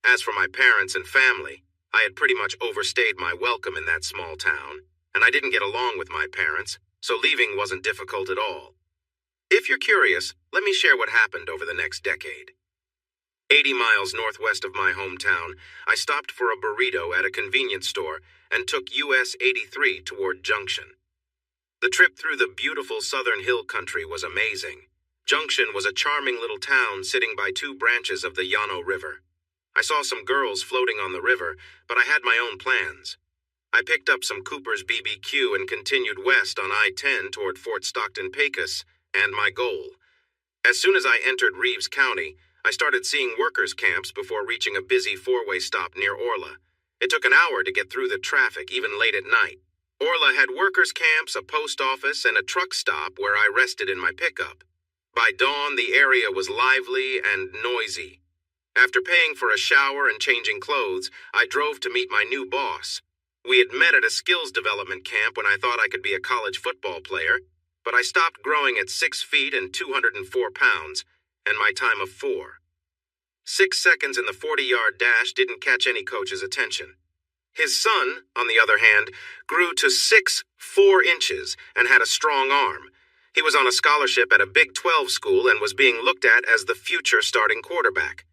As for my parents and family, I had pretty much overstayed my welcome in that small town, and I didn't get along with my parents, so leaving wasn't difficult at all. If you're curious, let me share what happened over the next decade. 80 miles northwest of my hometown, I stopped for a burrito at a convenience store and took US 83 toward Junction. The trip through the beautiful southern hill country was amazing. Junction was a charming little town sitting by two branches of the Llano River. I saw some girls floating on the river, but I had my own plans. I picked up some Cooper's BBQ and continued west on I-10 toward Fort Stockton Pecos and my goal. As soon as I entered Reeves County, I started seeing workers' camps before reaching a busy four-way stop near Orla. It took an hour to get through the traffic, even late at night. Orla had workers' camps, a post office, and a truck stop where I rested in my pickup. By dawn, the area was lively and noisy. After paying for a shower and changing clothes, I drove to meet my new boss. We had met at a skills development camp when I thought I could be a college football player, but I stopped growing at 6 feet and 204 pounds, and my time of 4. 6 seconds in the 40-yard dash didn't catch any coach's attention. His son, on the other hand, grew to 6'4" and had a strong arm. He was on a scholarship at a Big 12 school and was being looked at as the future starting quarterback.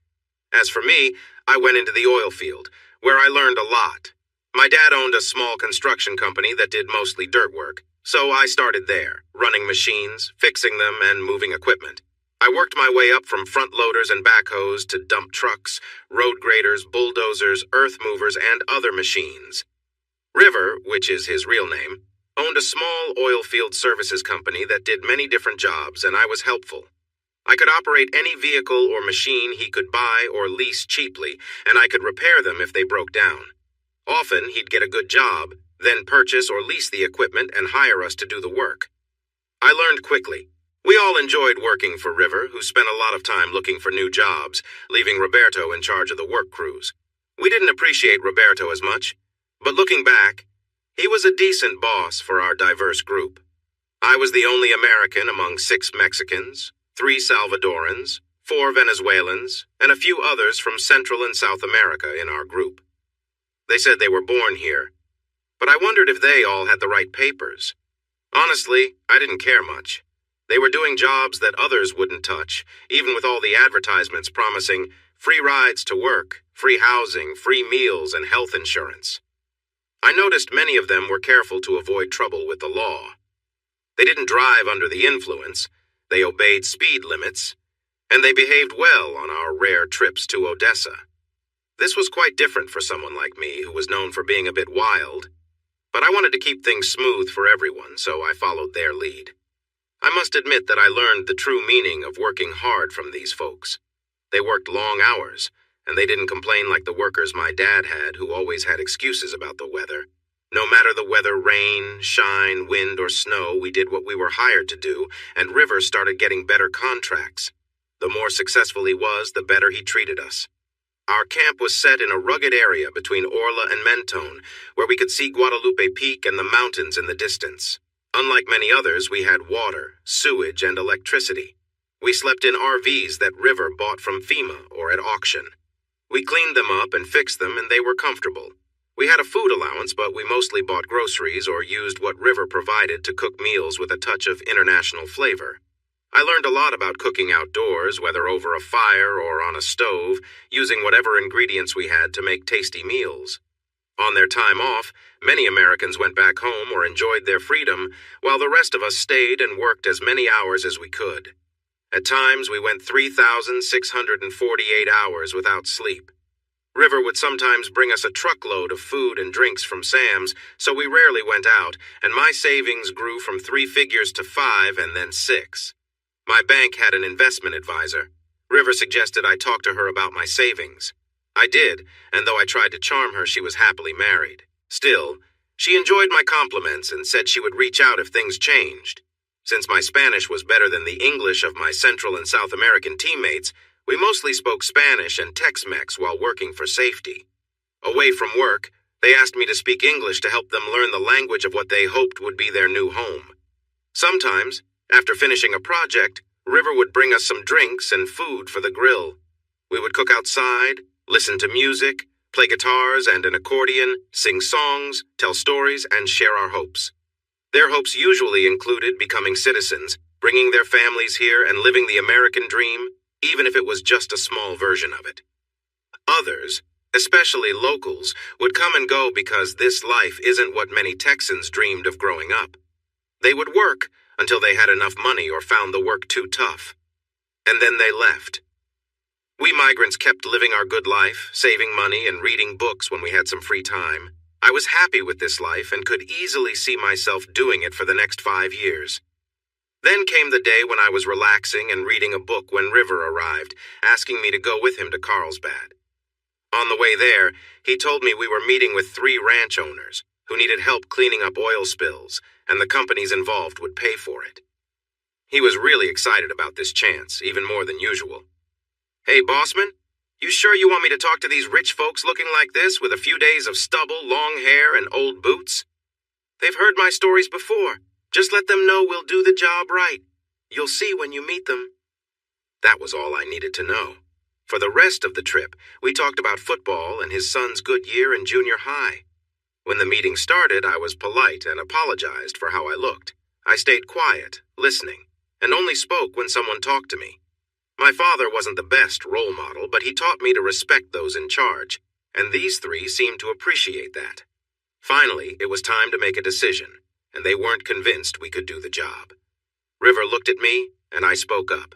As for me, I went into the oil field, where I learned a lot. My dad owned a small construction company that did mostly dirt work, so I started there, running machines, fixing them, and moving equipment. I worked my way up from front loaders and backhoes to dump trucks, road graders, bulldozers, earth movers, and other machines. River, which is his real name, owned a small oil field services company that did many different jobs, and I was helpful. I could operate any vehicle or machine he could buy or lease cheaply, and I could repair them if they broke down. Often, he'd get a good job, then purchase or lease the equipment and hire us to do the work. I learned quickly. We all enjoyed working for River, who spent a lot of time looking for new jobs, leaving Roberto in charge of the work crews. We didn't appreciate Roberto as much, but looking back, he was a decent boss for our diverse group. I was the only American among 6 Mexicans, 3 Salvadorans, 4 Venezuelans, and a few others from Central and South America in our group. They said they were born here, but I wondered if they all had the right papers. Honestly, I didn't care much. They were doing jobs that others wouldn't touch, even with all the advertisements promising free rides to work, free housing, free meals, and health insurance. I noticed many of them were careful to avoid trouble with the law. They didn't drive under the influence, they obeyed speed limits, and they behaved well on our rare trips to Odessa. This was quite different for someone like me who was known for being a bit wild, but I wanted to keep things smooth for everyone, so I followed their lead. I must admit that I learned the true meaning of working hard from these folks. They worked long hours, and they didn't complain like the workers my dad had, who always had excuses about the weather. No matter the weather, rain, shine, wind, or snow, we did what we were hired to do, and River started getting better contracts. The more successful he was, the better he treated us. Our camp was set in a rugged area between Orla and Mentone, where we could see Guadalupe Peak and the mountains in the distance. Unlike many others, we had water, sewage, and electricity. We slept in RVs that River bought from FEMA or at auction. We cleaned them up and fixed them, and they were comfortable. We had a food allowance, but we mostly bought groceries or used what River provided to cook meals with a touch of international flavor. I learned a lot about cooking outdoors, whether over a fire or on a stove, using whatever ingredients we had to make tasty meals. On their time off, many Americans went back home or enjoyed their freedom, while the rest of us stayed and worked as many hours as we could. At times, we went 3,648 hours without sleep. River would sometimes bring us a truckload of food and drinks from Sam's, so we rarely went out, and my savings grew from 3 figures to 5 and then 6. My bank had an investment advisor. River suggested I talk to her about my savings. I did, and though I tried to charm her, she was happily married. Still, she enjoyed my compliments and said she would reach out if things changed. Since my Spanish was better than the English of my Central and South American teammates, we mostly spoke Spanish and Tex-Mex while working for safety. Away from work, they asked me to speak English to help them learn the language of what they hoped would be their new home. Sometimes, after finishing a project, River would bring us some drinks and food for the grill. We would cook outside, listen to music, play guitars and an accordion, sing songs, tell stories, and share our hopes. Their hopes usually included becoming citizens, bringing their families here and living the American dream, even if it was just a small version of it. Others, especially locals, would come and go because this life isn't what many Texans dreamed of growing up. They would work until they had enough money or found the work too tough. And then they left. We migrants kept living our good life, saving money and reading books when we had some free time. I was happy with this life and could easily see myself doing it for the next 5 years. Then came the day when I was relaxing and reading a book when River arrived, asking me to go with him to Carlsbad. On the way there, he told me we were meeting with 3 ranch owners who needed help cleaning up oil spills, and the companies involved would pay for it. He was really excited about this chance, even more than usual. "Hey, Bossman, you sure you want me to talk to these rich folks looking like this with a few days of stubble, long hair, and old boots? They've heard my stories before. Just let them know we'll do the job right. You'll see when you meet them." That was all I needed to know. For the rest of the trip, we talked about football and his son's good year in junior high. When the meeting started, I was polite and apologized for how I looked. I stayed quiet, listening, and only spoke when someone talked to me. My father wasn't the best role model, but he taught me to respect those in charge, and these 3 seemed to appreciate that. Finally, it was time to make a decision, and they weren't convinced we could do the job. River looked at me, and I spoke up.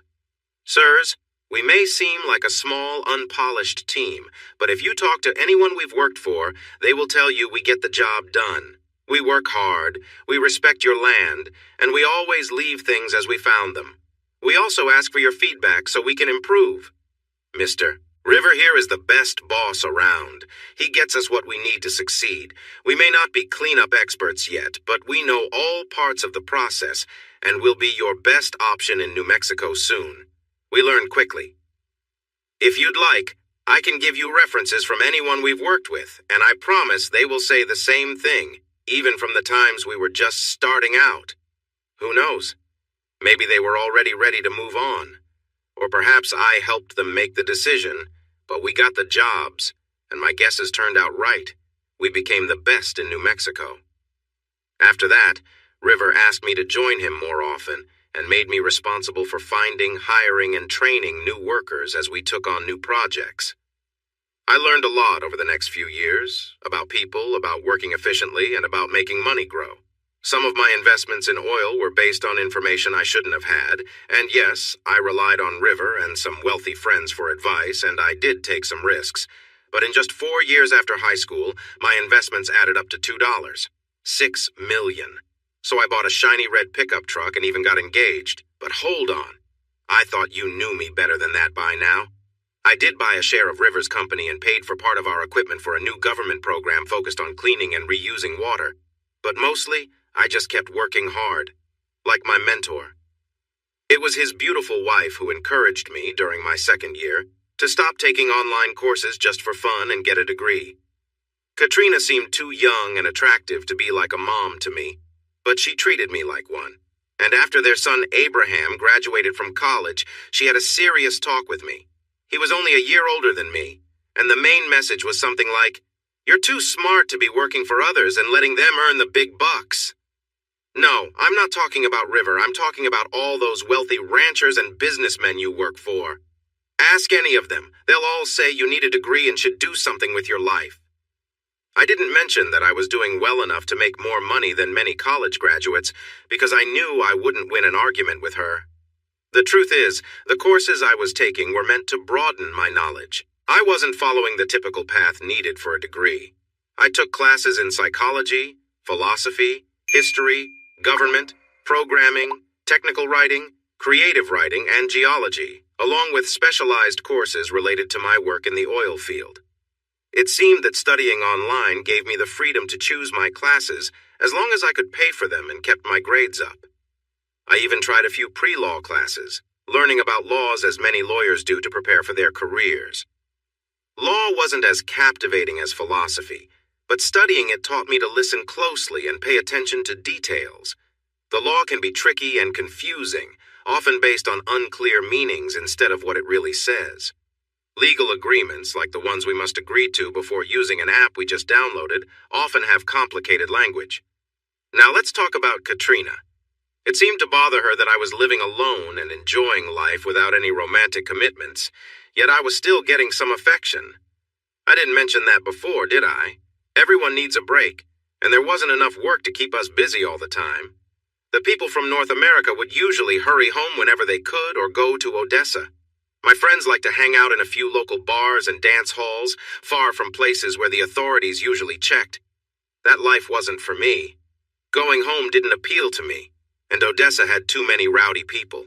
"Sirs, we may seem like a small, unpolished team, but if you talk to anyone we've worked for, they will tell you we get the job done. We work hard, we respect your land, and we always leave things as we found them. We also ask for your feedback so we can improve. Mister, River here is the best boss around. He gets us what we need to succeed. We may not be cleanup experts yet, but we know all parts of the process, and will be your best option in New Mexico soon. We learn quickly. If you'd like, I can give you references from anyone we've worked with, and I promise they will say the same thing, even from the times we were just starting out. Who knows? Maybe they were already ready to move on. Or perhaps I helped them make the decision, but we got the jobs, and my guesses turned out right. We became the best in New Mexico." After that, River asked me to join him more often, and made me responsible for finding, hiring, and training new workers as we took on new projects. I learned a lot over the next few years, about people, about working efficiently, and about making money grow. Some of my investments in oil were based on information I shouldn't have had, and yes, I relied on River and some wealthy friends for advice, and I did take some risks. But in just 4 years after high school, my investments added up to $2. $6 million. So I bought a shiny red pickup truck and even got engaged. But hold on. I thought you knew me better than that by now. I did buy a share of River's company and paid for part of our equipment for a new government program focused on cleaning and reusing water. But mostly, I just kept working hard, like my mentor. It was his beautiful wife who encouraged me during my 2nd year to stop taking online courses just for fun and get a degree. Katrina seemed too young and attractive to be like a mom to me, but she treated me like one. And after their son Abraham graduated from college, she had a serious talk with me. He was only a year older than me, and the main message was something like, "You're too smart to be working for others and letting them earn the big bucks." No, I'm not talking about River. I'm talking about all those wealthy ranchers and businessmen you work for. Ask any of them. They'll all say you need a degree and should do something with your life. I didn't mention that I was doing well enough to make more money than many college graduates because I knew I wouldn't win an argument with her. The truth is, the courses I was taking were meant to broaden my knowledge. I wasn't following the typical path needed for a degree. I took classes in psychology, philosophy, history, government, programming, technical writing, creative writing, and geology, along with specialized courses related to my work in the oil field. It seemed that studying online gave me the freedom to choose my classes as long as I could pay for them and kept my grades up. I even tried a few pre-law classes, learning about laws as many lawyers do to prepare for their careers. Law wasn't as captivating as philosophy, but studying it taught me to listen closely and pay attention to details. The law can be tricky and confusing, often based on unclear meanings instead of what it really says. Legal agreements, like the ones we must agree to before using an app we just downloaded, often have complicated language. Now let's talk about Katrina. It seemed to bother her that I was living alone and enjoying life without any romantic commitments, yet I was still getting some affection. I didn't mention that before, did I? Everyone needs a break, and there wasn't enough work to keep us busy all the time. The people from North America would usually hurry home whenever they could or go to Odessa. My friends like to hang out in a few local bars and dance halls, far from places where the authorities usually checked. That life wasn't for me. Going home didn't appeal to me, and Odessa had too many rowdy people.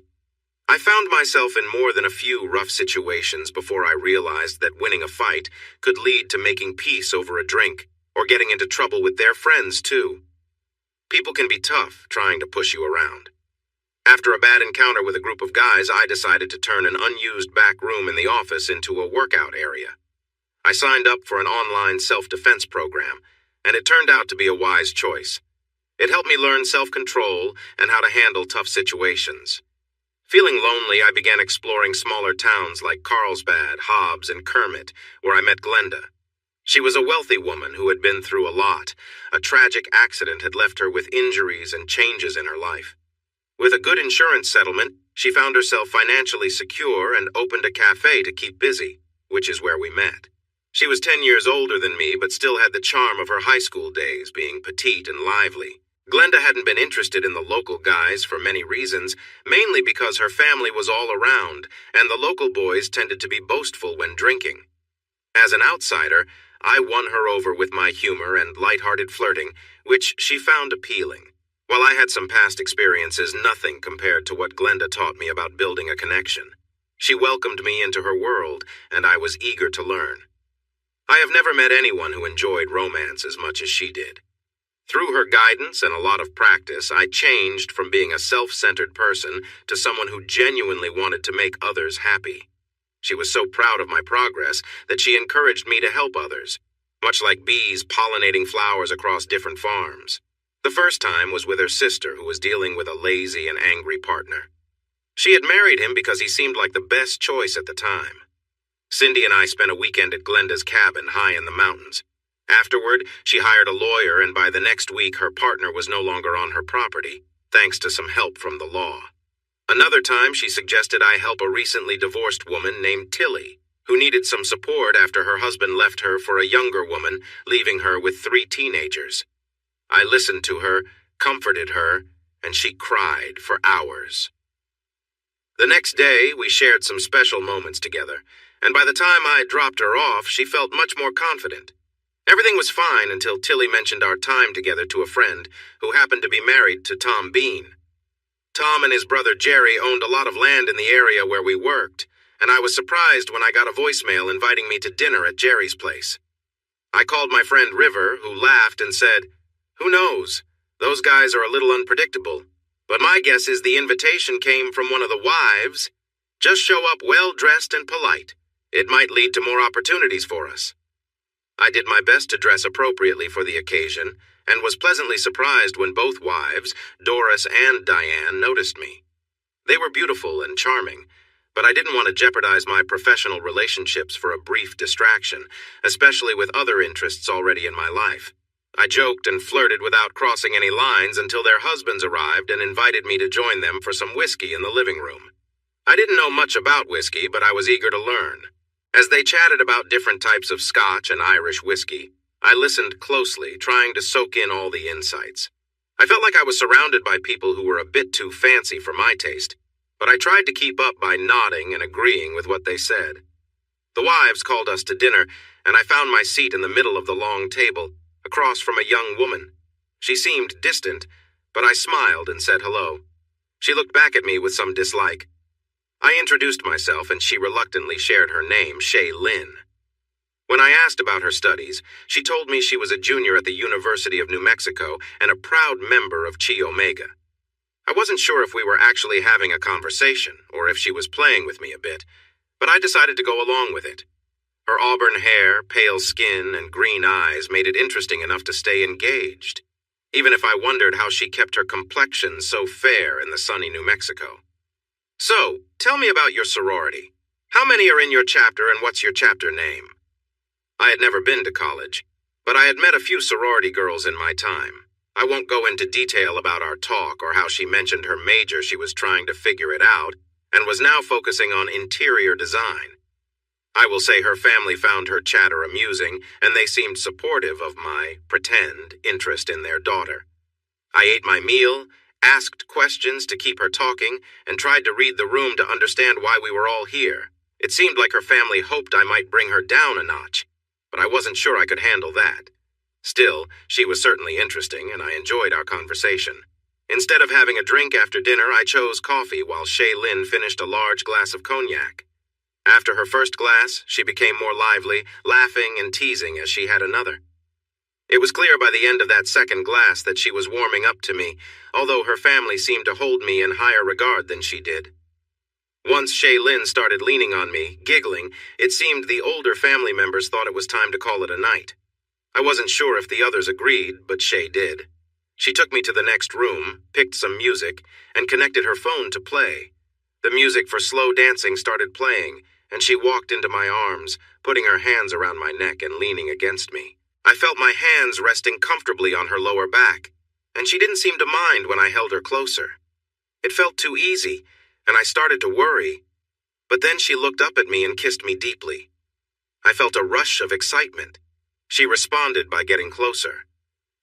I found myself in more than a few rough situations before I realized that winning a fight could lead to making peace over a drink, or getting into trouble with their friends too. People can be tough, trying to push you around. After a bad encounter with a group of guys, I decided to turn an unused back room in the office into a workout area. I signed up for an online self-defense program, and it turned out to be a wise choice. It helped me learn self-control and how to handle tough situations. Feeling lonely, I began exploring smaller towns like Carlsbad, Hobbs, and Kermit, where I met Glenda. She was a wealthy woman who had been through a lot. A tragic accident had left her with injuries and changes in her life. With a good insurance settlement, she found herself financially secure and opened a cafe to keep busy, which is where we met. She was 10 years older than me, but still had the charm of her high school days, being petite and lively. Glenda hadn't been interested in the local guys for many reasons, mainly because her family was all around, and the local boys tended to be boastful when drinking. As an outsider, I won her over with my humor and light-hearted flirting, which she found appealing. While I had some past experiences, nothing compared to what Glenda taught me about building a connection. She welcomed me into her world, and I was eager to learn. I have never met anyone who enjoyed romance as much as she did. Through her guidance and a lot of practice, I changed from being a self-centered person to someone who genuinely wanted to make others happy. She was so proud of my progress that she encouraged me to help others, much like bees pollinating flowers across different farms. The first time was with her sister, who was dealing with a lazy and angry partner. She had married him because he seemed like the best choice at the time. Cindy and I spent a weekend at Glenda's cabin high in the mountains. Afterward, she hired a lawyer, and by the next week her partner was no longer on her property, thanks to some help from the law. Another time, she suggested I help a recently divorced woman named Tilly, who needed some support after her husband left her for a younger woman, leaving her with 3 teenagers. I listened to her, comforted her, and she cried for hours. The next day, we shared some special moments together, and by the time I dropped her off, she felt much more confident. Everything was fine until Tilly mentioned our time together to a friend who happened to be married to Tom Bean. Tom and his brother Jerry owned a lot of land in the area where we worked, and I was surprised when I got a voicemail inviting me to dinner at Jerry's place. I called my friend River, who laughed and said, "Who knows? Those guys are a little unpredictable, but my guess is the invitation came from one of the wives. Just show up well-dressed and polite. It might lead to more opportunities for us." I did my best to dress appropriately for the occasion, and was pleasantly surprised when both wives, Doris and Diane, noticed me. They were beautiful and charming, but I didn't want to jeopardize my professional relationships for a brief distraction, especially with other interests already in my life. I joked and flirted without crossing any lines until their husbands arrived and invited me to join them for some whiskey in the living room. I didn't know much about whiskey, but I was eager to learn. As they chatted about different types of Scotch and Irish whiskey, I listened closely, trying to soak in all the insights. I felt like I was surrounded by people who were a bit too fancy for my taste, but I tried to keep up by nodding and agreeing with what they said. The wives called us to dinner, and I found my seat in the middle of the long table, across from a young woman. She seemed distant, but I smiled and said hello. She looked back at me with some dislike. I introduced myself, and she reluctantly shared her name, Shay Lynn. When I asked about her studies, she told me she was a junior at the University of New Mexico and a proud member of Chi Omega. I wasn't sure if we were actually having a conversation or if she was playing with me a bit, but I decided to go along with it. Her auburn hair, pale skin, and green eyes made it interesting enough to stay engaged, even if I wondered how she kept her complexion so fair in the sunny New Mexico. "So, tell me about your sorority. How many are in your chapter and what's your chapter name? I had never been to college, but I had met a few sorority girls in my time. I won't go into detail about our talk or how she mentioned her major she was trying to figure it out and was now focusing on interior design. I will say her family found her chatter amusing, and they seemed supportive of my pretend interest in their daughter. I ate my meal, asked questions to keep her talking, and tried to read the room to understand why we were all here. It seemed like her family hoped I might bring her down a notch, but I wasn't sure I could handle that. Still, she was certainly interesting, and I enjoyed our conversation. Instead of having a drink after dinner, I chose coffee while Shaylin finished a large glass of cognac. After her first glass, she became more lively, laughing and teasing as she had another. It was clear by the end of that second glass that she was warming up to me, although her family seemed to hold me in higher regard than she did. Once Shaylin started leaning on me, giggling, it seemed the older family members thought it was time to call it a night. I wasn't sure if the others agreed, but Shay did. She took me to the next room, picked some music, and connected her phone to play. The music for slow dancing started playing, and she walked into my arms, putting her hands around my neck and leaning against me. I felt my hands resting comfortably on her lower back, and she didn't seem to mind when I held her closer. It felt too easy, and I started to worry, but then she looked up at me and kissed me deeply. I felt a rush of excitement. She responded by getting closer.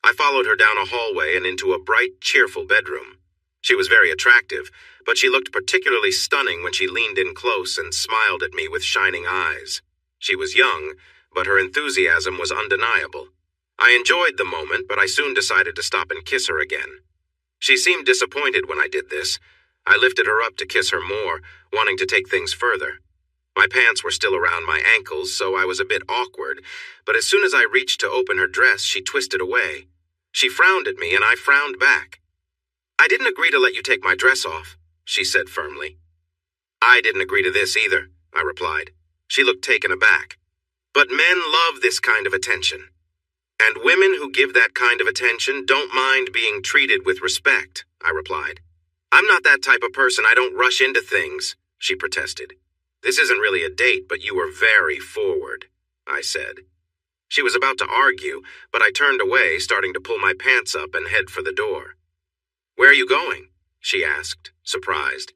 I followed her down a hallway and into a bright, cheerful bedroom. She was very attractive, but she looked particularly stunning when she leaned in close and smiled at me with shining eyes. She was young, but her enthusiasm was undeniable. I enjoyed the moment, but I soon decided to stop and kiss her again. She seemed disappointed when I did this. I lifted her up to kiss her more, wanting to take things further. My pants were still around my ankles, so I was a bit awkward, but as soon as I reached to open her dress, she twisted away. She frowned at me, and I frowned back. "I didn't agree to let you take my dress off," she said firmly. "I didn't agree to this either," I replied. She looked taken aback. "But men love this kind of attention. And women who give that kind of attention don't mind being treated with respect," I replied. "I'm not that type of person. I don't rush into things," she protested. "This isn't really a date, but you were very forward," I said. She was about to argue, but I turned away, starting to pull my pants up and head for the door. "Where are you going?" she asked, surprised.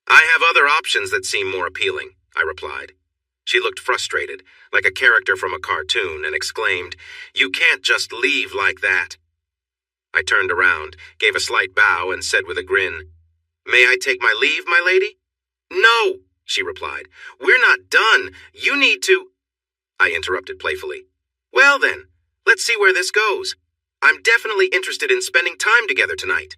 "I have other options that seem more appealing," I replied. She looked frustrated, like a character from a cartoon, and exclaimed, "You can't just leave like that." I turned around, gave a slight bow, and said with a grin, "May I take my leave, my lady?" "No," she replied. "We're not done. You need to—" I interrupted playfully. "Well then, let's see where this goes. I'm definitely interested in spending time together tonight."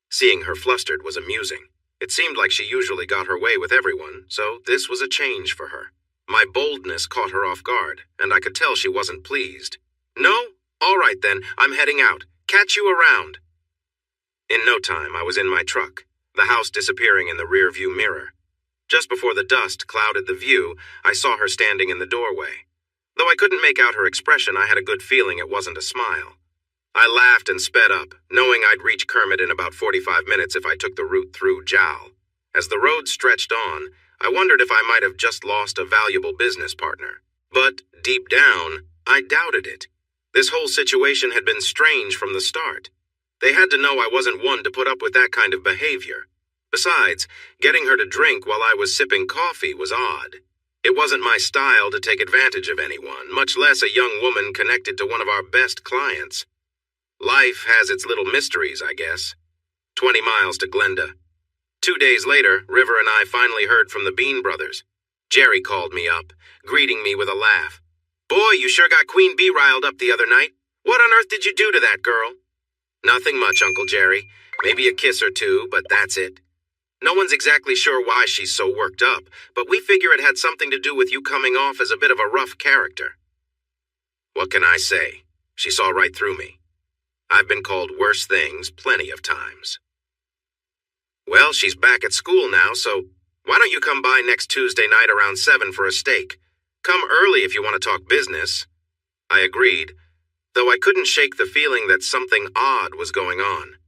Seeing her flustered was amusing. It seemed like she usually got her way with everyone, so this was a change for her. My boldness caught her off guard, and I could tell she wasn't pleased. "No? All right then, I'm heading out. Catch you around." In no time, I was in my truck, the house disappearing in the rearview mirror. Just before the dust clouded the view, I saw her standing in the doorway. Though I couldn't make out her expression, I had a good feeling it wasn't a smile. I laughed and sped up, knowing I'd reach Kermit in about 45 minutes if I took the route through Jowl. As the road stretched on, I wondered if I might have just lost a valuable business partner. But, deep down, I doubted it. This whole situation had been strange from the start. They had to know I wasn't one to put up with that kind of behavior. Besides, getting her to drink while I was sipping coffee was odd. It wasn't my style to take advantage of anyone, much less a young woman connected to one of our best clients. Life has its little mysteries, I guess. 20 miles to Glenda. 2 days later, River and I finally heard from the Bean brothers. Jerry called me up, greeting me with a laugh. "Boy, you sure got Queen Bee riled up the other night. What on earth did you do to that girl?" "Nothing much, Uncle Jerry. Maybe a kiss or two, but that's it. No one's exactly sure why she's so worked up, but we figure it had something to do with you coming off as a bit of a rough character." What can I say? She saw right through me. I've been called worse things plenty of times. "Well, she's back at school now, so why don't you come by next Tuesday night around 7 for a steak? Come early if you want to talk business." I agreed, though I couldn't shake the feeling that something odd was going on.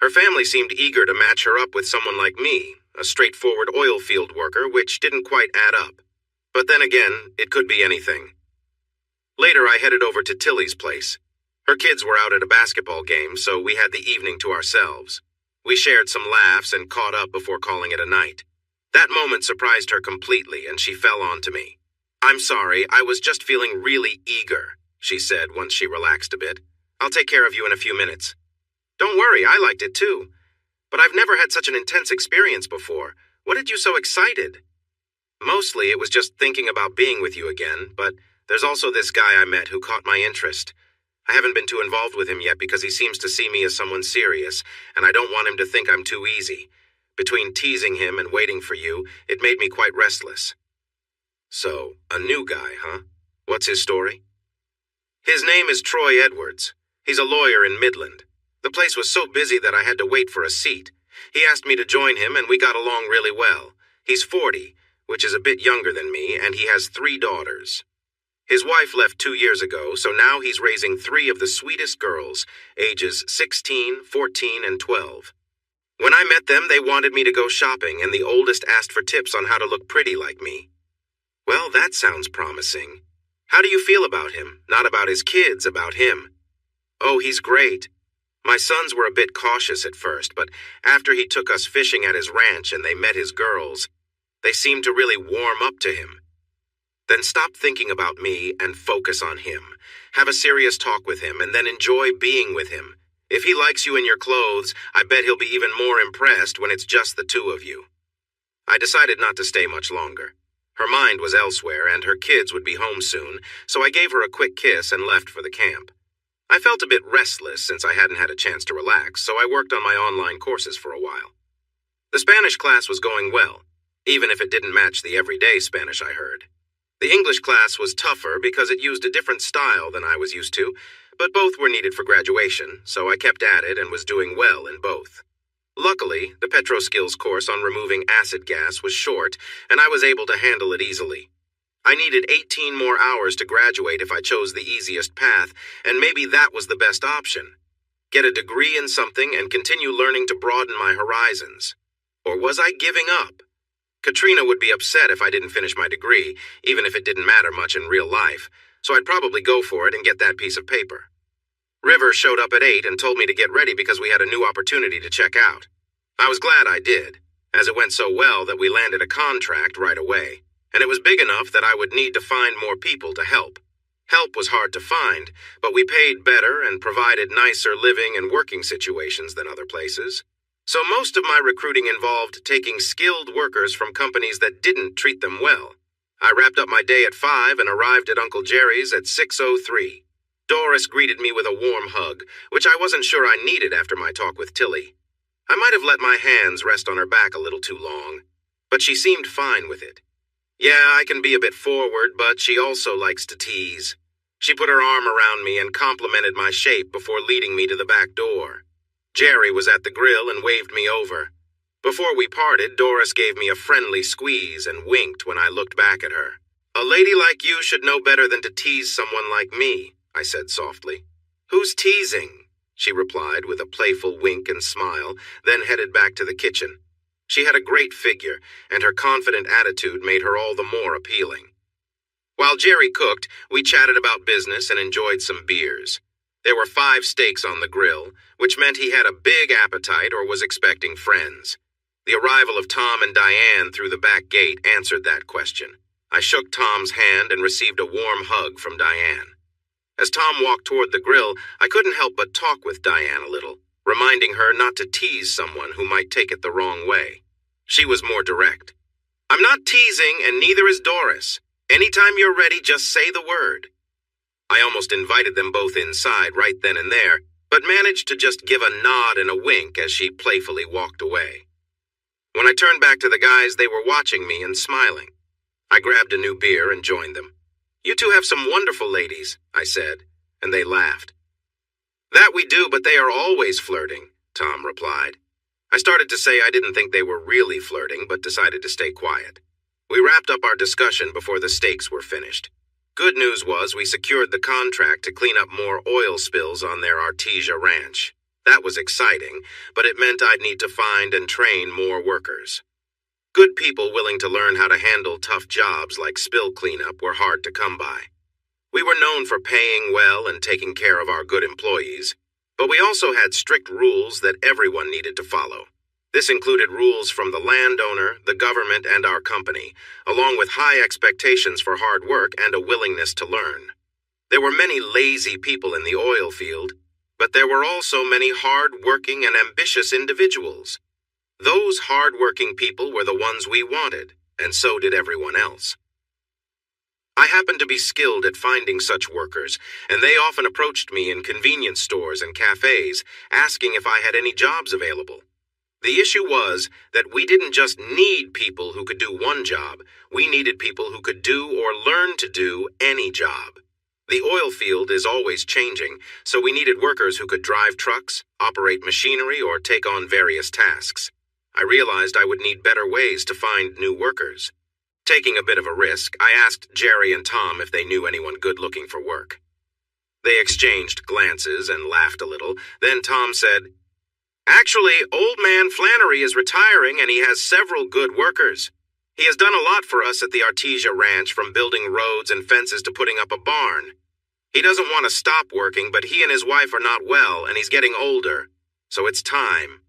Her family seemed eager to match her up with someone like me, a straightforward oil field worker, which didn't quite add up. But then again, it could be anything. Later, I headed over to Tilly's place. Her kids were out at a basketball game, so we had the evening to ourselves. We shared some laughs and caught up before calling it a night. That moment surprised her completely, and she fell onto me. "I'm sorry, I was just feeling really eager," she said once she relaxed a bit. "I'll take care of you in a few minutes." "Don't worry, I liked it too. But I've never had such an intense experience before. What did you so excited?" "Mostly it was just thinking about being with you again, but there's also this guy I met who caught my interest. I haven't been too involved with him yet because he seems to see me as someone serious, and I don't want him to think I'm too easy. Between teasing him and waiting for you, it made me quite restless." "So, a new guy, huh? What's his story?" "His name is Troy Edwards. He's a lawyer in Midland. The place was so busy that I had to wait for a seat. He asked me to join him, and we got along really well. He's 40, which is a bit younger than me, and he has 3 daughters. His wife left 2 years ago, so now he's raising 3 of the sweetest girls, ages 16, 14, and 12. When I met them, they wanted me to go shopping, and the oldest asked for tips on how to look pretty like me." "Well, that sounds promising. How do you feel about him? Not about his kids, about him." "Oh, he's great. My sons were a bit cautious at first, but after he took us fishing at his ranch and they met his girls, they seemed to really warm up to him. Then stop thinking about me and focus on him. Have a serious talk with him and then enjoy being with him. If he likes you in your clothes, I bet he'll be even more impressed when it's just the 2 of you." I decided not to stay much longer. Her mind was elsewhere and her kids would be home soon, so I gave her a quick kiss and left for the camp. I felt a bit restless since I hadn't had a chance to relax, so I worked on my online courses for a while. The Spanish class was going well, even if it didn't match the everyday Spanish I heard. The English class was tougher because it used a different style than I was used to, but both were needed for graduation, so I kept at it and was doing well in both. Luckily, the PetroSkills course on removing acid gas was short, and I was able to handle it easily. I needed 18 more hours to graduate if I chose the easiest path, and maybe that was the best option. Get a degree in something and continue learning to broaden my horizons. Or was I giving up? Katrina would be upset if I didn't finish my degree, even if it didn't matter much in real life, so I'd probably go for it and get that piece of paper. River showed up at 8 and told me to get ready because we had a new opportunity to check out. I was glad I did, as it went so well that we landed a contract right away, and it was big enough that I would need to find more people to help. Help was hard to find, but we paid better and provided nicer living and working situations than other places. So most of my recruiting involved taking skilled workers from companies that didn't treat them well. I wrapped up my day at 5 and arrived at Uncle Jerry's at 6:03. Doris greeted me with a warm hug, which I wasn't sure I needed after my talk with Tilly. I might have let my hands rest on her back a little too long, but she seemed fine with it. Yeah, I can be a bit forward, but she also likes to tease. She put her arm around me and complimented my shape before leading me to the back door. Jerry was at the grill and waved me over. Before we parted, Doris gave me a friendly squeeze and winked when I looked back at her. "A lady like you should know better than to tease someone like me," I said softly. "Who's teasing?" she replied with a playful wink and smile, then headed back to the kitchen. She had a great figure, and her confident attitude made her all the more appealing. While Jerry cooked, we chatted about business and enjoyed some beers. There were 5 steaks on the grill, which meant he had a big appetite or was expecting friends. The arrival of Tom and Diane through the back gate answered that question. I shook Tom's hand and received a warm hug from Diane. As Tom walked toward the grill, I couldn't help but talk with Diane a little, reminding her not to tease someone who might take it the wrong way. She was more direct. "I'm not teasing, and neither is Doris. Anytime you're ready, just say the word." I almost invited them both inside right then and there, but managed to just give a nod and a wink as she playfully walked away. When I turned back to the guys, they were watching me and smiling. I grabbed a new beer and joined them. "You two have some wonderful ladies," I said, and they laughed. "That we do, but they are always flirting," Tom replied. I started to say I didn't think they were really flirting, but decided to stay quiet. We wrapped up our discussion before the steaks were finished. Good news was we secured the contract to clean up more oil spills on their Artesia ranch. That was exciting, but it meant I'd need to find and train more workers. Good people willing to learn how to handle tough jobs like spill cleanup were hard to come by. We were known for paying well and taking care of our good employees, but we also had strict rules that everyone needed to follow. This included rules from the landowner, the government, and our company, along with high expectations for hard work and a willingness to learn. There were many lazy people in the oil field, but there were also many hard-working and ambitious individuals. Those hard-working people were the ones we wanted, and so did everyone else. I happened to be skilled at finding such workers, and they often approached me in convenience stores and cafes, asking if I had any jobs available. The issue was that we didn't just need people who could do one job, we needed people who could do or learn to do any job. The oil field is always changing, so we needed workers who could drive trucks, operate machinery, or take on various tasks. I realized I would need better ways to find new workers. Taking a bit of a risk, I asked Jerry and Tom if they knew anyone good looking for work. They exchanged glances and laughed a little. Then Tom said, "Actually, old man Flannery is retiring and he has several good workers. He has done a lot for us at the Artesia Ranch, from building roads and fences to putting up a barn. He doesn't want to stop working, but he and his wife are not well and he's getting older, so it's time."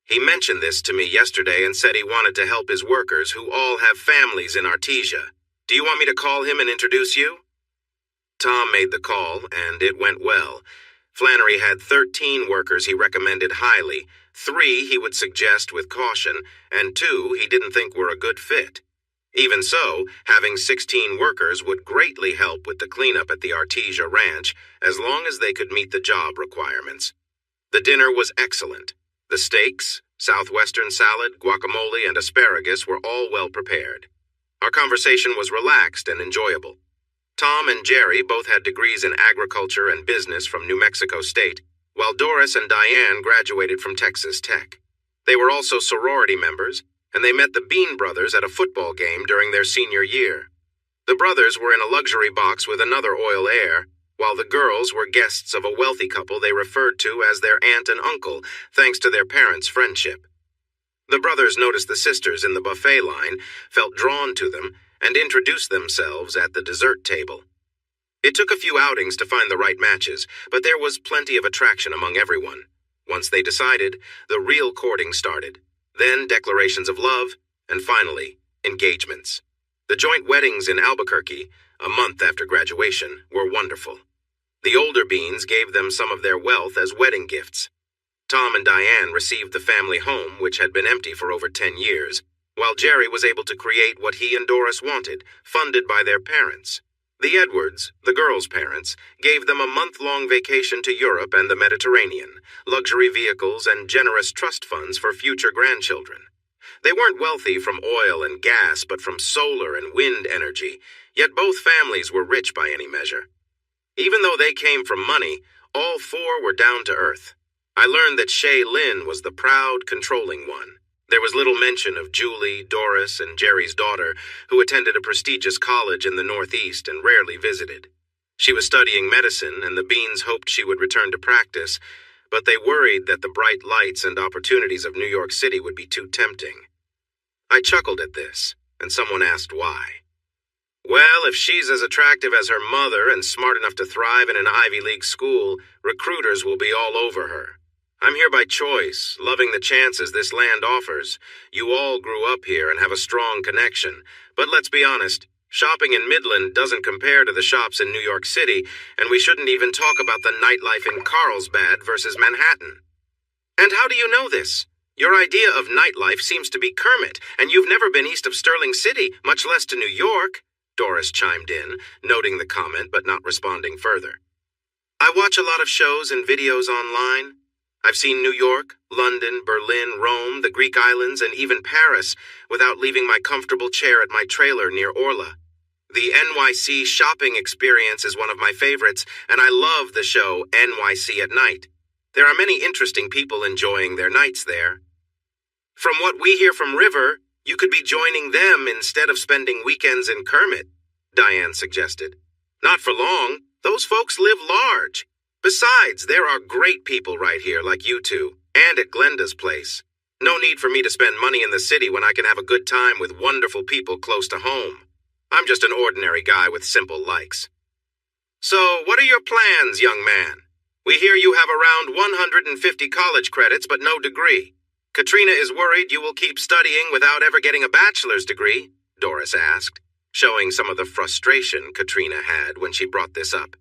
He mentioned this to me yesterday and said he wanted to help his workers who all have families in Artesia. Do you want me to call him and introduce you? Tom made the call, and it went well. Flannery had 13 workers he recommended highly, 3 he would suggest with caution, and 2 he didn't think were a good fit. Even so, having 16 workers would greatly help with the cleanup at the Artesia Ranch, as long as they could meet the job requirements. The dinner was excellent. The steaks, southwestern salad, guacamole, and asparagus were all well prepared. Our conversation was relaxed and enjoyable. Tom and Jerry both had degrees in agriculture and business from New Mexico State, while Doris and Diane graduated from Texas Tech. They were also sorority members, and they met the Bean brothers at a football game during their senior year. The brothers were in a luxury box with another oil heir, while the girls were guests of a wealthy couple they referred to as their aunt and uncle, thanks to their parents' friendship. The brothers noticed the sisters in the buffet line, felt drawn to them, and introduced themselves at the dessert table. It took a few outings to find the right matches, but there was plenty of attraction among everyone. Once they decided, the real courting started, then declarations of love, and finally, engagements. The joint weddings in Albuquerque, a month after graduation, were wonderful. The older Beans gave them some of their wealth as wedding gifts. Tom and Diane received the family home, which had been empty for over 10 years, while Jerry was able to create what he and Doris wanted, funded by their parents. The Edwards, the girls' parents, gave them a month-long vacation to Europe and the Mediterranean, luxury vehicles, and generous trust funds for future grandchildren. They weren't wealthy from oil and gas, but from solar and wind energy, yet both families were rich by any measure. Even though they came from money, all 4 were down to earth. I learned that Shay Lynn was the proud, controlling one. There was little mention of Julie, Doris, and Jerry's daughter, who attended a prestigious college in the Northeast and rarely visited. She was studying medicine, and the Beans hoped she would return to practice, but they worried that the bright lights and opportunities of New York City would be too tempting. I chuckled at this, and someone asked why. Well, if she's as attractive as her mother and smart enough to thrive in an Ivy League school, recruiters will be all over her. I'm here by choice, loving the chances this land offers. You all grew up here and have a strong connection. But let's be honest, shopping in Midland doesn't compare to the shops in New York City, and we shouldn't even talk about the nightlife in Carlsbad versus Manhattan. And how do you know this? Your idea of nightlife seems to be Kermit, and you've never been east of Sterling City, much less to New York, Doris chimed in, noting the comment but not responding further. I watch a lot of shows and videos online. I've seen New York, London, Berlin, Rome, the Greek islands, and even Paris without leaving my comfortable chair at my trailer near Orla. The NYC shopping experience is one of my favorites, and I love the show NYC at Night. There are many interesting people enjoying their nights there. From what we hear from River, you could be joining them instead of spending weekends in Kermit, Diane suggested. Not for long. Those folks live large. Besides, there are great people right here like you two, and at Glenda's place. No need for me to spend money in the city when I can have a good time with wonderful people close to home. I'm just an ordinary guy with simple likes. So, what are your plans, young man? We hear you have around 150 college credits but no degree. Katrina is worried you will keep studying without ever getting a bachelor's degree, Doris asked, showing some of the frustration Katrina had when she brought this up.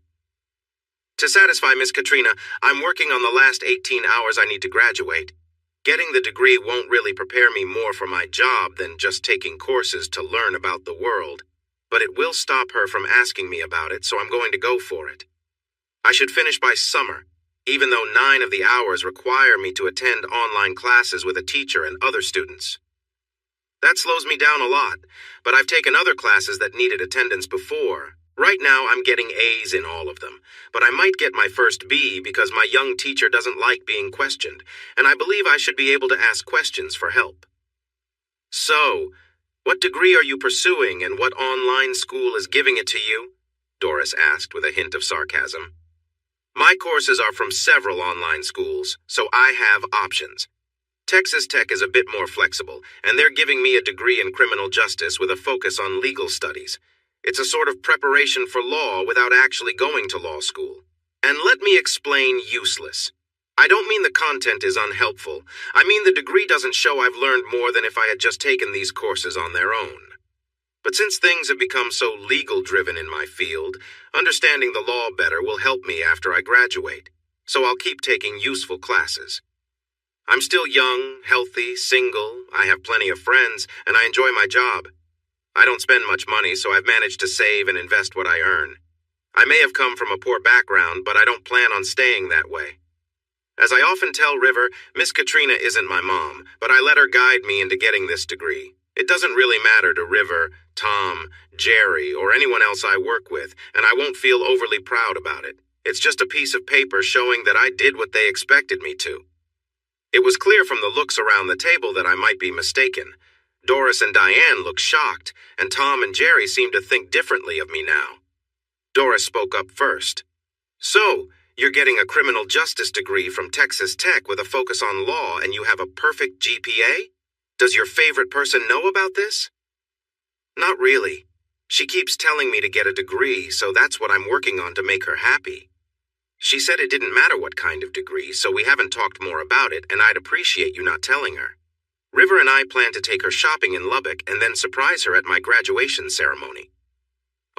To satisfy Miss Katrina, I'm working on the last 18 hours I need to graduate. Getting the degree won't really prepare me more for my job than just taking courses to learn about the world, but it will stop her from asking me about it, so I'm going to go for it. I should finish by summer, even though 9 of the hours require me to attend online classes with a teacher and other students. That slows me down a lot, but I've taken other classes that needed attendance before. Right now, I'm getting A's in all of them, but I might get my first B because my young teacher doesn't like being questioned, and I believe I should be able to ask questions for help. So, what degree are you pursuing and what online school is giving it to you? Doris asked with a hint of sarcasm. My courses are from several online schools, so I have options. Texas Tech is a bit more flexible, and they're giving me a degree in criminal justice with a focus on legal studies. It's a sort of preparation for law without actually going to law school. And let me explain useless. I don't mean the content is unhelpful. I mean the degree doesn't show I've learned more than if I had just taken these courses on their own. But since things have become so legal-driven in my field, understanding the law better will help me after I graduate, so I'll keep taking useful classes. I'm still young, healthy, single, I have plenty of friends, and I enjoy my job. I don't spend much money, so I've managed to save and invest what I earn. I may have come from a poor background, but I don't plan on staying that way. As I often tell River, Miss Katrina isn't my mom, but I let her guide me into getting this degree. It doesn't really matter to River, Tom, Jerry, or anyone else I work with, and I won't feel overly proud about it. It's just a piece of paper showing that I did what they expected me to. It was clear from the looks around the table that I might be mistaken. Doris and Diane looked shocked, and Tom and Jerry seemed to think differently of me now. Doris spoke up first. So, you're getting a criminal justice degree from Texas Tech with a focus on law, and you have a perfect GPA? Does your favorite person know about this? Not really. She keeps telling me to get a degree, so that's what I'm working on to make her happy. She said it didn't matter what kind of degree, so we haven't talked more about it, and I'd appreciate you not telling her. River and I plan to take her shopping in Lubbock and then surprise her at my graduation ceremony.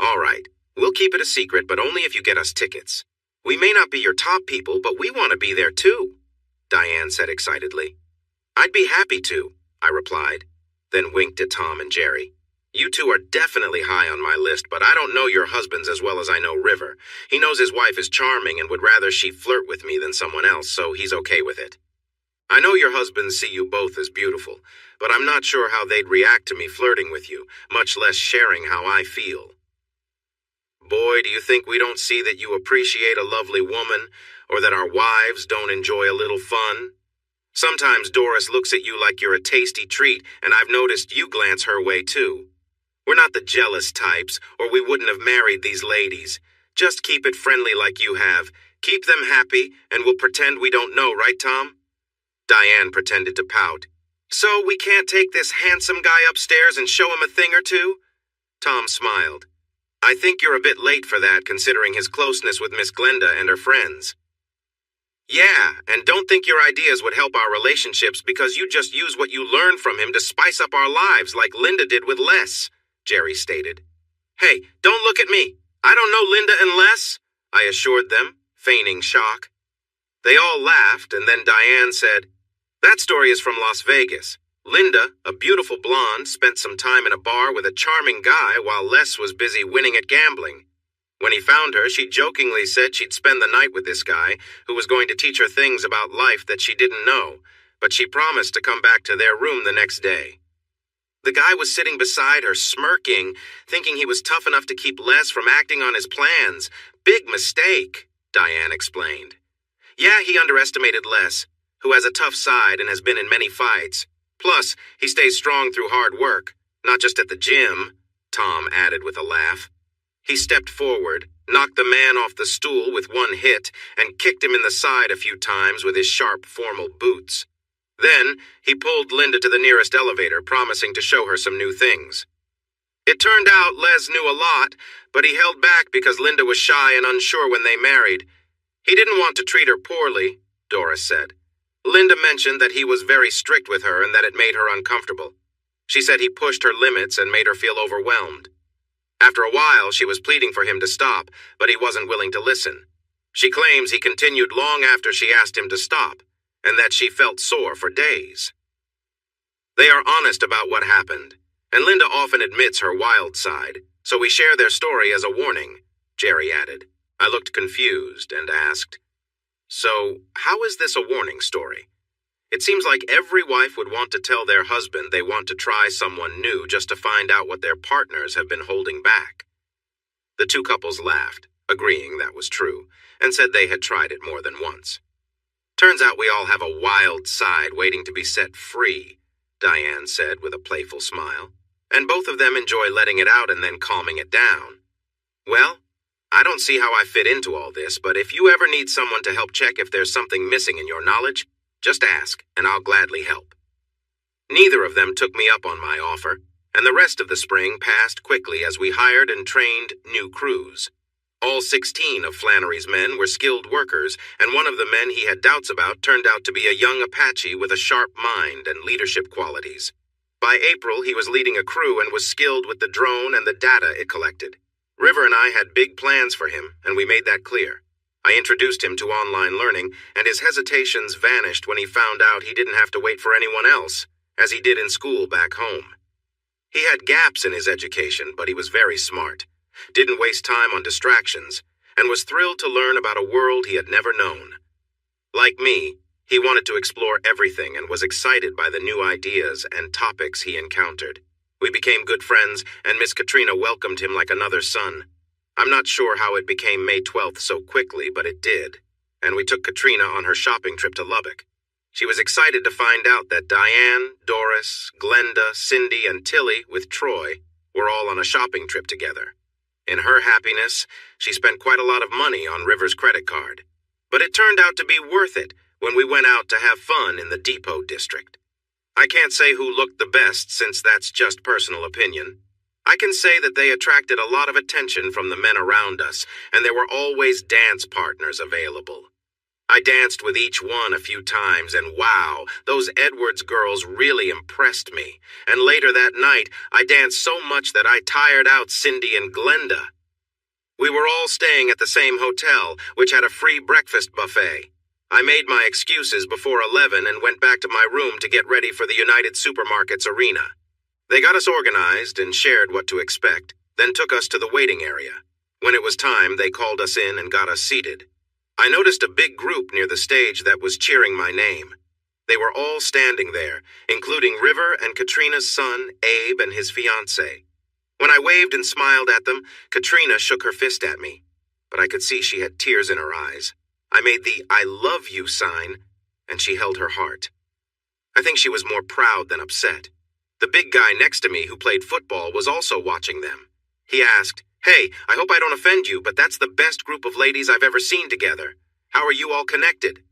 All right, we'll keep it a secret, but only if you get us tickets. We may not be your top people, but we want to be there too, Diane said excitedly. I'd be happy to, I replied, then winked at Tom and Jerry. You two are definitely high on my list, but I don't know your husbands as well as I know River. He knows his wife is charming and would rather she flirt with me than someone else, so he's okay with it. I know your husbands see you both as beautiful, but I'm not sure how they'd react to me flirting with you, much less sharing how I feel. Boy, do you think we don't see that you appreciate a lovely woman, or that our wives don't enjoy a little fun? Sometimes Doris looks at you like you're a tasty treat, and I've noticed you glance her way too. We're not the jealous types, or we wouldn't have married these ladies. Just keep it friendly like you have. Keep them happy, and we'll pretend we don't know, right, Tom? Diane pretended to pout. So we can't take this handsome guy upstairs and show him a thing or two? Tom smiled. I think you're a bit late for that, considering his closeness with Miss Glenda and her friends. Yeah, and don't think your ideas would help our relationships because you just use what you learned from him to spice up our lives like Linda did with Les, Jerry stated. Hey, don't look at me. I don't know Linda and Les, I assured them, feigning shock. They all laughed, and then Diane said, That story is from Las Vegas. Linda, a beautiful blonde, spent some time in a bar with a charming guy while Les was busy winning at gambling. When he found her, she jokingly said she'd spend the night with this guy, who was going to teach her things about life that she didn't know, but she promised to come back to their room the next day. The guy was sitting beside her, smirking, thinking he was tough enough to keep Les from acting on his plans. Big mistake, Diane explained. Yeah, he underestimated Les, who has a tough side and has been in many fights. Plus, he stays strong through hard work, not just at the gym, Tom added with a laugh. He stepped forward, knocked the man off the stool with one hit, and kicked him in the side a few times with his sharp, formal boots. Then, he pulled Linda to the nearest elevator, promising to show her some new things. It turned out Les knew a lot, but he held back because Linda was shy and unsure when they married. He didn't want to treat her poorly, Doris said. Linda mentioned that he was very strict with her and that it made her uncomfortable. She said he pushed her limits and made her feel overwhelmed. After a while, she was pleading for him to stop, but he wasn't willing to listen. She claims he continued long after she asked him to stop, and that she felt sore for days. They are honest about what happened, and Linda often admits her wild side, so we share their story as a warning, Jerry added. I looked confused and asked, "So, how is this a warning story? It seems like every wife would want to tell their husband they want to try someone new just to find out what their partners have been holding back." The two couples laughed, agreeing that was true, and said they had tried it more than once. "Turns out we all have a wild side waiting to be set free," Diane said with a playful smile, "and both of them enjoy letting it out and then calming it down. Well, I don't see how I fit into all this, but if you ever need someone to help check if there's something missing in your knowledge, just ask, and I'll gladly help." Neither of them took me up on my offer, and the rest of the spring passed quickly as we hired and trained new crews. All 16 of Flannery's men were skilled workers, and one of the men he had doubts about turned out to be a young Apache with a sharp mind and leadership qualities. By April, he was leading a crew and was skilled with the drone and the data it collected. River and I had big plans for him, and we made that clear. I introduced him to online learning, and his hesitations vanished when he found out he didn't have to wait for anyone else, as he did in school back home. He had gaps in his education, but he was very smart, didn't waste time on distractions, and was thrilled to learn about a world he had never known. Like me, he wanted to explore everything and was excited by the new ideas and topics he encountered. We became good friends, and Miss Katrina welcomed him like another son. I'm not sure how it became May 12th so quickly, but it did, and we took Katrina on her shopping trip to Lubbock. She was excited to find out that Diane, Doris, Glenda, Cindy, and Tilly, with Troy, were all on a shopping trip together. In her happiness, she spent quite a lot of money on River's credit card. But it turned out to be worth it when we went out to have fun in the Depot District. I can't say who looked the best since that's just personal opinion. I can say that they attracted a lot of attention from the men around us, and there were always dance partners available. I danced with each one a few times, and wow, those Edwards girls really impressed me. And later that night, I danced so much that I tired out Cindy and Glenda. We were all staying at the same hotel, which had a free breakfast buffet. I made my excuses before 11 and went back to my room to get ready for the United Supermarkets arena. They got us organized and shared what to expect, then took us to the waiting area. When it was time, they called us in and got us seated. I noticed a big group near the stage that was cheering my name. They were all standing there, including River and Katrina's son, Abe, and his fiancée. When I waved and smiled at them, Katrina shook her fist at me, but I could see she had tears in her eyes. I made the "I love you" sign, and she held her heart. I think she was more proud than upset. The big guy next to me who played football was also watching them. He asked, "Hey, I hope I don't offend you, but that's the best group of ladies I've ever seen together. How are you all connected?"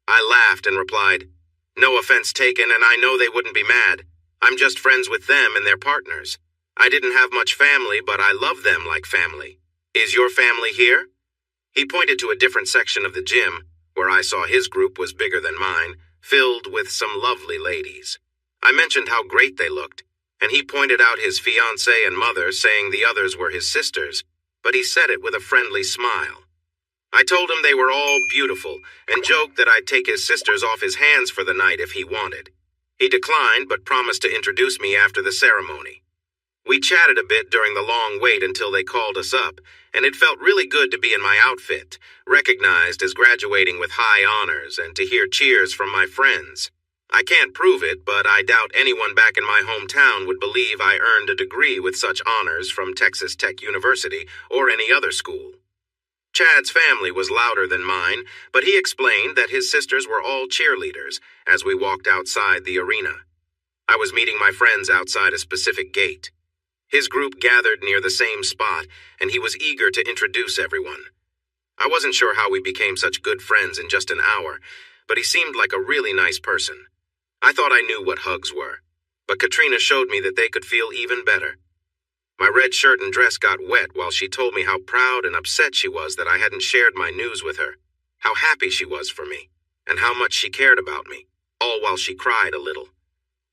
I laughed and replied, "No offense taken, and I know they wouldn't be mad. I'm just friends with them and their partners. I didn't have much family, but I love them like family. Is your family here?" He pointed to a different section of the gym, where I saw his group was bigger than mine, filled with some lovely ladies. I mentioned how great they looked, and he pointed out his fiancée and mother, saying the others were his sisters, but he said it with a friendly smile. I told him they were all beautiful, and joked that I'd take his sisters off his hands for the night if he wanted. He declined, but promised to introduce me after the ceremony. We chatted a bit during the long wait until they called us up, and it felt really good to be in my outfit, recognized as graduating with high honors, and to hear cheers from my friends. I can't prove it, but I doubt anyone back in my hometown would believe I earned a degree with such honors from Texas Tech University or any other school. Chad's family was louder than mine, but he explained that his sisters were all cheerleaders as we walked outside the arena. I was meeting my friends outside a specific gate. His group gathered near the same spot, and he was eager to introduce everyone. I wasn't sure how we became such good friends in just an hour, but he seemed like a really nice person. I thought I knew what hugs were, but Katrina showed me that they could feel even better. My red shirt and dress got wet while she told me how proud and upset she was that I hadn't shared my news with her, how happy she was for me, and how much she cared about me, all while she cried a little.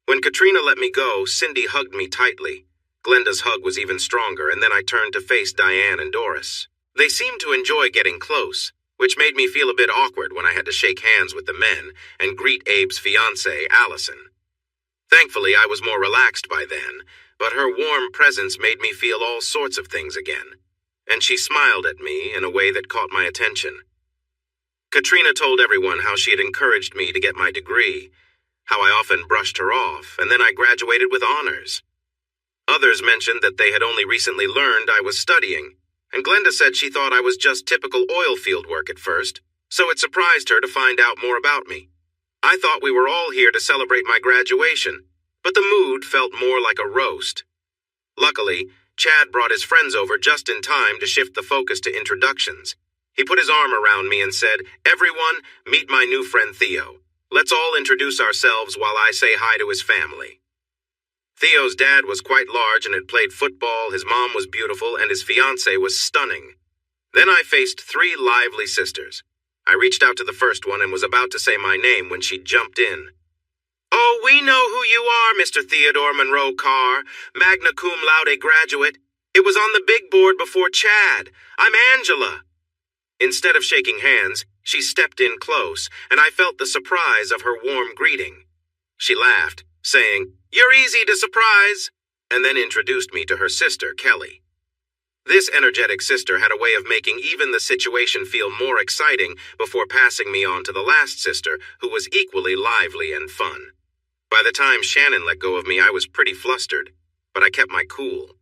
When Katrina let me go, Cindy hugged me tightly. Glenda's hug was even stronger, and then I turned to face Diane and Doris. They seemed to enjoy getting close, which made me feel a bit awkward when I had to shake hands with the men and greet Abe's fiancée, Allison. Thankfully, I was more relaxed by then, but her warm presence made me feel all sorts of things again, and she smiled at me in a way that caught my attention. Katrina told everyone how she had encouraged me to get my degree, how I often brushed her off, and then I graduated with honors. Others mentioned that they had only recently learned I was studying, and Glenda said she thought I was just typical oil field work at first, so it surprised her to find out more about me. I thought we were all here to celebrate my graduation, but the mood felt more like a roast. Luckily, Chad brought his friends over just in time to shift the focus to introductions. He put his arm around me and said, "Everyone, meet my new friend Theo. Let's all introduce ourselves while I say hi to his family." Theo's dad was quite large and had played football, his mom was beautiful, and his fiancée was stunning. Then I faced three lively sisters. I reached out to the first one and was about to say my name when she jumped in. "Oh, we know who you are, Mr. Theodore Monroe Carr, magna cum laude graduate. It was on the big board before Chad. I'm Angela." Instead of shaking hands, she stepped in close, and I felt the surprise of her warm greeting. She laughed, saying, "You're easy to surprise," and then introduced me to her sister, Kelly. This energetic sister had a way of making even the situation feel more exciting before passing me on to the last sister, who was equally lively and fun. By the time Shannon let go of me, I was pretty flustered, but I kept my cool.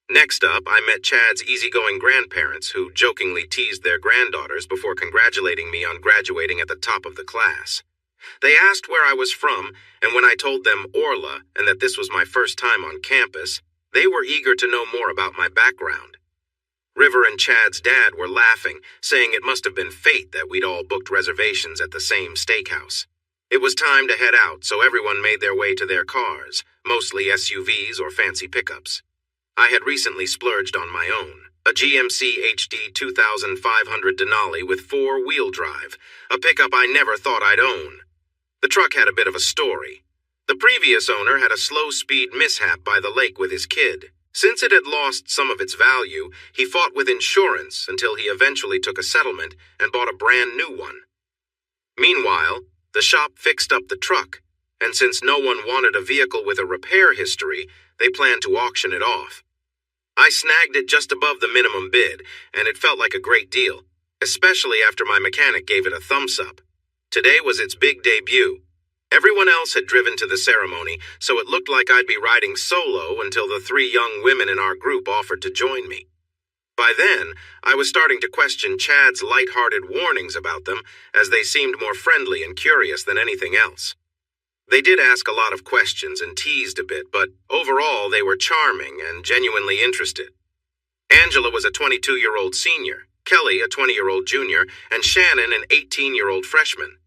Next up, I met Chad's easygoing grandparents, who jokingly teased their granddaughters before congratulating me on graduating at the top of the class. They asked where I was from, and when I told them Orla and that this was my first time on campus, they were eager to know more about my background. River and Chad's dad were laughing, saying it must have been fate that we'd all booked reservations at the same steakhouse. It was time to head out, so everyone made their way to their cars, mostly SUVs or fancy pickups. I had recently splurged on my own, a GMC HD 2500 Denali with 4-wheel drive, a pickup I never thought I'd own. The truck had a bit of a story. The previous owner had a slow-speed mishap by the lake with his kid. Since it had lost some of its value, he fought with insurance until he eventually took a settlement and bought a brand new one. Meanwhile, the shop fixed up the truck, and since no one wanted a vehicle with a repair history, they planned to auction it off. I snagged it just above the minimum bid, and it felt like a great deal, especially after my mechanic gave it a thumbs up. Today was its big debut. Everyone else had driven to the ceremony, so it looked like I'd be riding solo until the 3 young women in our group offered to join me. By then, I was starting to question Chad's light-hearted warnings about them, as they seemed more friendly and curious than anything else. They did ask a lot of questions and teased a bit, but overall they were charming and genuinely interested. Angela was a 22-year-old senior, Kelly a 20-year-old junior, and Shannon an 18-year-old freshman.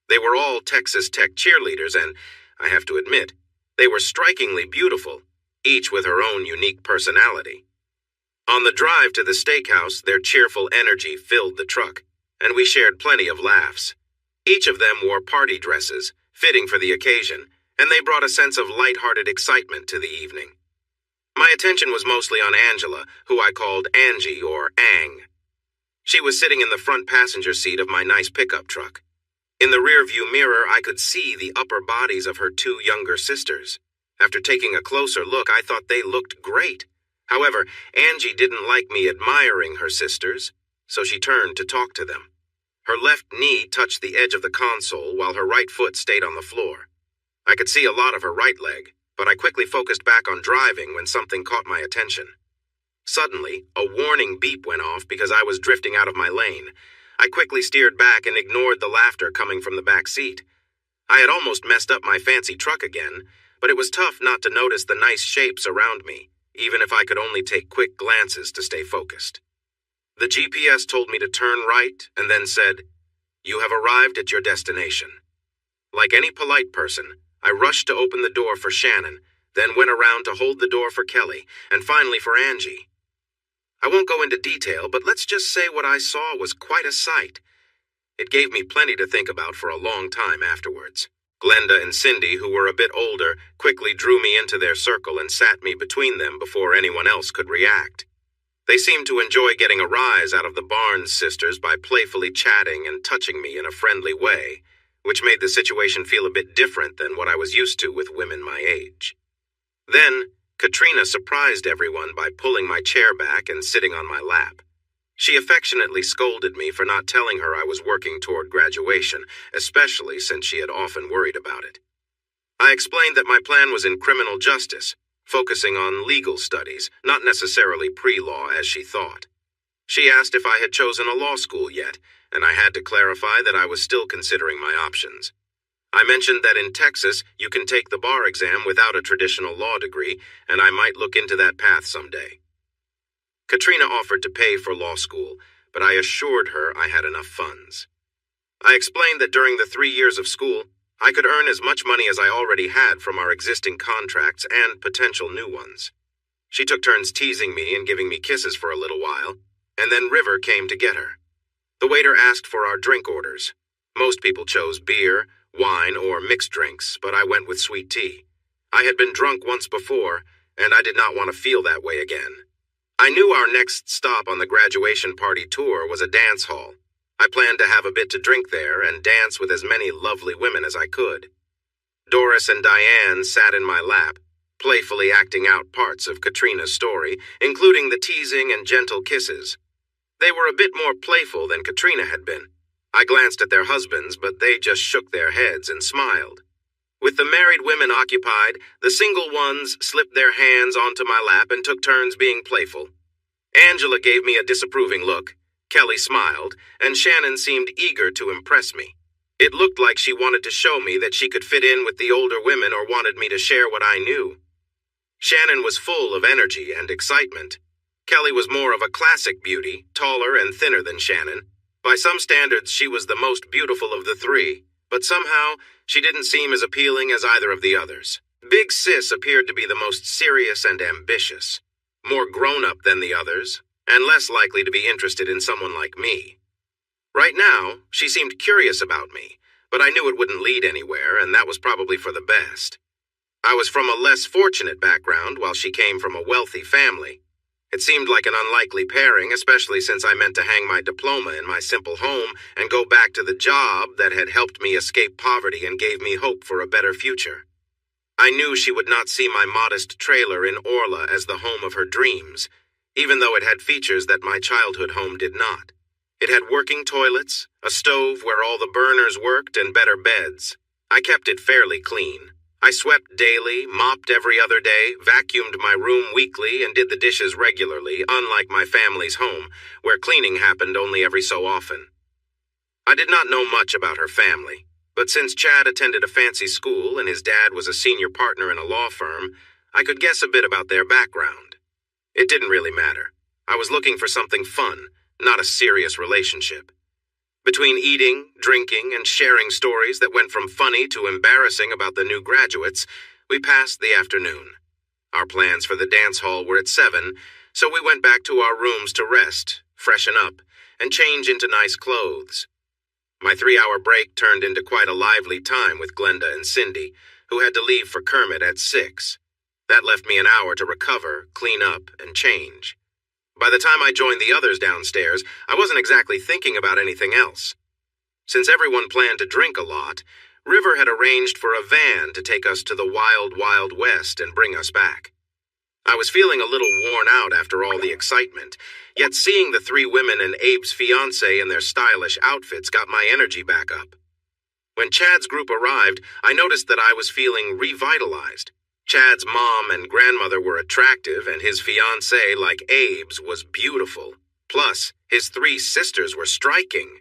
They were all Texas Tech cheerleaders, and, I have to admit, they were strikingly beautiful, each with her own unique personality. On the drive to the steakhouse, their cheerful energy filled the truck, and we shared plenty of laughs. Each of them wore party dresses, fitting for the occasion, and they brought a sense of light-hearted excitement to the evening. My attention was mostly on Angela, who I called Angie or Ang. She was sitting in the front passenger seat of my nice pickup truck. In the rearview mirror, I could see the upper bodies of her 2 younger sisters. After taking a closer look, I thought they looked great. However, Angie didn't like me admiring her sisters, so she turned to talk to them. Her left knee touched the edge of the console while her right foot stayed on the floor. I could see a lot of her right leg, but I quickly focused back on driving when something caught my attention. Suddenly, a warning beep went off because I was drifting out of my lane. I quickly steered back and ignored the laughter coming from the back seat. I had almost messed up my fancy truck again, but it was tough not to notice the nice shapes around me, even if I could only take quick glances to stay focused. The GPS told me to turn right and then said, "You have arrived at your destination." Like any polite person, I rushed to open the door for Shannon, then went around to hold the door for Kelly, and finally for Angie. I won't go into detail, but let's just say what I saw was quite a sight. It gave me plenty to think about for a long time afterwards. Glenda and Cindy, who were a bit older, quickly drew me into their circle and sat me between them before anyone else could react. They seemed to enjoy getting a rise out of the Barnes sisters by playfully chatting and touching me in a friendly way, which made the situation feel a bit different than what I was used to with women my age. Then, Katrina surprised everyone by pulling my chair back and sitting on my lap. She affectionately scolded me for not telling her I was working toward graduation, especially since she had often worried about it. I explained that my plan was in criminal justice, focusing on legal studies, not necessarily pre-law as she thought. She asked if I had chosen a law school yet, and I had to clarify that I was still considering my options. I mentioned that in Texas, you can take the bar exam without a traditional law degree, and I might look into that path someday. Katrina offered to pay for law school, but I assured her I had enough funds. I explained that during the 3 years of school, I could earn as much money as I already had from our existing contracts and potential new ones. She took turns teasing me and giving me kisses for a little while, and then River came to get her. The waiter asked for our drink orders. Most people chose beer, wine, or mixed drinks, but I went with sweet tea. I had been drunk once before, and I did not want to feel that way again. I knew our next stop on the graduation party tour was a dance hall. I planned to have a bit to drink there and dance with as many lovely women as I could. Doris and Diane sat in my lap, playfully acting out parts of Katrina's story, including the teasing and gentle kisses. They were a bit more playful than Katrina had been. I glanced at their husbands, but they just shook their heads and smiled. With the married women occupied, the single ones slipped their hands onto my lap and took turns being playful. Angela gave me a disapproving look, Kelly smiled, and Shannon seemed eager to impress me. It looked like she wanted to show me that she could fit in with the older women or wanted me to share what I knew. Shannon was full of energy and excitement. Kelly was more of a classic beauty, taller and thinner than Shannon. By some standards, she was the most beautiful of the three, but somehow she didn't seem as appealing as either of the others. Big Sis appeared to be the most serious and ambitious, more grown-up than the others, and less likely to be interested in someone like me. Right now, she seemed curious about me, but I knew it wouldn't lead anywhere, and that was probably for the best. I was from a less fortunate background, while she came from a wealthy family. It seemed like an unlikely pairing, especially since I meant to hang my diploma in my simple home and go back to the job that had helped me escape poverty and gave me hope for a better future. I knew she would not see my modest trailer in Orla as the home of her dreams, even though it had features that my childhood home did not. It had working toilets, a stove where all the burners worked, and better beds. I kept it fairly clean. I swept daily, mopped every other day, vacuumed my room weekly, and did the dishes regularly, unlike my family's home, where cleaning happened only every so often. I did not know much about her family, but since Chad attended a fancy school and his dad was a senior partner in a law firm, I could guess a bit about their background. It didn't really matter. I was looking for something fun, not a serious relationship. Between eating, drinking, and sharing stories that went from funny to embarrassing about the new graduates, we passed the afternoon. Our plans for the dance hall were at 7, so we went back to our rooms to rest, freshen up, and change into nice clothes. My 3-hour break turned into quite a lively time with Glenda and Cindy, who had to leave for Kermit at 6. That left me an hour to recover, clean up, and change. By the time I joined the others downstairs, I wasn't exactly thinking about anything else. Since everyone planned to drink a lot, River had arranged for a van to take us to the wild, wild west and bring us back. I was feeling a little worn out after all the excitement, yet seeing the 3 women and Abe's fiancé in their stylish outfits got my energy back up. When Chad's group arrived, I noticed that I was feeling revitalized. Chad's mom and grandmother were attractive, and his fiancée, like Abe's, was beautiful. Plus, his 3 sisters were striking.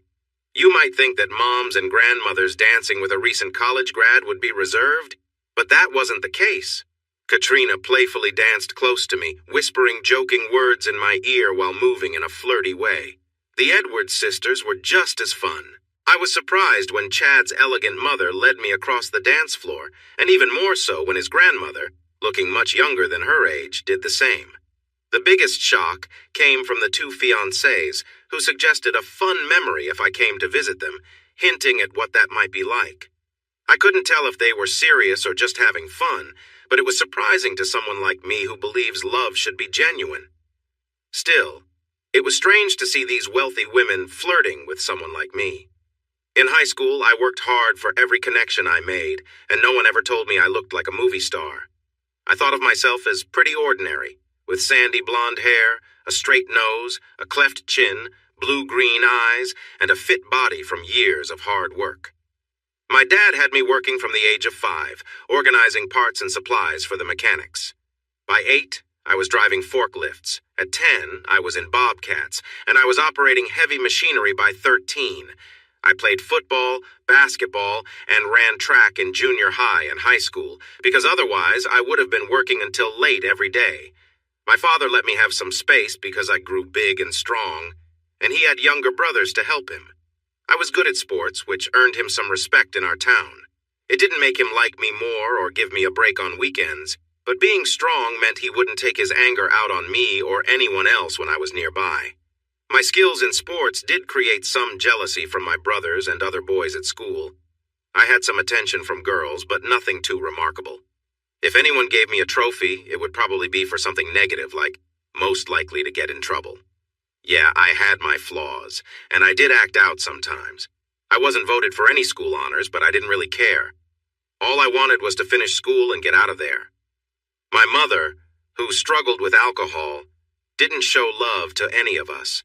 You might think that moms and grandmothers dancing with a recent college grad would be reserved, but that wasn't the case. Katrina playfully danced close to me, whispering joking words in my ear while moving in a flirty way. The Edwards sisters were just as fun. I was surprised when Chad's elegant mother led me across the dance floor, and even more so when his grandmother, looking much younger than her age, did the same. The biggest shock came from the two fiancés, who suggested a fun memory if I came to visit them, hinting at what that might be like. I couldn't tell if they were serious or just having fun, but it was surprising to someone like me who believes love should be genuine. Still, it was strange to see these wealthy women flirting with someone like me. In high school, I worked hard for every connection I made, and no one ever told me I looked like a movie star. I thought of myself as pretty ordinary, with sandy blonde hair, a straight nose, a cleft chin, blue-green eyes, and a fit body from years of hard work. My dad had me working from the age of 5, organizing parts and supplies for the mechanics. By 8, I was driving forklifts. At 10, I was in bobcats, and I was operating heavy machinery by 13. I played football, basketball, and ran track in junior high and high school, because otherwise I would have been working until late every day. My father let me have some space because I grew big and strong, and he had younger brothers to help him. I was good at sports, which earned him some respect in our town. It didn't make him like me more or give me a break on weekends, but being strong meant he wouldn't take his anger out on me or anyone else when I was nearby. My skills in sports did create some jealousy from my brothers and other boys at school. I had some attention from girls, but nothing too remarkable. If anyone gave me a trophy, it would probably be for something negative, like most likely to get in trouble. Yeah, I had my flaws, and I did act out sometimes. I wasn't voted for any school honors, but I didn't really care. All I wanted was to finish school and get out of there. My mother, who struggled with alcohol, didn't show love to any of us.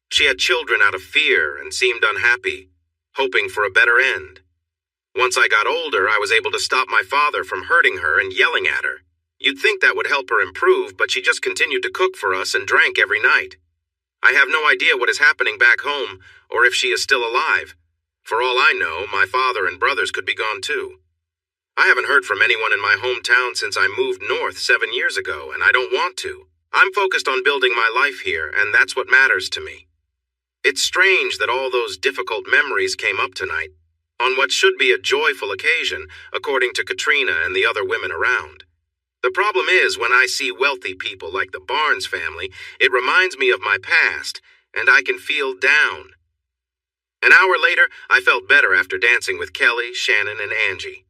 She had children out of fear and seemed unhappy, hoping for a better end. Once I got older, I was able to stop my father from hurting her and yelling at her. You'd think that would help her improve, but she just continued to cook for us and drank every night. I have no idea what is happening back home, or if she is still alive. For all I know, my father and brothers could be gone too. I haven't heard from anyone in my hometown since I moved north 7 years ago, and I don't want to. I'm focused on building my life here, and that's what matters to me. It's strange that all those difficult memories came up tonight, on what should be a joyful occasion, according to Katrina and the other women around. The problem is, when I see wealthy people like the Barnes family, it reminds me of my past, and I can feel down. An hour later, I felt better after dancing with Kelly, Shannon, and Angie.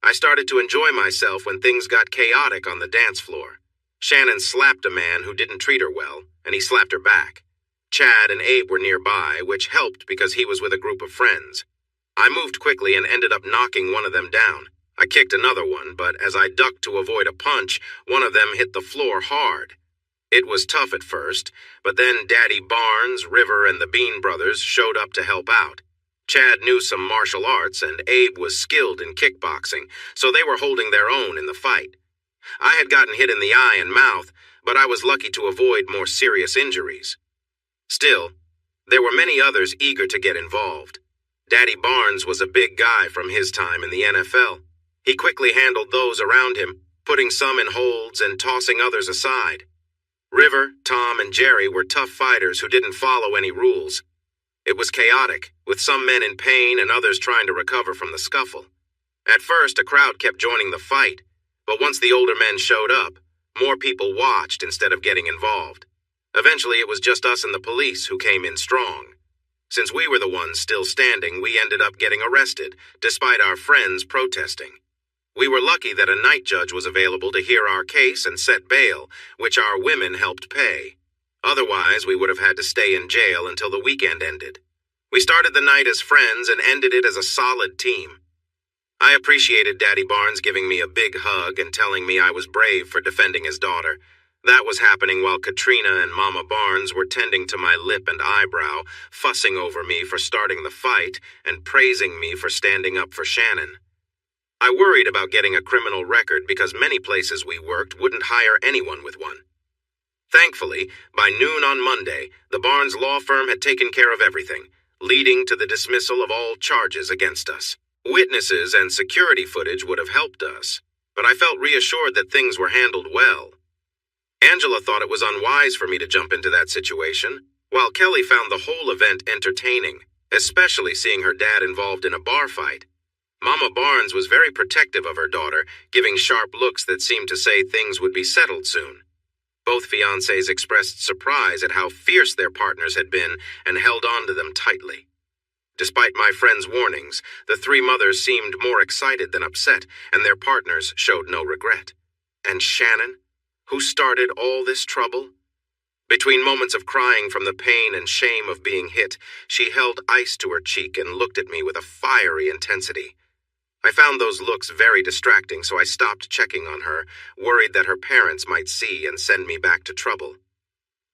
I started to enjoy myself when things got chaotic on the dance floor. Shannon slapped a man who didn't treat her well, and he slapped her back. Chad and Abe were nearby, which helped because he was with a group of friends. I moved quickly and ended up knocking one of them down. I kicked another one, but as I ducked to avoid a punch, one of them hit the floor hard. It was tough at first, but then Daddy Barnes, River, and the Bean brothers showed up to help out. Chad knew some martial arts, and Abe was skilled in kickboxing, so they were holding their own in the fight. I had gotten hit in the eye and mouth, but I was lucky to avoid more serious injuries. Still, there were many others eager to get involved. Daddy Barnes was a big guy from his time in the NFL. He quickly handled those around him, putting some in holds and tossing others aside. River, Tom, and Jerry were tough fighters who didn't follow any rules. It was chaotic, with some men in pain and others trying to recover from the scuffle. At first, a crowd kept joining the fight, but once the older men showed up, more people watched instead of getting involved. Eventually, it was just us and the police who came in strong. Since we were the ones still standing, we ended up getting arrested, despite our friends protesting. We were lucky that a night judge was available to hear our case and set bail, which our women helped pay. Otherwise, we would have had to stay in jail until the weekend ended. We started the night as friends and ended it as a solid team. I appreciated Daddy Barnes giving me a big hug and telling me I was brave for defending his daughter. That was happening while Katrina and Mama Barnes were tending to my lip and eyebrow, fussing over me for starting the fight and praising me for standing up for Shannon. I worried about getting a criminal record because many places we worked wouldn't hire anyone with one. Thankfully, by noon on Monday, the Barnes law firm had taken care of everything, leading to the dismissal of all charges against us. Witnesses and security footage would have helped us, but I felt reassured that things were handled well. Angela thought it was unwise for me to jump into that situation, while Kelly found the whole event entertaining. especially seeing her dad involved in a bar fight. Mama Barnes was very protective of her daughter, giving sharp looks that seemed to say things would be settled soon. Both fiancés expressed surprise at how fierce their partners had been and held on to them tightly. Despite my friend's warnings, the three mothers seemed more excited than upset, and their partners showed no regret. And Shannon, who started all this trouble? Between moments of crying from the pain and shame of being hit, she held ice to her cheek and looked at me with a fiery intensity. I found those looks very distracting, so I stopped checking on her, worried that her parents might see and send me back to trouble.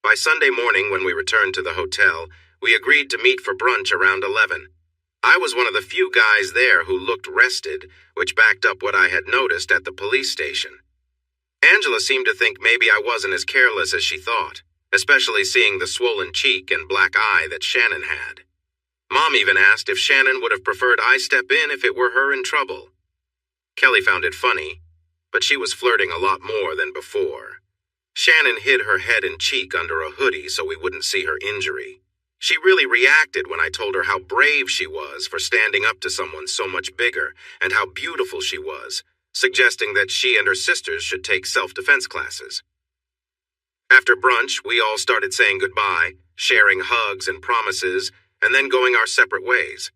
By Sunday morning, when we returned to the hotel, we agreed to meet for brunch around 11. I was one of the few guys there who looked rested, which backed up what I had noticed at the police station. Angela seemed to think maybe I wasn't as careless as she thought, especially seeing the swollen cheek and black eye that Shannon had. Mom even asked if Shannon would have preferred I step in if it were her in trouble. Kelly found it funny, but she was flirting a lot more than before. Shannon hid her head and cheek under a hoodie so we wouldn't see her injury. She really reacted when I told her how brave she was for standing up to someone so much bigger and how beautiful she was, suggesting that she and her sisters should take self-defense classes. After brunch, we all started saying goodbye, sharing hugs and promises, and then going our separate ways.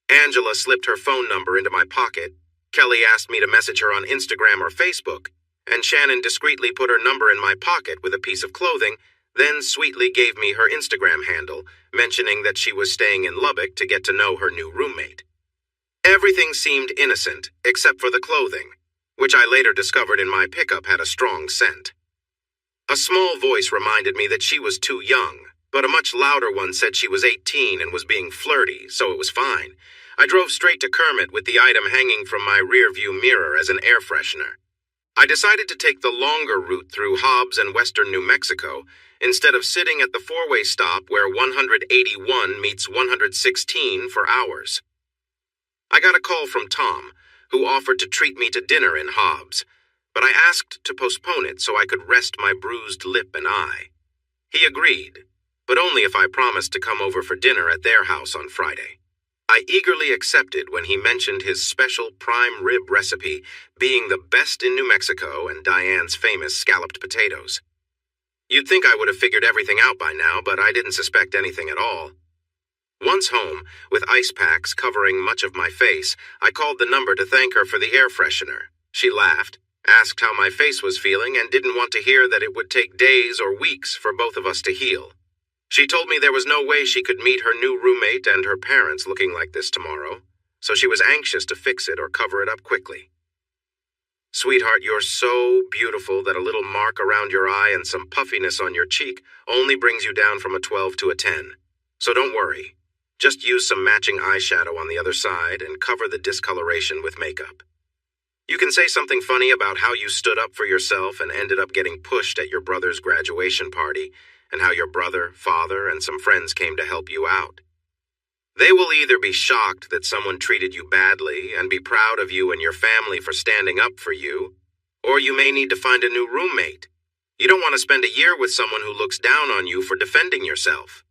Angela slipped her phone number into my pocket, Kelly asked me to message her on Instagram or Facebook, and Shannon discreetly put her number in my pocket with a piece of clothing, then sweetly gave me her Instagram handle, mentioning that she was staying in Lubbock to get to know her new roommate. Everything seemed innocent, except for the clothing, which I later discovered in my pickup had a strong scent. A small voice reminded me that she was too young, but a much louder one said she was 18 and was being flirty, so it was fine. I drove straight to Kermit with the item hanging from my rearview mirror as an air freshener. I decided to take the longer route through Hobbs and western New Mexico, instead of sitting at the four-way stop where 181 meets 116 for hours. I got a call from Tom, who offered to treat me to dinner in Hobbs, but I asked to postpone it so I could rest my bruised lip and eye. He agreed, but only if I promised to come over for dinner at their house on Friday. I eagerly accepted when he mentioned his special prime rib recipe being the best in New Mexico and Diane's famous scalloped potatoes. You'd think I would have figured everything out by now, but I didn't suspect anything at all. Once home, with ice packs covering much of my face, I called the number to thank her for the air freshener. She laughed, asked how my face was feeling, and didn't want to hear that it would take days or weeks for both of us to heal. She told me there was no way she could meet her new roommate and her parents looking like this tomorrow, so she was anxious to fix it or cover it up quickly. Sweetheart, you're so beautiful that a little mark around your eye and some puffiness on your cheek only brings you down from a 12 to a 10. So don't worry. Just use some matching eyeshadow on the other side and cover the discoloration with makeup. You can say something funny about how you stood up for yourself and ended up getting pushed at your brother's graduation party, and how your brother, father, and some friends came to help you out. They will either be shocked that someone treated you badly and be proud of you and your family for standing up for you, or you may need to find a new roommate. You don't want to spend a year with someone who looks down on you for defending yourself.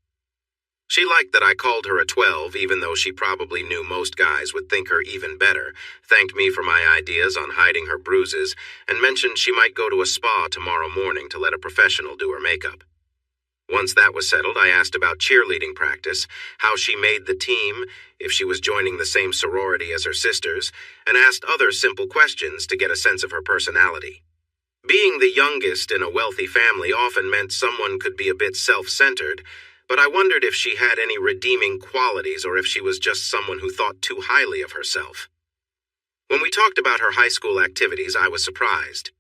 She liked that I called her a 12, even though she probably knew most guys would think her even better, thanked me for my ideas on hiding her bruises, and mentioned she might go to a spa tomorrow morning to let a professional do her makeup. Once that was settled, I asked about cheerleading practice, how she made the team, if she was joining the same sorority as her sisters, and asked other simple questions to get a sense of her personality. Being the youngest in a wealthy family often meant someone could be a bit self-centered, but I wondered if she had any redeeming qualities or if she was just someone who thought too highly of herself. When we talked about her high school activities, I was surprised.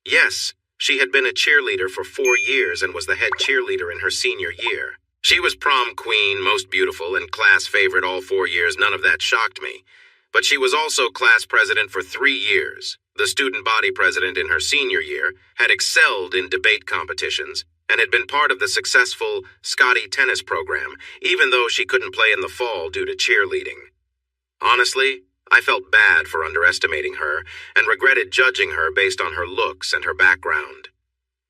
Yes, she had been a cheerleader for 4 years and was the head cheerleader in her senior year. She was prom queen, most beautiful, and class favorite all 4 years. None of that shocked me. But she was also class president for 3 years, the student body president in her senior year, had excelled in debate competitions, and had been part of the successful Scotty tennis program, even though she couldn't play in the fall due to cheerleading. Honestly, I felt bad for underestimating her and regretted judging her based on her looks and her background.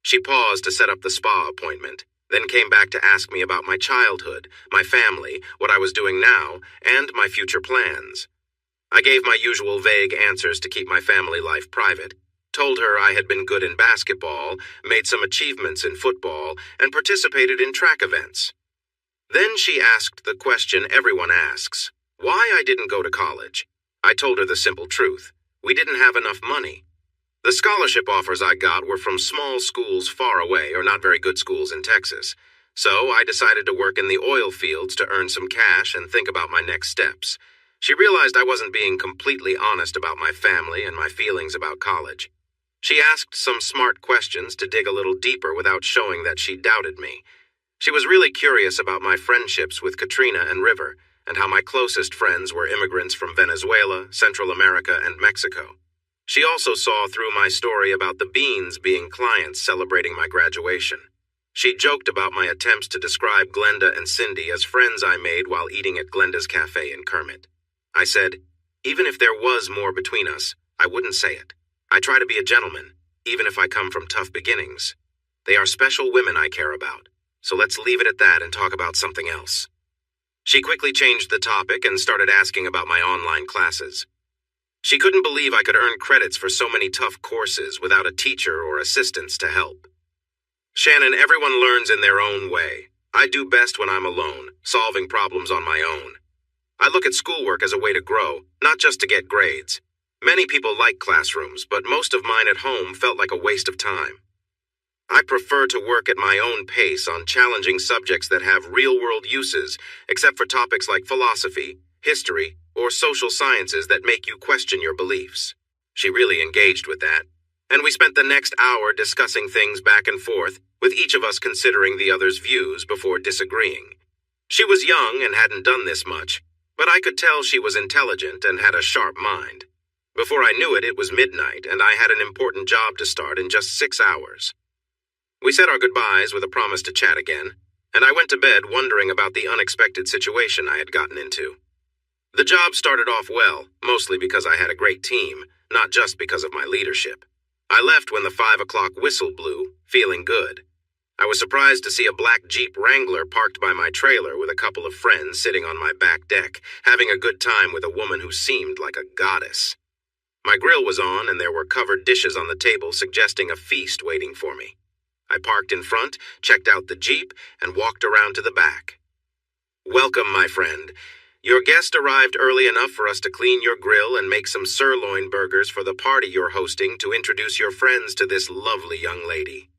She paused to set up the spa appointment, then came back to ask me about my childhood, my family, what I was doing now, and my future plans. I gave my usual vague answers to keep my family life private, told her I had been good in basketball, made some achievements in football, and participated in track events. Then she asked the question everyone asks, why I didn't go to college. I told her the simple truth. We didn't have enough money. The scholarship offers I got were from small schools far away or not very good schools in Texas. So I decided to work in the oil fields to earn some cash and think about my next steps. She realized I wasn't being completely honest about my family and my feelings about college. She asked some smart questions to dig a little deeper without showing that she doubted me. She was really curious about my friendships with Katrina and River, and how my closest friends were immigrants from Venezuela, Central America, and Mexico. She also saw through my story about the Beans being clients celebrating my graduation. She joked about my attempts to describe Glenda and Cindy as friends I made while eating at Glenda's Cafe in Kermit. I said, even if there was more between us, I wouldn't say it. I try to be a gentleman, even if I come from tough beginnings. They are special women I care about, so let's leave it at that and talk about something else. She quickly changed the topic and started asking about my online classes. She couldn't believe I could earn credits for so many tough courses without a teacher or assistants to help. Shannon, everyone learns in their own way. I do best when I'm alone, solving problems on my own. I look at schoolwork as a way to grow, not just to get grades. Many people like classrooms, but most of mine at home felt like a waste of time. I prefer to work at my own pace on challenging subjects that have real-world uses, except for topics like philosophy, history, or social sciences that make you question your beliefs. She really engaged with that, and we spent the next hour discussing things back and forth, with each of us considering the other's views before disagreeing. She was young and hadn't done this much, but I could tell she was intelligent and had a sharp mind. Before I knew it, it was midnight, and I had an important job to start in just 6 hours. We said our goodbyes with a promise to chat again, and I went to bed wondering about the unexpected situation I had gotten into. The job started off well, mostly because I had a great team, not just because of my leadership. I left when the 5 o'clock whistle blew, feeling good. I was surprised to see a black Jeep Wrangler parked by my trailer with a couple of friends sitting on my back deck, having a good time with a woman who seemed like a goddess. My grill was on and there were covered dishes on the table suggesting a feast waiting for me. I parked in front, checked out the Jeep, and walked around to the back. Welcome, my friend. Your guest arrived early enough for us to clean your grill and make some sirloin burgers for the party you're hosting to introduce your friends to this lovely young lady.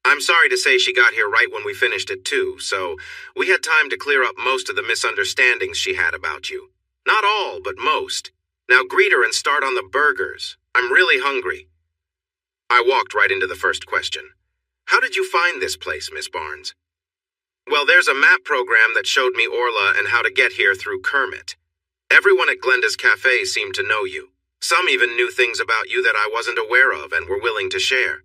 I'm sorry to say she got here right when we finished at 2, so we had time to clear up most of the misunderstandings she had about you. Not all, but most. Now greet her and start on the burgers. I'm really hungry. I walked right into the first question. How did you find this place, Miss Barnes? Well, there's a map program that showed me Orla and how to get here through Kermit. Everyone at Glenda's Cafe seemed to know you. Some even knew things about you that I wasn't aware of and were willing to share.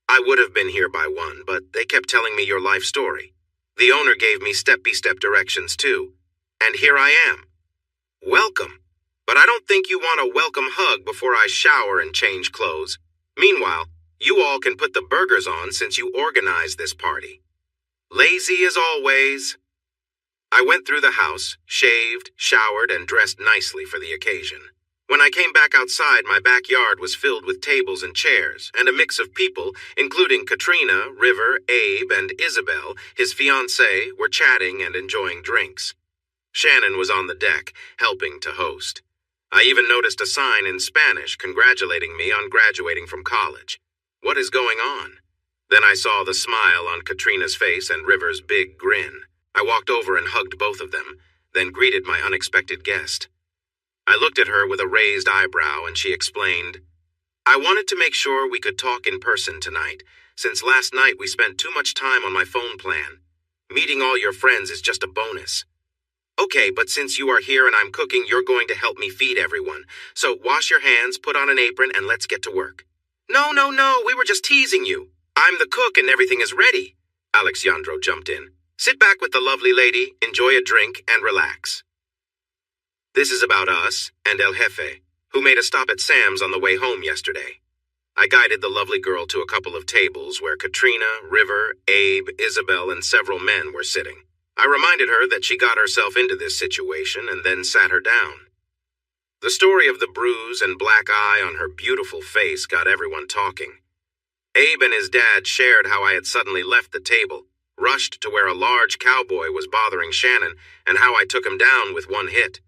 I would have been here by 1, but they kept telling me your life story. The owner gave me step-by-step directions too. And here I am. Welcome. But I don't think you want a welcome hug before I shower and change clothes. Meanwhile, you all can put the burgers on since you organized this party. Lazy as always. I went through the house, shaved, showered, and dressed nicely for the occasion. When I came back outside, my backyard was filled with tables and chairs, and a mix of people, including Katrina, River, Abe, and Isabel, his fiancée, were chatting and enjoying drinks. Shannon was on the deck, helping to host. I even noticed a sign in Spanish congratulating me on graduating from college. What is going on? Then I saw the smile on Katrina's face and River's big grin. I walked over and hugged both of them, then greeted my unexpected guest. I looked at her with a raised eyebrow and she explained, I wanted to make sure we could talk in person tonight, since last night we spent too much time on my phone plan. Meeting all your friends is just a bonus. Okay, but since you are here and I'm cooking, you're going to help me feed everyone. So wash your hands, put on an apron, and let's get to work. No, we were just teasing you. I'm the cook and everything is ready. Alexandro jumped in. Sit back with the lovely lady, enjoy a drink, and relax. This is about us and El Jefe, who made a stop at Sam's on the way home yesterday. I guided the lovely girl to a couple of tables where Katrina, River, Abe, Isabel, and several men were sitting. I reminded her that she got herself into this situation and then sat her down. The story of the bruise and black eye on her beautiful face got everyone talking. Abe and his dad shared how I had suddenly left the table, rushed to where a large cowboy was bothering Shannon, and how I took him down with one hit.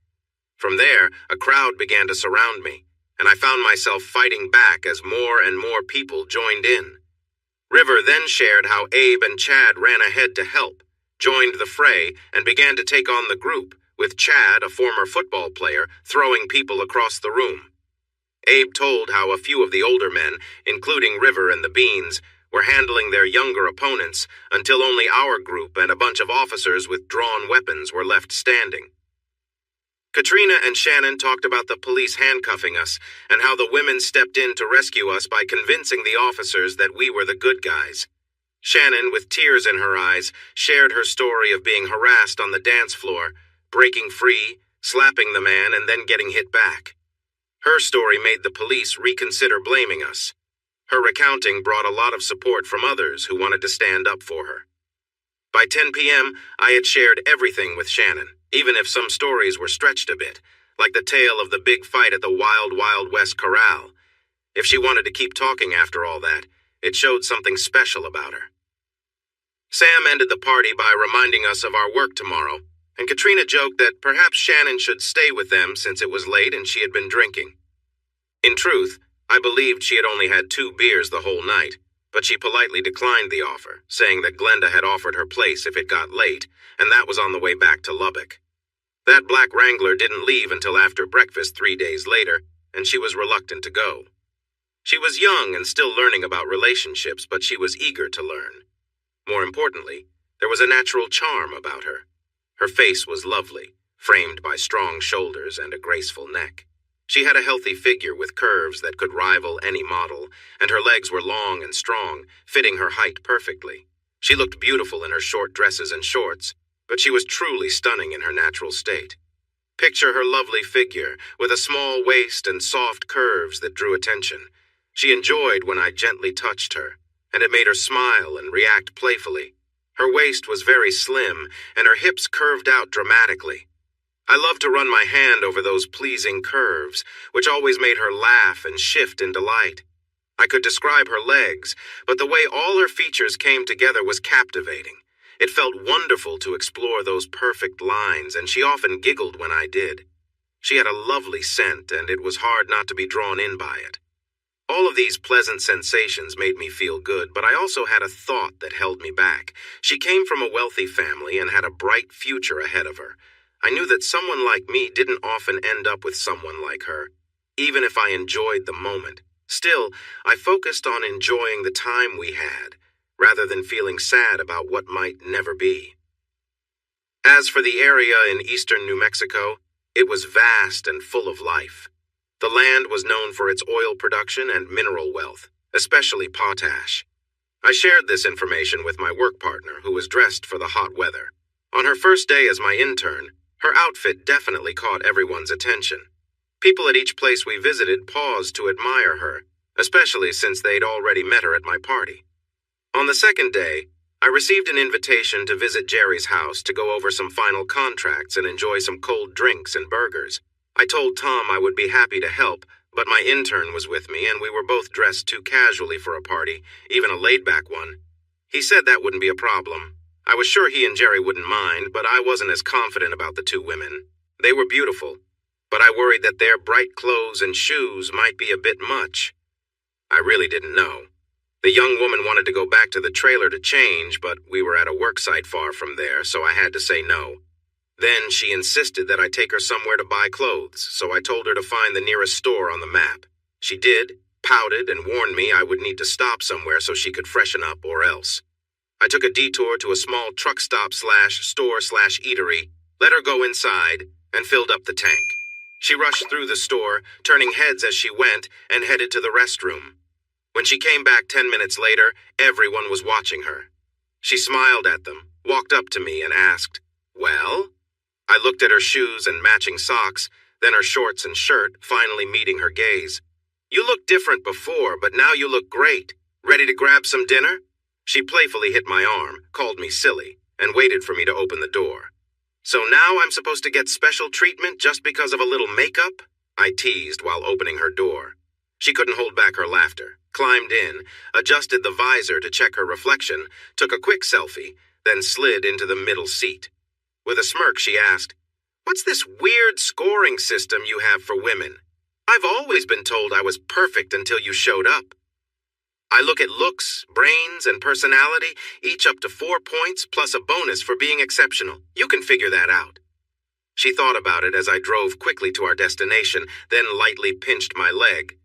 From there, a crowd began to surround me, and I found myself fighting back as more and more people joined in. River then shared how Abe and Chad ran ahead to help, joined the fray, and began to take on the group, with Chad, a former football player, throwing people across the room. Abe told how a few of the older men, including River and the Beans, were handling their younger opponents until only our group and a bunch of officers with drawn weapons were left standing. Katrina and Shannon talked about the police handcuffing us and how the women stepped in to rescue us by convincing the officers that we were the good guys. Shannon, with tears in her eyes, shared her story of being harassed on the dance floor, breaking free, slapping the man, and then getting hit back. Her story made the police reconsider blaming us. Her recounting brought a lot of support from others who wanted to stand up for her. By 10 p.m., I had shared everything with Shannon, even if some stories were stretched a bit, like the tale of the big fight at the Wild Wild West Corral. If she wanted to keep talking after all that, it showed something special about her. Sam ended the party by reminding us of our work tomorrow, and Katrina joked that perhaps Shannon should stay with them since it was late and she had been drinking. In truth, I believed she had only had 2 beers the whole night, but she politely declined the offer, saying that Glenda had offered her place if it got late, and that was on the way back to Lubbock. That black Wrangler didn't leave until after breakfast 3 days later, and she was reluctant to go. She was young and still learning about relationships, but she was eager to learn. More importantly, there was a natural charm about her. Her face was lovely, framed by strong shoulders and a graceful neck. She had a healthy figure with curves that could rival any model, and her legs were long and strong, fitting her height perfectly. She looked beautiful in her short dresses and shorts, but she was truly stunning in her natural state. Picture her lovely figure, with a small waist and soft curves that drew attention. She enjoyed when I gently touched her, and it made her smile and react playfully. Her waist was very slim, and her hips curved out dramatically. I loved to run my hand over those pleasing curves, which always made her laugh and shift in delight. I could describe her legs, but the way all her features came together was captivating. It felt wonderful to explore those perfect lines, and she often giggled when I did. She had a lovely scent, and it was hard not to be drawn in by it. All of these pleasant sensations made me feel good, but I also had a thought that held me back. She came from a wealthy family and had a bright future ahead of her. I knew that someone like me didn't often end up with someone like her, even if I enjoyed the moment. Still, I focused on enjoying the time we had, rather than feeling sad about what might never be. As for the area in eastern New Mexico, it was vast and full of life. The land was known for its oil production and mineral wealth, especially potash. I shared this information with my work partner, who was dressed for the hot weather. On her first day as my intern, her outfit definitely caught everyone's attention. People at each place we visited paused to admire her, especially since they'd already met her at my party. On the second day, I received an invitation to visit Jerry's house to go over some final contracts and enjoy some cold drinks and burgers. I told Tom I would be happy to help, but my intern was with me and we were both dressed too casually for a party, even a laid-back one. He said that wouldn't be a problem. I was sure he and Jerry wouldn't mind, but I wasn't as confident about the 2 women. They were beautiful, but I worried that their bright clothes and shoes might be a bit much. I really didn't know. The young woman wanted to go back to the trailer to change, but we were at a work site far from there, so I had to say no. Then she insisted that I take her somewhere to buy clothes, so I told her to find the nearest store on the map. She did, pouted, and warned me I would need to stop somewhere so she could freshen up or else. I took a detour to a small truck stop /store/eatery, let her go inside, and filled up the tank. She rushed through the store, turning heads as she went, and headed to the restroom. When she came back 10 minutes later, everyone was watching her. She smiled at them, walked up to me, and asked, "Well?" I looked at her shoes and matching socks, then her shorts and shirt, finally meeting her gaze. You looked different before, but now you look great. Ready to grab some dinner? She playfully hit my arm, called me silly, and waited for me to open the door. So now I'm supposed to get special treatment just because of a little makeup? I teased while opening her door. She couldn't hold back her laughter, climbed in, adjusted the visor to check her reflection, took a quick selfie, then slid into the middle seat. With a smirk, she asked, "What's this weird scoring system you have for women? I've always been told I was perfect until you showed up." "I look at looks, brains, and personality, each up to 4 points plus a bonus for being exceptional. You can figure that out." She thought about it as I drove quickly to our destination, then lightly pinched my leg.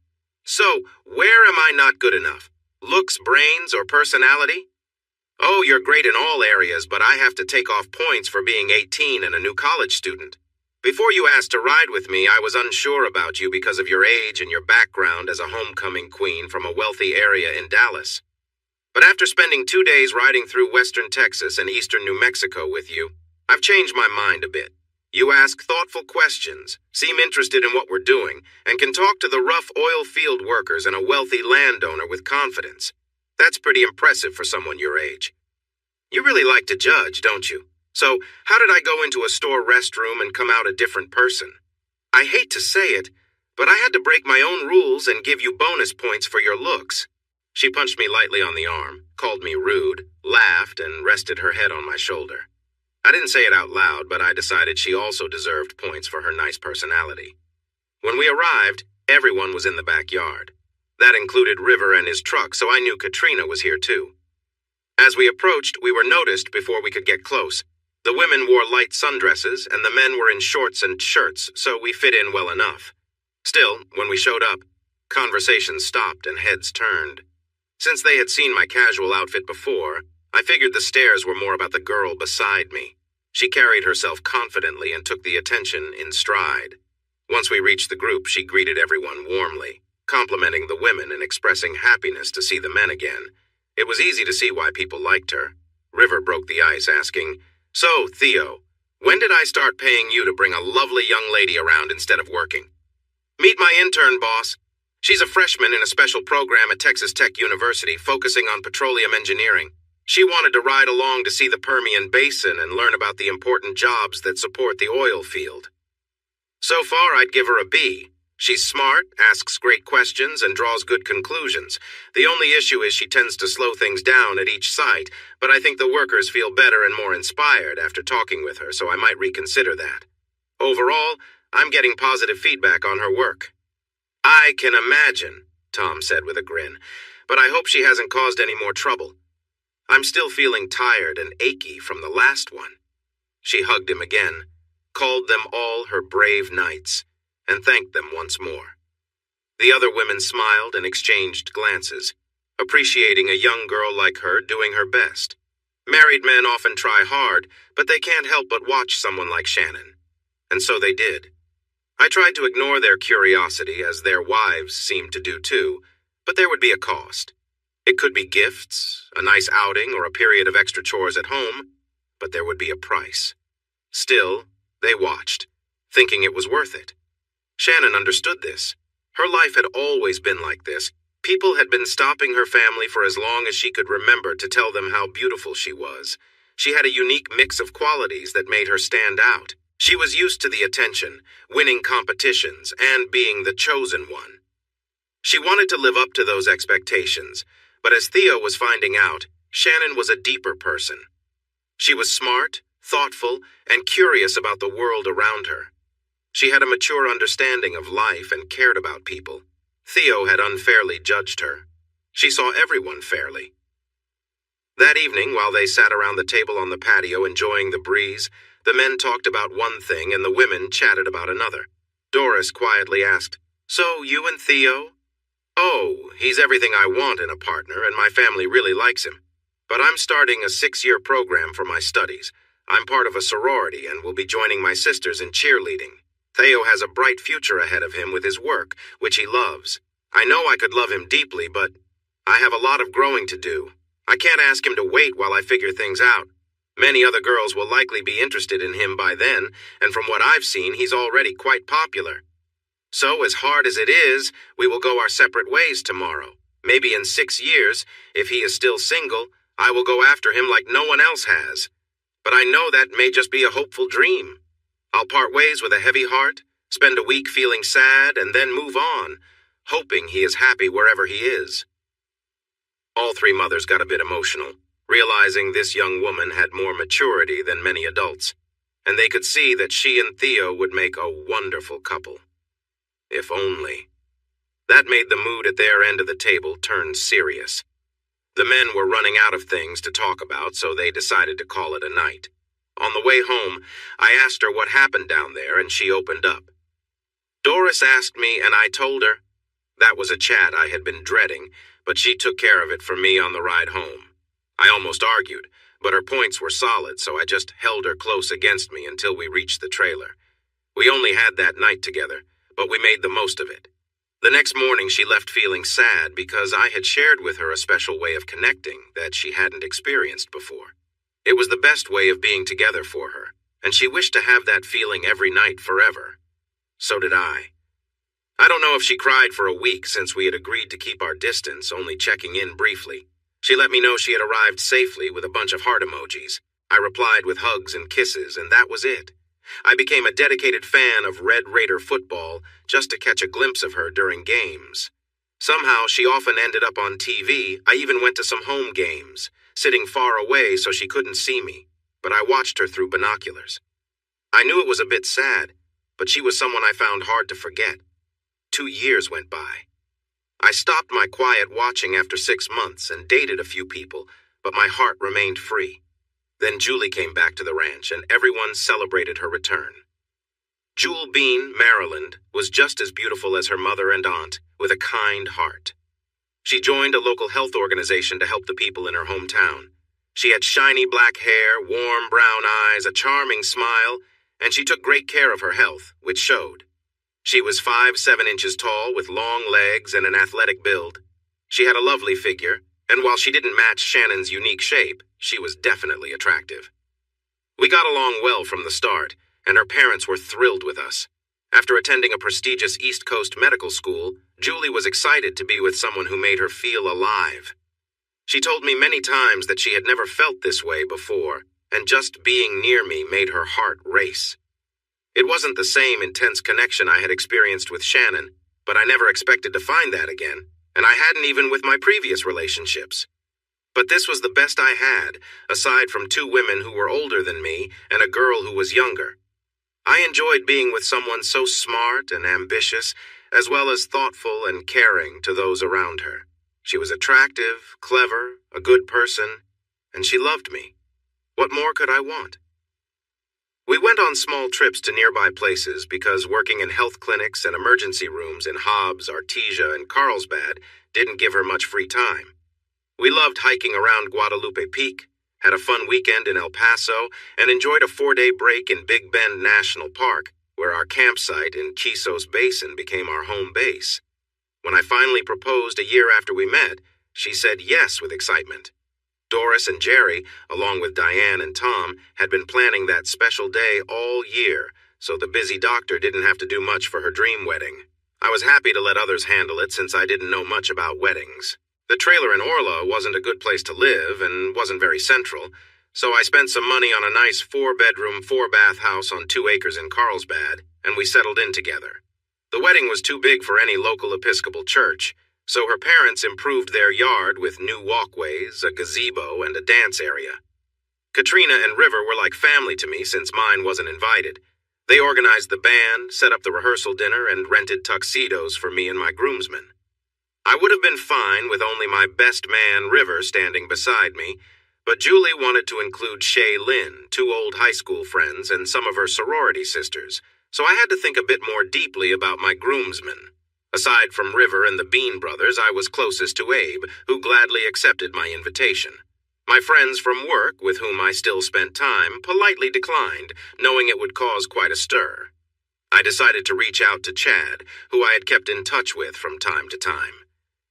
"So, where am I not good enough? Looks, brains, or personality?" "Oh, you're great in all areas, but I have to take off points for being 18 and a new college student. Before you asked to ride with me, I was unsure about you because of your age and your background as a homecoming queen from a wealthy area in Dallas. But after spending 2 days riding through western Texas and eastern New Mexico with you, I've changed my mind a bit. You ask thoughtful questions, seem interested in what we're doing, and can talk to the rough oil field workers and a wealthy landowner with confidence. That's pretty impressive for someone your age. You really like to judge, don't you? So, how did I go into a store restroom and come out a different person? I hate to say it, but I had to break my own rules and give you bonus points for your looks." She punched me lightly on the arm, called me rude, laughed, and rested her head on my shoulder. I didn't say it out loud, but I decided she also deserved points for her nice personality. When we arrived, everyone was in the backyard. That included River and his truck, so I knew Katrina was here too. As we approached, we were noticed before we could get close. The women wore light sundresses, and the men were in shorts and shirts, so we fit in well enough. Still, when we showed up, conversations stopped and heads turned. Since they had seen my casual outfit before, I figured the stares were more about the girl beside me. She carried herself confidently and took the attention in stride. Once we reached the group, she greeted everyone warmly, complimenting the women and expressing happiness to see the men again. It was easy to see why people liked her. River broke the ice, asking, "So, Theo, when did I start paying you to bring a lovely young lady around instead of working?" "Meet my intern, boss. She's a freshman in a special program at Texas Tech University focusing on petroleum engineering. She wanted to ride along to see the Permian Basin and learn about the important jobs that support the oil field. So far, I'd give her a B. She's smart, asks great questions, and draws good conclusions. The only issue is she tends to slow things down at each site, but I think the workers feel better and more inspired after talking with her, so I might reconsider that. Overall, I'm getting positive feedback on her work." "I can imagine," Tom said with a grin, "but I hope she hasn't caused any more trouble. I'm still feeling tired and achy from the last one." She hugged him again, called them all her brave knights, and thanked them once more. The other women smiled and exchanged glances, appreciating a young girl like her doing her best. Married men often try hard, but they can't help but watch someone like Shannon. And so they did. I tried to ignore their curiosity, as their wives seemed to do too, but there would be a cost. It could be gifts, a nice outing, or a period of extra chores at home, but there would be a price. Still, they watched, thinking it was worth it. Shannon understood this. Her life had always been like this. People had been stopping her family for as long as she could remember to tell them how beautiful she was. She had a unique mix of qualities that made her stand out. She was used to the attention, winning competitions, and being the chosen one. She wanted to live up to those expectations, but as Theo was finding out, Shannon was a deeper person. She was smart, thoughtful, and curious about the world around her. She had a mature understanding of life and cared about people. Theo had unfairly judged her. She saw everyone fairly. That evening, while they sat around the table on the patio enjoying the breeze, the men talked about one thing and the women chatted about another. Doris quietly asked, "So, you and Theo?" "Oh, he's everything I want in a partner, and my family really likes him. But I'm starting a 6-year program for my studies. I'm part of a sorority and will be joining my sisters in cheerleading. Theo has a bright future ahead of him with his work, which he loves. I know I could love him deeply, but I have a lot of growing to do. I can't ask him to wait while I figure things out. Many other girls will likely be interested in him by then, and from what I've seen, he's already quite popular. So, as hard as it is, we will go our separate ways tomorrow. Maybe in 6 years, if he is still single, I will go after him like no one else has. But I know that may just be a hopeful dream. I'll part ways with a heavy heart, spend a week feeling sad, and then move on, hoping he is happy wherever he is. All three mothers got a bit emotional, realizing this young woman had more maturity than many adults, and they could see that she and Theo would make a wonderful couple. If only. That made the mood at their end of the table turn serious. The men were running out of things to talk about, so they decided to call it a night. On the way home, I asked her what happened down there, and she opened up. Doris asked me, and I told her. That was a chat I had been dreading, but she took care of it for me on the ride home. I almost argued, but her points were solid, so I just held her close against me until we reached the trailer. We only had that night together, but we made the most of it. The next morning she left feeling sad because I had shared with her a special way of connecting that she hadn't experienced before. It was the best way of being together for her, and she wished to have that feeling every night forever. So did I. I don't know if she cried for a week since we had agreed to keep our distance, only checking in briefly. She let me know she had arrived safely with a bunch of heart emojis. I replied with hugs and kisses, and that was it. I became a dedicated fan of Red Raider football just to catch a glimpse of her during games. Somehow, she often ended up on TV. I even went to some home games, sitting far away so she couldn't see me, but I watched her through binoculars. I knew it was a bit sad, but she was someone I found hard to forget. 2 years went by. I stopped my quiet watching after 6 months and dated a few people, but my heart remained free. Then Julie came back to the ranch, and everyone celebrated her return. Jewel Bean, Maryland, was just as beautiful as her mother and aunt, with a kind heart. She joined a local health organization to help the people in her hometown. She had shiny black hair, warm brown eyes, a charming smile, and she took great care of her health, which showed. She was 5'7" tall, with long legs and an athletic build. She had a lovely figure, and while she didn't match Shannon's unique shape, she was definitely attractive. We got along well from the start, and her parents were thrilled with us. After attending a prestigious East Coast medical school, Julie was excited to be with someone who made her feel alive. She told me many times that she had never felt this way before, and just being near me made her heart race. It wasn't the same intense connection I had experienced with Shannon, but I never expected to find that again, and I hadn't even with my previous relationships. But this was the best I had, aside from 2 women who were older than me and a girl who was younger. I enjoyed being with someone so smart and ambitious, as well as thoughtful and caring to those around her. She was attractive, clever, a good person, and she loved me. What more could I want? We went on small trips to nearby places because working in health clinics and emergency rooms in Hobbs, Artesia, and Carlsbad didn't give her much free time. We loved hiking around Guadalupe Peak, had a fun weekend in El Paso, and enjoyed a 4-day break in Big Bend National Park, where our campsite in Chisos Basin became our home base. When I finally proposed a year after we met, she said yes with excitement. Doris and Jerry, along with Diane and Tom, had been planning that special day all year, so the busy doctor didn't have to do much for her dream wedding. I was happy to let others handle it since I didn't know much about weddings. The trailer in Orla wasn't a good place to live and wasn't very central, so I spent some money on a nice 4-bedroom, 4-bath house on 2 acres in Carlsbad, and we settled in together. The wedding was too big for any local Episcopal church, so her parents improved their yard with new walkways, a gazebo, and a dance area. Katrina and River were like family to me since mine wasn't invited. They organized the band, set up the rehearsal dinner, and rented tuxedos for me and my groomsmen. I would have been fine with only my best man, River, standing beside me, but Julie wanted to include Shay Lynn, 2 old high school friends, and some of her sorority sisters, so I had to think a bit more deeply about my groomsmen. Aside from River and the Bean brothers, I was closest to Abe, who gladly accepted my invitation. My friends from work, with whom I still spent time, politely declined, knowing it would cause quite a stir. I decided to reach out to Chad, who I had kept in touch with from time to time.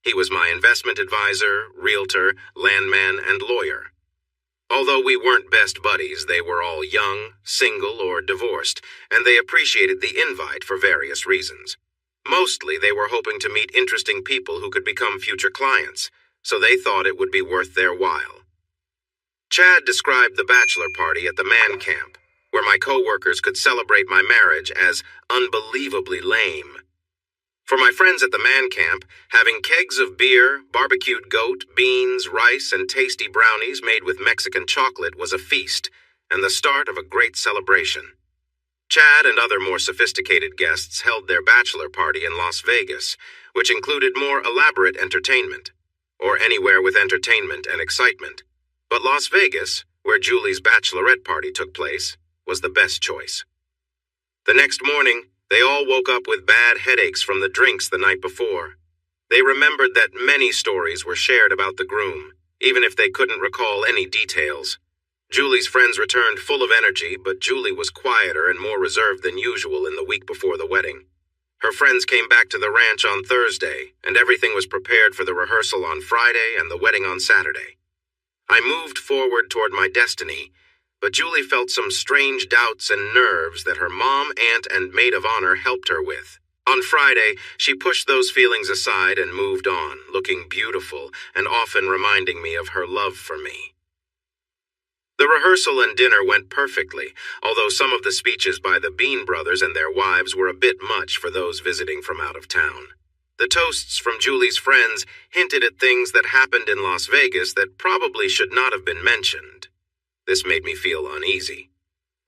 He was my investment advisor, realtor, landman, and lawyer. Although we weren't best buddies, they were all young, single, or divorced, and they appreciated the invite for various reasons. Mostly, they were hoping to meet interesting people who could become future clients, so they thought it would be worth their while. Chad described the bachelor party at the man camp, where my coworkers could celebrate my marriage, as unbelievably lame. For my friends at the man camp, having kegs of beer, barbecued goat, beans, rice, and tasty brownies made with Mexican chocolate was a feast, and the start of a great celebration. Chad and other more sophisticated guests held their bachelor party in Las Vegas, which included more elaborate entertainment, or anywhere with entertainment and excitement. But Las Vegas, where Julie's bachelorette party took place, was the best choice. The next morning, they all woke up with bad headaches from the drinks the night before. They remembered that many stories were shared about the groom, even if they couldn't recall any details. Julie's friends returned full of energy, but Julie was quieter and more reserved than usual in the week before the wedding. Her friends came back to the ranch on Thursday, and everything was prepared for the rehearsal on Friday and the wedding on Saturday. I moved forward toward my destiny, but Julie felt some strange doubts and nerves that her mom, aunt, and maid of honor helped her with. On Friday, she pushed those feelings aside and moved on, looking beautiful and often reminding me of her love for me. The rehearsal and dinner went perfectly, although some of the speeches by the Bean brothers and their wives were a bit much for those visiting from out of town. The toasts from Julie's friends hinted at things that happened in Las Vegas that probably should not have been mentioned. This made me feel uneasy.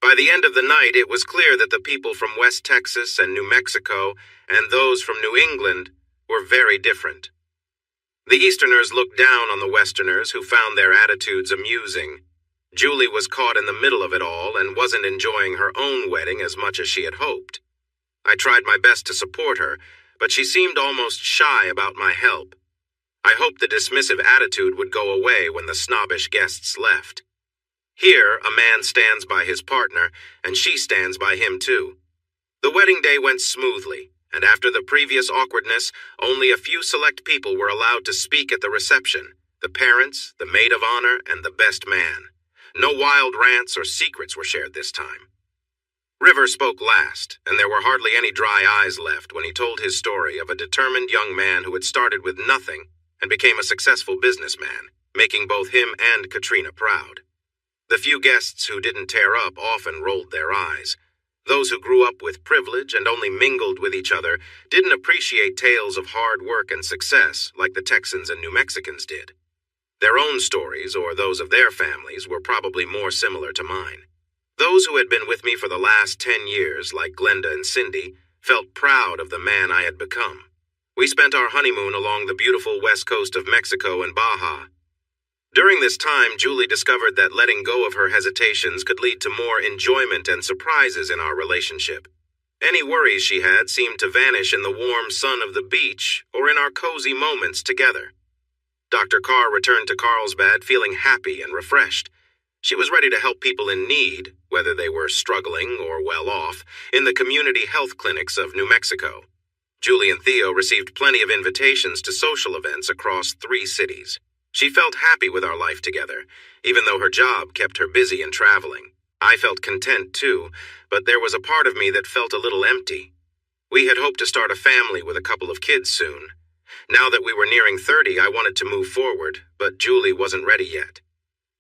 By the end of the night, it was clear that the people from West Texas and New Mexico and those from New England were very different. The Easterners looked down on the Westerners, who found their attitudes amusing. Julie was caught in the middle of it all and wasn't enjoying her own wedding as much as she had hoped. I tried my best to support her, but she seemed almost shy about my help. I hoped the dismissive attitude would go away when the snobbish guests left. Here, a man stands by his partner, and she stands by him too. The wedding day went smoothly, and after the previous awkwardness, only a few select people were allowed to speak at the reception: the parents, the maid of honor, and the best man. No wild rants or secrets were shared this time. River spoke last, and there were hardly any dry eyes left when he told his story of a determined young man who had started with nothing and became a successful businessman, making both him and Katrina proud. The few guests who didn't tear up often rolled their eyes. Those who grew up with privilege and only mingled with each other didn't appreciate tales of hard work and success like the Texans and New Mexicans did. Their own stories, or those of their families, were probably more similar to mine. Those who had been with me for the last 10 years, like Glenda and Cindy, felt proud of the man I had become. We spent our honeymoon along the beautiful west coast of Mexico and Baja. During this time, Julie discovered that letting go of her hesitations could lead to more enjoyment and surprises in our relationship. Any worries she had seemed to vanish in the warm sun of the beach or in our cozy moments together. Dr. Carr returned to Carlsbad feeling happy and refreshed. She was ready to help people in need, whether they were struggling or well off, in the community health clinics of New Mexico. Julie and Theo received plenty of invitations to social events across 3 cities. She felt happy with our life together, even though her job kept her busy and traveling. I felt content too, but there was a part of me that felt a little empty. We had hoped to start a family with a couple of kids soon. Now that we were nearing 30, I wanted to move forward, but Julie wasn't ready yet.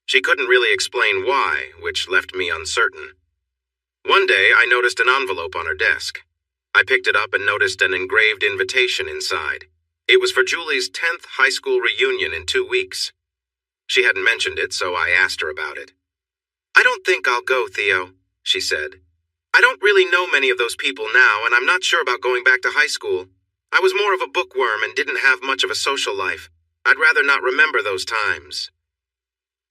She couldn't really explain why, which left me uncertain. One day, I noticed an envelope on her desk. I picked it up and noticed an engraved invitation inside. It was for Julie's 10th high school reunion in 2 weeks. She hadn't mentioned it, so I asked her about it. "I don't think I'll go, Theo," she said. "I don't really know many of those people now, and I'm not sure about going back to high school. I was more of a bookworm and didn't have much of a social life. I'd rather not remember those times."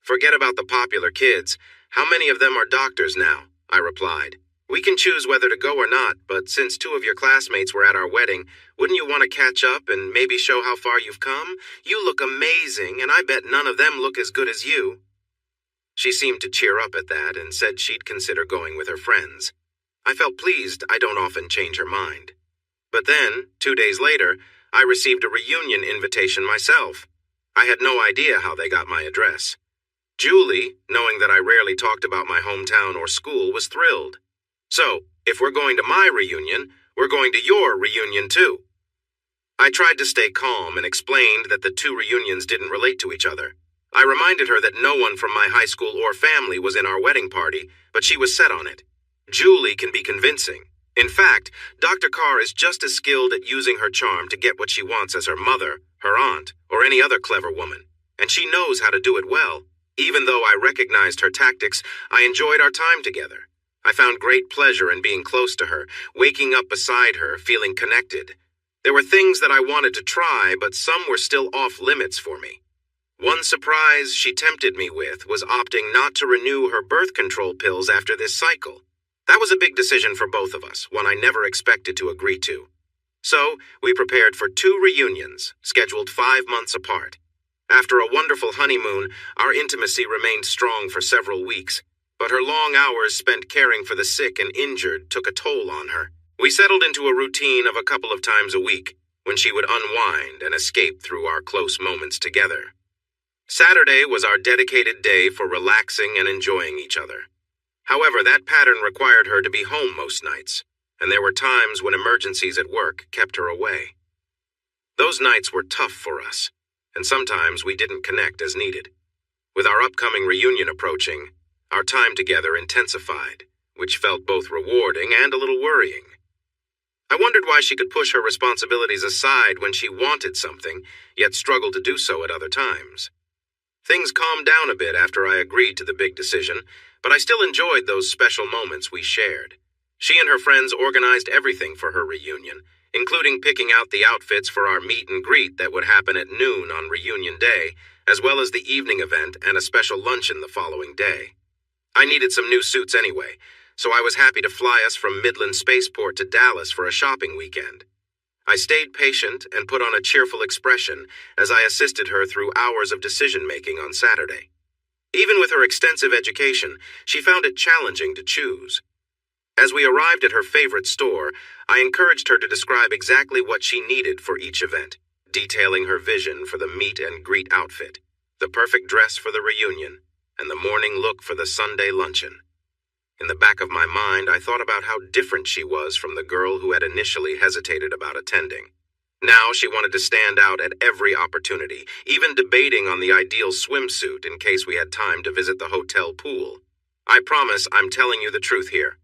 "Forget about the popular kids. How many of them are doctors now?" I replied. "We can choose whether to go or not, but since 2 of your classmates were at our wedding, wouldn't you want to catch up and maybe show how far you've come? You look amazing, and I bet none of them look as good as you." She seemed to cheer up at that and said she'd consider going with her friends. I felt pleased. I don't often change her mind. But then, 2 days later, I received a reunion invitation myself. I had no idea how they got my address. Julie, knowing that I rarely talked about my hometown or school, was thrilled. "So, if we're going to my reunion, we're going to your reunion too. I tried to stay calm and explained that the two reunions didn't relate to each other. I reminded her that no one from my high school or family was in our wedding party, but she was set on it. Julie can be convincing. In fact, Dr. Carr is just as skilled at using her charm to get what she wants as her mother, her aunt, or any other clever woman. And she knows how to do it well. Even though I recognized her tactics, I enjoyed our time together. I found great pleasure in being close to her, waking up beside her, feeling connected. There were things that I wanted to try, but some were still off limits for me. One surprise she tempted me with was opting not to renew her birth control pills after this cycle. That was a big decision for both of us, one I never expected to agree to. So, we prepared for 2 reunions, scheduled 5 months apart. After a wonderful honeymoon, our intimacy remained strong for several weeks, but her long hours spent caring for the sick and injured took a toll on her. We settled into a routine of a couple of times a week, when she would unwind and escape through our close moments together. Saturday was our dedicated day for relaxing and enjoying each other. However, that pattern required her to be home most nights, and there were times when emergencies at work kept her away. Those nights were tough for us, and sometimes we didn't connect as needed. With our upcoming reunion approaching, our time together intensified, which felt both rewarding and a little worrying. I wondered why she could push her responsibilities aside when she wanted something, yet struggled to do so at other times. Things calmed down a bit after I agreed to the big decision, but I still enjoyed those special moments we shared. She and her friends organized everything for her reunion, including picking out the outfits for our meet and greet that would happen at noon on reunion day, as well as the evening event and a special luncheon the following day. I needed some new suits anyway, so I was happy to fly us from Midland Spaceport to Dallas for a shopping weekend. I stayed patient and put on a cheerful expression as I assisted her through hours of decision-making on Saturday. Even with her extensive education, she found it challenging to choose. As we arrived at her favorite store, I encouraged her to describe exactly what she needed for each event, detailing her vision for the meet and greet outfit, the perfect dress for the reunion, and the morning look for the Sunday luncheon. In the back of my mind, I thought about how different she was from the girl who had initially hesitated about attending. Now she wanted to stand out at every opportunity, even debating on the ideal swimsuit in case we had time to visit the hotel pool. I promise I'm telling you the truth here.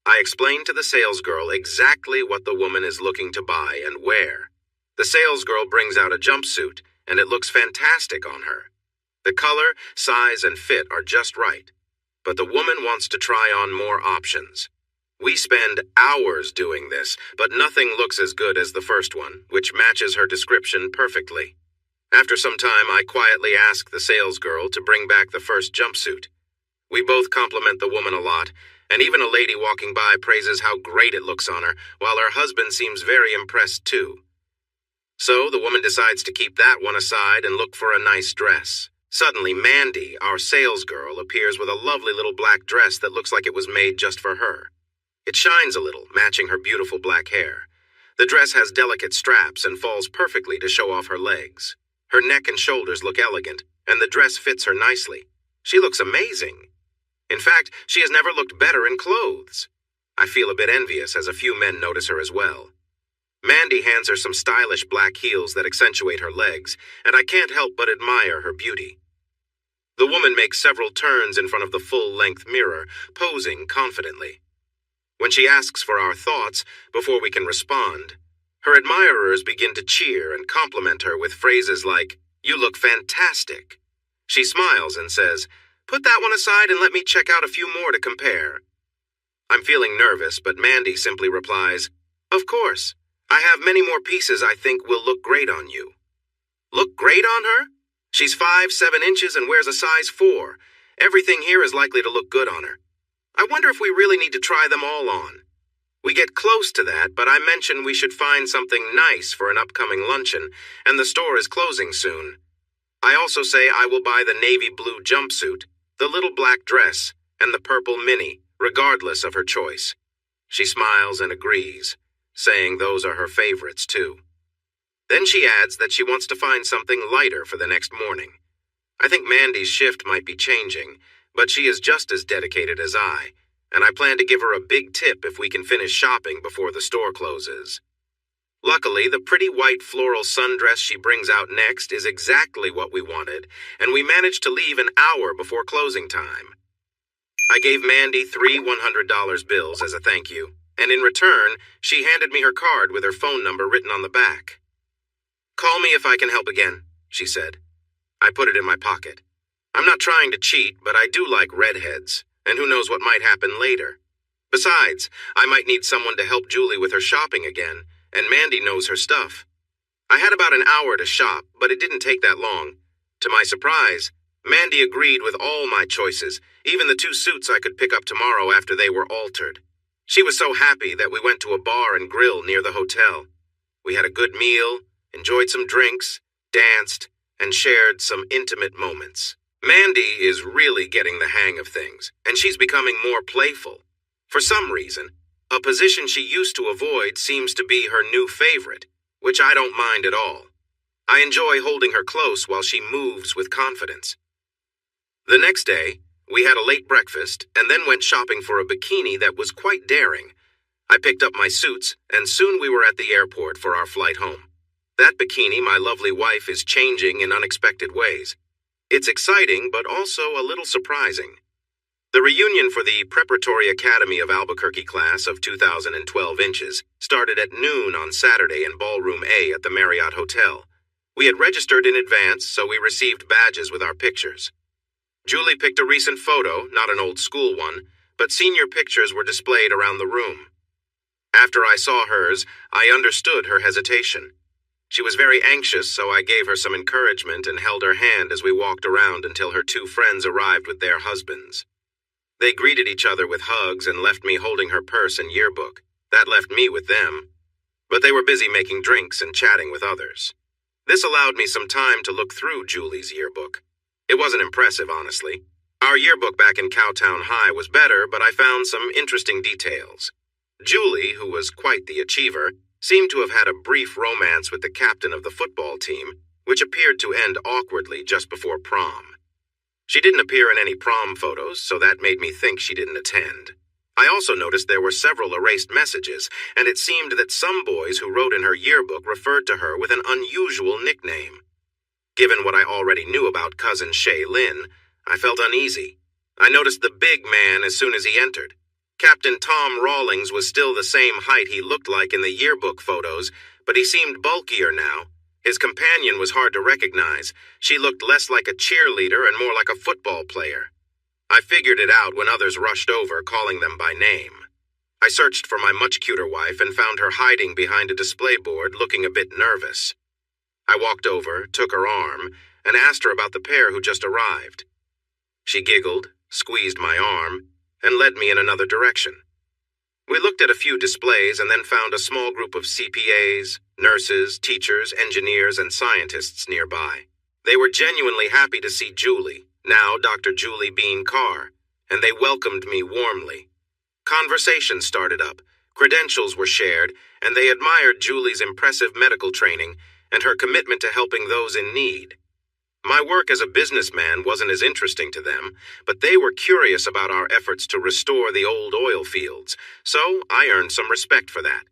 I explained to the salesgirl exactly what the woman is looking to buy and where. The salesgirl brings out a jumpsuit, and it looks fantastic on her. The color, size, and fit are just right. But the woman wants to try on more options. We spend hours doing this, but nothing looks as good as the first one, which matches her description perfectly. After some time, I quietly ask the salesgirl to bring back the first jumpsuit. We both compliment the woman a lot, and even a lady walking by praises how great it looks on her, while her husband seems very impressed too. So the woman decides to keep that one aside and look for a nice dress. Suddenly, Mandy, our salesgirl, appears with a lovely little black dress that looks like it was made just for her. It shines a little, matching her beautiful black hair. The dress has delicate straps and falls perfectly to show off her legs. Her neck and shoulders look elegant, and the dress fits her nicely. She looks amazing. In fact, she has never looked better in clothes. I feel a bit envious as a few men notice her as well. Mandy hands her some stylish black heels that accentuate her legs, and I can't help but admire her beauty. The woman makes several turns in front of the full-length mirror, posing confidently. When she asks for our thoughts, before we can respond, her admirers begin to cheer and compliment her with phrases like, "You look fantastic." She smiles and says, "Put that one aside and let me check out a few more to compare." I'm feeling nervous, but Mandy simply replies, "Of course. I have many more pieces I think will look great on you." Look great on her? She's 5'7" and wears a size 4. Everything here is likely to look good on her. I wonder if we really need to try them all on. We get close to that, but I mention we should find something nice for an upcoming luncheon, and the store is closing soon. I also say I will buy the navy blue jumpsuit, the little black dress, and the purple mini, regardless of her choice. She smiles and agrees, saying those are her favorites too. Then she adds that she wants to find something lighter for the next morning. I think Mandy's shift might be changing, but she is just as dedicated as I, and I plan to give her a big tip if we can finish shopping before the store closes. Luckily, the pretty white floral sundress she brings out next is exactly what we wanted, and we managed to leave an hour before closing time. I gave Mandy 3 $100 bills as a thank you, and in return, she handed me her card with her phone number written on the back. "Call me if I can help again," she said. I put it in my pocket. I'm not trying to cheat, but I do like redheads, and who knows what might happen later. Besides, I might need someone to help Julie with her shopping again, and Mandy knows her stuff. I had about an hour to shop, but it didn't take that long. To my surprise, Mandy agreed with all my choices, even the 2 suits I could pick up tomorrow after they were altered. She was so happy that we went to a bar and grill near the hotel. We had a good meal, enjoyed some drinks, danced, and shared some intimate moments. Mandy is really getting the hang of things, and she's becoming more playful. For some reason, a position she used to avoid seems to be her new favorite, which I don't mind at all. I enjoy holding her close while she moves with confidence. The next day, we had a late breakfast and then went shopping for a bikini that was quite daring. I picked up my suits, and soon we were at the airport for our flight home. That bikini my lovely wife is changing in unexpected ways. It's exciting, but also a little surprising. The reunion for the Preparatory Academy of Albuquerque class of 2012 inches started at noon on Saturday in Ballroom A at the Marriott Hotel. We had registered in advance, so we received badges with our pictures. Julie picked a recent photo, not an old school one, but senior pictures were displayed around the room. After I saw hers, I understood her hesitation. She was very anxious, so I gave her some encouragement and held her hand as we walked around until her 2 friends arrived with their husbands. They greeted each other with hugs and left me holding her purse and yearbook. That left me with them. But they were busy making drinks and chatting with others. This allowed me some time to look through Julie's yearbook. It wasn't impressive, honestly. Our yearbook back in Cowtown High was better, but I found some interesting details. Julie, who was quite the achiever, seemed to have had a brief romance with the captain of the football team, which appeared to end awkwardly just before prom. She didn't appear in any prom photos, so that made me think she didn't attend. I also noticed there were several erased messages, and it seemed that some boys who wrote in her yearbook referred to her with an unusual nickname. Given what I already knew about cousin Shay Lynn, I felt uneasy. I noticed the big man as soon as he entered. Captain Tom Rawlings was still the same height he looked like in the yearbook photos, but he seemed bulkier now. His companion was hard to recognize. She looked less like a cheerleader and more like a football player. I figured it out when others rushed over, calling them by name. I searched for my much cuter wife and found her hiding behind a display board, looking a bit nervous. I walked over, took her arm, and asked her about the pair who just arrived. She giggled, squeezed my arm, and led me in another direction. We looked at a few displays and then found a small group of CPAs, nurses, teachers, engineers, and scientists nearby. They were genuinely happy to see Julie, now Dr. Julie Bean Carr, and they welcomed me warmly. Conversation started up, credentials were shared, and they admired Julie's impressive medical training and her commitment to helping those in need. My work as a businessman wasn't as interesting to them, but they were curious about our efforts to restore the old oil fields, so I earned some respect for that.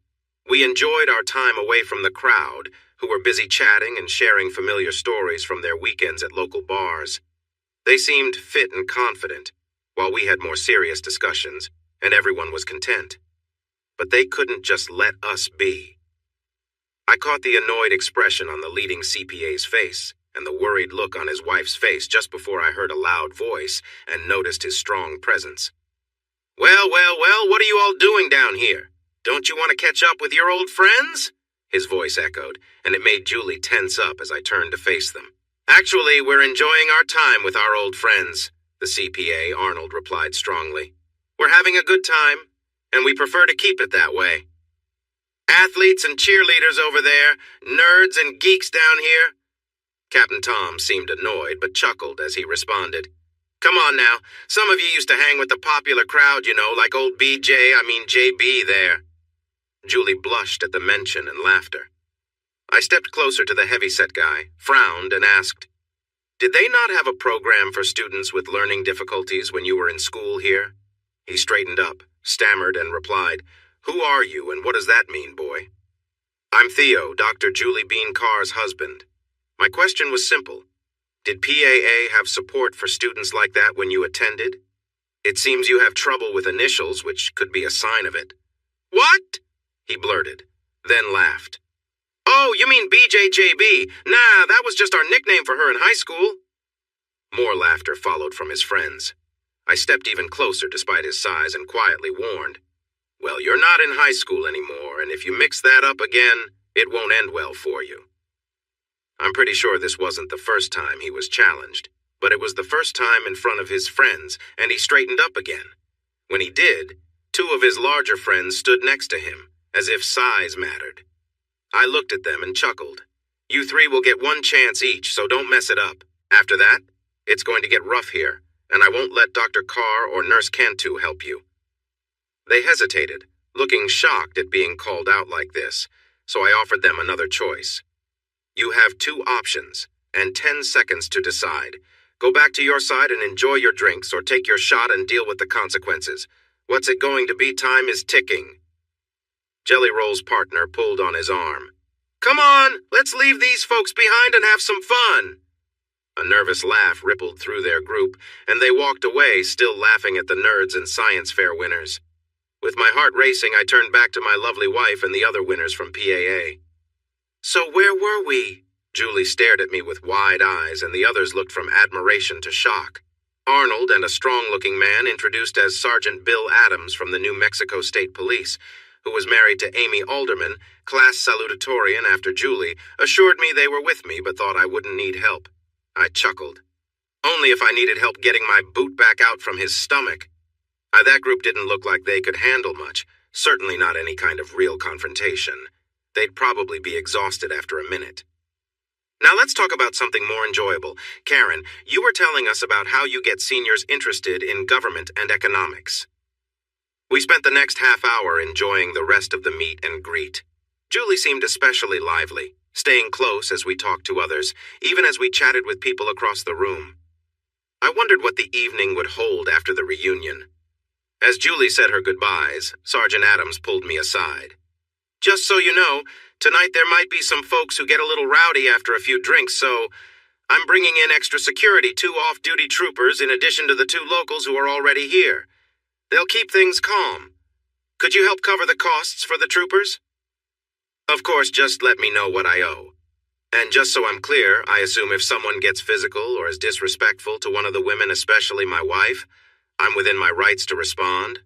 We enjoyed our time away from the crowd, who were busy chatting and sharing familiar stories from their weekends at local bars. They seemed fit and confident, while we had more serious discussions, and everyone was content. But they couldn't just let us be. I caught the annoyed expression on the leading CPA's face, and the worried look on his wife's face just before I heard a loud voice and noticed his strong presence. Well, what are you all doing down here? Don't you want to catch up with your old friends?" His voice echoed, and it made Julie tense up as I turned to face them. "Actually, we're enjoying our time with our old friends," the CPA, Arnold, replied strongly. "We're having a good time, and we prefer to keep it that way. Athletes and cheerleaders over there, nerds and geeks down here." Captain Tom seemed annoyed, but chuckled as he responded. "Come on now, some of you used to hang with the popular crowd, you know, like old JB there." Julie blushed at the mention and laughter. I stepped closer to the heavyset guy, frowned, and asked, "Did they not have a program for students with learning difficulties when you were in school here?" He straightened up, stammered, and replied, "Who are you, and what does that mean, boy?" "I'm Theo, Dr. Julie Bean Carr's husband. My question was simple. Did PAA have support for students like that when you attended? It seems you have trouble with initials, which could be a sign of it." "What?" he blurted, then laughed. "Oh, you mean BJJB? Nah, that was just our nickname for her in high school." More laughter followed from his friends. I stepped even closer despite his size and quietly warned, "Well, you're not in high school anymore, and if you mix that up again, it won't end well for you." I'm pretty sure this wasn't the first time he was challenged, but it was the first time in front of his friends, and he straightened up again. When he did, two of his larger friends stood next to him, as if size mattered. I looked at them and chuckled. "You three will get one chance each, so don't mess it up. After that, it's going to get rough here, and I won't let Dr. Carr or Nurse Cantu help you." They hesitated, looking shocked at being called out like this, so I offered them another choice. "You have two options, and 10 seconds to decide. Go back to your side and enjoy your drinks, or take your shot and deal with the consequences. What's it going to be? Time is ticking." Jelly Roll's partner pulled on his arm. "Come on, let's leave these folks behind and have some fun." A nervous laugh rippled through their group, and they walked away, still laughing at the nerds and science fair winners. With my heart racing, I turned back to my lovely wife and the other winners from PAA. "So where were we?" Julie stared at me with wide eyes, and the others looked from admiration to shock. Arnold and a strong-looking man introduced as Sergeant Bill Adams from the New Mexico State Police, who was married to Amy Alderman, class salutatorian after Julie, assured me they were with me but thought I wouldn't need help. I chuckled. Only if I needed help getting my boot back out from his stomach. That group didn't look like they could handle much, certainly not any kind of real confrontation. They'd probably be exhausted after a minute. Now let's talk about something more enjoyable. Karen, you were telling us about how you get seniors interested in government and economics. We spent the next half hour enjoying the rest of the meet and greet. Julie seemed especially lively, staying close as we talked to others, even as we chatted with people across the room. I wondered what the evening would hold after the reunion. As Julie said her goodbyes, Sergeant Adams pulled me aside. "Just so you know, tonight there might be some folks who get a little rowdy after a few drinks, so I'm bringing in extra security, 2 off-duty troopers in addition to the 2 locals who are already here. They'll keep things calm. Could you help cover the costs for the troopers? Of course, just let me know what I owe. And just so I'm clear, I assume if someone gets physical or is disrespectful to one of the women, especially my wife, I'm within my rights to respond?"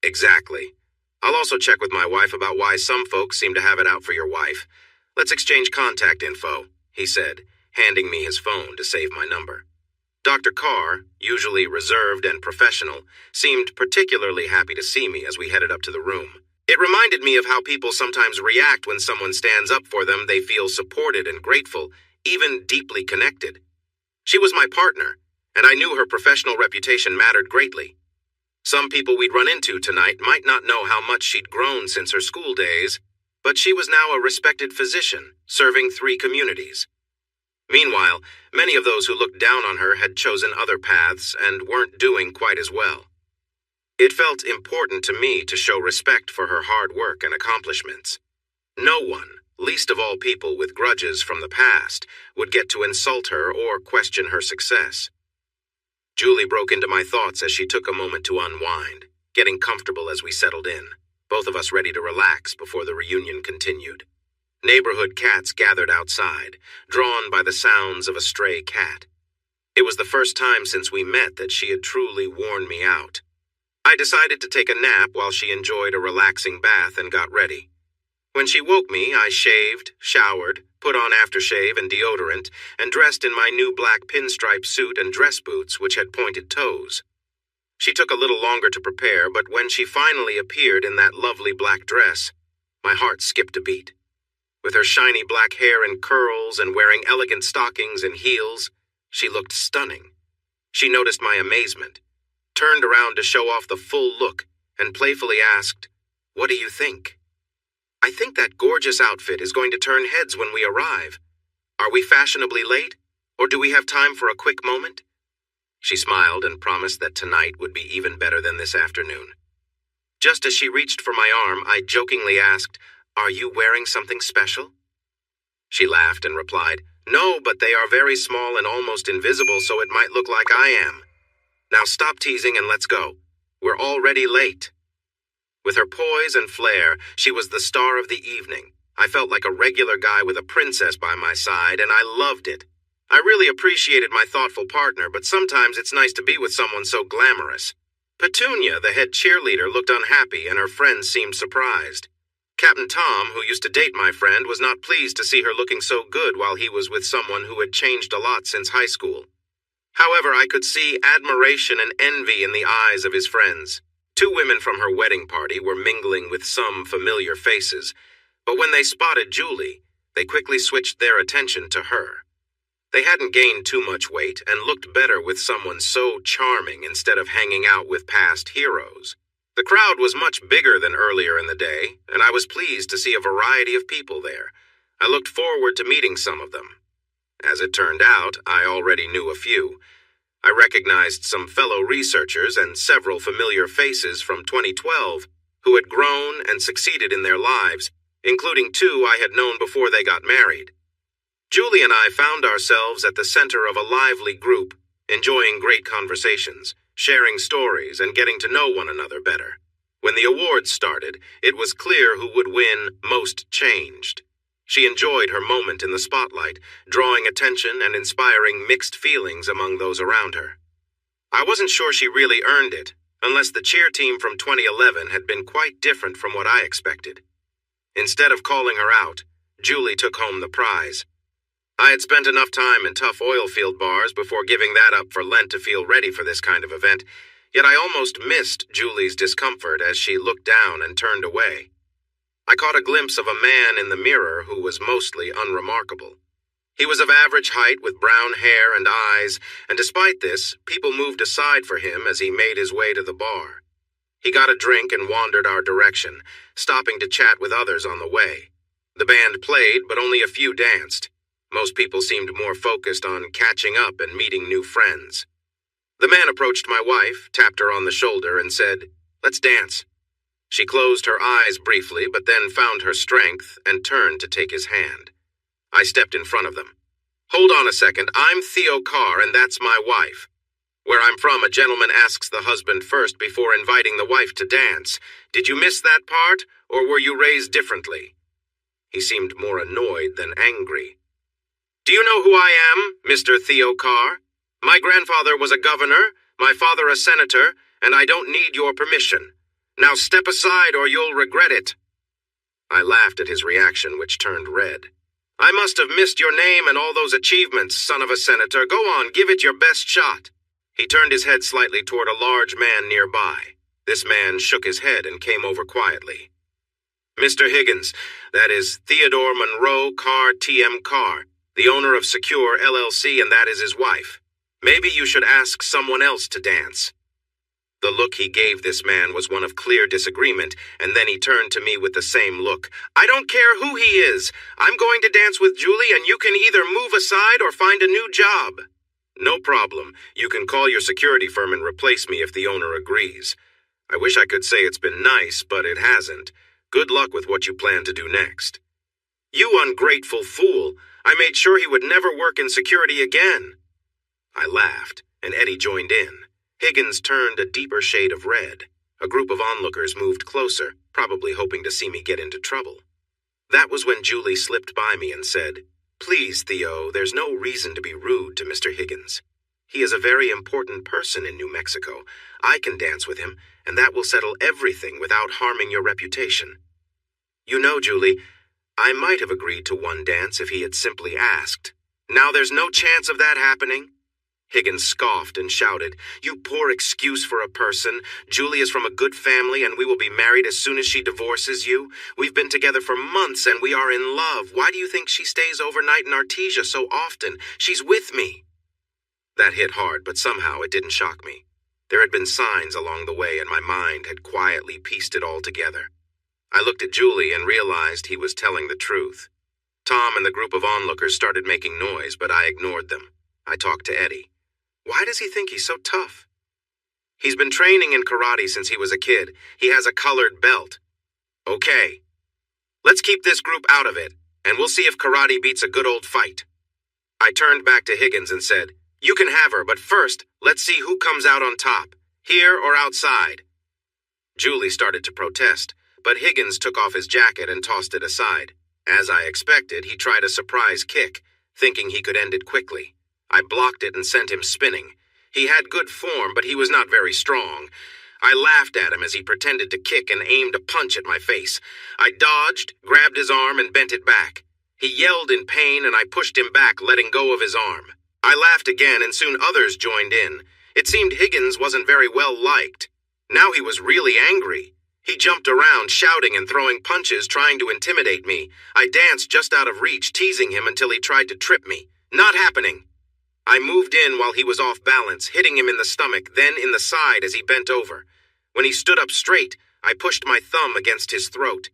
"Exactly. I'll also check with my wife about why some folks seem to have it out for your wife. Let's exchange contact info," he said, handing me his phone to save my number. Dr. Carr, usually reserved and professional, seemed particularly happy to see me as we headed up to the room. It reminded me of how people sometimes react when someone stands up for them. They feel supported and grateful, even deeply connected. She was my partner, and I knew her professional reputation mattered greatly. Some people we'd run into tonight might not know how much she'd grown since her school days, but she was now a respected physician, serving 3 communities. Meanwhile, many of those who looked down on her had chosen other paths and weren't doing quite as well. It felt important to me to show respect for her hard work and accomplishments. No one, least of all people with grudges from the past, would get to insult her or question her success. Julie broke into my thoughts as she took a moment to unwind, getting comfortable as we settled in, both of us ready to relax before the reunion continued. Neighborhood cats gathered outside, drawn by the sounds of a stray cat. It was the first time since we met that she had truly worn me out. I decided to take a nap while she enjoyed a relaxing bath and got ready. When she woke me, I shaved, showered, put on aftershave and deodorant, and dressed in my new black pinstripe suit and dress boots which had pointed toes. She took a little longer to prepare, but when she finally appeared in that lovely black dress, my heart skipped a beat. With her shiny black hair in curls and wearing elegant stockings and heels, she looked stunning. She noticed my amazement, turned around to show off the full look, and playfully asked, "What do you think?" "I think that gorgeous outfit is going to turn heads when we arrive. Are we fashionably late, or do we have time for a quick moment?" She smiled and promised that tonight would be even better than this afternoon. Just as she reached for my arm, I jokingly asked, "Are you wearing something special?" She laughed and replied, "No, but they are very small and almost invisible, so it might look like I am. Now stop teasing and let's go. We're already late." With her poise and flair, she was the star of the evening. I felt like a regular guy with a princess by my side, and I loved it. I really appreciated my thoughtful partner, but sometimes it's nice to be with someone so glamorous. Petunia, the head cheerleader, looked unhappy, and her friends seemed surprised. Captain Tom, who used to date my friend, was not pleased to see her looking so good while he was with someone who had changed a lot since high school. However, I could see admiration and envy in the eyes of his friends. Two women from her wedding party were mingling with some familiar faces, but when they spotted Julie, they quickly switched their attention to her. They hadn't gained too much weight and looked better with someone so charming instead of hanging out with past heroes. The crowd was much bigger than earlier in the day, and I was pleased to see a variety of people there. I looked forward to meeting some of them. As it turned out, I already knew a few. I recognized some fellow researchers and several familiar faces from 2012 who had grown and succeeded in their lives, including two I had known before they got married. Julie and I found ourselves at the center of a lively group, enjoying great conversations, sharing stories, and getting to know one another better. When the awards started, it was clear who would win Most Changed. She enjoyed her moment in the spotlight, drawing attention and inspiring mixed feelings among those around her. I wasn't sure she really earned it, unless the cheer team from 2011 had been quite different from what I expected. Instead of calling her out, Julie took home the prize. I had spent enough time in tough oil field bars before giving that up for Lent to feel ready for this kind of event, yet I almost missed Julie's discomfort as she looked down and turned away. I caught a glimpse of a man in the mirror who was mostly unremarkable. He was of average height with brown hair and eyes, and despite this, people moved aside for him as he made his way to the bar. He got a drink and wandered our direction, stopping to chat with others on the way. The band played, but only a few danced. Most people seemed more focused on catching up and meeting new friends. The man approached my wife, tapped her on the shoulder, and said, "Let's dance." She closed her eyes briefly, but then found her strength and turned to take his hand. I stepped in front of them. "Hold on a second, I'm Theo Carr, and that's my wife. Where I'm from, a gentleman asks the husband first before inviting the wife to dance. Did you miss that part, or were you raised differently?" He seemed more annoyed than angry. "Do you know who I am, Mr. Theo Carr? My grandfather was a governor, my father a senator, and I don't need your permission. Now step aside or you'll regret it." I laughed at his reaction, which turned red. "I must have missed your name and all those achievements, son of a senator. Go on, give it your best shot." He turned his head slightly toward a large man nearby. This man shook his head and came over quietly. "Mr. Higgins, that is Theodore Monroe Carr T.M. Carr, the owner of Secure LLC, and that is his wife. Maybe you should ask someone else to dance." The look he gave this man was one of clear disagreement, and then he turned to me with the same look. "I don't care who he is. I'm going to dance with Julie, and you can either move aside or find a new job." "No problem. You can call your security firm and replace me if the owner agrees. I wish I could say it's been nice, but it hasn't. Good luck with what you plan to do next." "You ungrateful fool. I made sure he would never work in security again." I laughed, and Eddie joined in. Higgins turned a deeper shade of red. A group of onlookers moved closer, probably hoping to see me get into trouble. That was when Julie slipped by me and said, "Please, Theo, there's no reason to be rude to Mr. Higgins. He is a very important person in New Mexico. I can dance with him, and that will settle everything without harming your reputation." "You know, Julie, I might have agreed to one dance if he had simply asked. Now there's no chance of that happening." Higgins scoffed and shouted, "You poor excuse for a person. Julie is from a good family, and we will be married as soon as she divorces you. We've been together for months, and we are in love. Why do you think she stays overnight in Artesia so often? She's with me." That hit hard, but somehow it didn't shock me. There had been signs along the way, and my mind had quietly pieced it all together. I looked at Julie and realized he was telling the truth. Tom and the group of onlookers started making noise, but I ignored them. I talked to Eddie. Why does he think he's so tough? He's been training in karate since he was a kid. He has a colored belt. Okay. Let's keep this group out of it, and we'll see if karate beats a good old fight. I turned back to Higgins and said, "You can have her, but first, let's see who comes out on top, here or outside." Julie started to protest, but Higgins took off his jacket and tossed it aside. As I expected, he tried a surprise kick, thinking he could end it quickly. I blocked it and sent him spinning. He had good form, but he was not very strong. I laughed at him as he pretended to kick and aimed a punch at my face. I dodged, grabbed his arm, and bent it back. He yelled in pain, and I pushed him back, letting go of his arm. I laughed again, and soon others joined in. It seemed Higgins wasn't very well liked. Now he was really angry. He jumped around, shouting and throwing punches, trying to intimidate me. I danced just out of reach, teasing him until he tried to trip me. Not happening. I moved in while he was off balance, hitting him in the stomach, then in the side as he bent over. When he stood up straight, I pushed my thumb against his throat.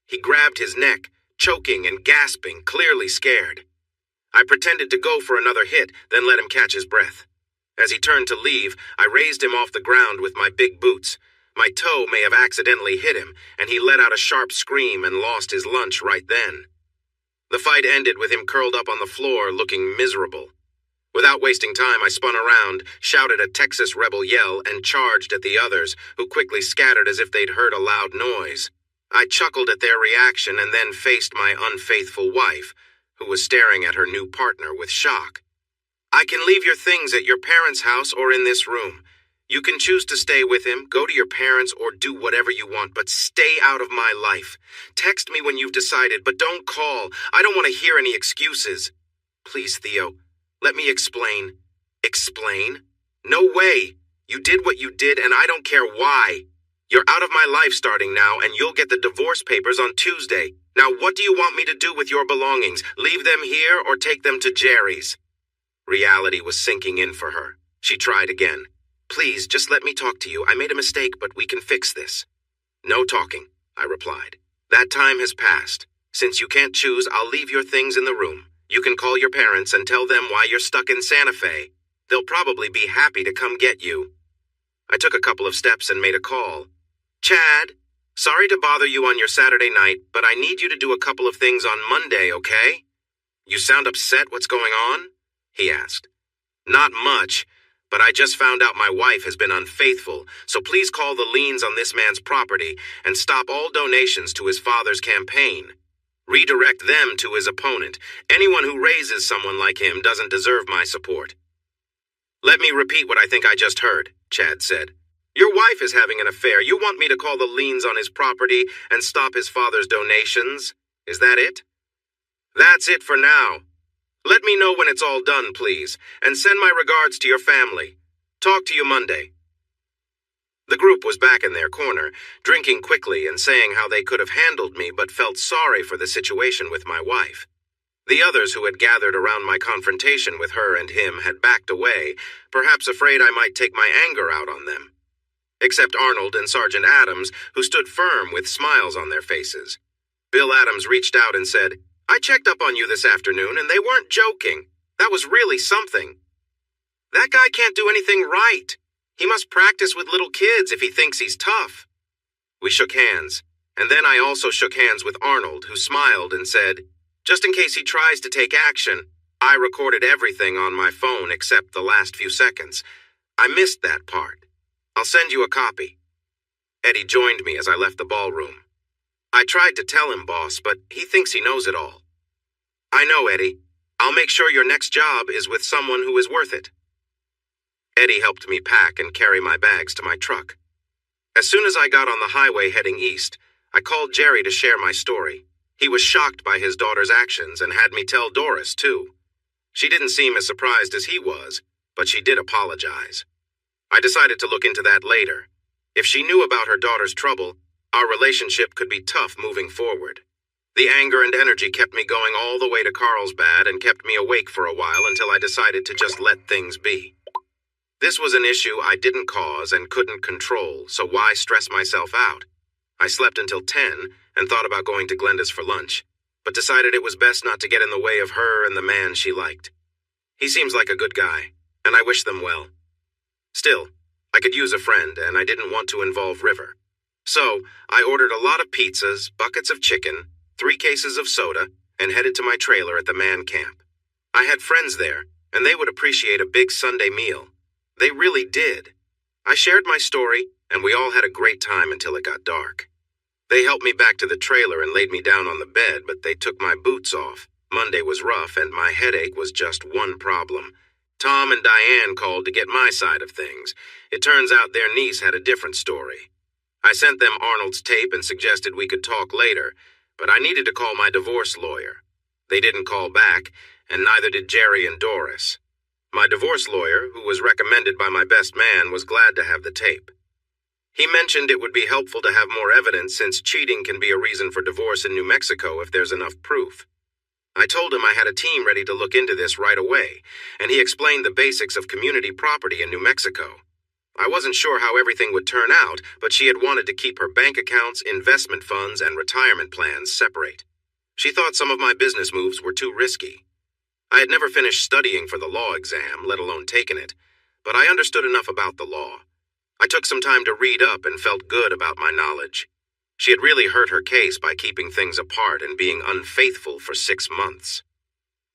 He grabbed his neck, choking and gasping, clearly scared. I pretended to go for another hit, then let him catch his breath. As he turned to leave, I raised him off the ground with my big boots. My toe may have accidentally hit him, and he let out a sharp scream and lost his lunch right then. The fight ended with him curled up on the floor, looking miserable. Without wasting time, I spun around, shouted a Texas rebel yell, and charged at the others, who quickly scattered as if they'd heard a loud noise. I chuckled at their reaction and then faced my unfaithful wife, who was staring at her new partner with shock. "I can leave your things at your parents' house or in this room. You can choose to stay with him, go to your parents, or do whatever you want, but stay out of my life. Text me when you've decided, but don't call. I don't want to hear any excuses. Please, Theo. Let me explain." "Explain? No way. You did what you did, and I don't care why. You're out of my life starting now, and you'll get the divorce papers on Tuesday. Now what do you want me to do with your belongings? Leave them here or take them to Jerry's?" Reality was sinking in for her. She tried again. "Please, just let me talk to you. I made a mistake, but we can fix this." "No talking," I replied. "That time has passed. Since you can't choose, I'll leave your things in the room. You can call your parents and tell them why you're stuck in Santa Fe. They'll probably be happy to come get you." I took a couple of steps and made a call. "Chad, sorry to bother you on your Saturday night, but I need you to do a couple of things on Monday, okay?" "You sound upset. What's going on?" he asked. "Not much, but I just found out my wife has been unfaithful, so please call the liens on this man's property and stop all donations to his father's campaign. Redirect them to his opponent. Anyone who raises someone like him doesn't deserve my support." "Let me repeat what I think I just heard," Chad said. "Your wife is having an affair. You want me to call the liens on his property and stop his father's donations? Is that it?" "That's it for now. Let me know when it's all done, please, and send my regards to your family. Talk to you Monday." The group was back in their corner, drinking quickly and saying how they could have handled me but felt sorry for the situation with my wife. The others who had gathered around my confrontation with her and him had backed away, perhaps afraid I might take my anger out on them. Except Arnold and Sergeant Adams, who stood firm with smiles on their faces. Bill Adams reached out and said, "I checked up on you this afternoon, and they weren't joking. That was really something. That guy can't do anything right. He must practice with little kids if he thinks he's tough." We shook hands, and then I also shook hands with Arnold, who smiled and said, "Just in case he tries to take action, I recorded everything on my phone except the last few seconds. I missed that part. I'll send you a copy." Eddie joined me as I left the ballroom. "I tried to tell him, boss, but he thinks he knows it all." "I know, Eddie. I'll make sure your next job is with someone who is worth it." Eddie helped me pack and carry my bags to my truck. As soon as I got on the highway heading east, I called Jerry to share my story. He was shocked by his daughter's actions and had me tell Doris, too. She didn't seem as surprised as he was, but she did apologize. I decided to look into that later. If she knew about her daughter's trouble, our relationship could be tough moving forward. The anger and energy kept me going all the way to Carlsbad and kept me awake for a while until I decided to just let things be. This was an issue I didn't cause and couldn't control, so why stress myself out? I slept until 10 and thought about going to Glenda's for lunch, but decided it was best not to get in the way of her and the man she liked. He seems like a good guy. and I wish them well. Still, I could use a friend, and I didn't want to involve River. So, I ordered a lot of pizzas, buckets of chicken, 3 cases of soda, and headed to my trailer at the man camp. I had friends there, and they would appreciate a big Sunday meal. They really did. I shared my story, and we all had a great time until it got dark. They helped me back to the trailer and laid me down on the bed, but they took my boots off. Monday was rough, and my headache was just one problem. Tom and Diane called to get my side of things. It turns out their niece had a different story. I sent them Arnold's tape and suggested we could talk later, but I needed to call my divorce lawyer. They didn't call back, and neither did Jerry and Doris. My divorce lawyer, who was recommended by my best man, was glad to have the tape. He mentioned it would be helpful to have more evidence since cheating can be a reason for divorce in New Mexico if there's enough proof. I told him I had a team ready to look into this right away, and he explained the basics of community property in New Mexico. I wasn't sure how everything would turn out, but she had wanted to keep her bank accounts, investment funds, and retirement plans separate. She thought some of my business moves were too risky. I had never finished studying for the law exam, let alone taken it, but I understood enough about the law. I took some time to read up and felt good about my knowledge. She had really hurt her case by keeping things apart and being unfaithful for 6 months.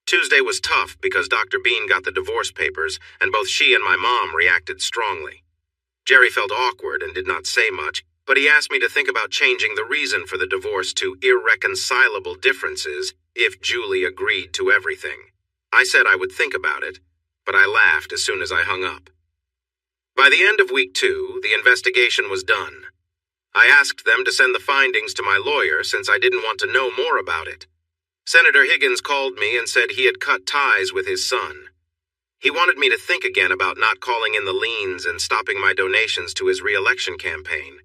Tuesday was tough because Dr. Bean got the divorce papers, and both she and my mom reacted strongly. Jerry felt awkward and did not say much, but he asked me to think about changing the reason for the divorce to irreconcilable differences if Julie agreed to everything. I said I would think about it, but I laughed as soon as I hung up. By the end of week 2, the investigation was done. I asked them to send the findings to my lawyer since I didn't want to know more about it. Senator Higgins called me and said he had cut ties with his son. He wanted me to think again about not calling in the liens and stopping my donations to his re-election campaign.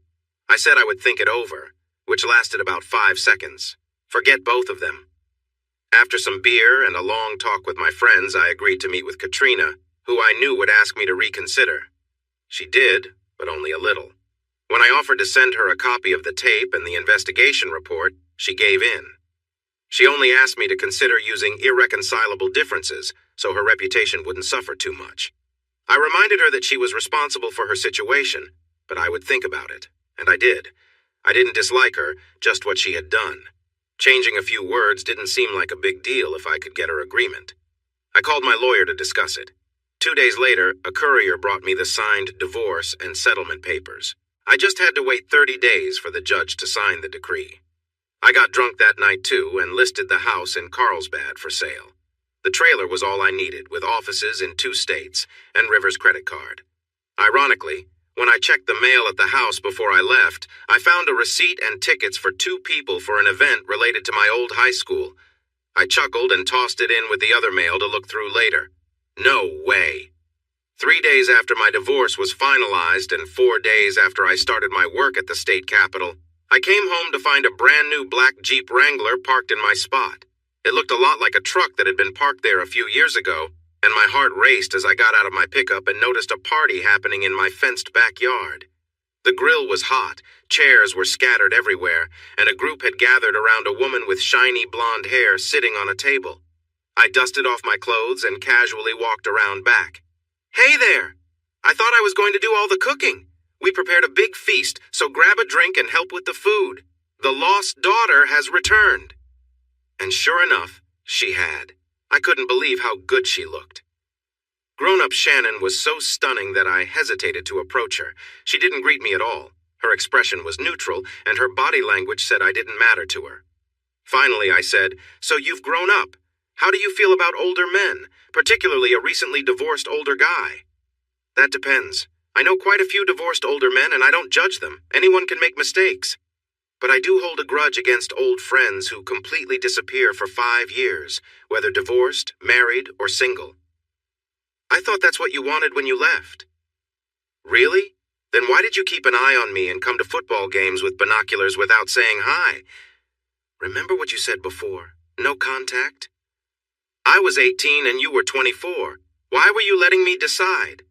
I said I would think it over, which lasted about 5 seconds. Forget both of them. After some beer and a long talk with my friends, I agreed to meet with Katrina, who I knew would ask me to reconsider. She did, but only a little. When I offered to send her a copy of the tape and the investigation report, she gave in. She only asked me to consider using irreconcilable differences so her reputation wouldn't suffer too much. I reminded her that she was responsible for her situation, but I would think about it, and I did. I didn't dislike her, just what she had done. Changing a few words didn't seem like a big deal if I could get her agreement. I called my lawyer to discuss it. 2 days later, a courier brought me the signed divorce and settlement papers. I just had to wait 30 days for the judge to sign the decree. I got drunk that night too and listed the house in Carlsbad for sale. The trailer was all I needed, with offices in 2 states and River's credit card. Ironically, when I checked the mail at the house before I left, I found a receipt and tickets for 2 people for an event related to my old high school. I chuckled and tossed it in with the other mail to look through later. No way. 3 days after my divorce was finalized and 4 days after I started my work at the state capitol, I came home to find a brand new black Jeep Wrangler parked in my spot. It looked a lot like a truck that had been parked there a few years ago, and my heart raced as I got out of my pickup and noticed a party happening in my fenced backyard. The grill was hot, chairs were scattered everywhere, and a group had gathered around a woman with shiny blonde hair sitting on a table. I dusted off my clothes and casually walked around back. "Hey there! I thought I was going to do all the cooking. We prepared a big feast, so grab a drink and help with the food. The lost daughter has returned." And sure enough, she had. I couldn't believe how good she looked. Grown-up Shannon was so stunning that I hesitated to approach her. She didn't greet me at all. Her expression was neutral, and her body language said I didn't matter to her. Finally, I said, "So you've grown up. How do you feel about older men, particularly a recently divorced older guy?" "That depends. I know quite a few divorced older men, and I don't judge them. Anyone can make mistakes. But I do hold a grudge against old friends who completely disappear for 5 years, whether divorced, married, or single." "I thought that's what you wanted when you left." "Really? Then why did you keep an eye on me and come to football games with binoculars without saying hi? Remember what you said before? No contact? I was 18 and you were 24. Why were you letting me decide?"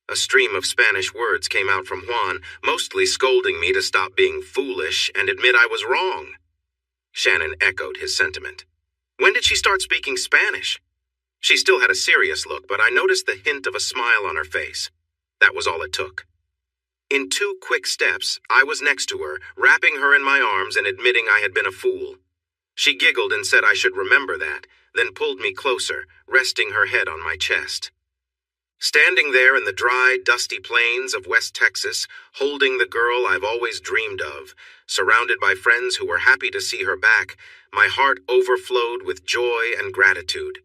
A stream of Spanish words came out from Juan, mostly scolding me to stop being foolish and admit I was wrong. Shannon echoed his sentiment. "When did she start speaking Spanish?" She still had a serious look, but I noticed the hint of a smile on her face. That was all it took. In 2 quick steps, I was next to her, wrapping her in my arms and admitting I had been a fool. She giggled and said I should remember that, then pulled me closer, resting her head on my chest. Standing there in the dry, dusty plains of West Texas, holding the girl I've always dreamed of, surrounded by friends who were happy to see her back, my heart overflowed with joy and gratitude.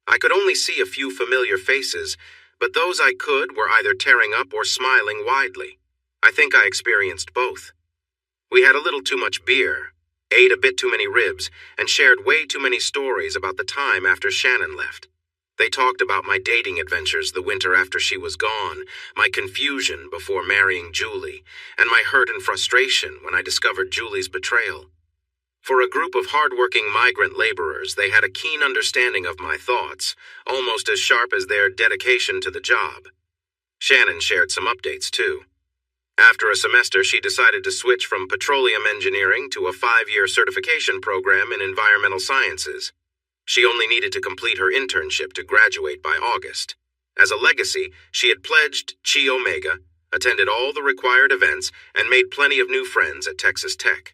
I could only see a few familiar faces, but those I could were either tearing up or smiling widely. I think I experienced both. We had a little too much beer, ate a bit too many ribs, and shared way too many stories about the time after Shannon left. They talked about my dating adventures the winter after she was gone, my confusion before marrying Julie, and my hurt and frustration when I discovered Julie's betrayal. For a group of hard-working migrant laborers, they had a keen understanding of my thoughts, almost as sharp as their dedication to the job. Shannon shared some updates, too. After a semester, she decided to switch from petroleum engineering to a 5-year certification program in environmental sciences. She only needed to complete her internship to graduate by August. As a legacy, she had pledged Chi Omega, attended all the required events, and made plenty of new friends at Texas Tech.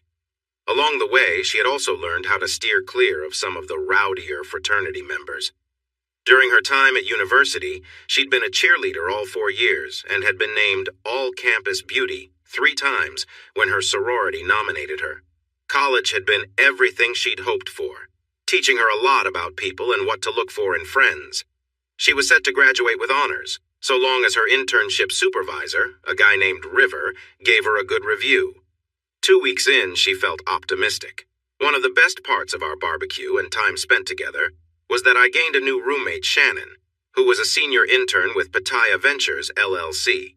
Along the way, she had also learned how to steer clear of some of the rowdier fraternity members. During her time at university, she'd been a cheerleader all 4 years and had been named All-Campus Beauty 3 times when her sorority nominated her. College had been everything she'd hoped for, teaching her a lot about people and what to look for in friends. She was set to graduate with honors, so long as her internship supervisor, a guy named River, gave her a good review. 2 weeks in, she felt optimistic. One of the best parts of our barbecue and time spent together was that I gained a new roommate, Shannon, who was a senior intern with Pattaya Ventures, LLC.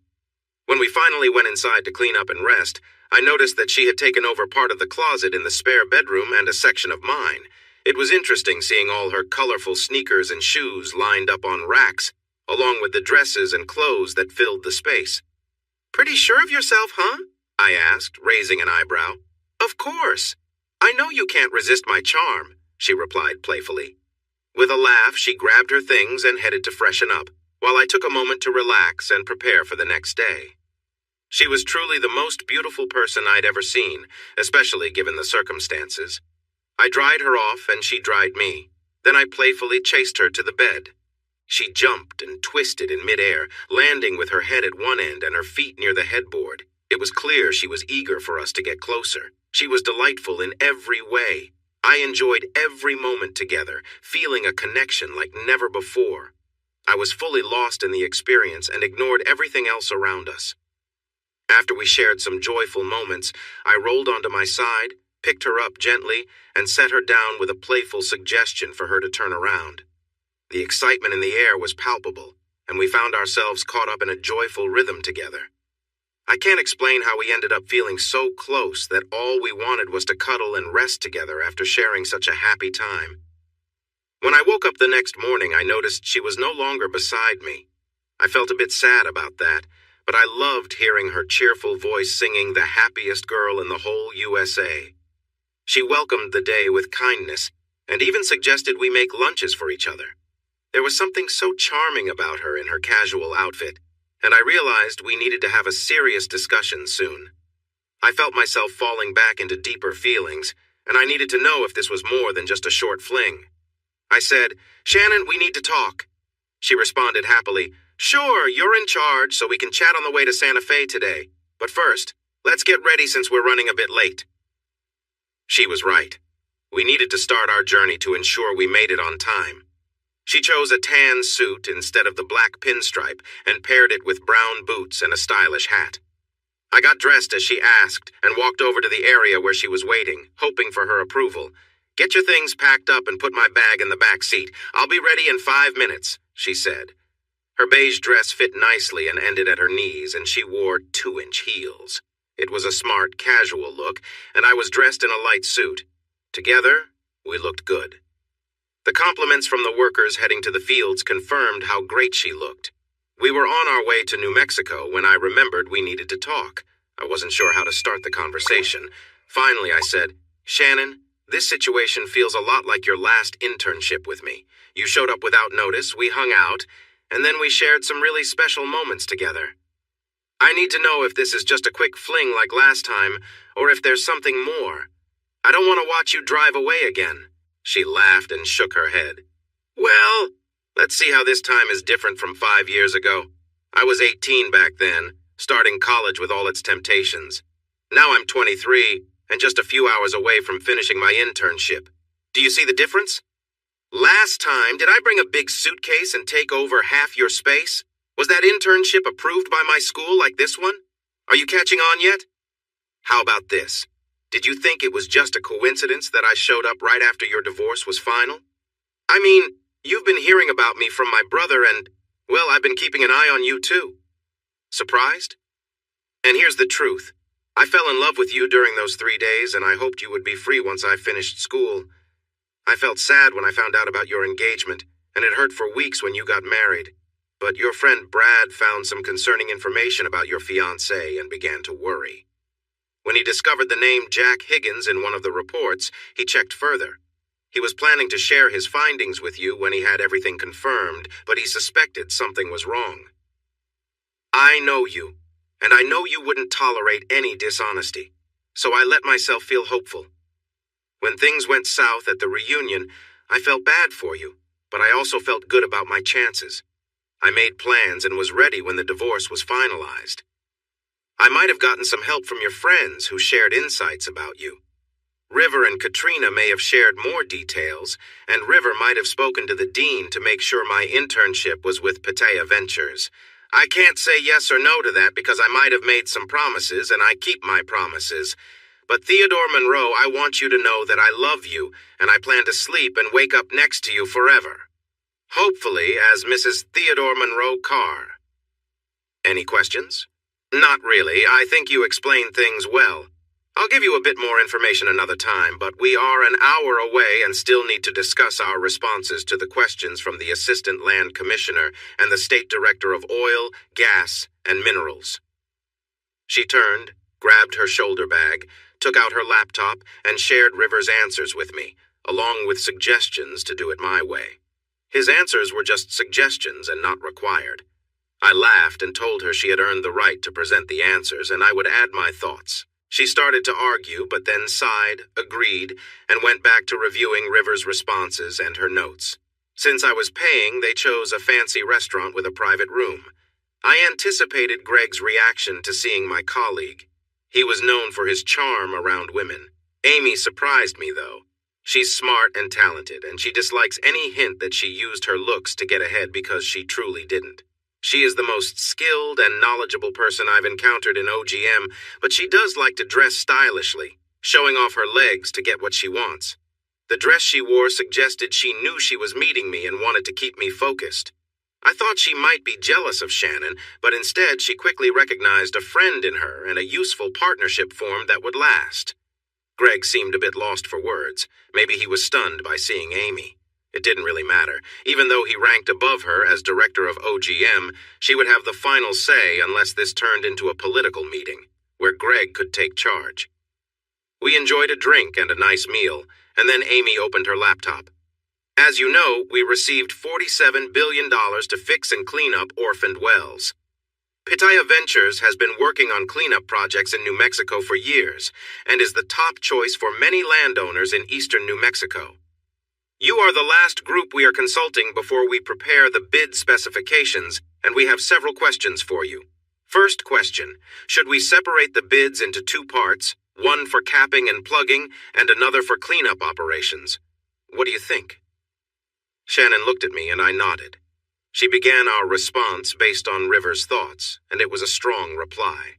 When we finally went inside to clean up and rest, I noticed that she had taken over part of the closet in the spare bedroom and a section of mine. It was interesting seeing all her colorful sneakers and shoes lined up on racks, along with the dresses and clothes that filled the space. "Pretty sure of yourself, huh?" I asked, raising an eyebrow. "Of course. I know you can't resist my charm," she replied playfully. With a laugh, she grabbed her things and headed to freshen up, while I took a moment to relax and prepare for the next day. She was truly the most beautiful person I'd ever seen, especially given the circumstances. I dried her off and she dried me. Then I playfully chased her to the bed. She jumped and twisted in midair, landing with her head at one end and her feet near the headboard. It was clear she was eager for us to get closer. She was delightful in every way. I enjoyed every moment together, feeling a connection like never before. I was fully lost in the experience and ignored everything else around us. After we shared some joyful moments, I rolled onto my side, picked her up gently, and set her down with a playful suggestion for her to turn around. The excitement in the air was palpable, and we found ourselves caught up in a joyful rhythm together. I can't explain how we ended up feeling so close that all we wanted was to cuddle and rest together after sharing such a happy time. When I woke up the next morning, I noticed she was no longer beside me. I felt a bit sad about that, but I loved hearing her cheerful voice singing "The Happiest Girl in the Whole USA." She welcomed the day with kindness, and even suggested we make lunches for each other. There was something so charming about her in her casual outfit, and I realized we needed to have a serious discussion soon. I felt myself falling back into deeper feelings, and I needed to know if this was more than just a short fling. I said, "Shannon, we need to talk." She responded happily, "Sure, you're in charge, so we can chat on the way to Santa Fe today. But first, let's get ready since we're running a bit late." She was right. We needed to start our journey to ensure we made it on time. She chose a tan suit instead of the black pinstripe and paired it with brown boots and a stylish hat. I got dressed as she asked and walked over to the area where she was waiting, hoping for her approval. "Get your things packed up and put my bag in the back seat. I'll be ready in 5 minutes," she said. Her beige dress fit nicely and ended at her knees, and she wore 2-inch heels. It was a smart, casual look, and I was dressed in a light suit. Together, we looked good. The compliments from the workers heading to the fields confirmed how great she looked. We were on our way to New Mexico when I remembered we needed to talk. I wasn't sure how to start the conversation. Finally, I said, "Shannon, this situation feels a lot like your last internship with me. You showed up without notice, we hung out, and then we shared some really special moments together. I need to know if this is just a quick fling like last time, or if there's something more. I don't want to watch you drive away again." She laughed and shook her head. "Well, let's see how this time is different from 5 years ago. I was 18 back then, starting college with all its temptations. Now I'm 23, and just a few hours away from finishing my internship. Do you see the difference? Last time, did I bring a big suitcase and take over half your space? Was that internship approved by my school like this one? Are you catching on yet? How about this? Did you think it was just a coincidence that I showed up right after your divorce was final? I mean, you've been hearing about me from my brother and, well, I've been keeping an eye on you too. Surprised? And here's the truth. I fell in love with you during those 3 days, and I hoped you would be free once I finished school. I felt sad when I found out about your engagement, and it hurt for weeks when you got married. But your friend Brad found some concerning information about your fiancé and began to worry. When he discovered the name Jack Higgins in one of the reports, he checked further. He was planning to share his findings with you when he had everything confirmed, but he suspected something was wrong. I know you, and I know you wouldn't tolerate any dishonesty, so I let myself feel hopeful. When things went south at the reunion, I felt bad for you, but I also felt good about my chances. I made plans and was ready when the divorce was finalized. I might have gotten some help from your friends who shared insights about you. River and Katrina may have shared more details, and River might have spoken to the dean to make sure my internship was with Pattaya Ventures. I can't say yes or no to that because I might have made some promises, and I keep my promises. But Theodore Monroe, I want you to know that I love you, and I plan to sleep and wake up next to you forever. Hopefully, as Mrs. Theodore Monroe Carr. Any questions? Not really. I think you explained things well. I'll give you a bit more information another time, but we are an hour away and still need to discuss our responses to the questions from the Assistant Land Commissioner and the State Director of Oil, Gas, and Minerals. She turned, grabbed her shoulder bag, took out her laptop, and shared River's answers with me, along with suggestions to do it my way. His answers were just suggestions and not required. I laughed and told her she had earned the right to present the answers, and I would add my thoughts. She started to argue, but then sighed, agreed, and went back to reviewing River's responses and her notes. Since I was paying, they chose a fancy restaurant with a private room. I anticipated Greg's reaction to seeing my colleague. He was known for his charm around women. Amy surprised me, though. She's smart and talented, and she dislikes any hint that she used her looks to get ahead because she truly didn't. She is the most skilled and knowledgeable person I've encountered in OGM, but she does like to dress stylishly, showing off her legs to get what she wants. The dress she wore suggested she knew she was meeting me and wanted to keep me focused. I thought she might be jealous of Shannon, but instead she quickly recognized a friend in her and a useful partnership formed that would last. Greg seemed a bit lost for words. Maybe he was stunned by seeing Amy. It didn't really matter. Even though he ranked above her as director of OGM, she would have the final say unless this turned into a political meeting, where Greg could take charge. We enjoyed a drink and a nice meal, and then Amy opened her laptop. As you know, we received $47 billion to fix and clean up orphaned wells. Pattaya Ventures has been working on cleanup projects in New Mexico for years, and is the top choice for many landowners in eastern New Mexico. You are the last group we are consulting before we prepare the bid specifications, and we have several questions for you. First question, should we separate the bids into 2 parts, one for capping and plugging, and another for cleanup operations? What do you think? Shannon looked at me and I nodded. She began our response based on River's thoughts, and it was a strong reply.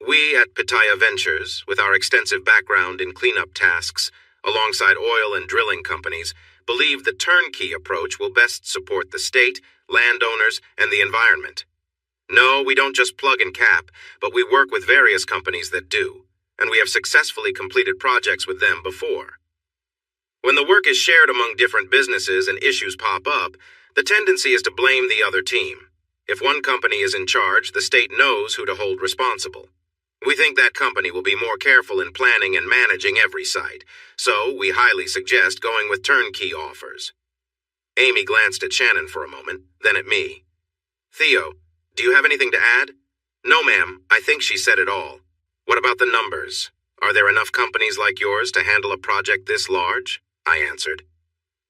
We at Pattaya Ventures, with our extensive background in cleanup tasks, alongside oil and drilling companies, believe the turnkey approach will best support the state, landowners, and the environment. No, we don't just plug and cap, but we work with various companies that do, and we have successfully completed projects with them before. When the work is shared among different businesses and issues pop up, the tendency is to blame the other team. If one company is in charge, the state knows who to hold responsible. We think that company will be more careful in planning and managing every site, so we highly suggest going with turnkey offers. Amy glanced at Shannon for a moment, then at me. Theo, do you have anything to add? No, ma'am. I think she said it all. What about the numbers? Are there enough companies like yours to handle a project this large? I answered.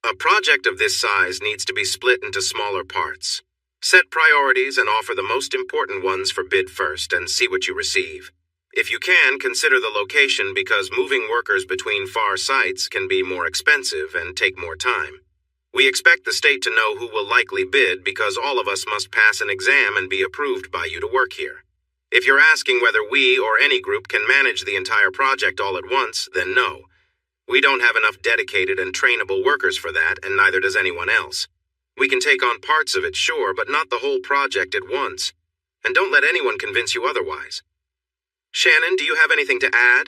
A project of this size needs to be split into smaller parts. Set priorities and offer the most important ones for bid first and see what you receive. If you can, consider the location because moving workers between far sites can be more expensive and take more time. We expect the state to know who will likely bid because all of us must pass an exam and be approved by you to work here. If you're asking whether we or any group can manage the entire project all at once, then no. We don't have enough dedicated and trainable workers for that, and neither does anyone else. We can take on parts of it, sure, but not the whole project at once. And don't let anyone convince you otherwise. Shannon, do you have anything to add?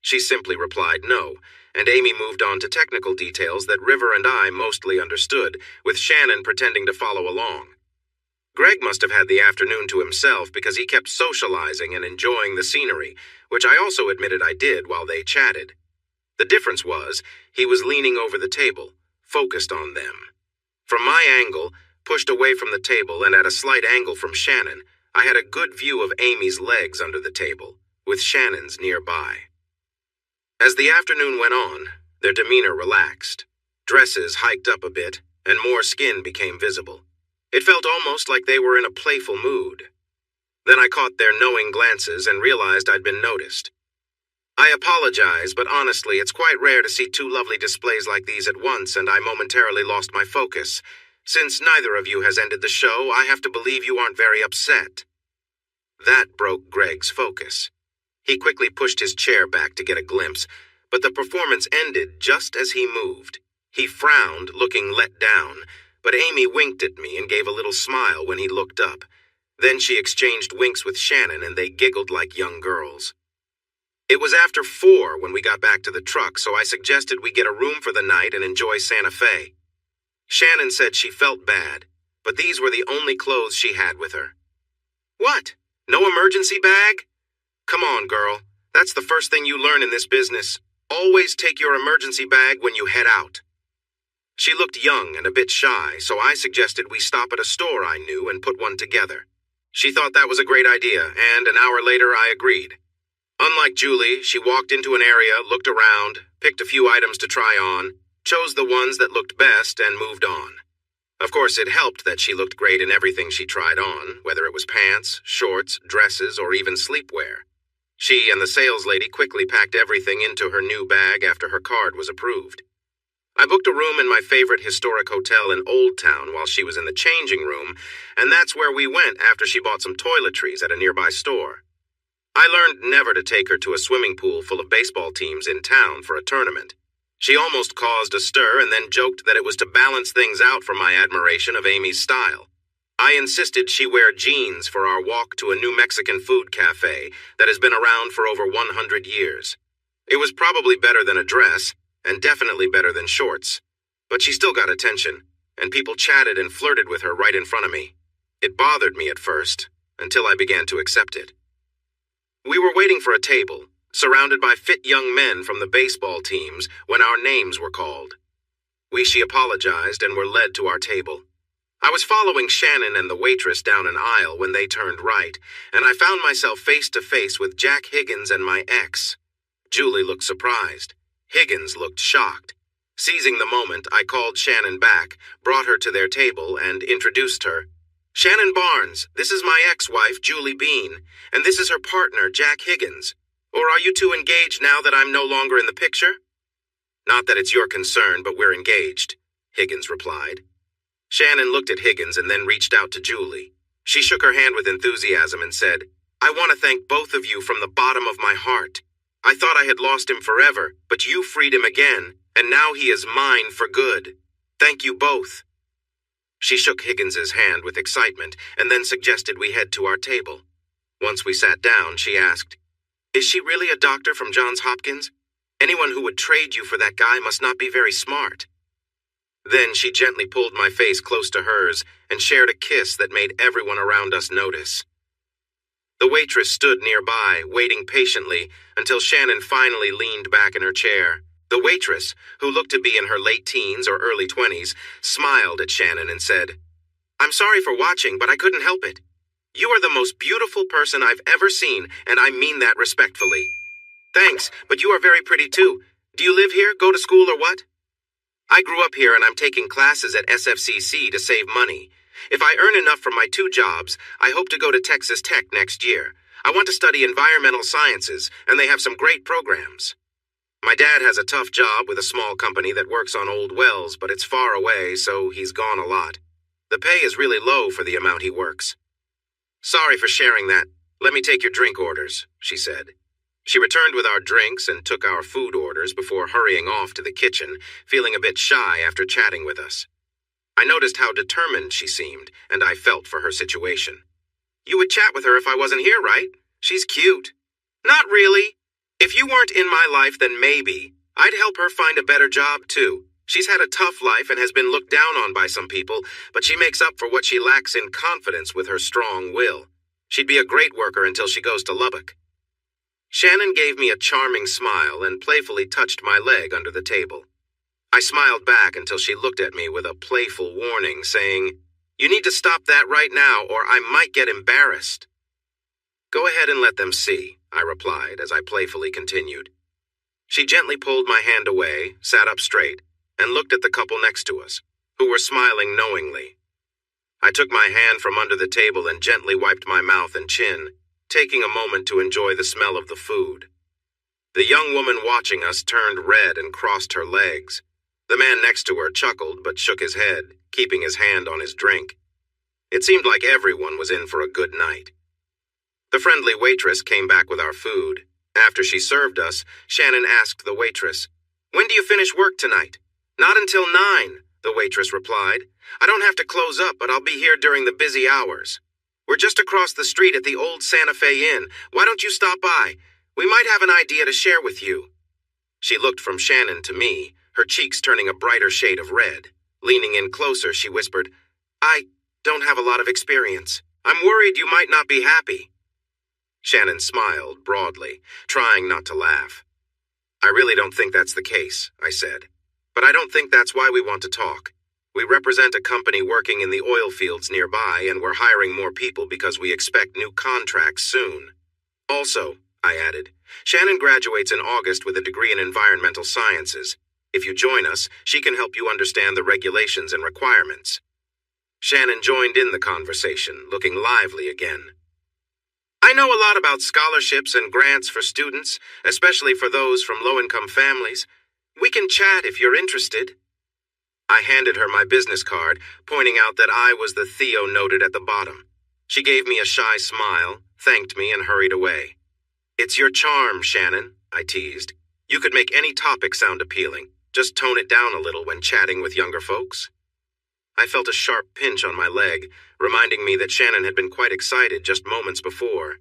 She simply replied no, and Amy moved on to technical details that River and I mostly understood, with Shannon pretending to follow along. Greg must have had the afternoon to himself because he kept socializing and enjoying the scenery, which I also admitted I did while they chatted. The difference was, he was leaning over the table, focused on them. From my angle, pushed away from the table and at a slight angle from Shannon, I had a good view of Amy's legs under the table, with Shannon's nearby. As the afternoon went on, their demeanor relaxed. Dresses hiked up a bit, and more skin became visible. It felt almost like they were in a playful mood. Then I caught their knowing glances and realized I'd been noticed. I apologize, but honestly, it's quite rare to see two lovely displays like these at once, and I momentarily lost my focus. Since neither of you has ended the show, I have to believe you aren't very upset. That broke Greg's focus. He quickly pushed his chair back to get a glimpse, but the performance ended just as he moved. He frowned, looking let down, but Amy winked at me and gave a little smile when he looked up. Then she exchanged winks with Shannon and they giggled like young girls. It was after 4 when we got back to the truck, so I suggested we get a room for the night and enjoy Santa Fe. Shannon said she felt bad, but these were the only clothes she had with her. What? No emergency bag? Come on, girl. That's the first thing you learn in this business. Always take your emergency bag when you head out. She looked young and a bit shy, so I suggested we stop at a store I knew and put one together. She thought that was a great idea, and an hour later I agreed. Unlike Julie, she walked into an area, looked around, picked a few items to try on, chose the ones that looked best, and moved on. Of course, it helped that she looked great in everything she tried on, whether it was pants, shorts, dresses, or even sleepwear. She and the sales lady quickly packed everything into her new bag after her card was approved. I booked a room in my favorite historic hotel in Old Town while she was in the changing room, and that's where we went after she bought some toiletries at a nearby store. I learned never to take her to a swimming pool full of baseball teams in town for a tournament. She almost caused a stir and then joked that it was to balance things out for my admiration of Amy's style. I insisted she wear jeans for our walk to a New Mexican food cafe that has been around for over 100 years. It was probably better than a dress, and definitely better than shorts. But she still got attention, and people chatted and flirted with her right in front of me. It bothered me at first, until I began to accept it. We were waiting for a table, surrounded by fit young men from the baseball teams, when our names were called. She apologized and were led to our table. I was following Shannon and the waitress down an aisle when they turned right, and I found myself face to face with Jack Higgins and my ex. Julie looked surprised. Higgins looked shocked. Seizing the moment, I called Shannon back, brought her to their table, and introduced her. Shannon Barnes, this is my ex-wife, Julie Bean, and this is her partner, Jack Higgins. Or are you two engaged now that I'm no longer in the picture? Not that it's your concern, but we're engaged, Higgins replied. Shannon looked at Higgins and then reached out to Julie. She shook her hand with enthusiasm and said, I want to thank both of you from the bottom of my heart. I thought I had lost him forever, but you freed him again, and now he is mine for good. Thank you both. She shook Higgins's hand with excitement and then suggested we head to our table. Once we sat down, she asked, Is she really a doctor from Johns Hopkins? Anyone who would trade you for that guy must not be very smart. Then she gently pulled my face close to hers and shared a kiss that made everyone around us notice. The waitress stood nearby, waiting patiently, until Shannon finally leaned back in her chair. The waitress, who looked to be in her late teens or early 20s, smiled at Shannon and said, "I'm sorry for watching, but I couldn't help it. You are the most beautiful person I've ever seen, and I mean that respectfully." "Thanks, but you are very pretty too. Do you live here, go to school, or what?" "I grew up here and I'm taking classes at SFCC to save money. If I earn enough from my two jobs, I hope to go to Texas Tech next year. I want to study environmental sciences, and they have some great programs. My dad has a tough job with a small company that works on old wells, but it's far away, so he's gone a lot. The pay is really low for the amount he works." "Sorry for sharing that. Let me take your drink orders," she said. She returned with our drinks and took our food orders before hurrying off to the kitchen, feeling a bit shy after chatting with us. I noticed how determined she seemed, and I felt for her situation. "You would chat with her if I wasn't here, right? She's cute." "Not really. If you weren't in my life, then maybe. I'd help her find a better job, too. She's had a tough life and has been looked down on by some people, but she makes up for what she lacks in confidence with her strong will. She'd be a great worker until she goes to Lubbock." Shannon gave me a charming smile and playfully touched my leg under the table. I smiled back until she looked at me with a playful warning, saying, "You need to stop that right now, or I might get embarrassed." "Go ahead and let them see," I replied as I playfully continued. She gently pulled my hand away, sat up straight, and looked at the couple next to us, who were smiling knowingly. I took my hand from under the table and gently wiped my mouth and chin, taking a moment to enjoy the smell of the food. The young woman watching us turned red and crossed her legs. The man next to her chuckled but shook his head, keeping his hand on his drink. It seemed like everyone was in for a good night. The friendly waitress came back with our food. After she served us, Shannon asked the waitress, "When do you finish work tonight?" "Not until 9, the waitress replied. "I don't have to close up, but I'll be here during the busy hours. We're just across the street at the old Santa Fe Inn. Why don't you stop by? We might have an idea to share with you." She looked from Shannon to me, her cheeks turning a brighter shade of red. Leaning in closer, she whispered, "I don't have a lot of experience. I'm worried you might not be happy." Shannon smiled broadly, trying not to laugh. "I really don't think that's the case," I said. "But I don't think that's why we want to talk. We represent a company working in the oil fields nearby, and we're hiring more people because we expect new contracts soon. Also," I added, "Shannon graduates in August with a degree in environmental sciences. If you join us, she can help you understand the regulations and requirements." Shannon joined in the conversation, looking lively again. "I know a lot about scholarships and grants for students, especially for those from low-income families. We can chat if you're interested." I handed her my business card, pointing out that I was the Theo noted at the bottom. She gave me a shy smile, thanked me, and hurried away. "It's your charm, Shannon," I teased. "You could make any topic sound appealing. Just tone it down a little when chatting with younger folks." I felt a sharp pinch on my leg, reminding me that Shannon had been quite excited just moments before.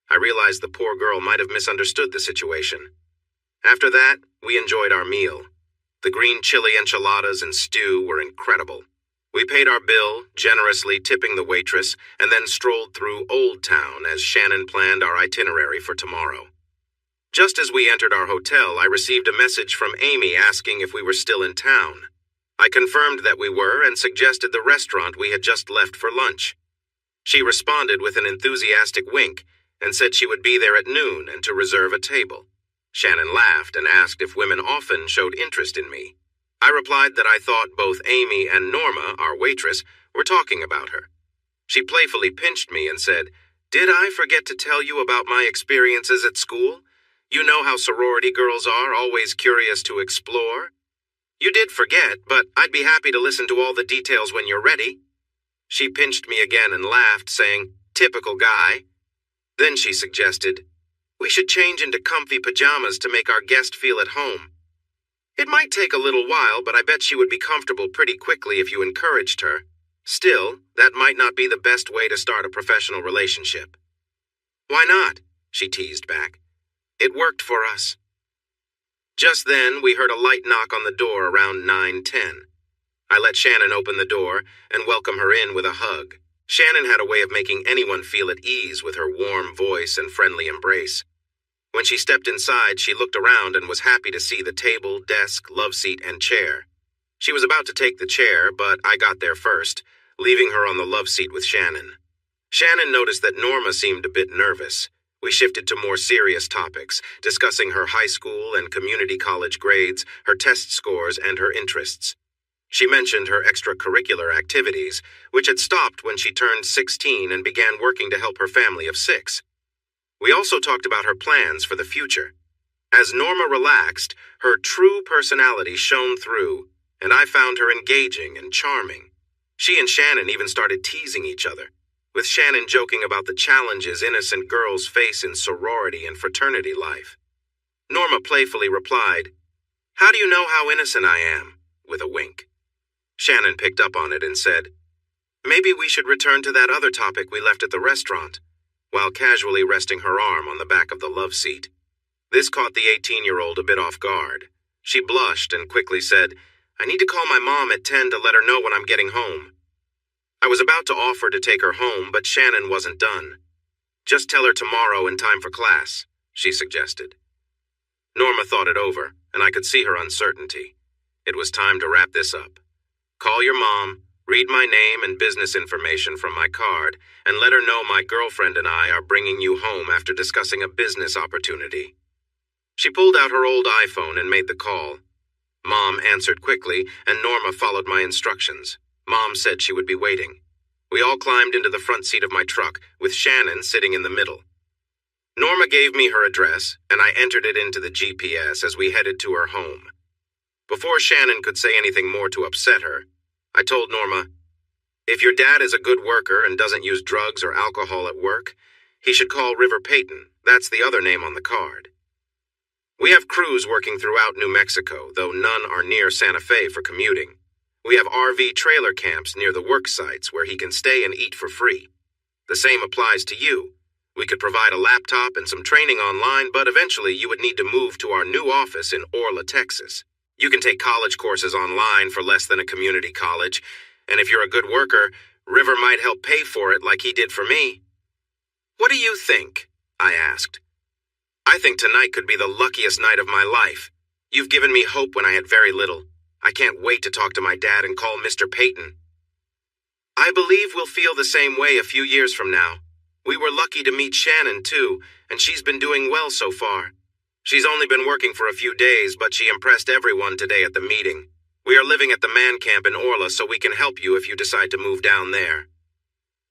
I realized the poor girl might have misunderstood the situation. After that, we enjoyed our meal. The green chili enchiladas and stew were incredible. We paid our bill, generously tipping the waitress, and then strolled through Old Town as Shannon planned our itinerary for tomorrow. Just as we entered our hotel, I received a message from Amy asking if we were still in town. I confirmed that we were and suggested the restaurant we had just left for lunch. She responded with an enthusiastic wink and said she would be there at noon and to reserve a table. Shannon laughed and asked if women often showed interest in me. I replied that I thought both Amy and Norma, our waitress, were talking about her. She playfully pinched me and said, "Did I forget to tell you about my experiences at school? You know how sorority girls are, always curious to explore. You did forget, but I'd be happy to listen to all the details when you're ready." She pinched me again and laughed, saying, "Typical guy." Then she suggested, "We should change into comfy pajamas to make our guest feel at home. It might take a little while, but I bet she would be comfortable pretty quickly if you encouraged her. Still, that might not be the best way to start a professional relationship." "Why not?" she teased back. "It worked for us." Just then, we heard a light knock on the door around 9:10. I let Shannon open the door and welcome her in with a hug. Shannon had a way of making anyone feel at ease with her warm voice and friendly embrace. When she stepped inside, she looked around and was happy to see the table, desk, love seat, and chair. She was about to take the chair, but I got there first, leaving her on the love seat with Shannon. Shannon noticed that Norma seemed a bit nervous. We shifted to more serious topics, discussing her high school and community college grades, her test scores, and her interests. She mentioned her extracurricular activities, which had stopped when she turned 16 and began working to help her family of 6. We also talked about her plans for the future. As Norma relaxed, her true personality shone through, and I found her engaging and charming. She and Shannon even started teasing each other, with Shannon joking about the challenges innocent girls face in sorority and fraternity life. Norma playfully replied, "How do you know how innocent I am?" with a wink. Shannon picked up on it and said, "Maybe we should return to that other topic we left at the restaurant," while casually resting her arm on the back of the love seat. This caught the 18-year-old a bit off guard. She blushed and quickly said, "I need to call my mom at 10 to let her know when I'm getting home." I was about to offer to take her home, but Shannon wasn't done. "Just tell her tomorrow in time for class," she suggested. Norma thought it over, and I could see her uncertainty. It was time to wrap this up. "Call your mom, read my name and business information from my card, and let her know my girlfriend and I are bringing you home after discussing a business opportunity." She pulled out her old iPhone and made the call. Mom answered quickly, and Norma followed my instructions. Mom said she would be waiting. We all climbed into the front seat of my truck, with Shannon sitting in the middle. Norma gave me her address, and I entered it into the GPS as we headed to her home. Before Shannon could say anything more to upset her, I told Norma, "If your dad is a good worker and doesn't use drugs or alcohol at work, he should call River Peyton. That's the other name on the card." We have crews working throughout New Mexico, though none are near Santa Fe for commuting. We have RV trailer camps near the work sites where he can stay and eat for free. The same applies to you. We could provide a laptop and some training online, but eventually you would need to move to our new office in Orla, Texas. You can take college courses online for less than a community college, and if you're a good worker, River might help pay for it like he did for me. "What do you think?" I asked. "I think tonight could be the luckiest night of my life. You've given me hope when I had very little. I can't wait to talk to my dad and call Mr. Peyton." "I believe we'll feel the same way a few years from now. We were lucky to meet Shannon, too, and she's been doing well so far. She's only been working for a few days, but she impressed everyone today at the meeting. We are living at the man camp in Orla, so we can help you if you decide to move down there."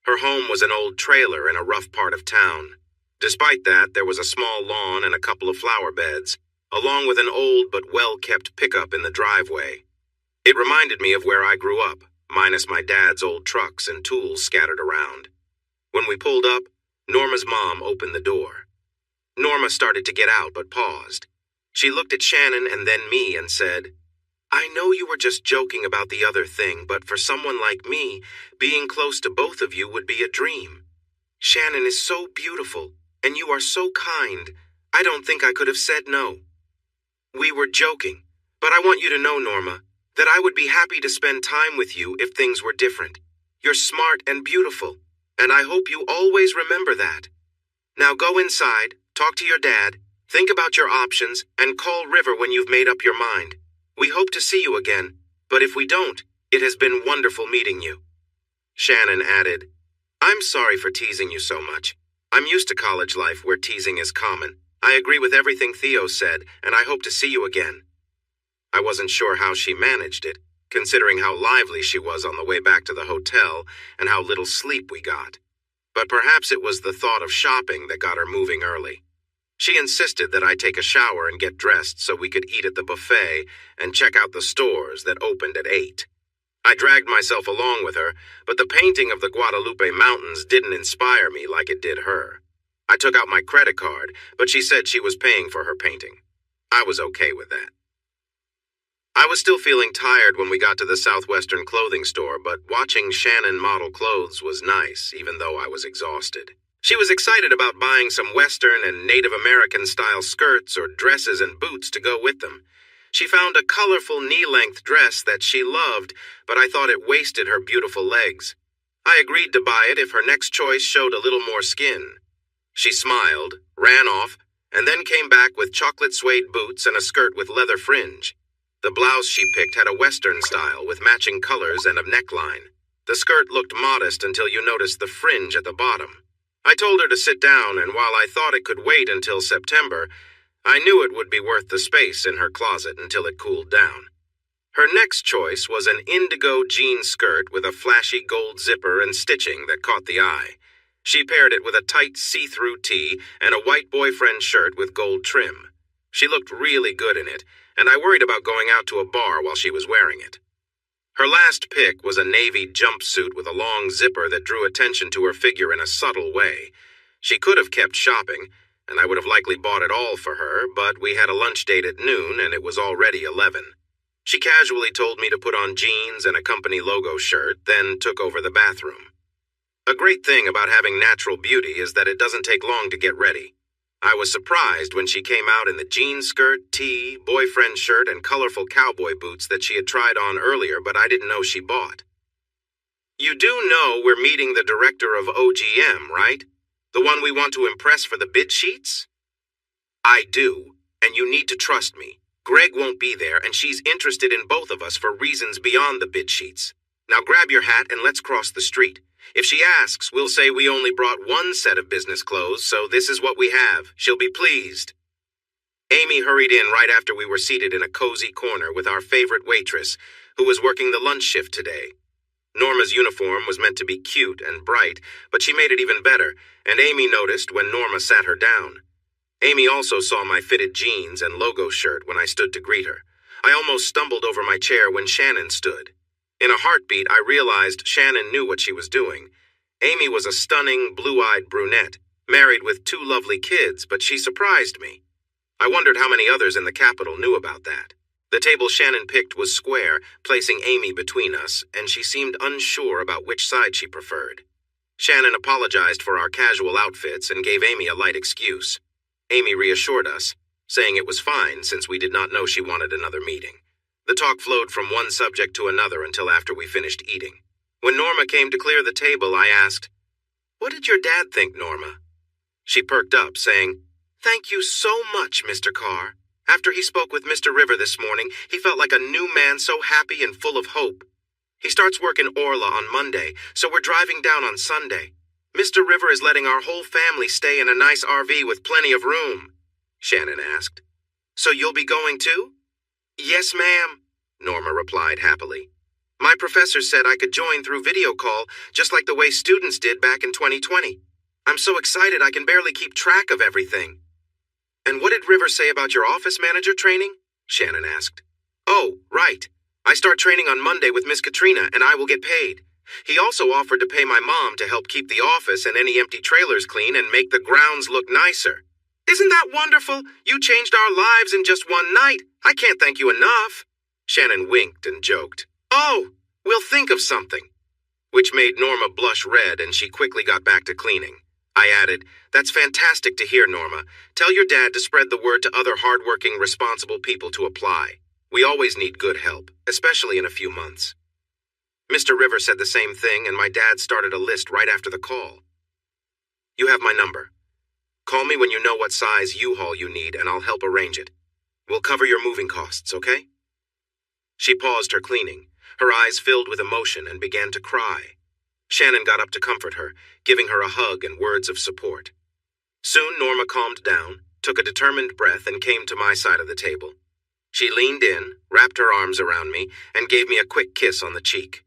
Her home was an old trailer in a rough part of town. Despite that, there was a small lawn and a couple of flower beds, along with an old but well-kept pickup in the driveway. It reminded me of where I grew up, minus my dad's old trucks and tools scattered around. When we pulled up, Norma's mom opened the door. Norma started to get out but paused. She looked at Shannon and then me and said, "I know you were just joking about the other thing, but for someone like me, being close to both of you would be a dream. Shannon is so beautiful, and you are so kind. I don't think I could have said no." "We were joking, but I want you to know, Norma, that I would be happy to spend time with you if things were different. You're smart and beautiful, and I hope you always remember that. Now go inside, talk to your dad, think about your options, and call River when you've made up your mind. We hope to see you again, but if we don't, it has been wonderful meeting you." Shannon added, "I'm sorry for teasing you so much. I'm used to college life where teasing is common. I agree with everything Theo said, and I hope to see you again." I wasn't sure how she managed it, considering how lively she was on the way back to the hotel and how little sleep we got. But perhaps it was the thought of shopping that got her moving early. She insisted that I take a shower and get dressed so we could eat at the buffet and check out the stores that opened at 8. I dragged myself along with her, but the painting of the Guadalupe Mountains didn't inspire me like it did her. I took out my credit card, but she said she was paying for her painting. I was okay with that. I was still feeling tired when we got to the Southwestern clothing store, but watching Shannon model clothes was nice, even though I was exhausted. She was excited about buying some Western and Native American-style skirts or dresses and boots to go with them. She found a colorful knee-length dress that she loved, but I thought it wasted her beautiful legs. I agreed to buy it if her next choice showed a little more skin. She smiled, ran off, and then came back with chocolate suede boots and a skirt with leather fringe. The blouse she picked had a Western style with matching colors and a neckline. The skirt looked modest until you noticed the fringe at the bottom. I told her to sit down, and while I thought it could wait until September, I knew it would be worth the space in her closet until it cooled down. Her next choice was an indigo jean skirt with a flashy gold zipper and stitching that caught the eye. She paired it with a tight see-through tee and a white boyfriend shirt with gold trim. She looked really good in it, and I worried about going out to a bar while she was wearing it. Her last pick was a navy jumpsuit with a long zipper that drew attention to her figure in a subtle way. She could have kept shopping, and I would have likely bought it all for her, but we had a lunch date at noon and it was already 11. She casually told me to put on jeans and a company logo shirt, then took over the bathroom. A great thing about having natural beauty is that it doesn't take long to get ready. I was surprised when she came out in the jean skirt, tee, boyfriend shirt, and colorful cowboy boots that she had tried on earlier, but I didn't know she bought. You do know we're meeting the director of OGM, right? The one we want to impress for the bid sheets? I do, and you need to trust me. Greg won't be there, and she's interested in both of us for reasons beyond the bid sheets. Now grab your hat and let's cross the street. If she asks, we'll say we only brought one set of business clothes, so this is what we have. She'll be pleased. Amy hurried in right after we were seated in a cozy corner with our favorite waitress, who was working the lunch shift today. Norma's uniform was meant to be cute and bright, but she made it even better, and Amy noticed when Norma sat her down. Amy also saw my fitted jeans and logo shirt when I stood to greet her. I almost stumbled over my chair when Shannon stood. In a heartbeat, I realized Shannon knew what she was doing. Amy was a stunning, blue-eyed brunette, married with 2 lovely kids, but she surprised me. I wondered how many others in the capital knew about that. The table Shannon picked was square, placing Amy between us, and she seemed unsure about which side she preferred. Shannon apologized for our casual outfits and gave Amy a light excuse. Amy reassured us, saying it was fine since we did not know she wanted another meeting. The talk flowed from one subject to another until after we finished eating. When Norma came to clear the table, I asked, "What did your dad think, Norma?" She perked up, saying, "Thank you so much, Mr. Carr. After he spoke with Mr. River this morning, he felt like a new man, so happy and full of hope. He starts work in Orla on Monday, so we're driving down on Sunday. Mr. River is letting our whole family stay in a nice RV with plenty of room." Shannon asked, "So you'll be going too?" "Yes, ma'am," Norma replied happily. "My professor said I could join through video call, just like the way students did back in 2020. I'm so excited I can barely keep track of everything." "And what did River say about your office manager training?" Shannon asked. "Oh, right. I start training on Monday with Miss Katrina, and I will get paid. He also offered to pay my mom to help keep the office and any empty trailers clean and make the grounds look nicer." "Isn't that wonderful? You changed our lives in just one night. I can't thank you enough." Shannon winked and joked. "Oh, we'll think of something," which made Norma blush red, and she quickly got back to cleaning. I added, "That's fantastic to hear, Norma. Tell your dad to spread the word to other hardworking, responsible people to apply. We always need good help, especially in a few months." Mr. River said the same thing, and my dad started a list right after the call. "You have my number. Call me when you know what size U-Haul you need, and I'll help arrange it. We'll cover your moving costs, okay?" She paused her cleaning. Her eyes filled with emotion and began to cry. Shannon got up to comfort her, giving her a hug and words of support. Soon Norma calmed down, took a determined breath, and came to my side of the table. She leaned in, wrapped her arms around me, and gave me a quick kiss on the cheek.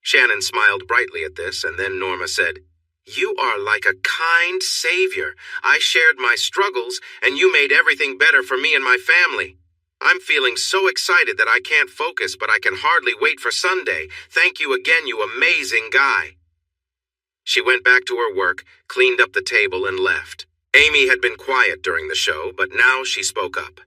Shannon smiled brightly at this, and then Norma said, "You are like a kind savior. I shared my struggles, and you made everything better for me and my family. I'm feeling so excited that I can't focus, but I can hardly wait for Sunday. Thank you again, you amazing guy." She went back to her work, cleaned up the table, and left. Amy had been quiet during the show, but now she spoke up.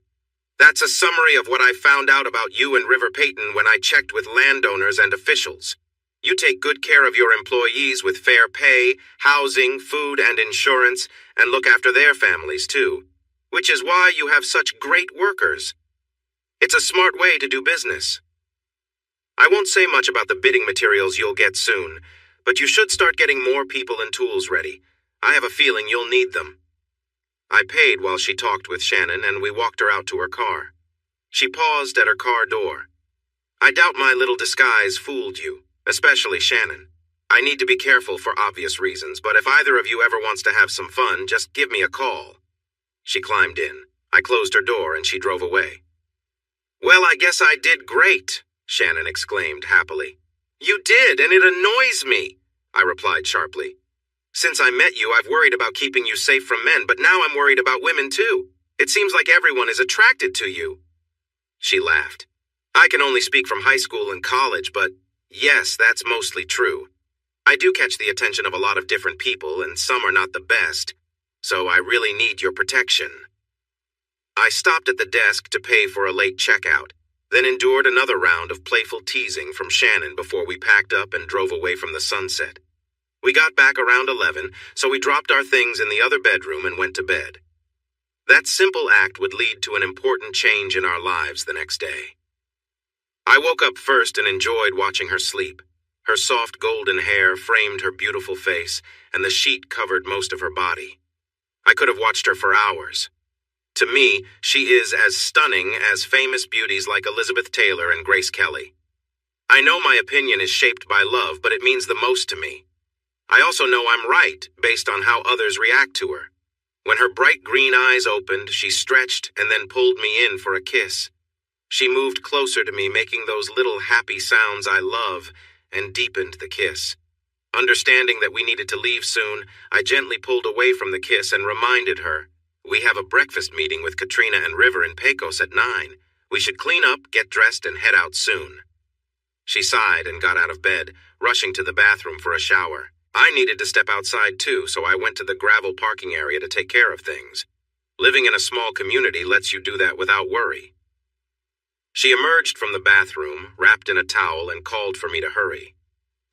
"That's a summary of what I found out about you and River Peyton when I checked with landowners and officials. You take good care of your employees with fair pay, housing, food, and insurance, and look after their families too, which is why you have such great workers. It's a smart way to do business. I won't say much about the bidding materials you'll get soon, But you should start getting more people and tools ready. I have a feeling you'll need them. I paid while she talked with Shannon, and we walked her out to her car. She paused at her car door. I doubt my little disguise fooled you, especially Shannon. I need to be careful for obvious reasons, but if either of you ever wants to have some fun, just give me a call. She climbed in. I closed her door and she drove away. Well, I guess I did great, Shannon exclaimed happily. You did, and it annoys me, I replied sharply. Since I met you, I've worried about keeping you safe from men, but now I'm worried about women too. It seems like everyone is attracted to you. She laughed. I can only speak from high school and college, but yes, that's mostly true. I do catch the attention of a lot of different people, and some are not the best, so I really need your protection. I stopped at the desk to pay for a late checkout, then endured another round of playful teasing from Shannon before we packed up and drove away from the sunset. We got back around 11, so we dropped our things in the other bedroom and went to bed. That simple act would lead to an important change in our lives the next day. I woke up first and enjoyed watching her sleep. Her soft golden hair framed her beautiful face, and the sheet covered most of her body. I could have watched her for hours. To me, she is as stunning as famous beauties like Elizabeth Taylor and Grace Kelly. I know my opinion is shaped by love, but it means the most to me. I also know I'm right, based on how others react to her. When her bright green eyes opened, she stretched and then pulled me in for a kiss. She moved closer to me, making those little happy sounds I love, and deepened the kiss. Understanding that we needed to leave soon, I gently pulled away from the kiss and reminded her, we have a breakfast meeting with Katrina and River in Pecos at 9. We should clean up, get dressed, and head out soon. She sighed and got out of bed, rushing to the bathroom for a shower. I needed to step outside too, so I went to the gravel parking area to take care of things. Living in a small community lets you do that without worry. She emerged from the bathroom, wrapped in a towel, and called for me to hurry.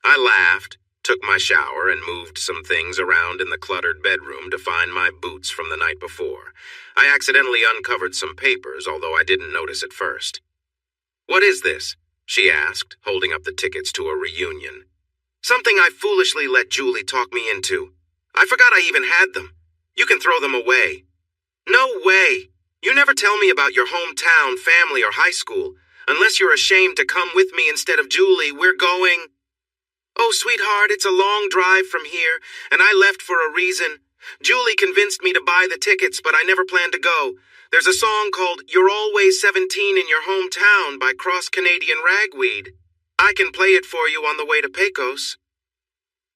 I laughed, took my shower, and moved some things around in the cluttered bedroom to find my boots from the night before. I accidentally uncovered some papers, although I didn't notice at first. What is this? She asked, holding up the tickets to a reunion. Something I foolishly let Julie talk me into. I forgot I even had them. You can throw them away. No way! You never tell me about your hometown, family, or high school. Unless you're ashamed to come with me instead of Julie, we're going... Oh, sweetheart, it's a long drive from here, and I left for a reason. Julie convinced me to buy the tickets, but I never planned to go. There's a song called You're Always 17 in Your Hometown by Cross Canadian Ragweed. I can play it for you on the way to Pecos.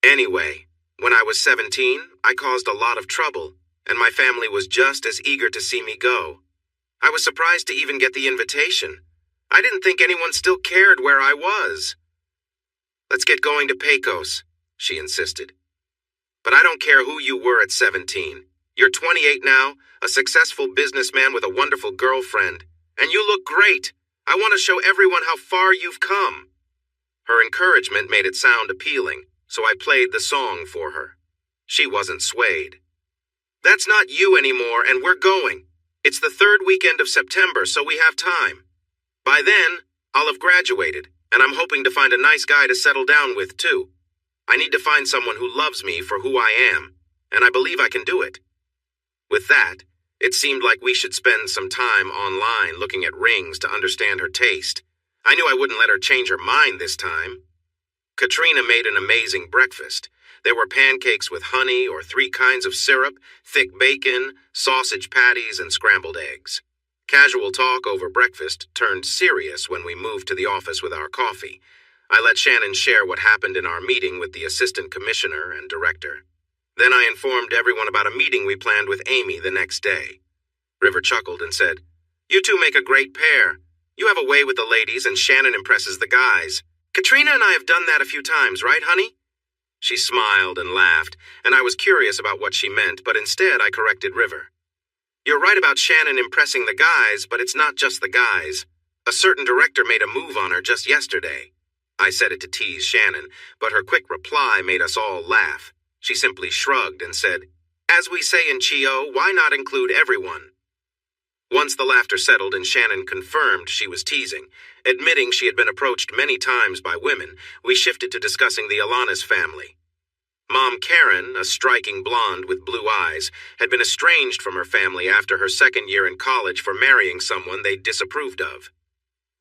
Anyway, when I was 17, I caused a lot of trouble, and my family was just as eager to see me go. I was surprised to even get the invitation. I didn't think anyone still cared where I was. Let's get going to Pecos, she insisted. But I don't care who you were at 17. You're 28 now, a successful businessman with a wonderful girlfriend, and you look great. I want to show everyone how far you've come. Her encouragement made it sound appealing, so I played the song for her. She wasn't swayed. That's not you anymore, and we're going. It's the third weekend of September, so we have time. By then, I'll have graduated, and I'm hoping to find a nice guy to settle down with, too. I need to find someone who loves me for who I am, and I believe I can do it. With that, it seemed like we should spend some time online looking at rings to understand her taste. I knew I wouldn't let her change her mind this time. Katrina made an amazing breakfast. There were pancakes with honey or 3 kinds of syrup, thick bacon, sausage patties, and scrambled eggs. Casual talk over breakfast turned serious when we moved to the office with our coffee. I let Shannon share what happened in our meeting with the assistant commissioner and director. Then I informed everyone about a meeting we planned with Amy the next day. River chuckled and said, "You two make a great pair. You have a way with the ladies and Shannon impresses the guys. Katrina and I have done that a few times, right, honey?" She smiled and laughed, and I was curious about what she meant, but instead I corrected River. "You're right about Shannon impressing the guys, but it's not just the guys. A certain director made a move on her just yesterday." I said it to tease Shannon, but her quick reply made us all laugh. She simply shrugged and said, "As we say in Chio, why not include everyone?" Once the laughter settled and Shannon confirmed she was teasing, admitting she had been approached many times by women, we shifted to discussing the Alanis family. Mom Karen, a striking blonde with blue eyes, had been estranged from her family after her second year in college for marrying someone they disapproved of.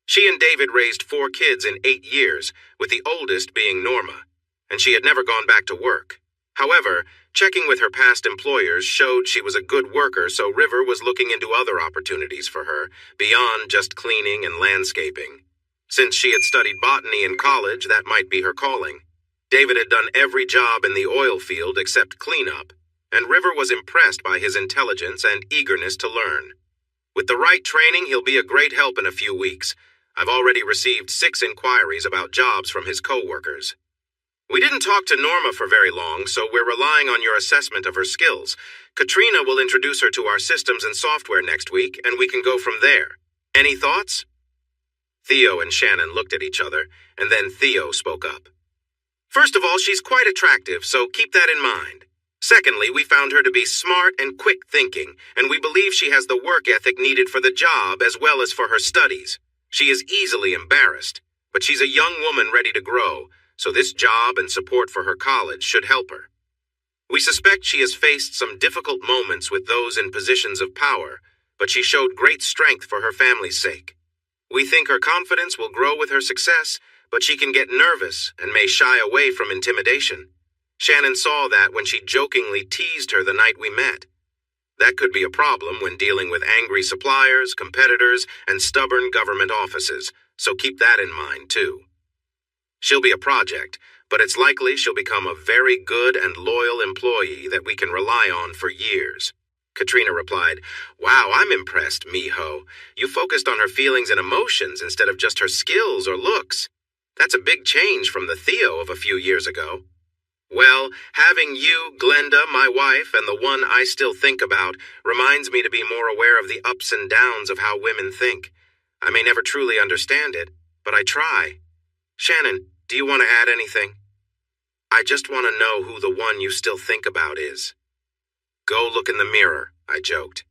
She and David raised 4 kids in 8 years, with the oldest being Norma, and she had never gone back to work. However, checking with her past employers showed she was a good worker, so River was looking into other opportunities for her, beyond just cleaning and landscaping. Since she had studied botany in college, that might be her calling. David had done every job in the oil field except cleanup, and River was impressed by his intelligence and eagerness to learn. With the right training, he'll be a great help in a few weeks. I've already received 6 inquiries about jobs from his co-workers. We didn't talk to Norma for very long, so we're relying on your assessment of her skills. Katrina will introduce her to our systems and software next week, and we can go from there. Any thoughts? Theo and Shannon looked at each other, and then Theo spoke up. First of all, she's quite attractive, so keep that in mind. Secondly, we found her to be smart and quick thinking, and we believe she has the work ethic needed for the job as well as for her studies. She is easily embarrassed, but she's a young woman ready to grow, so this job and support for her college should help her. We suspect she has faced some difficult moments with those in positions of power, but she showed great strength for her family's sake. We think her confidence will grow with her success, but she can get nervous and may shy away from intimidation. Shannon saw that when she jokingly teased her the night we met. That could be a problem when dealing with angry suppliers, competitors, and stubborn government offices, so keep that in mind, too. She'll be a project, but it's likely she'll become a very good and loyal employee that we can rely on for years. Katrina replied, Wow, I'm impressed, Miho. You focused on her feelings and emotions instead of just her skills or looks. That's a big change from the Theo of a few years ago. Well, having you, Glenda, my wife, and the one I still think about, reminds me to be more aware of the ups and downs of how women think. I may never truly understand it, but I try. Shannon, do you want to add anything? I just want to know who the one you still think about is. Go look in the mirror, I joked.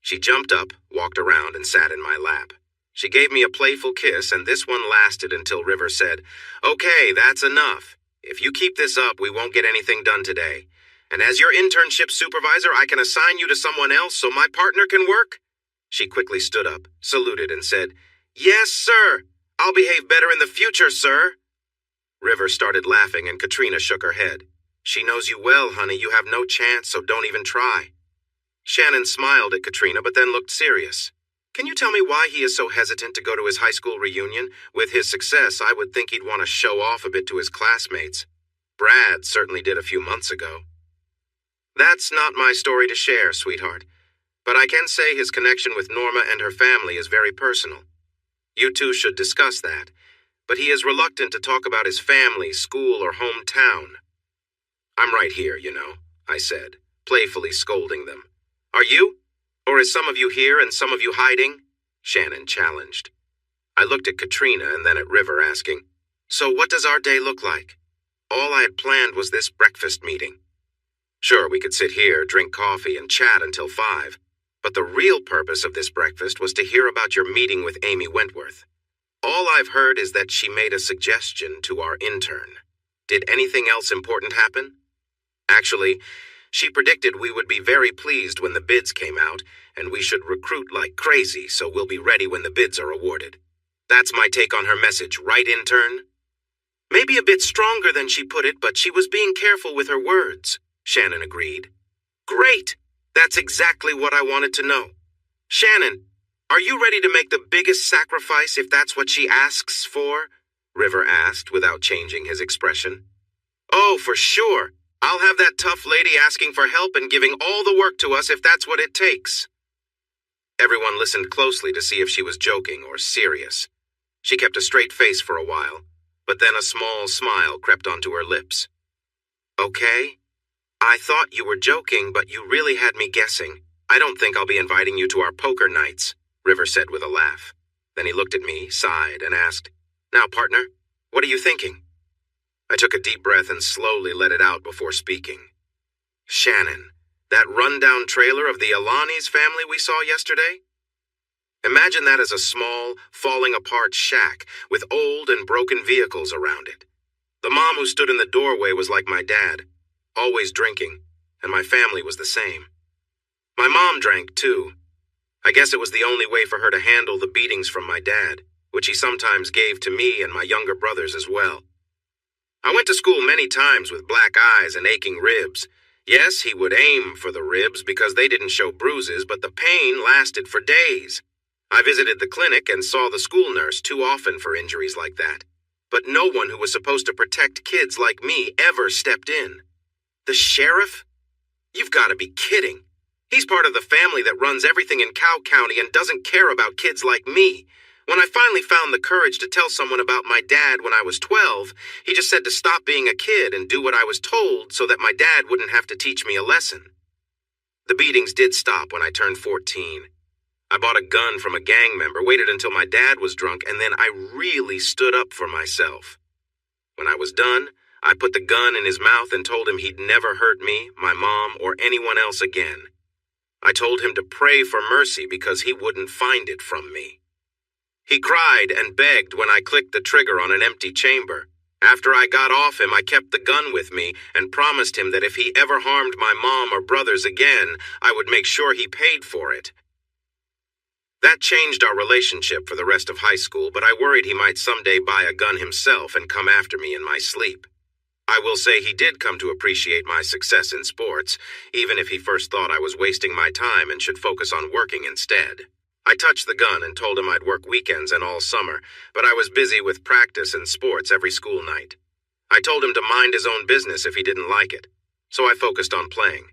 She jumped up, walked around, and sat in my lap. She gave me a playful kiss, and this one lasted until River said, Okay, that's enough. If you keep this up, we won't get anything done today. And as your internship supervisor, I can assign you to someone else so my partner can work? She quickly stood up, saluted, and said, Yes, sir. I'll behave better in the future, sir. River started laughing, and Katrina shook her head. She knows you well, honey. You have no chance, so don't even try. Shannon smiled at Katrina, but then looked serious. Can you tell me why he is so hesitant to go to his high school reunion? With his success, I would think he'd want to show off a bit to his classmates. Brad certainly did a few months ago. That's not my story to share, sweetheart. But I can say his connection with Norma and her family is very personal. You two should discuss that. But he is reluctant to talk about his family, school, or hometown. I'm right here, you know, I said, playfully scolding them. Are you? Or is some of you here and some of you hiding? Shannon challenged. I looked at Katrina and then at River, asking, So what does our day look like? All I had planned was this breakfast meeting. Sure, we could sit here, drink coffee, and chat until 5. But the real purpose of this breakfast was to hear about your meeting with Amy Wentworth. All I've heard is that she made a suggestion to our intern. Did anything else important happen? Actually, she predicted we would be very pleased when the bids came out, and we should recruit like crazy, so we'll be ready when the bids are awarded. That's my take on her message, right, intern? Maybe a bit stronger than she put it, but she was being careful with her words, Shannon agreed. Great! That's exactly what I wanted to know. Shannon, are you ready to make the biggest sacrifice if that's what she asks for? River asked without changing his expression. Oh, for sure. I'll have that tough lady asking for help and giving all the work to us if that's what it takes. Everyone listened closely to see if she was joking or serious. She kept a straight face for a while, but then a small smile crept onto her lips. Okay. I thought you were joking, but you really had me guessing. I don't think I'll be inviting you to our poker nights, River said with a laugh. Then he looked at me, sighed, and asked, Now, partner, what are you thinking? I took a deep breath and slowly let it out before speaking. Shannon, that rundown trailer of the Alani's family we saw yesterday? Imagine that as a small, falling-apart shack with old and broken vehicles around it. The mom who stood in the doorway was like my dad, always drinking, and my family was the same. My mom drank too. I guess it was the only way for her to handle the beatings from my dad, which he sometimes gave to me and my younger brothers as well. I went to school many times with black eyes and aching ribs. Yes, he would aim for the ribs because they didn't show bruises, but the pain lasted for days. I visited the clinic and saw the school nurse too often for injuries like that. But no one who was supposed to protect kids like me ever stepped in. The sheriff? You've got to be kidding. He's part of the family that runs everything in Cow County and doesn't care about kids like me. When I finally found the courage to tell someone about my dad when I was 12, he just said to stop being a kid and do what I was told so that my dad wouldn't have to teach me a lesson. The beatings did stop when I turned 14. I bought a gun from a gang member, waited until my dad was drunk, and then I really stood up for myself. When I was done, I put the gun in his mouth and told him he'd never hurt me, my mom, or anyone else again. I told him to pray for mercy because he wouldn't find it from me. He cried and begged when I clicked the trigger on an empty chamber. After I got off him, I kept the gun with me and promised him that if he ever harmed my mom or brothers again, I would make sure he paid for it. That changed our relationship for the rest of high school, but I worried he might someday buy a gun himself and come after me in my sleep. I will say he did come to appreciate my success in sports, even if he first thought I was wasting my time and should focus on working instead. I touched the gun and told him I'd work weekends and all summer, but I was busy with practice and sports every school night. I told him to mind his own business if he didn't like it, so I focused on playing.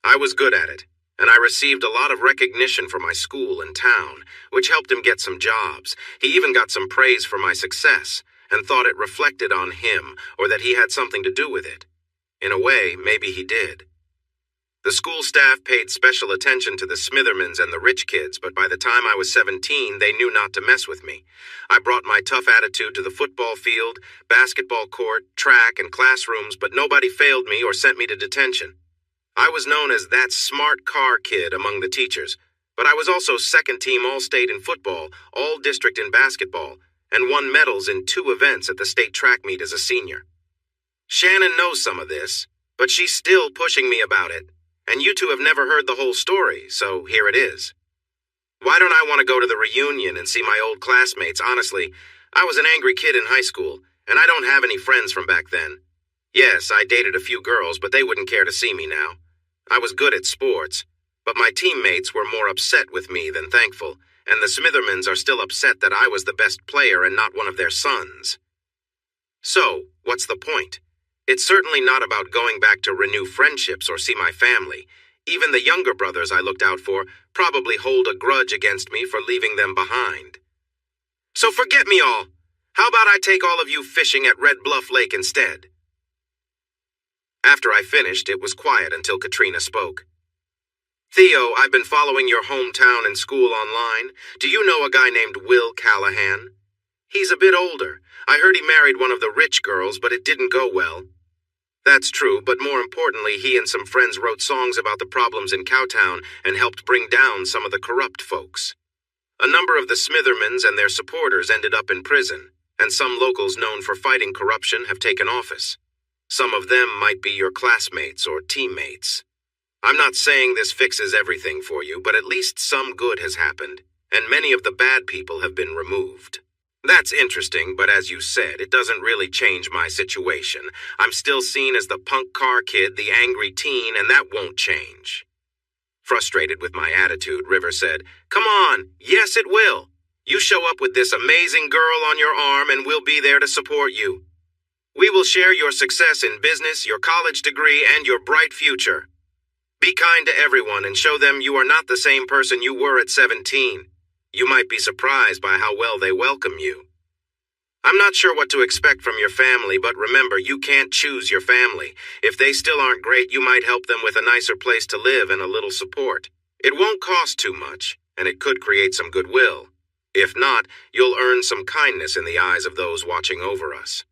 I was good at it, and I received a lot of recognition for my school and town, which helped him get some jobs. He even got some praise for my success, and thought it reflected on him or that he had something to do with it. In a way, maybe he did. The school staff paid special attention to the Smithermans and the rich kids, but by the time I was 17, they knew not to mess with me. I brought my tough attitude to the football field, basketball court, track, and classrooms, but nobody failed me or sent me to detention. I was known as that smart car kid among the teachers, but I was also second-team All-State in football, All-District in basketball, and won medals in 2 events at the state track meet as a senior. Shannon knows some of this, but she's still pushing me about it, and you two have never heard the whole story, so here it is. Why don't I want to go to the reunion and see my old classmates? Honestly, I was an angry kid in high school, and I don't have any friends from back then. Yes, I dated a few girls, but they wouldn't care to see me now. I was good at sports, but my teammates were more upset with me than thankful, and the Smithermans are still upset that I was the best player and not one of their sons. So, what's the point? It's certainly not about going back to renew friendships or see my family. Even the younger brothers I looked out for probably hold a grudge against me for leaving them behind. So forget me all. How about I take all of you fishing at Red Bluff Lake instead? After I finished, it was quiet until Katrina spoke. Theo, I've been following your hometown and school online. Do you know a guy named Will Callahan? He's a bit older. I heard he married one of the rich girls, but it didn't go well. That's true, but more importantly, he and some friends wrote songs about the problems in Cowtown and helped bring down some of the corrupt folks. A number of the Smithermans and their supporters ended up in prison, and some locals known for fighting corruption have taken office. Some of them might be your classmates or teammates. I'm not saying this fixes everything for you, but at least some good has happened, and many of the bad people have been removed. That's interesting, but as you said, it doesn't really change my situation. I'm still seen as the punk car kid, the angry teen, and that won't change. Frustrated with my attitude, River said, "Come on, yes it will. You show up with this amazing girl on your arm and we'll be there to support you. We will share your success in business, your college degree, and your bright future. Be kind to everyone and show them you are not the same person you were at 17. You might be surprised by how well they welcome you. I'm not sure what to expect from your family, but remember, you can't choose your family. If they still aren't great, you might help them with a nicer place to live and a little support. It won't cost too much, and it could create some goodwill. If not, you'll earn some kindness in the eyes of those watching over us."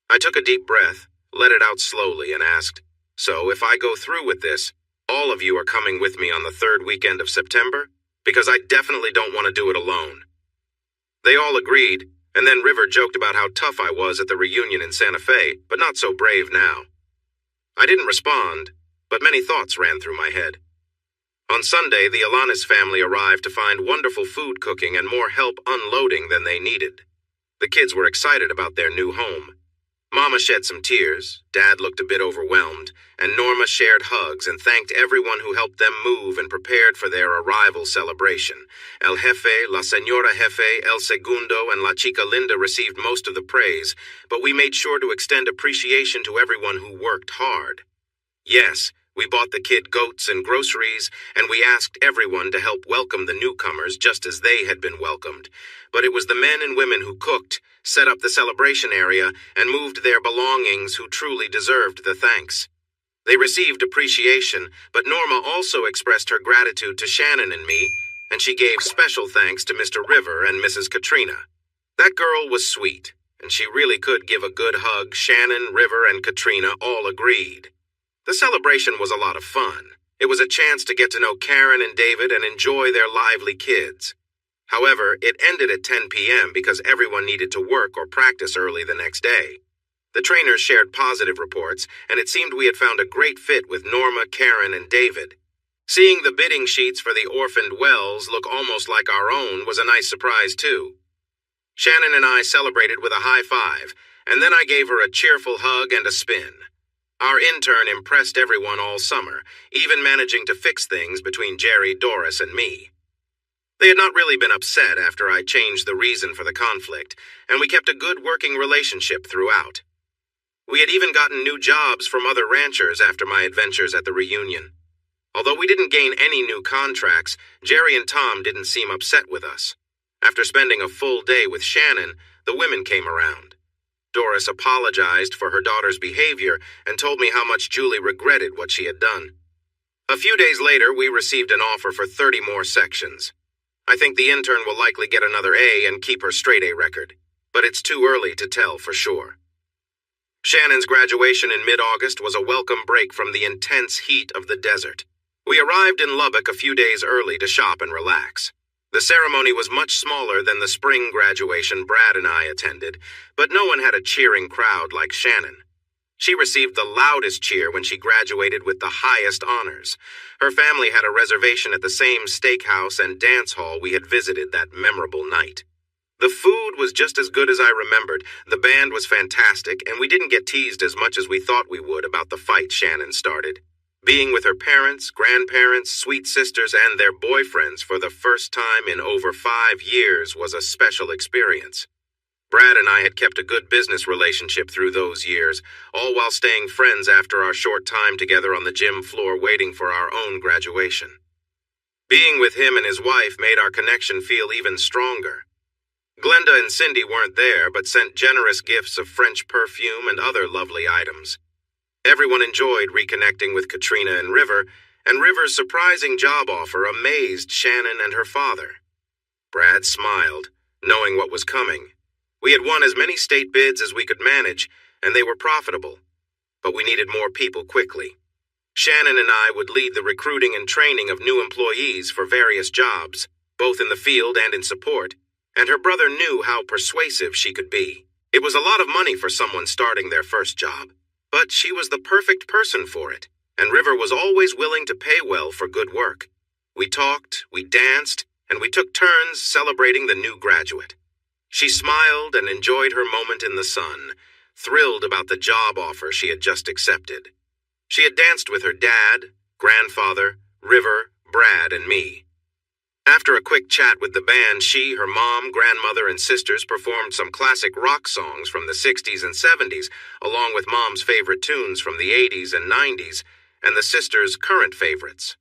I took a deep breath, let it out slowly, and asked, "So if I go through with this, all of you are coming with me on the 3rd weekend of September? because I definitely don't want to do it alone. They all agreed, and then River joked about how tough I was at the reunion in Santa Fe, but not so brave now. I didn't respond, but many thoughts ran through my head. On Sunday, the Alanis family arrived to find wonderful food cooking and more help unloading than they needed. The kids were excited about their new home. Mama shed some tears, Dad looked a bit overwhelmed, and Norma shared hugs and thanked everyone who helped them move and prepared for their arrival celebration. El Jefe, La Señora Jefe, El Segundo, and La Chica Linda received most of the praise, but we made sure to extend appreciation to everyone who worked hard. Yes, we bought the kid goats and groceries, and we asked everyone to help welcome the newcomers just as they had been welcomed. But it was the men and women who cooked, set up the celebration area, and moved their belongings who truly deserved the thanks. They received appreciation, but Norma also expressed her gratitude to Shannon and me, and she gave special thanks to Mr. River and Mrs. Katrina. That girl was sweet, and she really could give a good hug. Shannon, River, and Katrina all agreed. The celebration was a lot of fun. It was a chance to get to know Karen and David and enjoy their lively kids. However, it ended at 10 p.m. because everyone needed to work or practice early the next day. The trainers shared positive reports, and it seemed we had found a great fit with Norma, Karen, and David. Seeing the bidding sheets for the orphaned wells look almost like our own was a nice surprise, too. Shannon and I celebrated with a high five, and then I gave her a cheerful hug and a spin. Our intern impressed everyone all summer, even managing to fix things between Jerry, Doris, and me. They had not really been upset after I changed the reason for the conflict, and we kept a good working relationship throughout. We had even gotten new jobs from other ranchers after my adventures at the reunion. Although we didn't gain any new contracts, Jerry and Tom didn't seem upset with us. After spending a full day with Shannon, the women came around. Doris apologized for her daughter's behavior and told me how much Julie regretted what she had done. A few days later, we received an offer for 30 more sections. I think the intern will likely get another A and keep her straight A record, but it's too early to tell for sure. Shannon's graduation in mid-August was a welcome break from the intense heat of the desert. We arrived in Lubbock a few days early to shop and relax. The ceremony was much smaller than the spring graduation Brad and I attended, but no one had a cheering crowd like Shannon. She received the loudest cheer when she graduated with the highest honors. Her family had a reservation at the same steakhouse and dance hall we had visited that memorable night. The food was just as good as I remembered, the band was fantastic, and we didn't get teased as much as we thought we would about the fight Shannon started. Being with her parents, grandparents, sweet sisters, and their boyfriends for the first time in over 5 years was a special experience. Brad and I had kept a good business relationship through those years, all while staying friends after our short time together on the gym floor waiting for our own graduation. Being with him and his wife made our connection feel even stronger. Glenda and Cindy weren't there, but sent generous gifts of French perfume and other lovely items. Everyone enjoyed reconnecting with Katrina and River's surprising job offer amazed Shannon and her father. Brad smiled, knowing what was coming. We had won as many state bids as we could manage, and they were profitable. But we needed more people quickly. Shannon and I would lead the recruiting and training of new employees for various jobs, both in the field and in support, and her brother knew how persuasive she could be. It was a lot of money for someone starting their first job, but she was the perfect person for it, and River was always willing to pay well for good work. We talked, we danced, and we took turns celebrating the new graduate. She smiled and enjoyed her moment in the sun, thrilled about the job offer she had just accepted. She had danced with her dad, grandfather, River, Brad, and me. After a quick chat with the band, she, her mom, grandmother, and sisters performed some classic rock songs from the 60s and 70s, along with Mom's favorite tunes from the 80s and 90s, and the sisters' current favorites.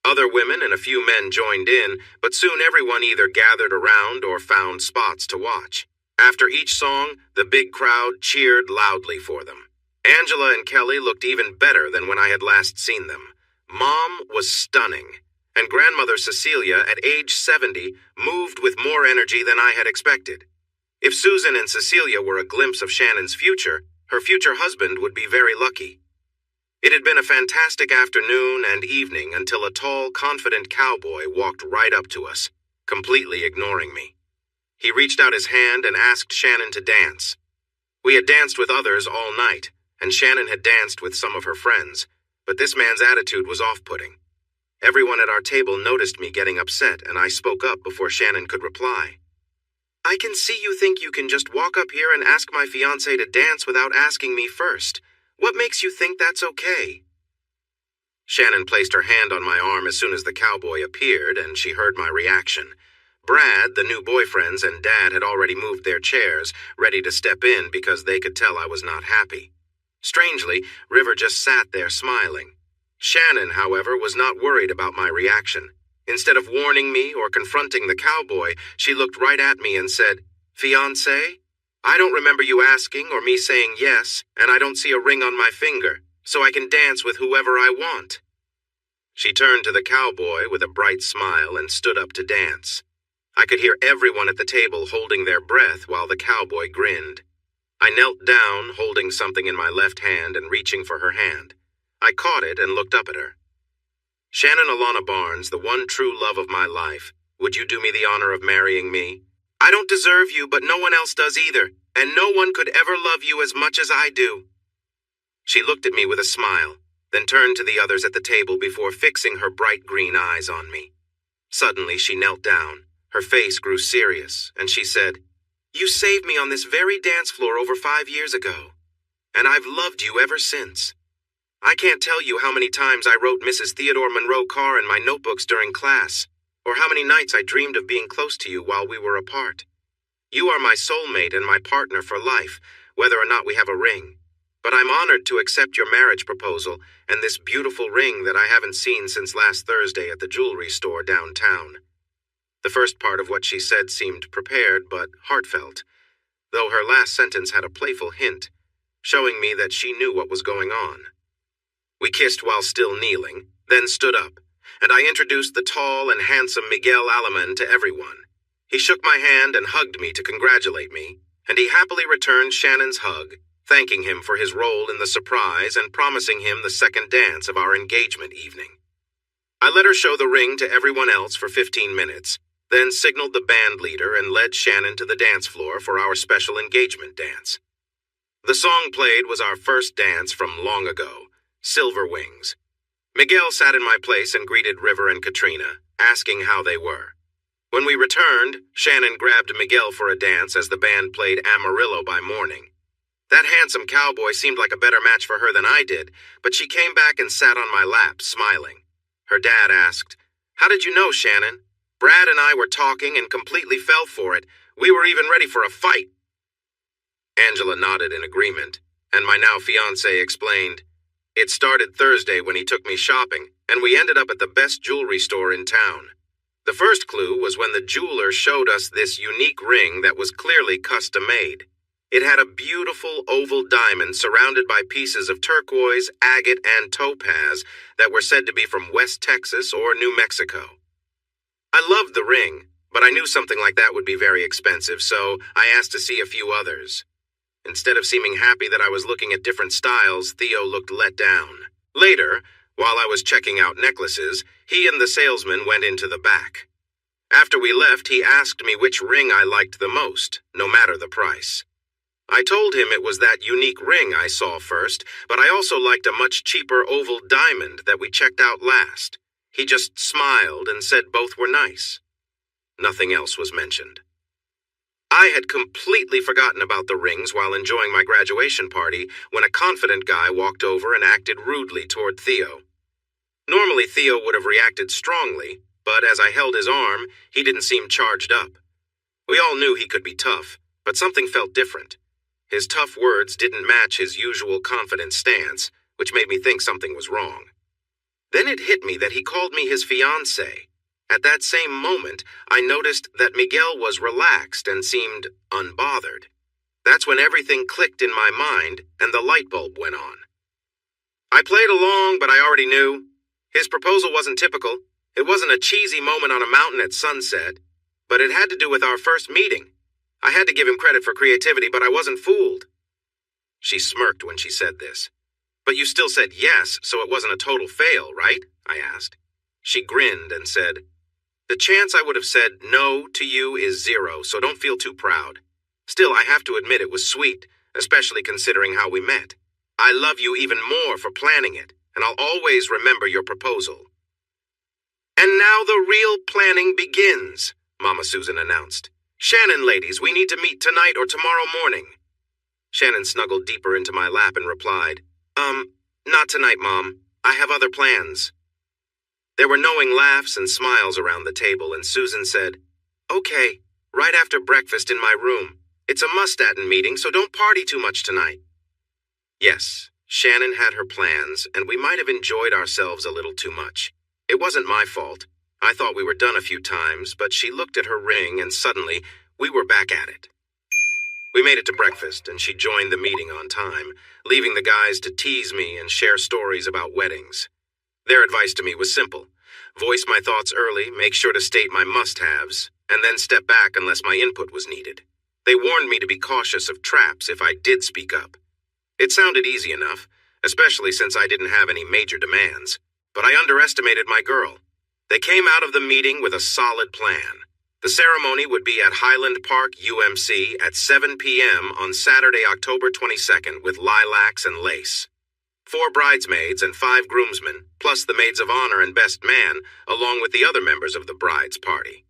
Other women and a few men joined in, but soon everyone either gathered around or found spots to watch. After each song, the big crowd cheered loudly for them. Angela and Kelly looked even better than when I had last seen them. Mom was stunning, and Grandmother Cecilia, at age 70, moved with more energy than I had expected. If Susan and Cecilia were a glimpse of Shannon's future, her future husband would be very lucky. It had been a fantastic afternoon and evening until a tall, confident cowboy walked right up to us, completely ignoring me. He reached out his hand and asked Shannon to dance. We had danced with others all night, and Shannon had danced with some of her friends, but this man's attitude was off-putting. Everyone at our table noticed me getting upset, and I spoke up before Shannon could reply. "I can see you think you can just walk up here and ask my fiancé to dance without asking me first. What makes you think that's okay?" Shannon placed her hand on my arm as soon as the cowboy appeared, and she heard my reaction. Brad, the new boyfriends, and Dad had already moved their chairs, ready to step in because they could tell I was not happy. Strangely, River just sat there smiling. Shannon, however, was not worried about my reaction. Instead of warning me or confronting the cowboy, she looked right at me and said, "Fiancé? I don't remember you asking or me saying yes, and I don't see a ring on my finger, so I can dance with whoever I want." She turned to the cowboy with a bright smile and stood up to dance. I could hear everyone at the table holding their breath while the cowboy grinned. I knelt down, holding something in my left hand and reaching for her hand. I caught it and looked up at her. "Shannon Alana Barnes, the one true love of my life, would you do me the honor of marrying me? I don't deserve you, but no one else does either, and no one could ever love you as much as I do." She looked at me with a smile, then turned to the others at the table before fixing her bright green eyes on me. Suddenly, she knelt down. Her face grew serious, and she said, "You saved me on this very dance floor over 5 years ago, and I've loved you ever since. I can't tell you how many times I wrote Mrs. Theodore Monroe Carr in my notebooks during class, or how many nights I dreamed of being close to you while we were apart. You are my soulmate and my partner for life, whether or not we have a ring. But I'm honored to accept your marriage proposal and this beautiful ring that I haven't seen since last Thursday at the jewelry store downtown." The first part of what she said seemed prepared but heartfelt, though her last sentence had a playful hint, showing me that she knew what was going on. We kissed while still kneeling, then stood up, and I introduced the tall and handsome Miguel Alaman to everyone. He shook my hand and hugged me to congratulate me, and he happily returned Shannon's hug, thanking him for his role in the surprise and promising him the second dance of our engagement evening. I let her show the ring to everyone else for 15 minutes, then signaled the band leader and led Shannon to the dance floor for our special engagement dance. The song played was our first dance from long ago, Silver Wings. Miguel sat in my place and greeted River and Katrina, asking how they were. When we returned, Shannon grabbed Miguel for a dance as the band played Amarillo by Morning. That handsome cowboy seemed like a better match for her than I did, but she came back and sat on my lap, smiling. Her dad asked, "How did you know, Shannon? Brad and I were talking and completely fell for it. We were even ready for a fight." Angela nodded in agreement, and my now fiancé explained, "It started Thursday when he took me shopping, and we ended up at the best jewelry store in town. The first clue was when the jeweler showed us this unique ring that was clearly custom-made. It had a beautiful oval diamond surrounded by pieces of turquoise, agate, and topaz that were said to be from West Texas or New Mexico. I loved the ring, but I knew something like that would be very expensive, so I asked to see a few others. Instead of seeming happy that I was looking at different styles, Theo looked let down. Later, while I was checking out necklaces, he and the salesman went into the back. After we left, he asked me which ring I liked the most, no matter the price. I told him it was that unique ring I saw first, but I also liked a much cheaper oval diamond that we checked out last. He just smiled and said both were nice. Nothing else was mentioned. I had completely forgotten about the rings while enjoying my graduation party when a confident guy walked over and acted rudely toward Theo. Normally Theo would have reacted strongly, but as I held his arm, he didn't seem charged up. We all knew he could be tough, but something felt different. His tough words didn't match his usual confident stance, which made me think something was wrong. Then it hit me that he called me his fiancé. At that same moment, I noticed that Miguel was relaxed and seemed unbothered. That's when everything clicked in my mind and the light bulb went on. I played along, but I already knew. His proposal wasn't typical. It wasn't a cheesy moment on a mountain at sunset, but it had to do with our first meeting. I had to give him credit for creativity, but I wasn't fooled. She smirked when she said this. But you still said yes, so it wasn't a total fail, right? I asked. She grinned and said, "The chance I would have said no to you is 0, so don't feel too proud. Still, I have to admit it was sweet, especially considering how we met. I love you even more for planning it, and I'll always remember your proposal." "And now the real planning begins," Mama Susan announced. "Shannon, ladies, we need to meet tonight or tomorrow morning." Shannon snuggled deeper into my lap and replied, Not tonight, Mom. I have other plans." There were knowing laughs and smiles around the table, and Susan said, "Okay, right after breakfast in my room. It's a Mustatin meeting, so don't party too much tonight." Yes, Shannon had her plans, and we might have enjoyed ourselves a little too much. It wasn't my fault. I thought we were done a few times, but she looked at her ring, and suddenly, we were back at it. We made it to breakfast, and she joined the meeting on time, leaving the guys to tease me and share stories about weddings. Their advice to me was simple: voice my thoughts early, make sure to state my must-haves, and then step back unless my input was needed. They warned me to be cautious of traps if I did speak up. It sounded easy enough, especially since I didn't have any major demands, but I underestimated my girl. They came out of the meeting with a solid plan. The ceremony would be at Highland Park, UMC, at 7 p.m. on Saturday, October 22nd, with lilacs and lace. 4 bridesmaids and 5 groomsmen, plus the maids of honor and best man, along with the other members of the bride's party.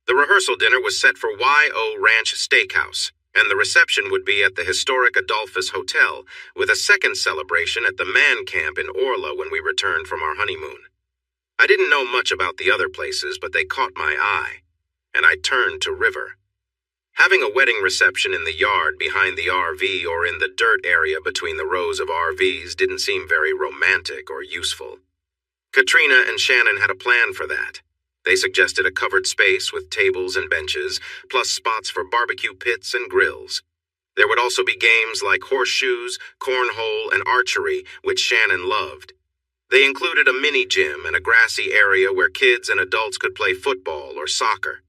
The rehearsal dinner was set for Y.O. Ranch Steakhouse, and the reception would be at the historic Adolphus Hotel, with a second celebration at the Man Camp in Orla when we returned from our honeymoon. I didn't know much about the other places, but they caught my eye, and I turned to River. Having a wedding reception in the yard behind the RV or in the dirt area between the rows of RVs didn't seem very romantic or useful. Katrina and Shannon had a plan for that. They suggested a covered space with tables and benches, plus spots for barbecue pits and grills. There would also be games like horseshoes, cornhole, and archery, which Shannon loved. They included a mini gym and a grassy area where kids and adults could play football or soccer.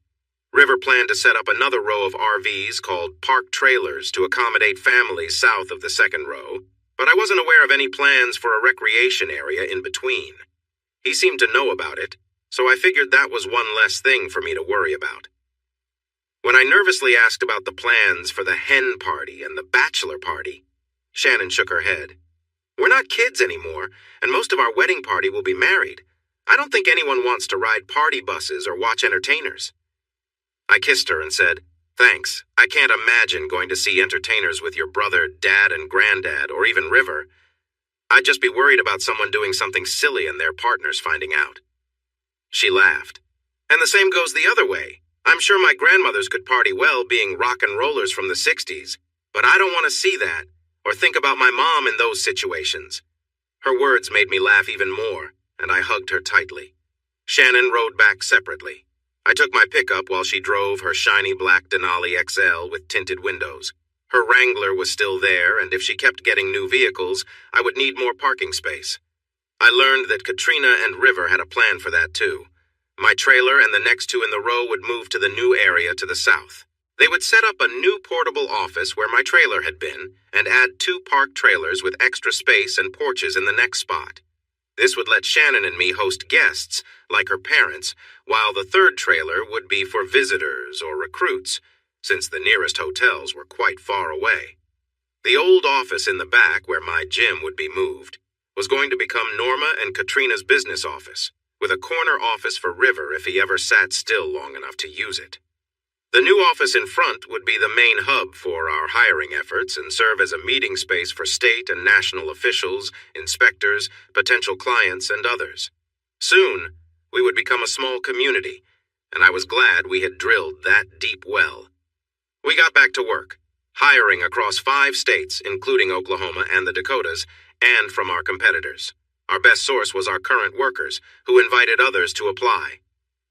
River planned to set up another row of RVs called park trailers to accommodate families south of the second row, but I wasn't aware of any plans for a recreation area in between. He seemed to know about it, so I figured that was one less thing for me to worry about. When I nervously asked about the plans for the hen party and the bachelor party, Shannon shook her head. "We're not kids anymore, and most of our wedding party will be married. I don't think anyone wants to ride party buses or watch entertainers." I kissed her and said, "Thanks. I can't imagine going to see entertainers with your brother, dad, and granddad, or even River. I'd just be worried about someone doing something silly and their partners finding out." She laughed. "And the same goes the other way. I'm sure my grandmothers could party well being rock and rollers from the 60s, but I don't want to see that or think about my mom in those situations." Her words made me laugh even more, and I hugged her tightly. Shannon rode back separately. I took my pickup while she drove her shiny black Denali XL with tinted windows. Her Wrangler was still there, and if she kept getting new vehicles, I would need more parking space. I learned that Katrina and River had a plan for that too. My trailer and the next 2 in the row would move to the new area to the south. They would set up a new portable office where my trailer had been, and add 2 parked trailers with extra space and porches in the next spot. This would let Shannon and me host guests, like her parents, while the third trailer would be for visitors or recruits, since the nearest hotels were quite far away. The old office in the back, where my gym would be moved, was going to become Norma and Katrina's business office, with a corner office for River if he ever sat still long enough to use it. The new office in front would be the main hub for our hiring efforts and serve as a meeting space for state and national officials, inspectors, potential clients, and others. Soon, we would become a small community, and I was glad we had drilled that deep well. We got back to work, hiring across 5 states, including Oklahoma and the Dakotas, and from our competitors. Our best source was our current workers, who invited others to apply.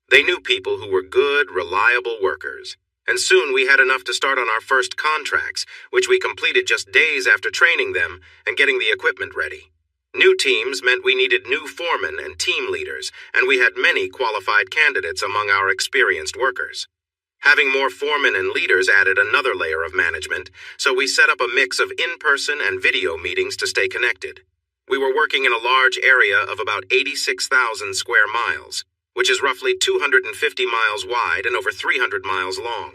They knew people who were good, reliable workers, and soon we had enough to start on our first contracts, which we completed just days after training them and getting the equipment ready. New teams meant we needed new foremen and team leaders, and we had many qualified candidates among our experienced workers. Having more foremen and leaders added another layer of management, so we set up a mix of in-person and video meetings to stay connected. We were working in a large area of about 86,000 square miles, which is roughly 250 miles wide and over 300 miles long.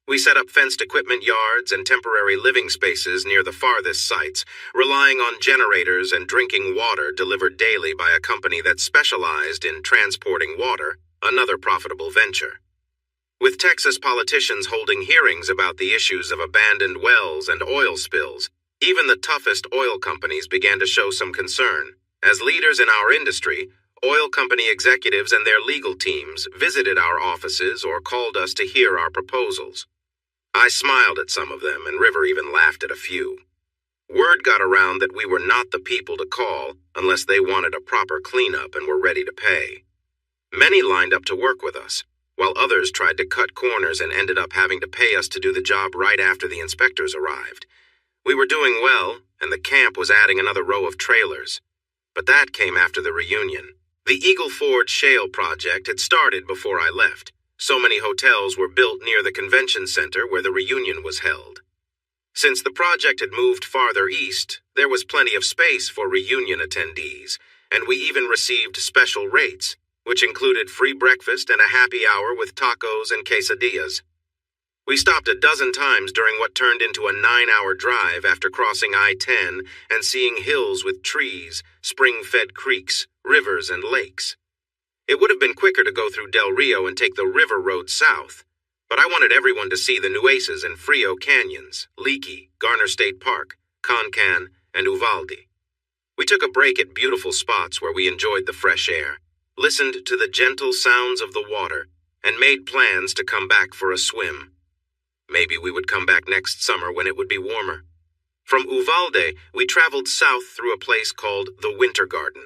We set up fenced equipment yards and temporary living spaces near the farthest sites, relying on generators and drinking water delivered daily by a company that specialized in transporting water, another profitable venture. With Texas politicians holding hearings about the issues of abandoned wells and oil spills, even the toughest oil companies began to show some concern. As leaders in our industry, oil company executives and their legal teams visited our offices or called us to hear our proposals. I smiled at some of them, and River even laughed at a few. Word got around that we were not the people to call unless they wanted a proper cleanup and were ready to pay. Many lined up to work with us, while others tried to cut corners and ended up having to pay us to do the job right after the inspectors arrived. We were doing well, and the camp was adding another row of trailers. But that came after the reunion. The Eagle Ford Shale project had started before I left. So many hotels were built near the convention center where the reunion was held. Since the project had moved farther east, there was plenty of space for reunion attendees, and we even received special rates, which included free breakfast and a happy hour with tacos and quesadillas. We stopped a dozen times during what turned into a 9-hour drive after crossing I-10 and seeing hills with trees, spring-fed creeks, rivers, and lakes. It would have been quicker to go through Del Rio and take the river road south, but I wanted everyone to see the Nueces and Frio Canyons, Leakey, Garner State Park, Concan, and Uvalde. We took a break at beautiful spots where we enjoyed the fresh air, listened to the gentle sounds of the water, and made plans to come back for a swim. Maybe we would come back next summer when it would be warmer. From Uvalde, we traveled south through a place called the Winter Garden.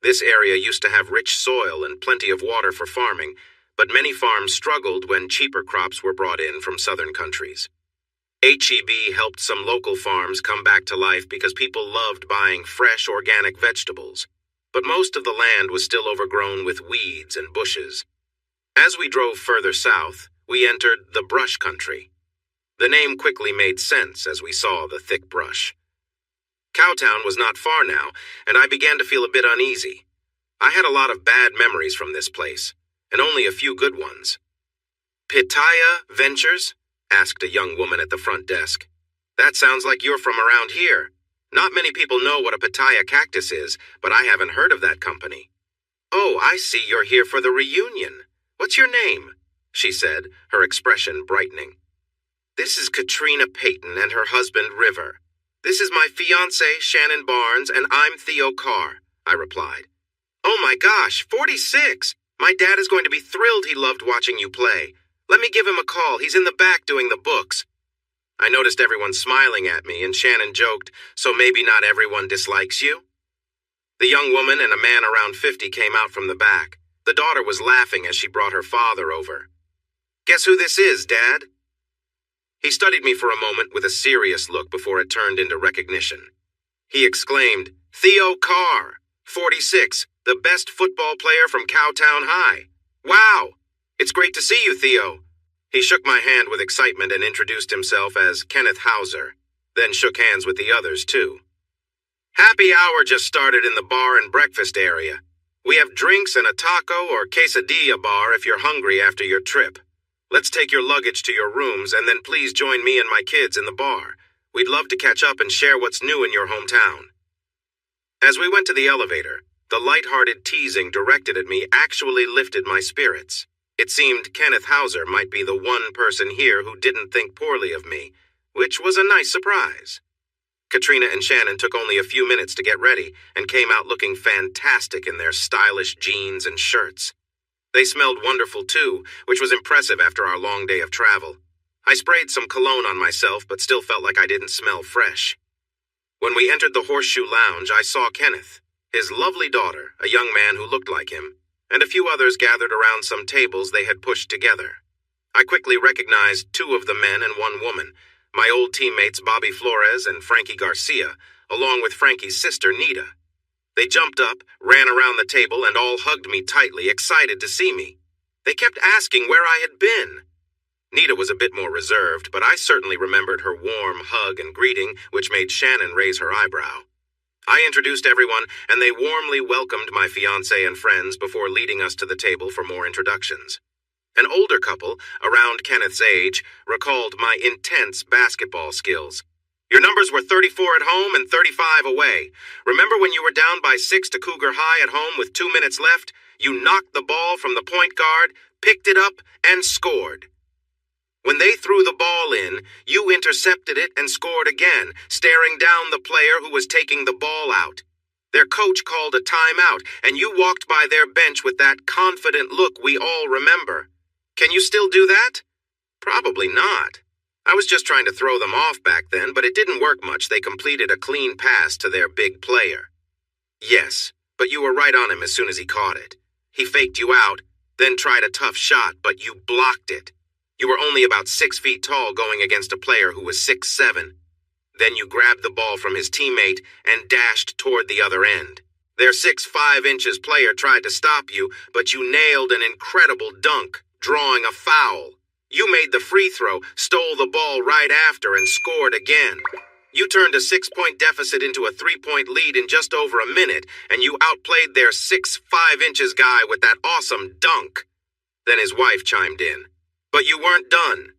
This area used to have rich soil and plenty of water for farming, but many farms struggled when cheaper crops were brought in from southern countries. HEB helped some local farms come back to life because people loved buying fresh organic vegetables, but most of the land was still overgrown with weeds and bushes. As we drove further south, we entered the brush country. The name quickly made sense as we saw the thick brush. Cowtown was not far now, and I began to feel a bit uneasy. I had a lot of bad memories from this place, and only a few good ones. Pitaya Ventures? Asked a young woman at the front desk. That sounds like you're from around here. Not many people know what a pitaya cactus is, but I haven't heard of that company. Oh, I see you're here for the reunion. What's your name? She said, her expression brightening. This is Katrina Payton and her husband, River. This is my fiancée, Shannon Barnes, and I'm Theo Carr, I replied. Oh my gosh, 46! My dad is going to be thrilled he loved watching you play. Let me give him a call. He's in the back doing the books. I noticed everyone smiling at me, and Shannon joked, so maybe not everyone dislikes you? The young woman and a man around 50 came out from the back. The daughter was laughing as she brought her father over. Guess who this is, Dad? He studied me for a moment with a serious look before it turned into recognition. He exclaimed, Theo Carr, 46, the best football player from Cowtown High. Wow! It's great to see you, Theo. He shook my hand with excitement and introduced himself as Kenneth Hauser, then shook hands with the others, too. Happy hour just started in the bar and breakfast area. We have drinks and a taco or quesadilla bar if you're hungry after your trip. Let's take your luggage to your rooms and then please join me and my kids in the bar. We'd love to catch up and share what's new in your hometown. As we went to the elevator, the light-hearted teasing directed at me actually lifted my spirits. It seemed Kenneth Hauser might be the one person here who didn't think poorly of me, which was a nice surprise. Katrina and Shannon took only a few minutes to get ready and came out looking fantastic in their stylish jeans and shirts. They smelled wonderful too, which was impressive after our long day of travel. I sprayed some cologne on myself but still felt like I didn't smell fresh. When we entered the Horseshoe Lounge, I saw Kenneth, his lovely daughter, a young man who looked like him, and a few others gathered around some tables they had pushed together. I quickly recognized two of the men and one woman, my old teammates Bobby Flores and Frankie Garcia, along with Frankie's sister Nita. They jumped up, ran around the table, and all hugged me tightly, excited to see me. They kept asking where I had been. Nita was a bit more reserved, but I certainly remembered her warm hug and greeting, which made Shannon raise her eyebrow. I introduced everyone, and they warmly welcomed my fiancé and friends before leading us to the table for more introductions. An older couple, around Kenneth's age, recalled my intense basketball skills. Your numbers were 34 at home and 35 away. Remember when you were down by 6 to Cougar High at home with 2 minutes left? You knocked the ball from the point guard, picked it up, and scored. When they threw the ball in, you intercepted it and scored again, staring down the player who was taking the ball out. Their coach called a timeout, and you walked by their bench with that confident look we all remember. Can you still do that? Probably not. I was just trying to throw them off back then, but it didn't work much. They completed a clean pass to their big player. Yes, but you were right on him as soon as he caught it. He faked you out, then tried a tough shot, but you blocked it. You were only about 6 feet tall going against a player who was 6'7". Then you grabbed the ball from his teammate and dashed toward the other end. Their 6'5" player tried to stop you, but you nailed an incredible dunk, drawing a foul. You made the free throw, stole the ball right after, and scored again. You turned a 6-point deficit into a 3-point lead in just over a minute, and you outplayed their 6'5" guy with that awesome dunk. Then his wife chimed in. But you weren't done.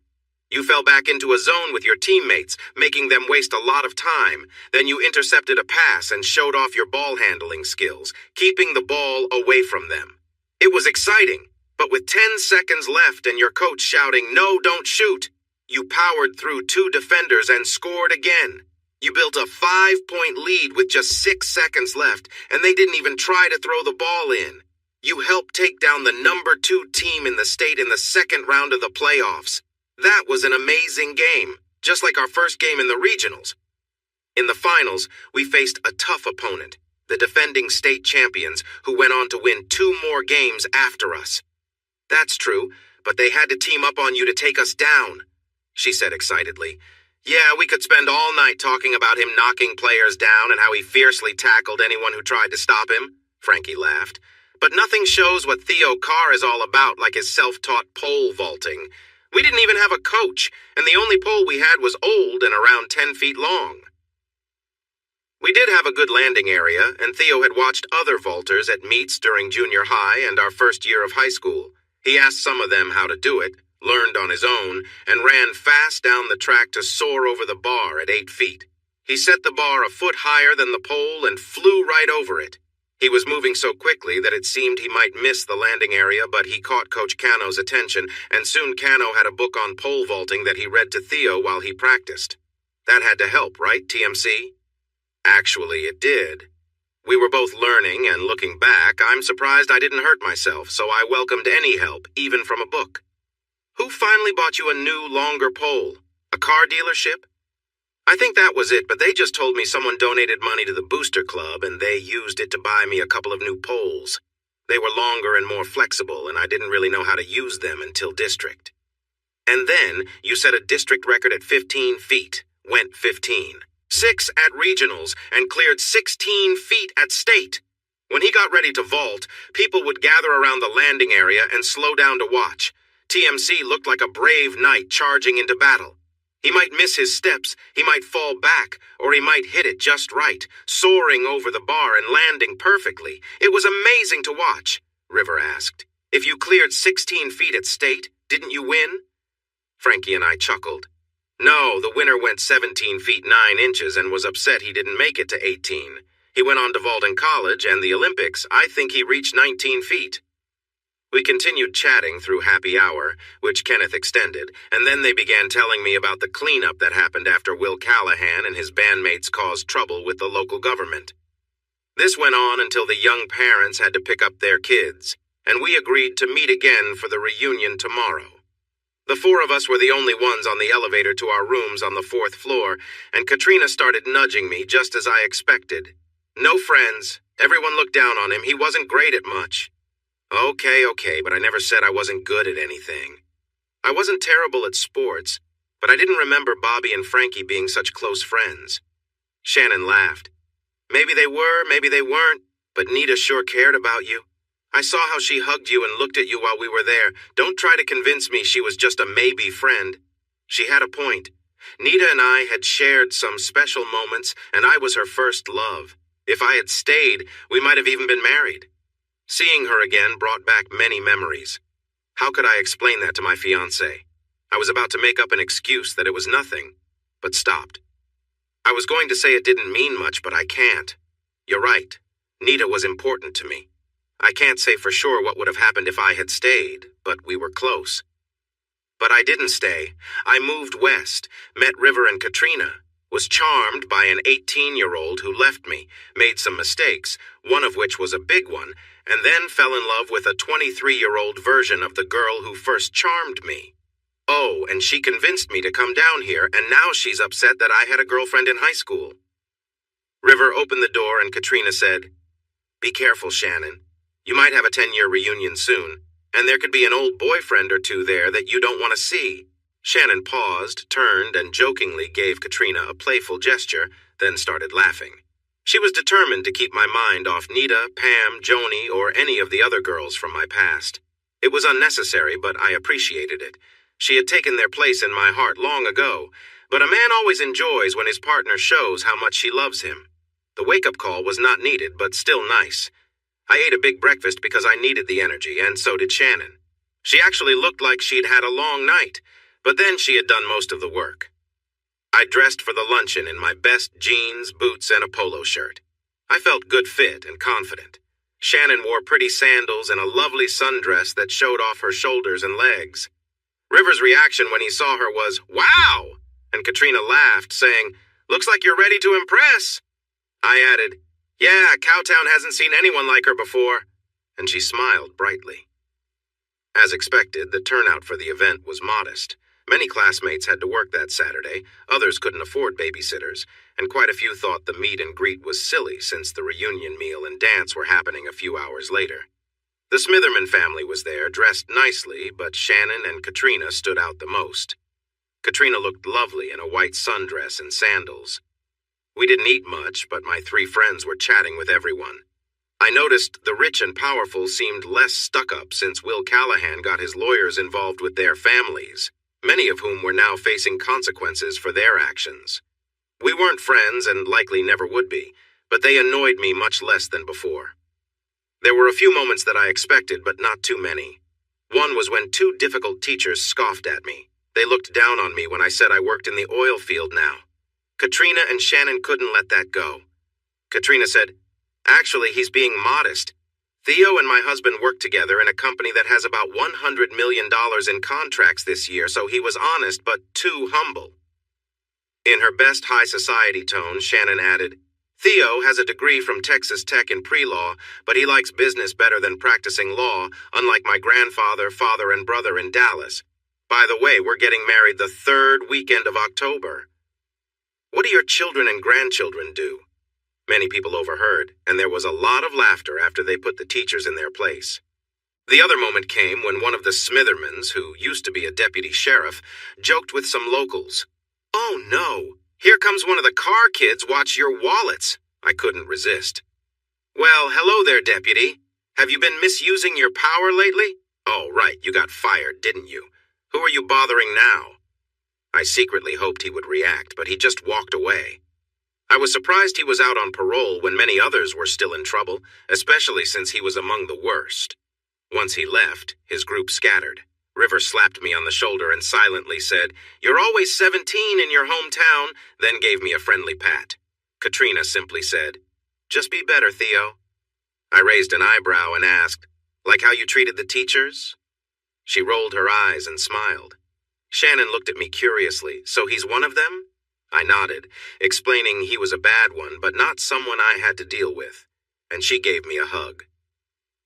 You fell back into a zone with your teammates, making them waste a lot of time. Then you intercepted a pass and showed off your ball handling skills, keeping the ball away from them. It was exciting, but with 10 seconds left and your coach shouting, "No, don't shoot," you powered through 2 defenders and scored again. You built a 5-point lead with just 6 seconds left, and they didn't even try to throw the ball in. You helped take down the number 2 team in the state in the second round of the playoffs. That was an amazing game, just like our first game in the regionals. In the finals, we faced a tough opponent, the defending state champions, who went on to win 2 more games after us. That's true, but they had to team up on you to take us down, she said excitedly. Yeah, we could spend all night talking about him knocking players down and how he fiercely tackled anyone who tried to stop him, Frankie laughed. But nothing shows what Theo Carr is all about like his self-taught pole vaulting. We didn't even have a coach, and the only pole we had was old and around 10 feet long. We did have a good landing area, and Theo had watched other vaulters at meets during junior high and our first year of high school. He asked some of them how to do it, learned on his own, and ran fast down the track to soar over the bar at 8 feet. He set the bar a foot higher than the pole and flew right over it. He was moving so quickly that it seemed he might miss the landing area, but he caught Coach Cano's attention, and soon Cano had a book on pole vaulting that he read to Theo while he practiced. That had to help, right, TMC? Actually, it did. We were both learning, and looking back, I'm surprised I didn't hurt myself, so I welcomed any help, even from a book. Who finally bought you a new, longer pole? A car dealership? I think that was it, but they just told me someone donated money to the Booster Club, and they used it to buy me a couple of new poles. They were longer and more flexible, and I didn't really know how to use them until district. And then you set a district record at 15 feet, went 15. 6 at regionals, and cleared 16 feet at state. When he got ready to vault, people would gather around the landing area and slow down to watch. TMC looked like a brave knight charging into battle. He might miss his steps, he might fall back, or he might hit it just right, soaring over the bar and landing perfectly. It was amazing to watch, River asked. If you cleared 16 feet at state, didn't you win? Frankie and I chuckled. No, the winner went 17 feet 9 inches and was upset he didn't make it to 18. He went on to vault in college and the Olympics. I think he reached 19 feet. We continued chatting through happy hour, which Kenneth extended, and then they began telling me about the cleanup that happened after Will Callahan and his bandmates caused trouble with the local government. This went on until the young parents had to pick up their kids, and we agreed to meet again for the reunion tomorrow. The 4 of us were the only ones on the elevator to our rooms on the 4th floor, and Katrina started nudging me just as I expected. No friends. Everyone looked down on him. He wasn't great at much. Okay, but I never said I wasn't good at anything. I wasn't terrible at sports, but I didn't remember Bobby and Frankie being such close friends. Shannon laughed. Maybe they were, maybe they weren't, but Nita sure cared about you. I saw how she hugged you and looked at you while we were there. Don't try to convince me she was just a maybe friend. She had a point. Nita and I had shared some special moments, and I was her first love. If I had stayed, we might have even been married. Seeing her again brought back many memories. How could I explain that to my fiancée? I was about to make up an excuse that it was nothing, but stopped. I was going to say it didn't mean much, but I can't. You're right. Nita was important to me. I can't say for sure what would have happened if I had stayed, but we were close. But I didn't stay. I moved west, met River and Katrina, was charmed by an 18-year-old who left me, made some mistakes, one of which was a big one, and then fell in love with a 23-year-old version of the girl who first charmed me. Oh, and she convinced me to come down here, and now she's upset that I had a girlfriend in high school. River opened the door and Katrina said, "Be careful, Shannon. You might have a 10-year reunion soon, and there could be an old boyfriend or two there that you don't want to see." Shannon paused, turned, and jokingly gave Katrina a playful gesture, then started laughing. She was determined to keep my mind off Nita, Pam, Joni, or any of the other girls from my past. It was unnecessary, but I appreciated it. She had taken their place in my heart long ago, but a man always enjoys when his partner shows how much she loves him. The wake-up call was not needed, but still nice. I ate a big breakfast because I needed the energy, and so did Shannon. She actually looked like she'd had a long night, but then she had done most of the work. I dressed for the luncheon in my best jeans, boots, and a polo shirt. I felt good fit and confident. Shannon wore pretty sandals and a lovely sundress that showed off her shoulders and legs. River's reaction when he saw her was, "Wow!" and Katrina laughed, saying, "Looks like you're ready to impress." I added, "Yeah, Cowtown hasn't seen anyone like her before," and she smiled brightly. As expected, the turnout for the event was modest. Many classmates had to work that Saturday, others couldn't afford babysitters, and quite a few thought the meet and greet was silly since the reunion meal and dance were happening a few hours later. The Smitherman family was there, dressed nicely, but Shannon and Katrina stood out the most. Katrina looked lovely in a white sundress and sandals. We didn't eat much, but my three friends were chatting with everyone. I noticed the rich and powerful seemed less stuck-up since Will Callahan got his lawyers involved with their families, many of whom were now facing consequences for their actions. We weren't friends and likely never would be, but they annoyed me much less than before. There were a few moments that I expected, but not too many. One was when two difficult teachers scoffed at me. They looked down on me when I said I worked in the oil field now. Katrina and Shannon couldn't let that go. Katrina said, "Actually, he's being modest. Theo and my husband work together in a company that has about $100 million in contracts this year, so he was honest but too humble." In her best high society tone, Shannon added, "Theo has a degree from Texas Tech in pre-law, but he likes business better than practicing law, unlike my grandfather, father, and brother in Dallas. By the way, we're getting married the third weekend of October." "What do your children and grandchildren do?" Many people overheard, and there was a lot of laughter after they put the teachers in their place. The other moment came when one of the Smithermans, who used to be a deputy sheriff, joked with some locals. "Oh no, here comes one of the car kids, watch your wallets." I couldn't resist. "Well, hello there, deputy. Have you been misusing your power lately? Oh, right, you got fired, didn't you? Who are you bothering now?" I secretly hoped he would react, but he just walked away. I was surprised he was out on parole when many others were still in trouble, especially since he was among the worst. Once he left, his group scattered. River slapped me on the shoulder and silently said, "You're always 17 in your hometown," then gave me a friendly pat. Katrina simply said, "Just be better, Theo." I raised an eyebrow and asked, "Like how you treated the teachers?" She rolled her eyes and smiled. Shannon looked at me curiously. "So he's one of them?" I nodded, explaining he was a bad one, but not someone I had to deal with, and she gave me a hug.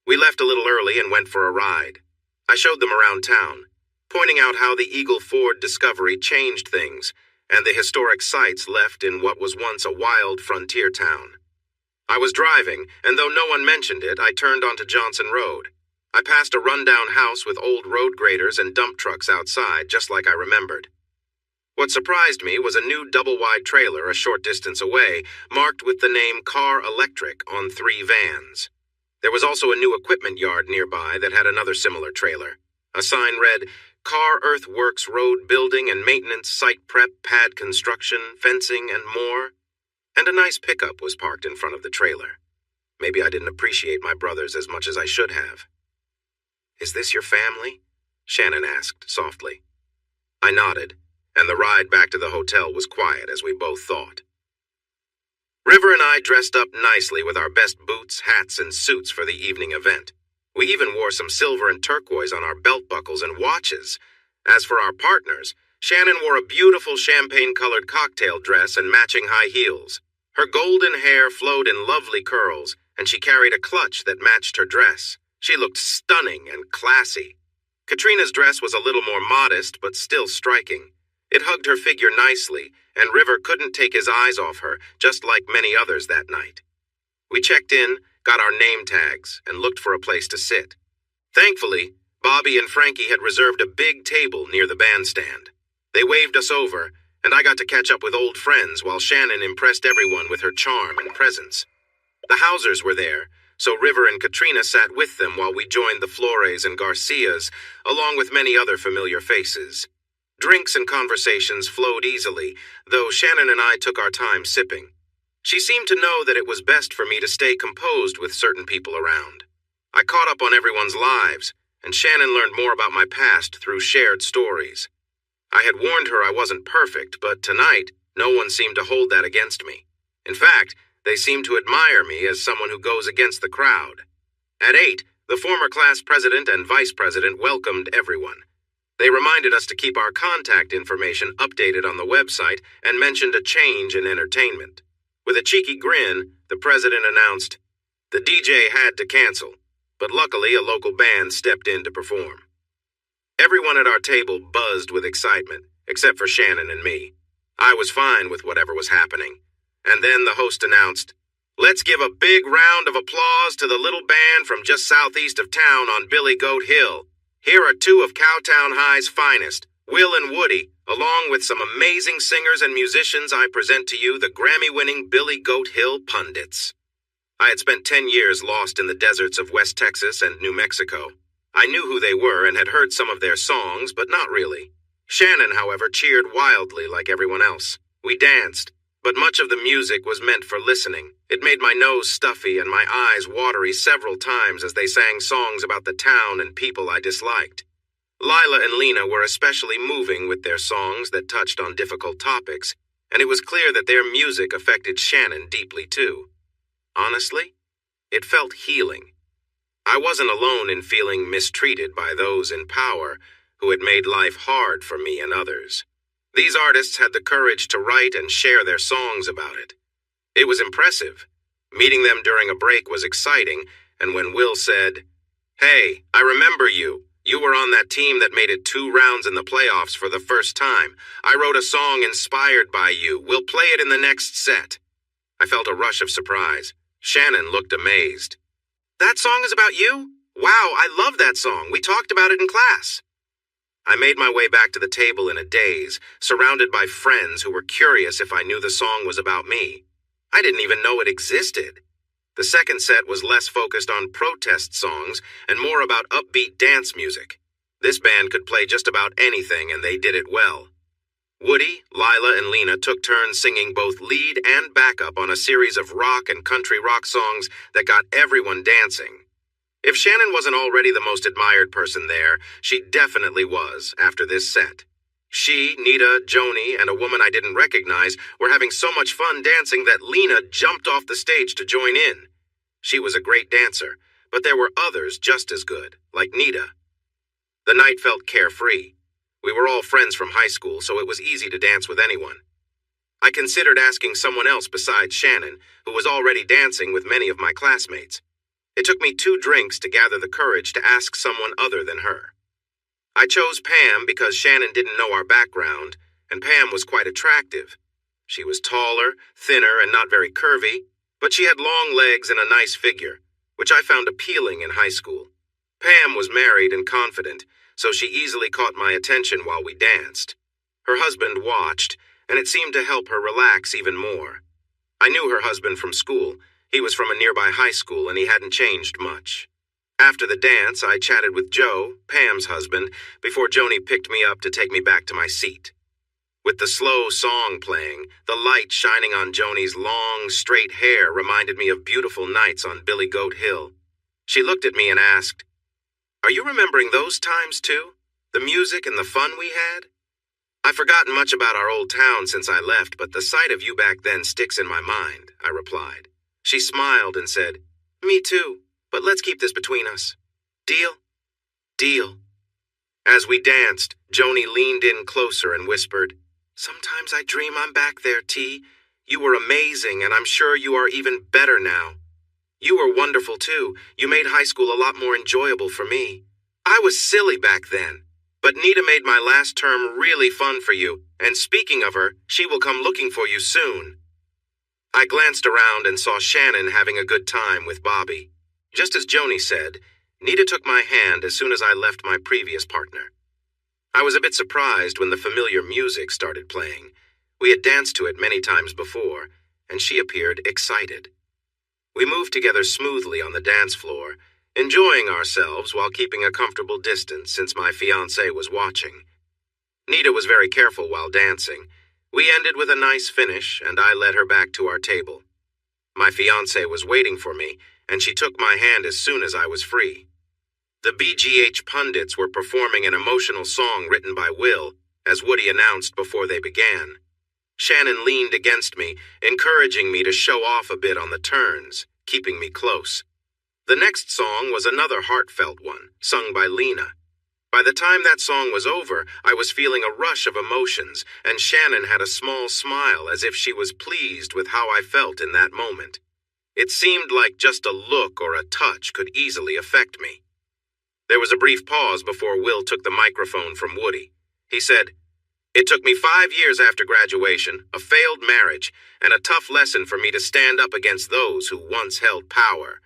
We left a little early and went for a ride. I showed them around town, pointing out how the Eagle Ford discovery changed things, and the historic sites left in what was once a wild frontier town. I was driving, and though no one mentioned it, I turned onto Johnson Road. I passed a rundown house with old road graders and dump trucks outside, just like I remembered. What surprised me was a new double-wide trailer a short distance away, marked with the name Car Electric on 3 vans. There was also a new equipment yard nearby that had another similar trailer. A sign read, "Car Earthworks Road Building and Maintenance Site Prep Pad Construction, Fencing, and More." and a nice pickup was parked in front of the trailer. Maybe I didn't appreciate my brothers as much as I should have. "Is this your family?" Shannon asked softly. I nodded, and the ride back to the hotel was quiet as we both thought. River and I dressed up nicely with our best boots, hats, and suits for the evening event. We even wore some silver and turquoise on our belt buckles and watches. As for our partners, Shannon wore a beautiful champagne-colored cocktail dress and matching high heels. Her golden hair flowed in lovely curls, and she carried a clutch that matched her dress. She looked stunning and classy. Katrina's dress was a little more modest, but still striking. It hugged her figure nicely, and River couldn't take his eyes off her, just like many others that night. We checked in, got our name tags, and looked for a place to sit. Thankfully, Bobby and Frankie had reserved a big table near the bandstand. They waved us over, and I got to catch up with old friends while Shannon impressed everyone with her charm and presence. The Hausers were there, so River and Katrina sat with them while we joined the Flores and Garcias, along with many other familiar faces. Drinks and conversations flowed easily, though Shannon and I took our time sipping. She seemed to know that it was best for me to stay composed with certain people around. I caught up on everyone's lives, and Shannon learned more about my past through shared stories. I had warned her I wasn't perfect, but tonight, no one seemed to hold that against me. In fact, they seemed to admire me as someone who goes against the crowd. At 8, the former class president and vice president welcomed everyone. They reminded us to keep our contact information updated on the website and mentioned a change in entertainment. With a cheeky grin, the president announced, "The DJ had to cancel, but luckily a local band stepped in to perform." Everyone at our table buzzed with excitement, except for Shannon and me. I was fine with whatever was happening. And then the host announced, "Let's give a big round of applause to the little band from just southeast of town on Billy Goat Hill. Here are two of Cowtown High's finest, Will and Woody, along with some amazing singers and musicians. I present to you the Grammy-winning Billy Goat Hill Pundits." I had spent 10 years lost in the deserts of West Texas and New Mexico. I knew who they were and had heard some of their songs, but not really. Shannon, however, cheered wildly like everyone else. We danced, but much of the music was meant for listening. It made my nose stuffy and my eyes watery several times as they sang songs about the town and people I disliked. Lila and Lena were especially moving with their songs that touched on difficult topics, and it was clear that their music affected Shannon deeply too. Honestly, it felt healing. I wasn't alone in feeling mistreated by those in power who had made life hard for me and others. These artists had the courage to write and share their songs about it. It was impressive. Meeting them during a break was exciting, and when Will said, "Hey, I remember you. You were on that team that made it 2 rounds in the playoffs for the first time. I wrote a song inspired by you. We'll play it in the next set." I felt a rush of surprise. Shannon looked amazed. "That song is about you? Wow, I love that song. We talked about it in class." I made my way back to the table in a daze, surrounded by friends who were curious if I knew the song was about me. I didn't even know it existed. The second set was less focused on protest songs and more about upbeat dance music. This band could play just about anything, and they did it well. Woody, Lila, and Lena took turns singing both lead and backup on a series of rock and country rock songs that got everyone dancing. If Shannon wasn't already the most admired person there, she definitely was after this set. She, Nita, Joni, and a woman I didn't recognize were having so much fun dancing that Lena jumped off the stage to join in. She was a great dancer, but there were others just as good, like Nita. The night felt carefree. We were all friends from high school, so it was easy to dance with anyone. I considered asking someone else besides Shannon, who was already dancing with many of my classmates. It took me 2 drinks to gather the courage to ask someone other than her. I chose Pam because Shannon didn't know our background, and Pam was quite attractive. She was taller, thinner, and not very curvy, but she had long legs and a nice figure, which I found appealing in high school. Pam was married and confident, so she easily caught my attention while we danced. Her husband watched, and it seemed to help her relax even more. I knew her husband from school. He was from a nearby high school, and he hadn't changed much. After the dance, I chatted with Joe, Pam's husband, before Joni picked me up to take me back to my seat. With the slow song playing, the light shining on Joni's long, straight hair reminded me of beautiful nights on Billy Goat Hill. She looked at me and asked, "Are you remembering those times too? The music and the fun we had?" "I've forgotten much about our old town since I left, but the sight of you back then sticks in my mind," I replied. She smiled and said, "Me too, but let's keep this between us. Deal?" "Deal." As we danced, Joni leaned in closer and whispered, "Sometimes I dream I'm back there, T. You were amazing, and I'm sure you are even better now. You were wonderful too. You made high school a lot more enjoyable for me. I was silly back then, but Nita made my last term really fun for you, and speaking of her, she will come looking for you soon." I glanced around and saw Shannon having a good time with Bobby. Just as Joni said, Nita took my hand as soon as I left my previous partner. I was a bit surprised when the familiar music started playing. We had danced to it many times before, and she appeared excited. We moved together smoothly on the dance floor, enjoying ourselves while keeping a comfortable distance since my fiancé was watching. Nita was very careful while dancing. We ended with a nice finish, and I led her back to our table. My fiancé was waiting for me, and she took my hand as soon as I was free. The BGH pundits were performing an emotional song written by Will, as Woody announced before they began. Shannon leaned against me, encouraging me to show off a bit on the turns, keeping me close. The next song was another heartfelt one, sung by Lena. By the time that song was over, I was feeling a rush of emotions, and Shannon had a small smile as if she was pleased with how I felt in that moment. It seemed like just a look or a touch could easily affect me. There was a brief pause before Will took the microphone from Woody. He said, "It took me 5 years after graduation, a failed marriage, and a tough lesson for me to stand up against those who once held power.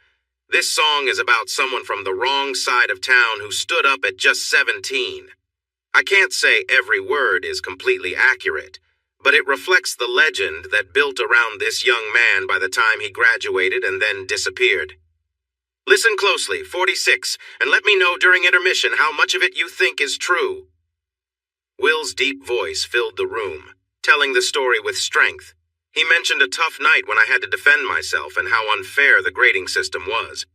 This song is about someone from the wrong side of town who stood up at just 17. I can't say every word is completely accurate, but it reflects the legend that built around this young man by the time he graduated and then disappeared. Listen closely, 46, and let me know during intermission how much of it you think is true." Will's deep voice filled the room, telling the story with strength. He mentioned a tough night when I had to defend myself and how unfair the grading system was.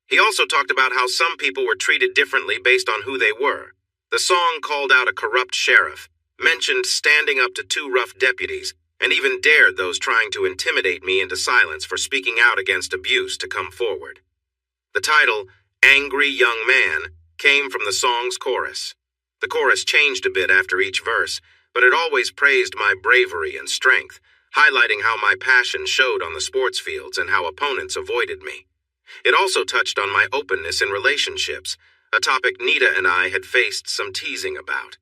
He also talked about how some people were treated differently based on who they were. The song called out a corrupt sheriff, mentioned standing up to 2 rough deputies, and even dared those trying to intimidate me into silence for speaking out against abuse to come forward. The title, "Angry Young Man," came from the song's chorus. The chorus changed a bit after each verse, but it always praised my bravery and strength, highlighting how my passion showed on the sports fields and how opponents avoided me. It also touched on my openness in relationships, a topic Nita and I had faced some teasing about.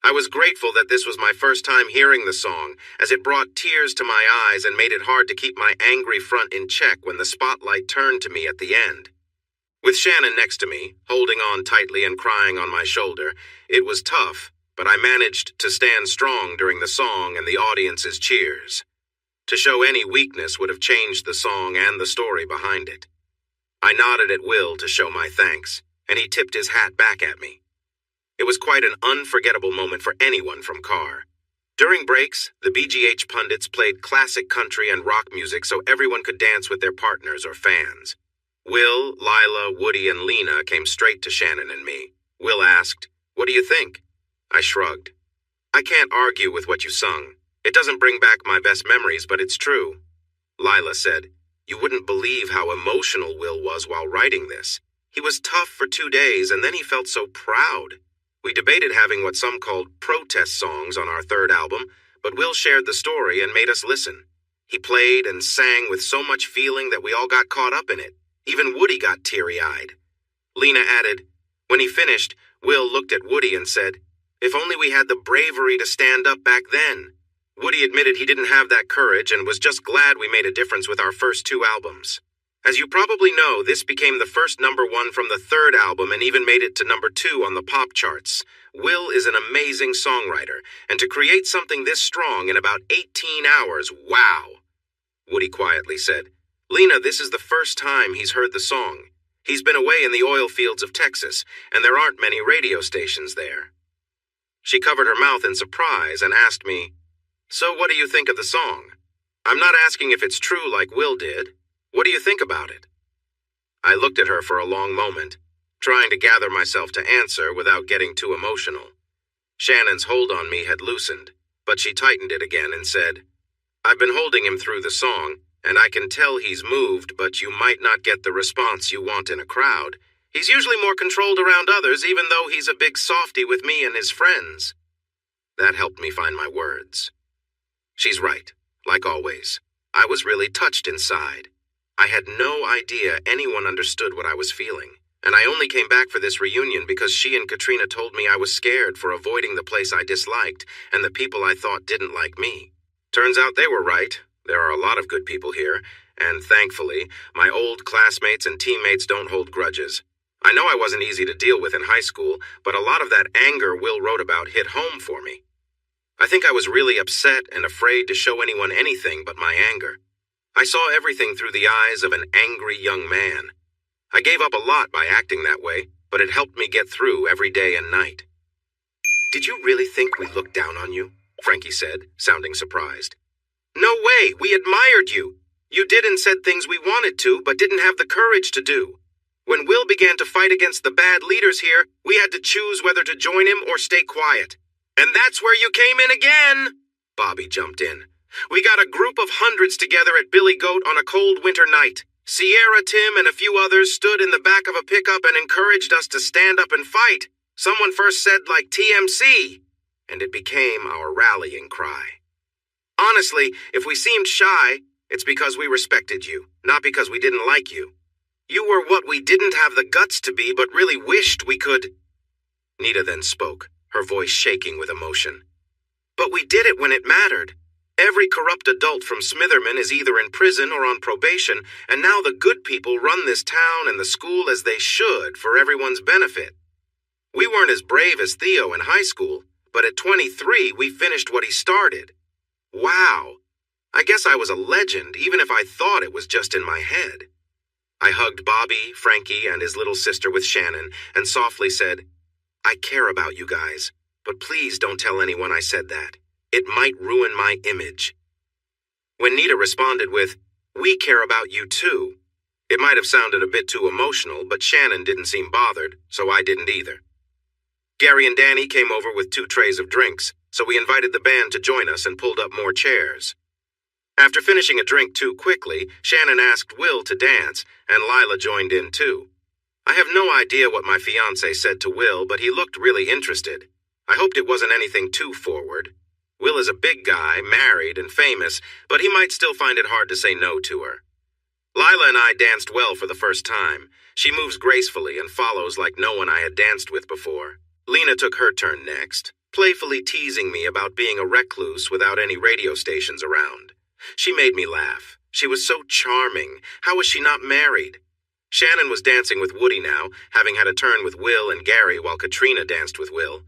I was grateful that this was my first time hearing the song, as it brought tears to my eyes and made it hard to keep my angry front in check when the spotlight turned to me at the end. With Shannon next to me, holding on tightly and crying on my shoulder, it was tough, but I managed to stand strong during the song and the audience's cheers. To show any weakness would have changed the song and the story behind it. I nodded at Will to show my thanks, and he tipped his hat back at me. It was quite an unforgettable moment for anyone from Carr. During breaks, the BGH pundits played classic country and rock music so everyone could dance with their partners or fans. Will, Lila, Woody, and Lena came straight to Shannon and me. Will asked, "What do you think?" I shrugged. "I can't argue with what you sung. It doesn't bring back my best memories, but it's true." Lila said, "You wouldn't believe how emotional Will was while writing this. He was tough for 2 days, and then he felt so proud. We debated having what some called protest songs on our 3rd album, but Will shared the story and made us listen. He played and sang with so much feeling that we all got caught up in it. Even Woody got teary-eyed." Lena added, "When he finished, Will looked at Woody and said, 'If only we had the bravery to stand up back then.' Woody admitted he didn't have that courage and was just glad we made a difference with our first 2 albums. As you probably know, this became the first #1 from the 3rd album and even made it to #2 on the pop charts. Will is an amazing songwriter, and to create something this strong in about 18 hours, wow." Woody quietly said, "Lena, this is the first time he's heard the song. He's been away in the oil fields of Texas, and there aren't many radio stations there." She covered her mouth in surprise and asked me, So what do you think of the song? I'm not asking if it's true like Will did. What do you think about it? I looked at her for a long moment, trying to gather myself to answer without getting too emotional. Shannon's hold on me had loosened, but she tightened it again and said, I've been holding him through the song, and I can tell he's moved, but you might not get the response you want in a crowd. He's usually more controlled around others, even though he's a big softy with me and his friends. That helped me find my words. She's right, like always. I was really touched inside. I had no idea anyone understood what I was feeling, and I only came back for this reunion because she and Katrina told me I was scared for avoiding the place I disliked and the people I thought didn't like me. Turns out they were right. There are a lot of good people here, and thankfully, my old classmates and teammates don't hold grudges. I know I wasn't easy to deal with in high school, but a lot of that anger Will wrote about hit home for me. I think I was really upset and afraid to show anyone anything but my anger. I saw everything through the eyes of an angry young man. I gave up a lot by acting that way, but it helped me get through every day and night. Did you really think we looked down on you? Frankie said, sounding surprised. No way, we admired you. You did and said things we wanted to, but didn't have the courage to do. When Will began to fight against the bad leaders here, we had to choose whether to join him or stay quiet. And that's where you came in again, Bobby jumped in. We got a group of hundreds together at Billy Goat on a cold winter night. Sierra, Tim, and a few others stood in the back of a pickup and encouraged us to stand up and fight. Someone first said like TMC, and it became our rallying cry. Honestly, if we seemed shy, it's because we respected you, not because we didn't like you. You were what we didn't have the guts to be, but really wished we could. Nita then spoke, her voice shaking with emotion. But we did it when it mattered. Every corrupt adult from Smitherman is either in prison or on probation, and now the good people run this town and the school as they should for everyone's benefit. We weren't as brave as Theo in high school, but at 23 we finished what he started. Wow. I guess I was a legend, even if I thought it was just in my head. I hugged Bobby, Frankie, and his little sister with Shannon, and softly said, I care about you guys, but please don't tell anyone I said that. It might ruin my image. When Nita responded with, we care about you too, it might have sounded a bit too emotional, but Shannon didn't seem bothered, so I didn't either. Gary and Danny came over with 2 trays of drinks, so we invited the band to join us and pulled up more chairs. After finishing a drink too quickly, Shannon asked Will to dance, and Lila joined in too. I have no idea what my fiancé said to Will, but he looked really interested. I hoped it wasn't anything too forward. Will is a big guy, married and famous, but he might still find it hard to say no to her. Lila and I danced well for the first time. She moves gracefully and follows like no one I had danced with before. Lena took her turn next, playfully teasing me about being a recluse without any radio stations around. She made me laugh. She was so charming. How was she not married? Shannon was dancing with Woody now, having had a turn with Will and Gary while Katrina danced with Will.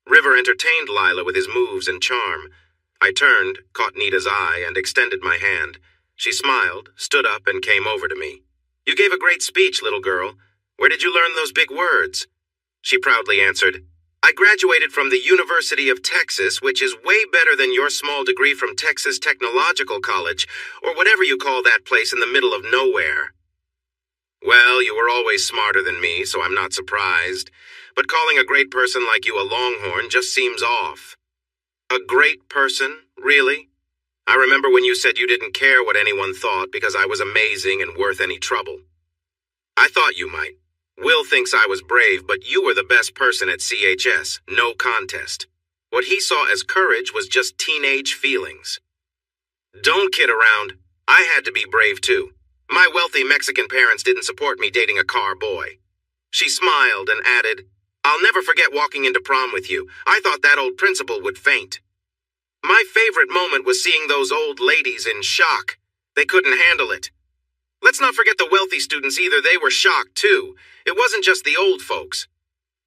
River entertained Lila with his moves and charm. I turned, caught Nita's eye, and extended my hand. She smiled, stood up, and came over to me. You gave a great speech, little girl. Where did you learn those big words? She proudly answered, I graduated from the University of Texas, which is way better than your small degree from Texas Technological College, or whatever you call that place in the middle of nowhere. Well, you were always smarter than me, so I'm not surprised. But calling a great person like you a longhorn just seems off. A great person? Really? I remember when you said you didn't care what anyone thought because I was amazing and worth any trouble. I thought you might. Will thinks I was brave, but you were the best person at CHS, no contest. What he saw as courage was just teenage feelings. Don't kid around. I had to be brave too. My wealthy Mexican parents didn't support me dating a car boy. She smiled and added, I'll never forget walking into prom with you. I thought that old principal would faint. My favorite moment was seeing those old ladies in shock. They couldn't handle it. Let's not forget the wealthy students either. They were shocked too. It wasn't just the old folks.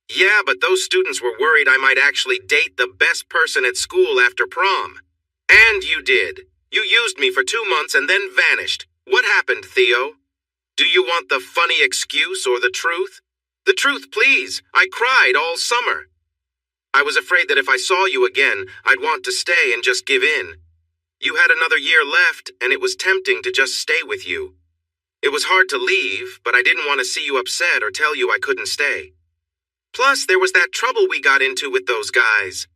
Yeah, but those students were worried I might actually date the best person at school after prom. And you did. You used me for 2 months and then vanished. What happened, Theo? Do you want the funny excuse or the truth? The truth, please. I cried all summer. I was afraid that if I saw you again, I'd want to stay and just give in. You had another year left, and it was tempting to just stay with you. It was hard to leave, but I didn't want to see you upset or tell you I couldn't stay. Plus, there was that trouble we got into with those guys.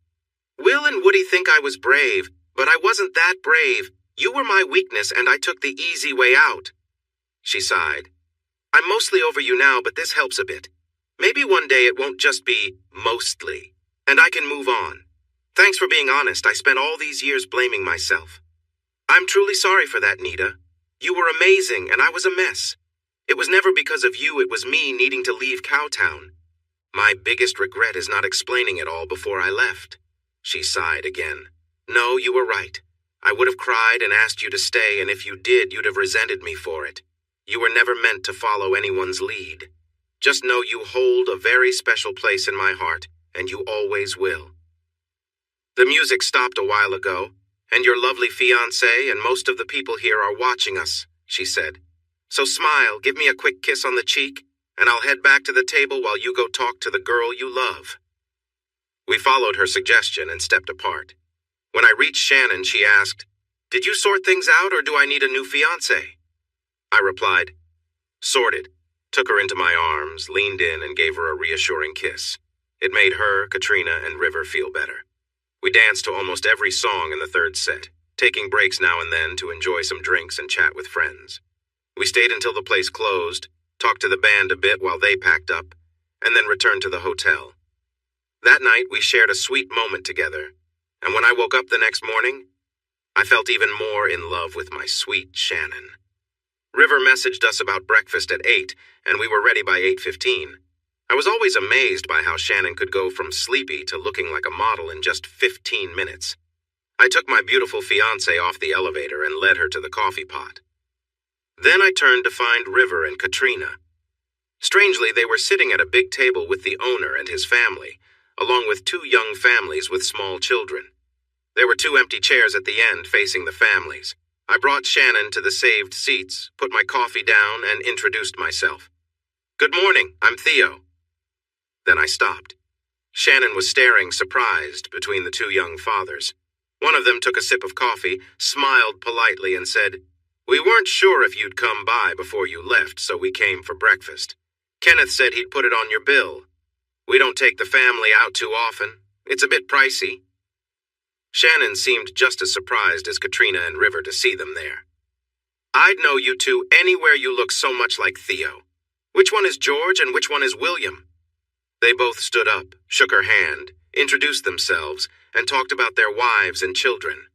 Will and Woody think I was brave, but I wasn't that brave. You were my weakness, and I took the easy way out. She sighed. I'm mostly over you now, but this helps a bit. Maybe one day it won't just be mostly, and I can move on. Thanks for being honest. I spent all these years blaming myself. I'm truly sorry for that, Nita. You were amazing, and I was a mess. It was never because of you, it was me needing to leave Cowtown. My biggest regret is not explaining it all before I left. She sighed again. No, you were right. I would have cried and asked you to stay, and if you did, you'd have resented me for it. You were never meant to follow anyone's lead. Just know you hold a very special place in my heart, and you always will. The music stopped a while ago, and your lovely fiancé and most of the people here are watching us, she said. So smile, give me a quick kiss on the cheek, and I'll head back to the table while you go talk to the girl you love. We followed her suggestion and stepped apart. When I reached Shannon, she asked, Did you sort things out, or do I need a new fiancé? I replied, Sorted, took her into my arms, leaned in, and gave her a reassuring kiss. It made her, Katrina, and River feel better. We danced to almost every song in the third set, taking breaks now and then to enjoy some drinks and chat with friends. We stayed until the place closed, talked to the band a bit while they packed up, and then returned to the hotel. That night, we shared a sweet moment together, and when I woke up the next morning, I felt even more in love with my sweet Shannon. River messaged us about breakfast at 8, and we were ready by 8:15. I was always amazed by how Shannon could go from sleepy to looking like a model in just 15 minutes. I took my beautiful fiancé off the elevator and led her to the coffee pot. Then I turned to find River and Katrina. Strangely, they were sitting at a big table with the owner and his family, along with 2 young families with small children. There were 2 empty chairs at the end facing the families. I brought Shannon to the saved seats, put my coffee down, and introduced myself. Good morning, I'm Theo. Then I stopped. Shannon was staring surprised between the 2 young fathers. One of them took a sip of coffee, smiled politely, and said, We weren't sure if you'd come by before you left, so we came for breakfast. Kenneth said he'd put it on your bill. We don't take the family out too often. It's a bit pricey. Shannon seemed just as surprised as Katrina and River to see them there. I'd know you 2 anywhere. You look so much like Theo. Which one is George and which one is William? They both stood up, shook her hand, introduced themselves, and talked about their wives and children.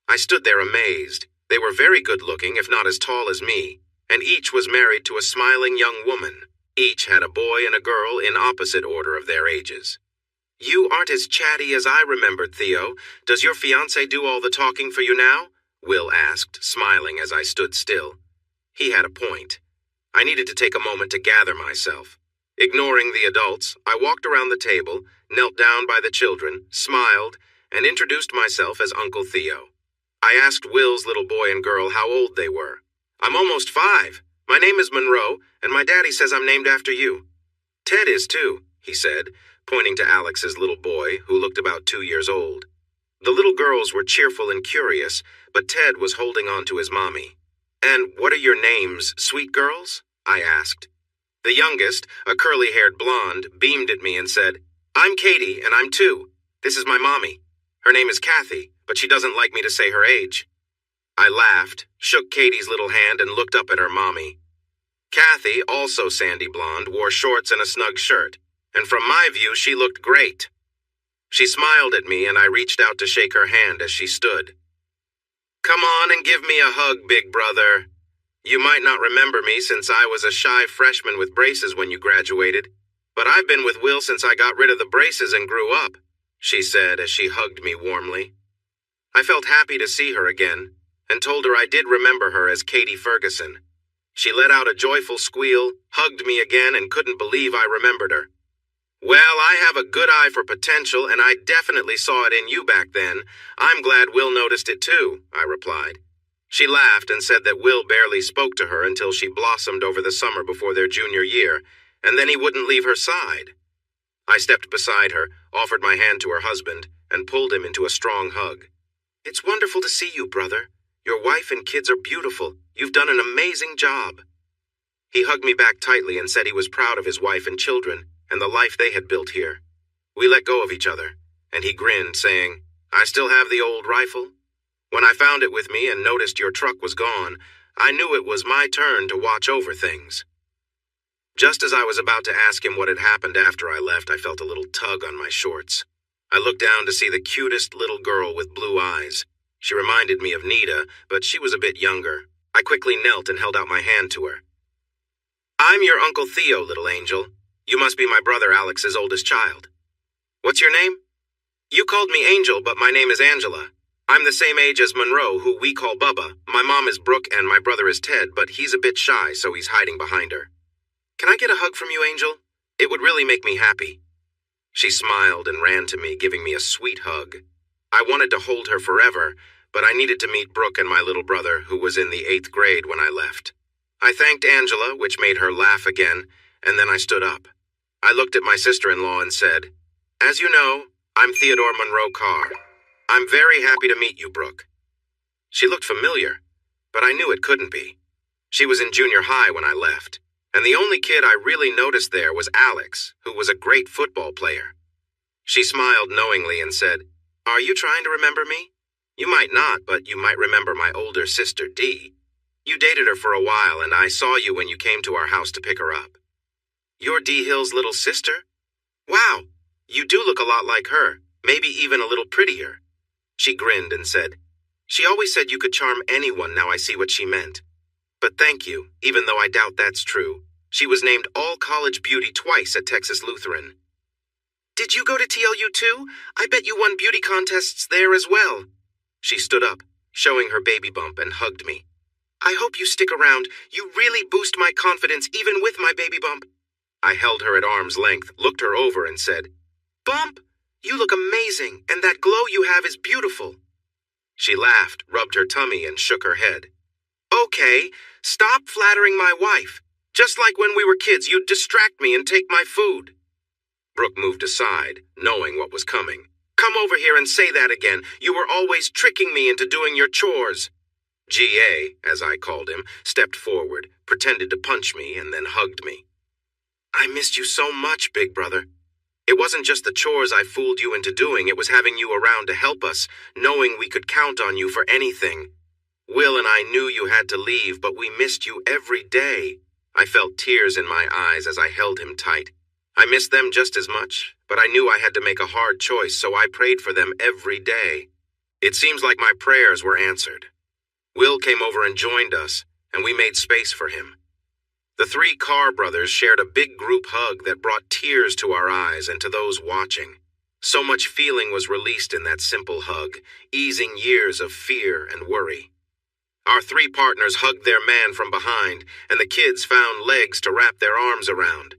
I stood there amazed. They were very good-looking, if not as tall as me, and each was married to a smiling young woman. Each had a boy and a girl in opposite order of their ages. You aren't as chatty as I remembered, Theo. Does your fiancé do all the talking for you now? Will asked, smiling as I stood still. He had a point. I needed to take a moment to gather myself. Ignoring the adults, I walked around the table, knelt down by the children, smiled, and introduced myself as Uncle Theo. I asked Will's little boy and girl how old they were. I'm almost 5. My name is Monroe, and my daddy says I'm named after you. Ted is too, he said, pointing to Alex's little boy, who looked about 2 years old. The little girls were cheerful and curious, but Ted was holding on to his mommy. And what are your names, sweet girls? I asked. The youngest, a curly-haired blonde, beamed at me and said, I'm Katie, and I'm 2. This is my mommy. Her name is Kathy, but she doesn't like me to say her age. I laughed, shook Katie's little hand, and looked up at her mommy. Kathy, also sandy blonde, wore shorts and a snug shirt, and from my view, she looked great. She smiled at me, and I reached out to shake her hand as she stood. Come on and give me a hug, big brother. You might not remember me since I was a shy freshman with braces when you graduated, but I've been with Will since I got rid of the braces and grew up, she said as she hugged me warmly. I felt happy to see her again, and told her I did remember her as Katie Ferguson. She let out a joyful squeal, hugged me again, and couldn't believe I remembered her. Well, I have a good eye for potential, and I definitely saw it in you back then. I'm glad Will noticed it too, I replied. She laughed and said that Will barely spoke to her until she blossomed over the summer before their junior year, and then he wouldn't leave her side. I stepped beside her, offered my hand to her husband, and pulled him into a strong hug. "It's wonderful to see you, brother. Your wife and kids are beautiful. You've done an amazing job." He hugged me back tightly and said he was proud of his wife and children and the life they had built here. We let go of each other, and he grinned, saying, "I still have the old rifle. When I found it with me and noticed your truck was gone, I knew it was my turn to watch over things." Just as I was about to ask him what had happened after I left, I felt a little tug on my shorts. I looked down to see the cutest little girl with blue eyes. She reminded me of Nita, but she was a bit younger. I quickly knelt and held out my hand to her. "I'm your Uncle Theo, little angel. You must be my brother Alex's oldest child. What's your name?" "You called me Angel, but my name is Angela. I'm the same age as Monroe, who we call Bubba. My mom is Brooke and my brother is Ted, but he's a bit shy, so he's hiding behind her. Can I get a hug from you, Angel? It would really make me happy." She smiled and ran to me, giving me a sweet hug. I wanted to hold her forever, but I needed to meet Brooke and my little brother, who was in the 8th grade when I left. I thanked Angela, which made her laugh again, and then I stood up. I looked at my sister-in-law and said, "As you know, I'm Theodore Monroe Carr. I'm very happy to meet you, Brooke." She looked familiar, but I knew it couldn't be. She was in junior high when I left, and the only kid I really noticed there was Alex, who was a great football player. She smiled knowingly and said, "Are you trying to remember me? You might not, but you might remember my older sister, Dee. You dated her for a while, and I saw you when you came to our house to pick her up." "You're Dee Hill's little sister? Wow, you do look a lot like her, maybe even a little prettier." She grinned and said, "She always said you could charm anyone. Now I see what she meant. But thank you, even though I doubt that's true. She was named All-College Beauty twice at Texas Lutheran." "Did you go to TLU too? I bet you won beauty contests there as well." She stood up, showing her baby bump, and hugged me. "I hope you stick around. You really boost my confidence even with my baby bump." I held her at arm's length, looked her over, and said, "Bump, you look amazing, and that glow you have is beautiful." She laughed, rubbed her tummy, and shook her head. "Okay, stop flattering my wife. Just like when we were kids, you'd distract me and take my food." Brooke moved aside, knowing what was coming. "Come over here and say that again. You were always tricking me into doing your chores." G.A., as I called him, stepped forward, pretended to punch me, and then hugged me. "I missed you so much, big brother. It wasn't just the chores I fooled you into doing, it was having you around to help us, knowing we could count on you for anything. Will and I knew you had to leave, but we missed you every day." I felt tears in my eyes as I held him tight. I missed them just as much, but I knew I had to make a hard choice, so I prayed for them every day. It seems like my prayers were answered. Will came over and joined us, and we made space for him. The 3 Carr brothers shared a big group hug that brought tears to our eyes and to those watching. So much feeling was released in that simple hug, easing years of fear and worry. Our 3 partners hugged their man from behind, and the kids found legs to wrap their arms around.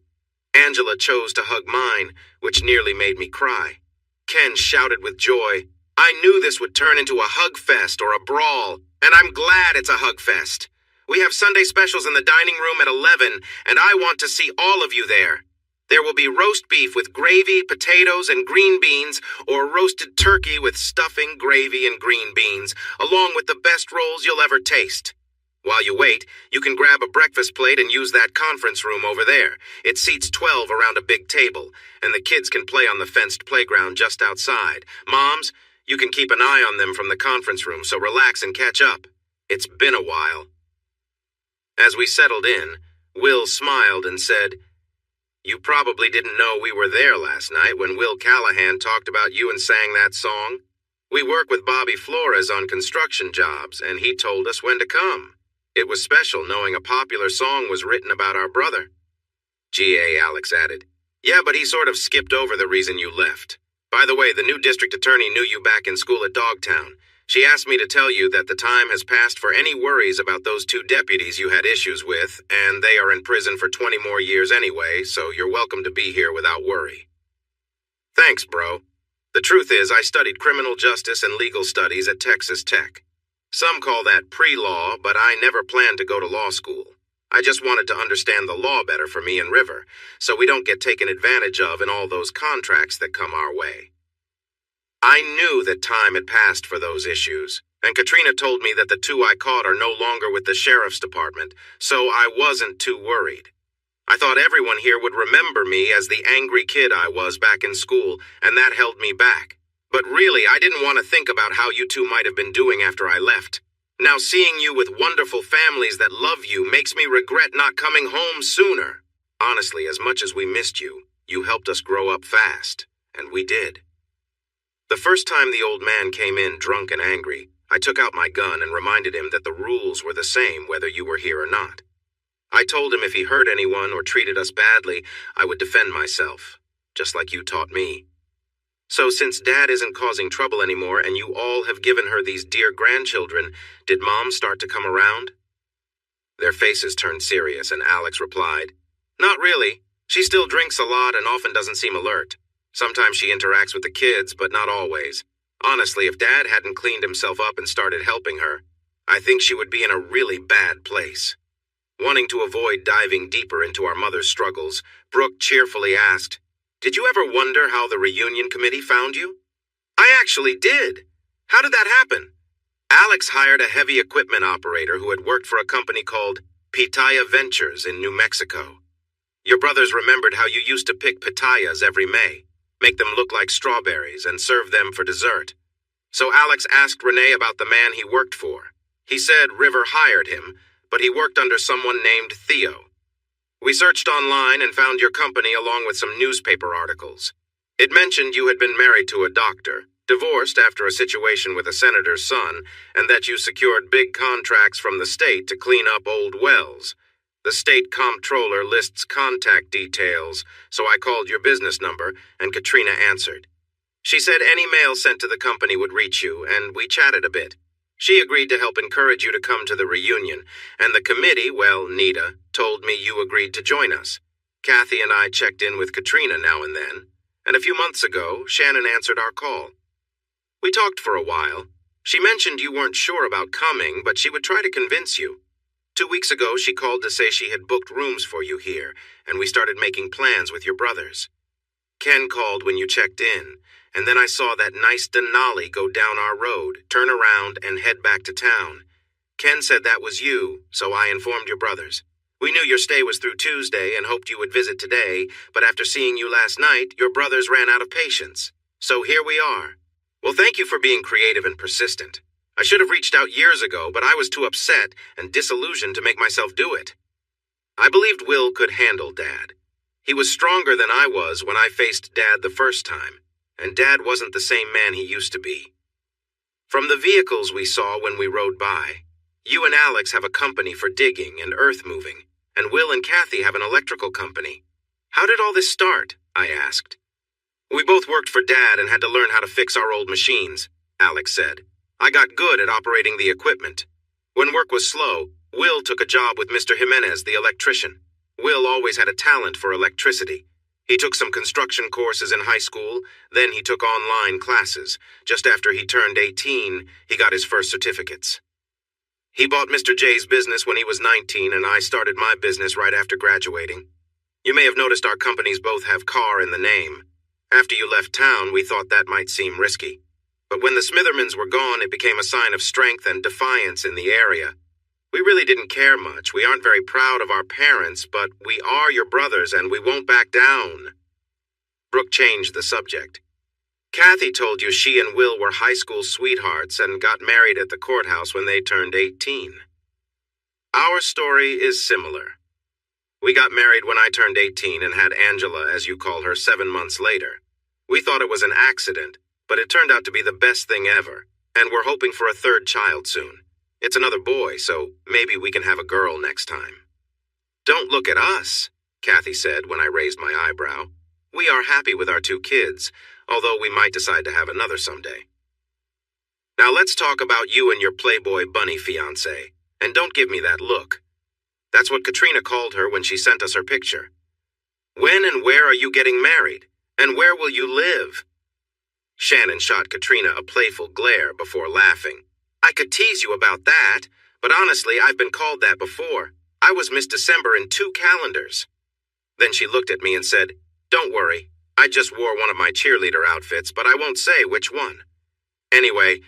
Angela chose to hug mine, which nearly made me cry. Ken shouted with joy, "I knew this would turn into a hug fest or a brawl, and I'm glad it's a hug fest. We have Sunday specials in the dining room at 11, and I want to see all of you there. There will be roast beef with gravy, potatoes, and green beans, or roasted turkey with stuffing, gravy, and green beans, along with the best rolls you'll ever taste. While you wait, you can grab a breakfast plate and use that conference room over there. It seats 12 around a big table, and the kids can play on the fenced playground just outside. Moms, you can keep an eye on them from the conference room, so relax and catch up. It's been a while." As we settled in, Will smiled and said, "You probably didn't know we were there last night when Will Callahan talked about you and sang that song. We work with Bobby Flores on construction jobs, and he told us when to come. It was special knowing a popular song was written about our brother." G.A. Alex added, "Yeah, but he sort of skipped over the reason you left. By the way, the new district attorney knew you back in school at Dogtown. She asked me to tell you that the time has passed for any worries about those 2 deputies you had issues with, and they are in prison for 20 more years anyway, so you're welcome to be here without worry." "Thanks, bro. The truth is, I studied criminal justice and legal studies at Texas Tech. Some call that pre-law, but I never planned to go to law school. I just wanted to understand the law better for me and River, so we don't get taken advantage of in all those contracts that come our way. I knew that time had passed for those issues, and Katrina told me that the two I caught are no longer with the sheriff's department, so I wasn't too worried. I thought everyone here would remember me as the angry kid I was back in school, and that held me back. But really, I didn't want to think about how you two might have been doing after I left. Now seeing you with wonderful families that love you makes me regret not coming home sooner. Honestly, as much as we missed you, you helped us grow up fast, and we did. The first time the old man came in drunk and angry, I took out my gun and reminded him that the rules were the same whether you were here or not. I told him if he hurt anyone or treated us badly, I would defend myself, just like you taught me. So since Dad isn't causing trouble anymore and you all have given her these dear grandchildren, did Mom start to come around? Their faces turned serious and Alex replied, "Not really. She still drinks a lot and often doesn't seem alert. Sometimes she interacts with the kids, but not always. Honestly, if Dad hadn't cleaned himself up and started helping her, I think she would be in a really bad place." Wanting to avoid diving deeper into our mother's struggles, Brooke cheerfully asked, "Did you ever wonder how the reunion committee found you?" "I actually did. How did that happen?" Alex hired a heavy equipment operator who had worked for a company called Pitaya Ventures in New Mexico. Your brothers remembered how you used to pick pitayas every May, make them look like strawberries, and serve them for dessert. So Alex asked Renee about the man he worked for. He said River hired him, but he worked under someone named Theo. We searched online and found your company along with some newspaper articles. It mentioned you had been married to a doctor, divorced after a situation with a senator's son, and that you secured big contracts from the state to clean up old wells. The state comptroller lists contact details, so I called your business number, and Katrina answered. She said any mail sent to the company would reach you, and we chatted a bit. She agreed to help encourage you to come to the reunion, and the committee, well, Nita, told me you agreed to join us. Kathy and I checked in with Katrina now and then, and a few months ago, Shannon answered our call. We talked for a while. She mentioned you weren't sure about coming, but she would try to convince you. 2 weeks ago, she called to say she had booked rooms for you here, and we started making plans with your brothers. Ken called when you checked in, and then I saw that nice Denali go down our road, turn around, and head back to town. Ken said that was you, so I informed your brothers. We knew your stay was through Tuesday and hoped you would visit today, but after seeing you last night, your brothers ran out of patience. So here we are. Well, thank you for being creative and persistent. I should have reached out years ago, but I was too upset and disillusioned to make myself do it. I believed Will could handle Dad. He was stronger than I was when I faced Dad the first time, and Dad wasn't the same man he used to be. From the vehicles we saw when we rode by, you and Alex have a company for digging and earth moving, and Will and Kathy have an electrical company. How did all this start? I asked. We both worked for Dad and had to learn how to fix our old machines, Alex said. I got good at operating the equipment. When work was slow, Will took a job with Mr. Jimenez, the electrician. Will always had a talent for electricity. He took some construction courses in high school, then he took online classes. Just after he turned 18, he got his first certificates. He bought Mr. J's business when he was 19, and I started my business right after graduating. You may have noticed our companies both have car in the name. After you left town, we thought that might seem risky. But when the Smithermans were gone, it became a sign of strength and defiance in the area. We really didn't care much. We aren't very proud of our parents, but we are your brothers and we won't back down. Brooke changed the subject. Kathy told you she and Will were high school sweethearts and got married at the courthouse when they turned 18. Our story is similar. We got married when I turned 18 and had Angela, as you call her, 7 months later. We thought it was an accident, but it turned out to be the best thing ever, and we're hoping for a third child soon. It's another boy, so maybe we can have a girl next time. Don't look at us, Kathy said when I raised my eyebrow. We are happy with our 2 kids, although we might decide to have another someday. Now let's talk about you and your Playboy bunny fiancé, and don't give me that look. That's what Katrina called her when she sent us her picture. When and where are you getting married? And where will you live? Shannon shot Katrina a playful glare before laughing. I could tease you about that, but honestly, I've been called that before. I was Miss December in 2 calendars. Then she looked at me and said, "Don't worry. I just wore one of my cheerleader outfits, but I won't say which one. Anyway,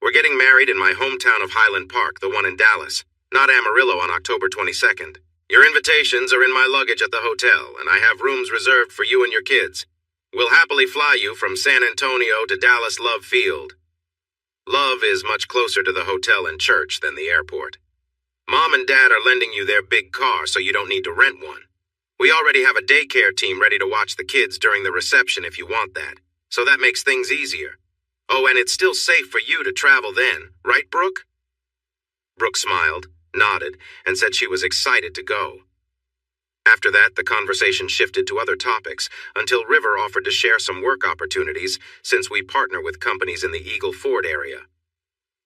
we're getting married in my hometown of Highland Park, the one in Dallas, not Amarillo on October 22nd. Your invitations are in my luggage at the hotel, and I have rooms reserved for you and your kids. We'll happily fly you from San Antonio to Dallas Love Field." Love is much closer to the hotel and church than the airport. Mom and Dad are lending you their big car so you don't need to rent one. We already have a daycare team ready to watch the kids during the reception if you want that, so that makes things easier. Oh, and it's still safe for you to travel then, right, Brooke? Brooke smiled, nodded, and said she was excited to go. After that, the conversation shifted to other topics until River offered to share some work opportunities since we partner with companies in the Eagle Ford area.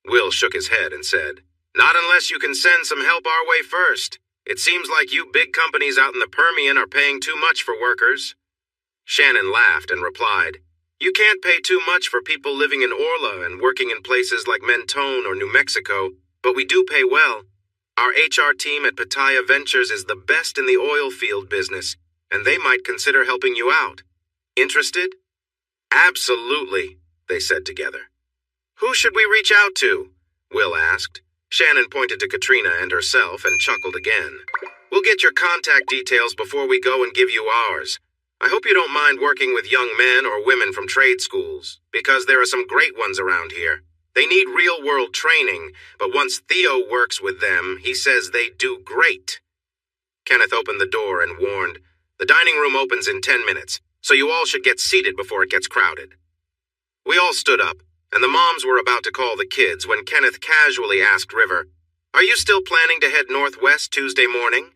Will shook his head and said, "Not unless you can send some help our way first. It seems like you big companies out in the Permian are paying too much for workers." Shannon laughed and replied, "You can't pay too much for people living in Orla and working in places like Mentone or New Mexico, but we do pay well. Our HR team at Pattaya Ventures is the best in the oil field business, and they might consider helping you out. Interested?" "Absolutely," they said together. "Who should we reach out to?" Will asked. Shannon pointed to Katrina and herself and chuckled again. "We'll get your contact details before we go and give you ours. I hope you don't mind working with young men or women from trade schools, because there are some great ones around here. They need real-world training, but once Theo works with them, he says they do great." Kenneth opened the door and warned, "The dining room opens in 10 minutes, so you all should get seated before it gets crowded." We all stood up, and the moms were about to call the kids when Kenneth casually asked River, "Are you still planning to head northwest Tuesday morning?"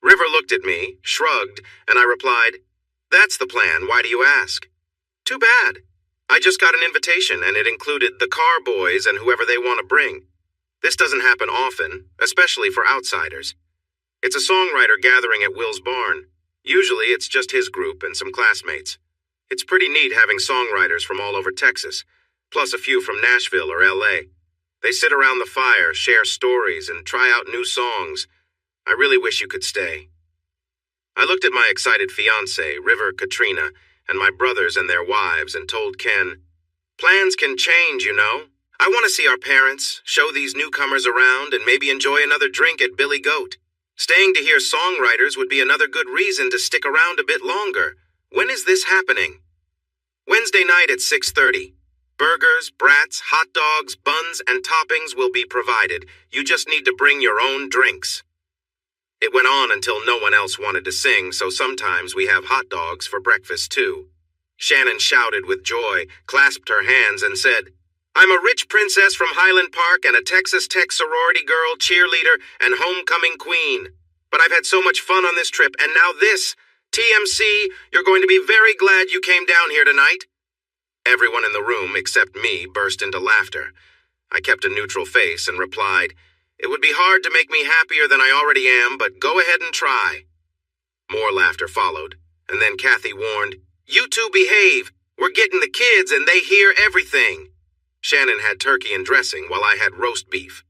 River looked at me, shrugged, and I replied, "That's the plan. Why do you ask?" "Too bad. I just got an invitation, and it included the car boys and whoever they want to bring. This doesn't happen often, especially for outsiders. It's a songwriter gathering at Will's barn. Usually it's just his group and some classmates. It's pretty neat having songwriters from all over Texas, plus a few from Nashville or LA. They sit around the fire, share stories, and try out new songs. I really wish you could stay." I looked at my excited fiancée, River Katrina, and my brothers and their wives and told Ken, "Plans can change, you know. I want to see our parents, show these newcomers around, and maybe enjoy another drink at Billy Goat. Staying to hear songwriters would be another good reason to stick around a bit longer. When is this happening?" "Wednesday night at 6:30. Burgers, brats, hot dogs, buns, and toppings will be provided. You just need to bring your own drinks." It went on until no one else wanted to sing, so sometimes we have hot dogs for breakfast too. Shannon shouted with joy, clasped her hands, and said, "I'm a rich princess from Highland Park and a Texas Tech sorority girl, cheerleader, and homecoming queen. But I've had so much fun on this trip, and now this. TMC, you're going to be very glad you came down here tonight." Everyone in the room, except me, burst into laughter. I kept a neutral face and replied, "It would be hard to make me happier than I already am, but go ahead and try." More laughter followed, and then Kathy warned, "You two behave. We're getting the kids and they hear everything." Shannon had turkey and dressing while I had roast beef.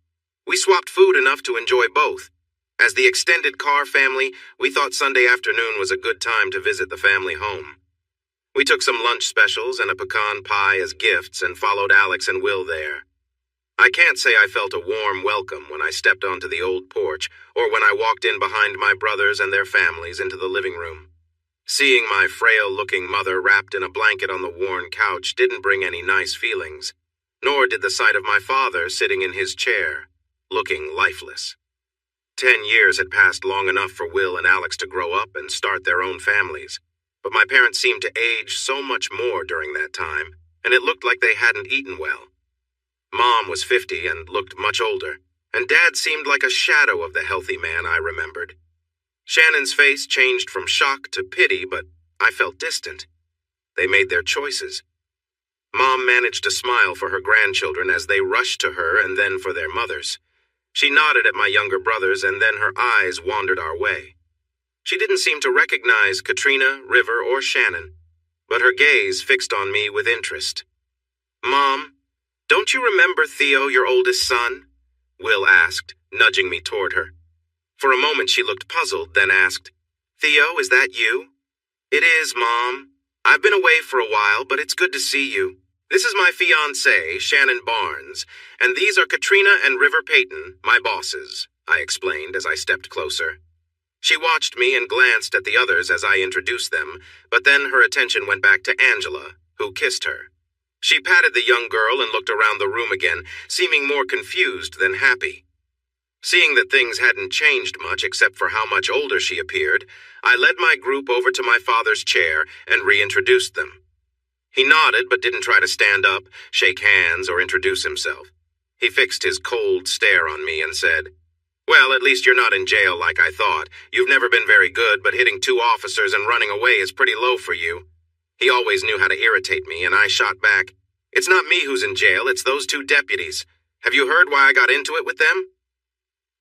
We swapped food enough to enjoy both. As the extended Carr family, we thought Sunday afternoon was a good time to visit the family home. We took some lunch specials and a pecan pie as gifts and followed Alex and Will there. I can't say I felt a warm welcome when I stepped onto the old porch or when I walked in behind my brothers and their families into the living room. Seeing my frail-looking mother wrapped in a blanket on the worn couch didn't bring any nice feelings, nor did the sight of my father sitting in his chair, looking lifeless. 10 years had passed long enough for Will and Alex to grow up and start their own families, but my parents seemed to age so much more during that time, and it looked like they hadn't eaten well. Mom was 50 and looked much older, and Dad seemed like a shadow of the healthy man I remembered. Shannon's face changed from shock to pity, but I felt distant. They made their choices. Mom managed to smile for her grandchildren as they rushed to her and then for their mothers. She nodded at my younger brothers and then her eyes wandered our way. She didn't seem to recognize Katrina, River, or Shannon, but her gaze fixed on me with interest. "Mom, don't you remember Theo, your oldest son?" Will asked, nudging me toward her. For a moment she looked puzzled, then asked, "Theo, is that you?" "It is, Mom. I've been away for a while, but it's good to see you. This is my fiancée, Shannon Barnes, and these are Katrina and River Payton, my bosses," I explained as I stepped closer. She watched me and glanced at the others as I introduced them, but then her attention went back to Angela, who kissed her. She patted the young girl and looked around the room again, seeming more confused than happy. Seeing that things hadn't changed much except for how much older she appeared, I led my group over to my father's chair and reintroduced them. He nodded but didn't try to stand up, shake hands, or introduce himself. He fixed his cold stare on me and said, "Well, at least you're not in jail like I thought. You've never been very good, but hitting 2 officers and running away is pretty low for you." He always knew how to irritate me, and I shot back, "It's not me who's in jail, it's those 2 deputies. Have you heard why I got into it with them?"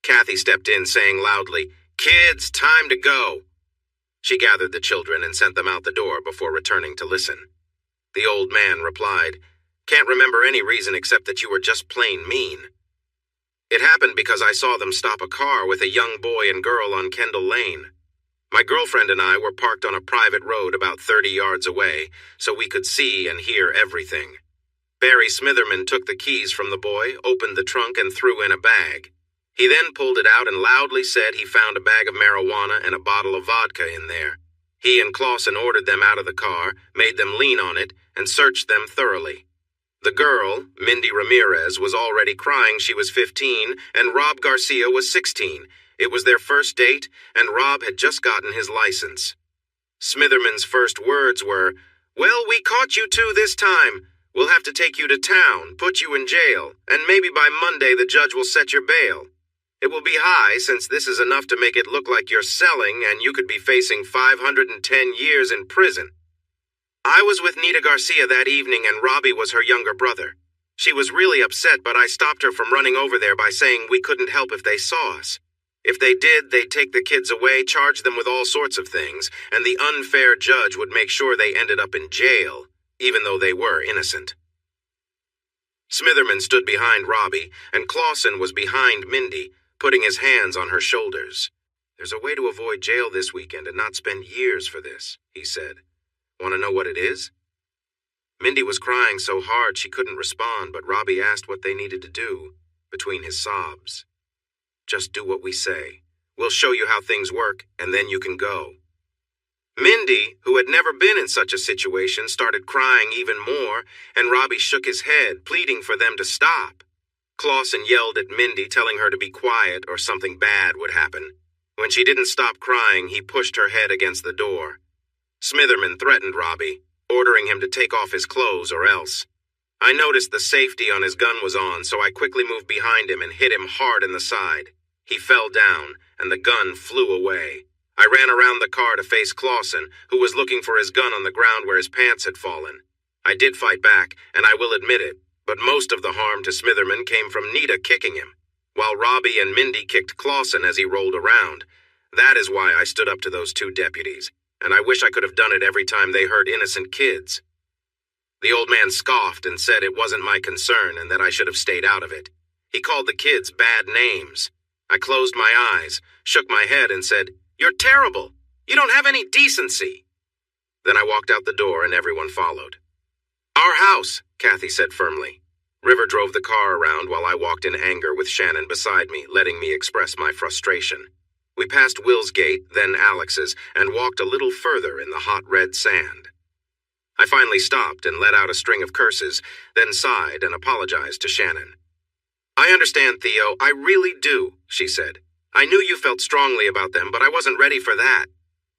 Kathy stepped in, saying loudly, "Kids, time to go." She gathered the children and sent them out the door before returning to listen. The old man replied, "Can't remember any reason except that you were just plain mean. It happened because I saw them stop a car with a young boy and girl on Kendall Lane. My girlfriend and I were parked on a private road about 30 yards away, so we could see and hear everything. Barry Smitherman took the keys from the boy, opened the trunk, and threw in a bag. He then pulled it out and loudly said he found a bag of marijuana and a bottle of vodka in there. He and Clausen ordered them out of the car, made them lean on it, and searched them thoroughly. The girl, Mindy Ramirez, was already crying she was 15, and Rob Garcia was 16. It was their first date, and Rob had just gotten his license. Smitherman's first words were, "Well, we caught you 2 this time. We'll have to take you to town, put you in jail, and maybe by Monday the judge will set your bail. It will be high since this is enough to make it look like you're selling and you could be facing 510 years in prison." I was with Nita Garcia that evening and Robbie was her younger brother. She was really upset, but I stopped her from running over there by saying we couldn't help if they saw us. If they did, they'd take the kids away, charge them with all sorts of things, and the unfair judge would make sure they ended up in jail, even though they were innocent. Smitherman stood behind Robbie, and Clausen was behind Mindy, putting his hands on her shoulders. "There's a way to avoid jail this weekend and not spend years for this," he said. "Want to know what it is?" Mindy was crying so hard she couldn't respond, but Robbie asked what they needed to do, between his sobs. "Just do what we say. We'll show you how things work, and then you can go." Mindy, who had never been in such a situation, started crying even more, and Robbie shook his head, pleading for them to stop. Clausen yelled at Mindy, telling her to be quiet or something bad would happen. When she didn't stop crying, he pushed her head against the door. Smitherman threatened Robbie, ordering him to take off his clothes or else. I noticed the safety on his gun was on, so I quickly moved behind him and hit him hard in the side. He fell down, and the gun flew away. I ran around the car to face Clausen, who was looking for his gun on the ground where his pants had fallen. I did fight back, and I will admit it, but most of the harm to Smitherman came from Nita kicking him, while Robbie and Mindy kicked Clausen as he rolled around. That is why I stood up to those 2 deputies, and I wish I could have done it every time they hurt innocent kids. The old man scoffed and said it wasn't my concern and that I should have stayed out of it. He called the kids bad names. I closed my eyes, shook my head, and said, "You're terrible. You don't have any decency." Then I walked out the door and everyone followed. "Our house," Kathy said firmly. River drove the car around while I walked in anger with Shannon beside me, letting me express my frustration. We passed Will's gate, then Alex's, and walked a little further in the hot red sand. I finally stopped and let out a string of curses, then sighed and apologized to Shannon. "I understand, Theo, I really do," she said. "I knew you felt strongly about them, but I wasn't ready for that.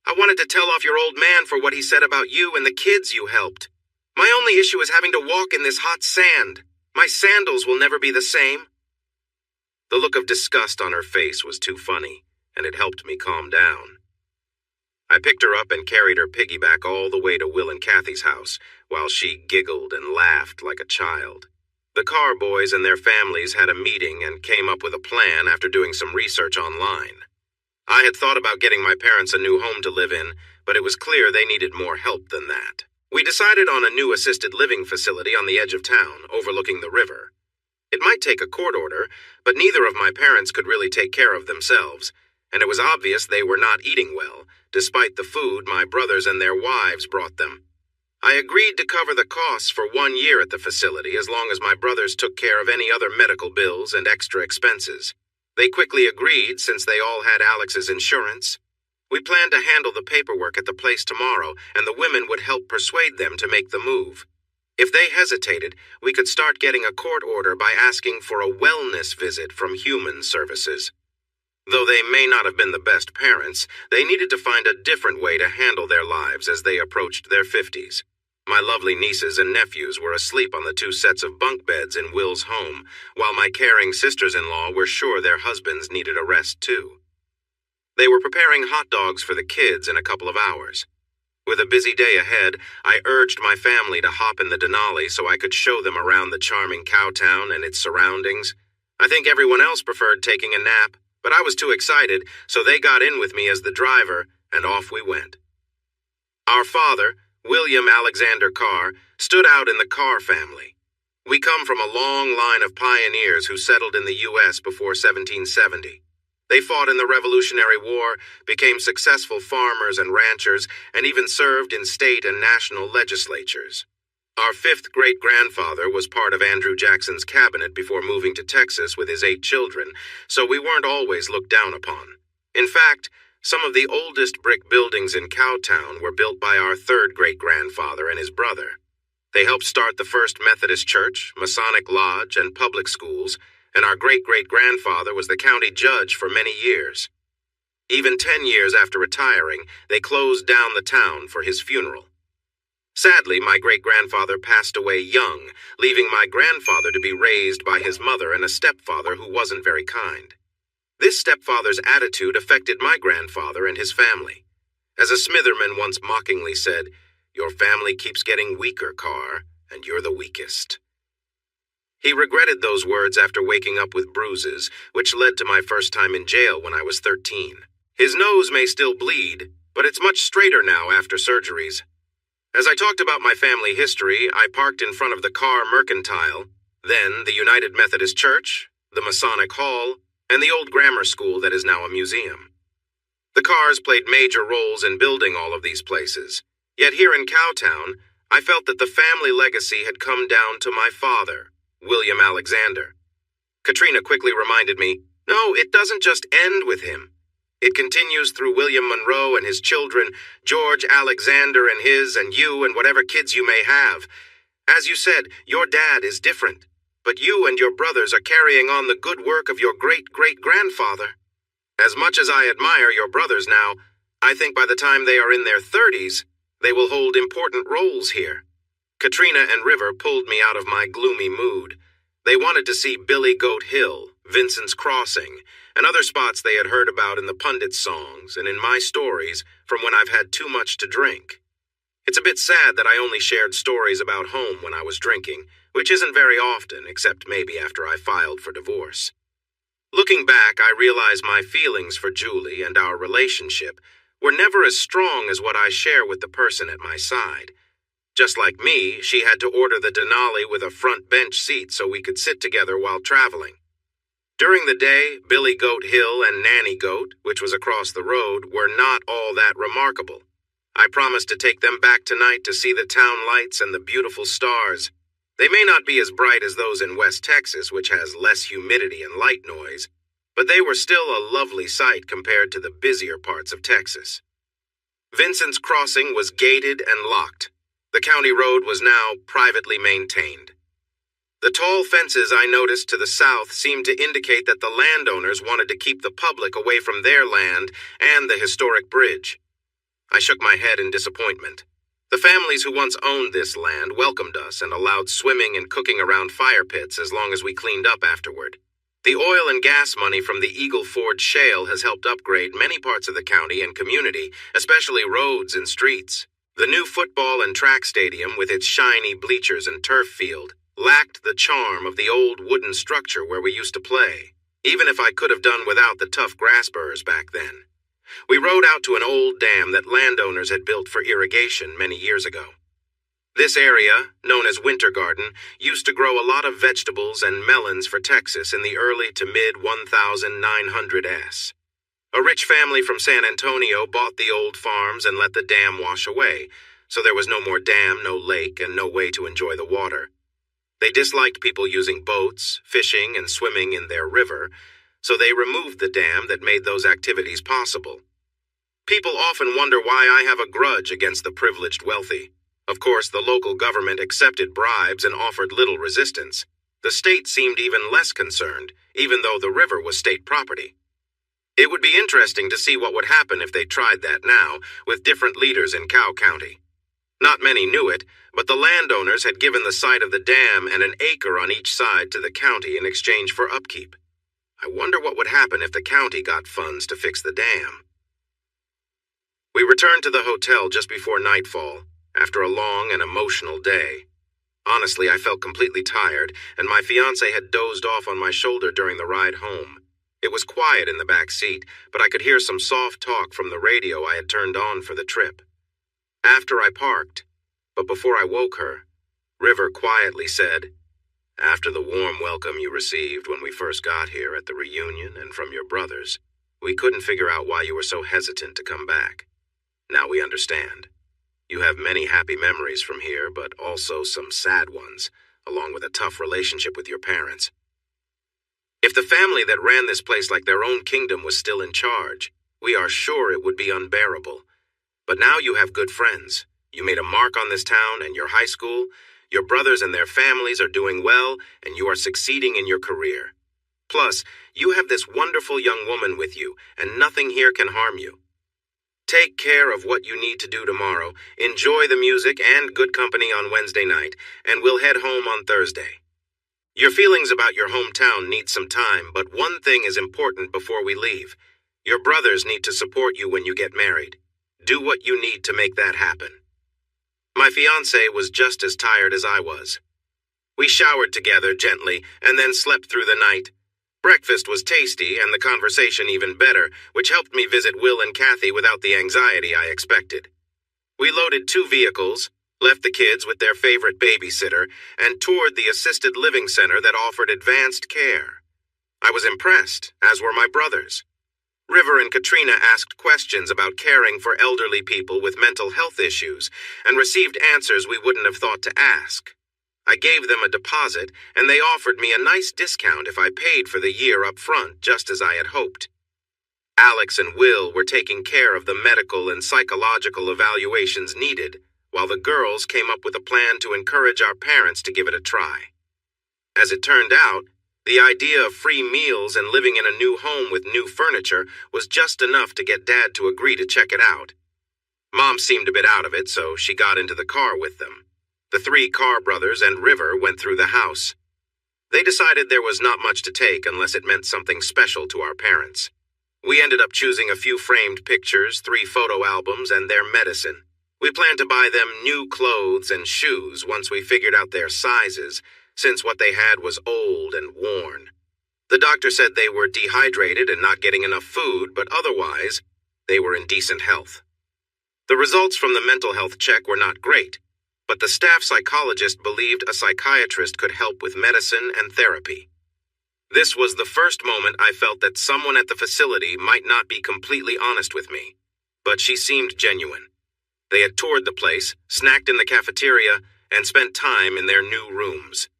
I wanted to tell off your old man for what he said about you and the kids you helped. My only issue is having to walk in this hot sand. My sandals will never be the same." The look of disgust on her face was too funny, and it helped me calm down. I picked her up and carried her piggyback all the way to Will and Kathy's house, while she giggled and laughed like a child. The Carr boys and their families had a meeting and came up with a plan after doing some research online. I had thought about getting my parents a new home to live in, but it was clear they needed more help than that. We decided on a new assisted living facility on the edge of town, overlooking the river. It might take a court order, but neither of my parents could really take care of themselves, and it was obvious they were not eating well, despite the food my brothers and their wives brought them. I agreed to cover the costs for 1 year at the facility as long as my brothers took care of any other medical bills and extra expenses. They quickly agreed since they all had Alex's insurance. We planned to handle the paperwork at the place tomorrow, and the women would help persuade them to make the move. If they hesitated, we could start getting a court order by asking for a wellness visit from Human Services. Though they may not have been the best parents, they needed to find a different way to handle their lives as they approached their 50s. My lovely nieces and nephews were asleep on the 2 sets of bunk beds in Will's home, while my caring sisters-in-law were sure their husbands needed a rest too. They were preparing hot dogs for the kids in a couple of hours. With a busy day ahead, I urged my family to hop in the Denali so I could show them around the charming Cowtown and its surroundings. I think everyone else preferred taking a nap, but I was too excited, so they got in with me as the driver, and off we went. Our father, William Alexander Carr, stood out in the Carr family. We come from a long line of pioneers who settled in the U.S. before 1770. They fought in the Revolutionary War, became successful farmers and ranchers, and even served in state and national legislatures. Our 5th great-grandfather was part of Andrew Jackson's cabinet before moving to Texas with his 8 children, so we weren't always looked down upon. In fact, some of the oldest brick buildings in Cowtown were built by our 3rd great-grandfather and his brother. They helped start the first Methodist church, Masonic lodge, and public schools, and our great-great-grandfather was the county judge for many years. Even 10 years after retiring, they closed down the town for his funeral. Sadly, my great-grandfather passed away young, leaving my grandfather to be raised by his mother and a stepfather who wasn't very kind. This stepfather's attitude affected my grandfather and his family. As a Smitherman once mockingly said, "Your family keeps getting weaker, Carr, and you're the weakest." He regretted those words after waking up with bruises, which led to my first time in jail when I was 13. His nose may still bleed, but it's much straighter now after surgeries. As I talked about my family history, I parked in front of the Carr Mercantile, then the United Methodist Church, the Masonic Hall, and the old grammar school that is now a museum. The Carrs played major roles in building all of these places. Yet here in Cowtown, I felt that the family legacy had come down to my father, William Alexander. Katrina quickly reminded me, no, it doesn't just end with him. It continues through William Monroe and his children, George Alexander and his and you and whatever kids you may have. As you said, your dad is different, but you and your brothers are carrying on the good work of your great-great-grandfather. As much as I admire your brothers now, I think by the time they are in their 30s, they will hold important roles here. Katrina and River pulled me out of my gloomy mood. They wanted to see Billy Goat Hill, Vincent's Crossing, and other spots they had heard about in the pundit songs and in my stories from when I've had too much to drink. It's a bit sad that I only shared stories about home when I was drinking, which isn't very often, except maybe after I filed for divorce. Looking back, I realize my feelings for Julie and our relationship were never as strong as what I share with the person at my side. Just like me, she had to order the Denali with a front bench seat so we could sit together while traveling. During the day, Billy Goat Hill and Nanny Goat, which was across the road, were not all that remarkable. I promised to take them back tonight to see the town lights and the beautiful stars. They may not be as bright as those in West Texas, which has less humidity and light noise, but they were still a lovely sight compared to the busier parts of Texas. Vincent's Crossing was gated and locked. The county road was now privately maintained. The tall fences I noticed to the south seemed to indicate that the landowners wanted to keep the public away from their land and the historic bridge. I shook my head in disappointment. The families who once owned this land welcomed us and allowed swimming and cooking around fire pits as long as we cleaned up afterward. The oil and gas money from the Eagle Ford shale has helped upgrade many parts of the county and community, especially roads and streets. The new football and track stadium, with its shiny bleachers and turf field, lacked the charm of the old wooden structure where we used to play, even if I could have done without the tough grass burrs back then. We rode out to an old dam that landowners had built for irrigation many years ago. This area, known as Winter Garden, used to grow a lot of vegetables and melons for Texas in the early to mid-1900s. A rich family from San Antonio bought the old farms and let the dam wash away, so there was no more dam, no lake, and no way to enjoy the water. They disliked people using boats, fishing, and swimming in their river, so they removed the dam that made those activities possible. People often wonder why I have a grudge against the privileged wealthy. Of course, the local government accepted bribes and offered little resistance. The state seemed even less concerned, even though the river was state property. It would be interesting to see what would happen if they tried that now, with different leaders in Cow County. Not many knew it, but the landowners had given the site of the dam and an acre on each side to the county in exchange for upkeep. I wonder what would happen if the county got funds to fix the dam. We returned to the hotel just before nightfall, after a long and emotional day. Honestly, I felt completely tired, and my fiancé had dozed off on my shoulder during the ride home. It was quiet in the back seat, but I could hear some soft talk from the radio I had turned on for the trip. After I parked, but before I woke her, River quietly said, "After the warm welcome you received when we first got here at the reunion and from your brothers, we couldn't figure out why you were so hesitant to come back. Now we understand. You have many happy memories from here, but also some sad ones, along with a tough relationship with your parents. If the family that ran this place like their own kingdom was still in charge, we are sure it would be unbearable. But now you have good friends. You made a mark on this town and your high school. Your brothers and their families are doing well, and you are succeeding in your career. Plus, you have this wonderful young woman with you, and nothing here can harm you. Take care of what you need to do tomorrow, enjoy the music and good company on Wednesday night, and we'll head home on Thursday. Your feelings about your hometown need some time, but one thing is important before we leave. Your brothers need to support you when you get married. Do what you need to make that happen." My fiancé was just as tired as I was. We showered together gently and then slept through the night. Breakfast was tasty and the conversation even better, which helped me visit Will and Kathy without the anxiety I expected. We loaded 2 vehicles, left the kids with their favorite babysitter, and toured the assisted living center that offered advanced care. I was impressed, as were my brothers. River and Katrina asked questions about caring for elderly people with mental health issues and received answers we wouldn't have thought to ask. I gave them a deposit, and they offered me a nice discount if I paid for the year up front, just as I had hoped. Alex and Will were taking care of the medical and psychological evaluations needed, while the girls came up with a plan to encourage our parents to give it a try. As it turned out, the idea of free meals and living in a new home with new furniture was just enough to get Dad to agree to check it out. Mom seemed a bit out of it, so she got into the car with them. The 3 Carr brothers and River went through the house. They decided there was not much to take unless it meant something special to our parents. We ended up choosing a few framed pictures, 3 photo albums, and their medicine. We planned to buy them new clothes and shoes once we figured out their sizes, since what they had was old and worn. The doctor said they were dehydrated and not getting enough food, but otherwise, they were in decent health. The results from the mental health check were not great, but the staff psychologist believed a psychiatrist could help with medicine and therapy. This was the first moment I felt that someone at the facility might not be completely honest with me, but she seemed genuine. They had toured the place, snacked in the cafeteria, and spent time in their new rooms.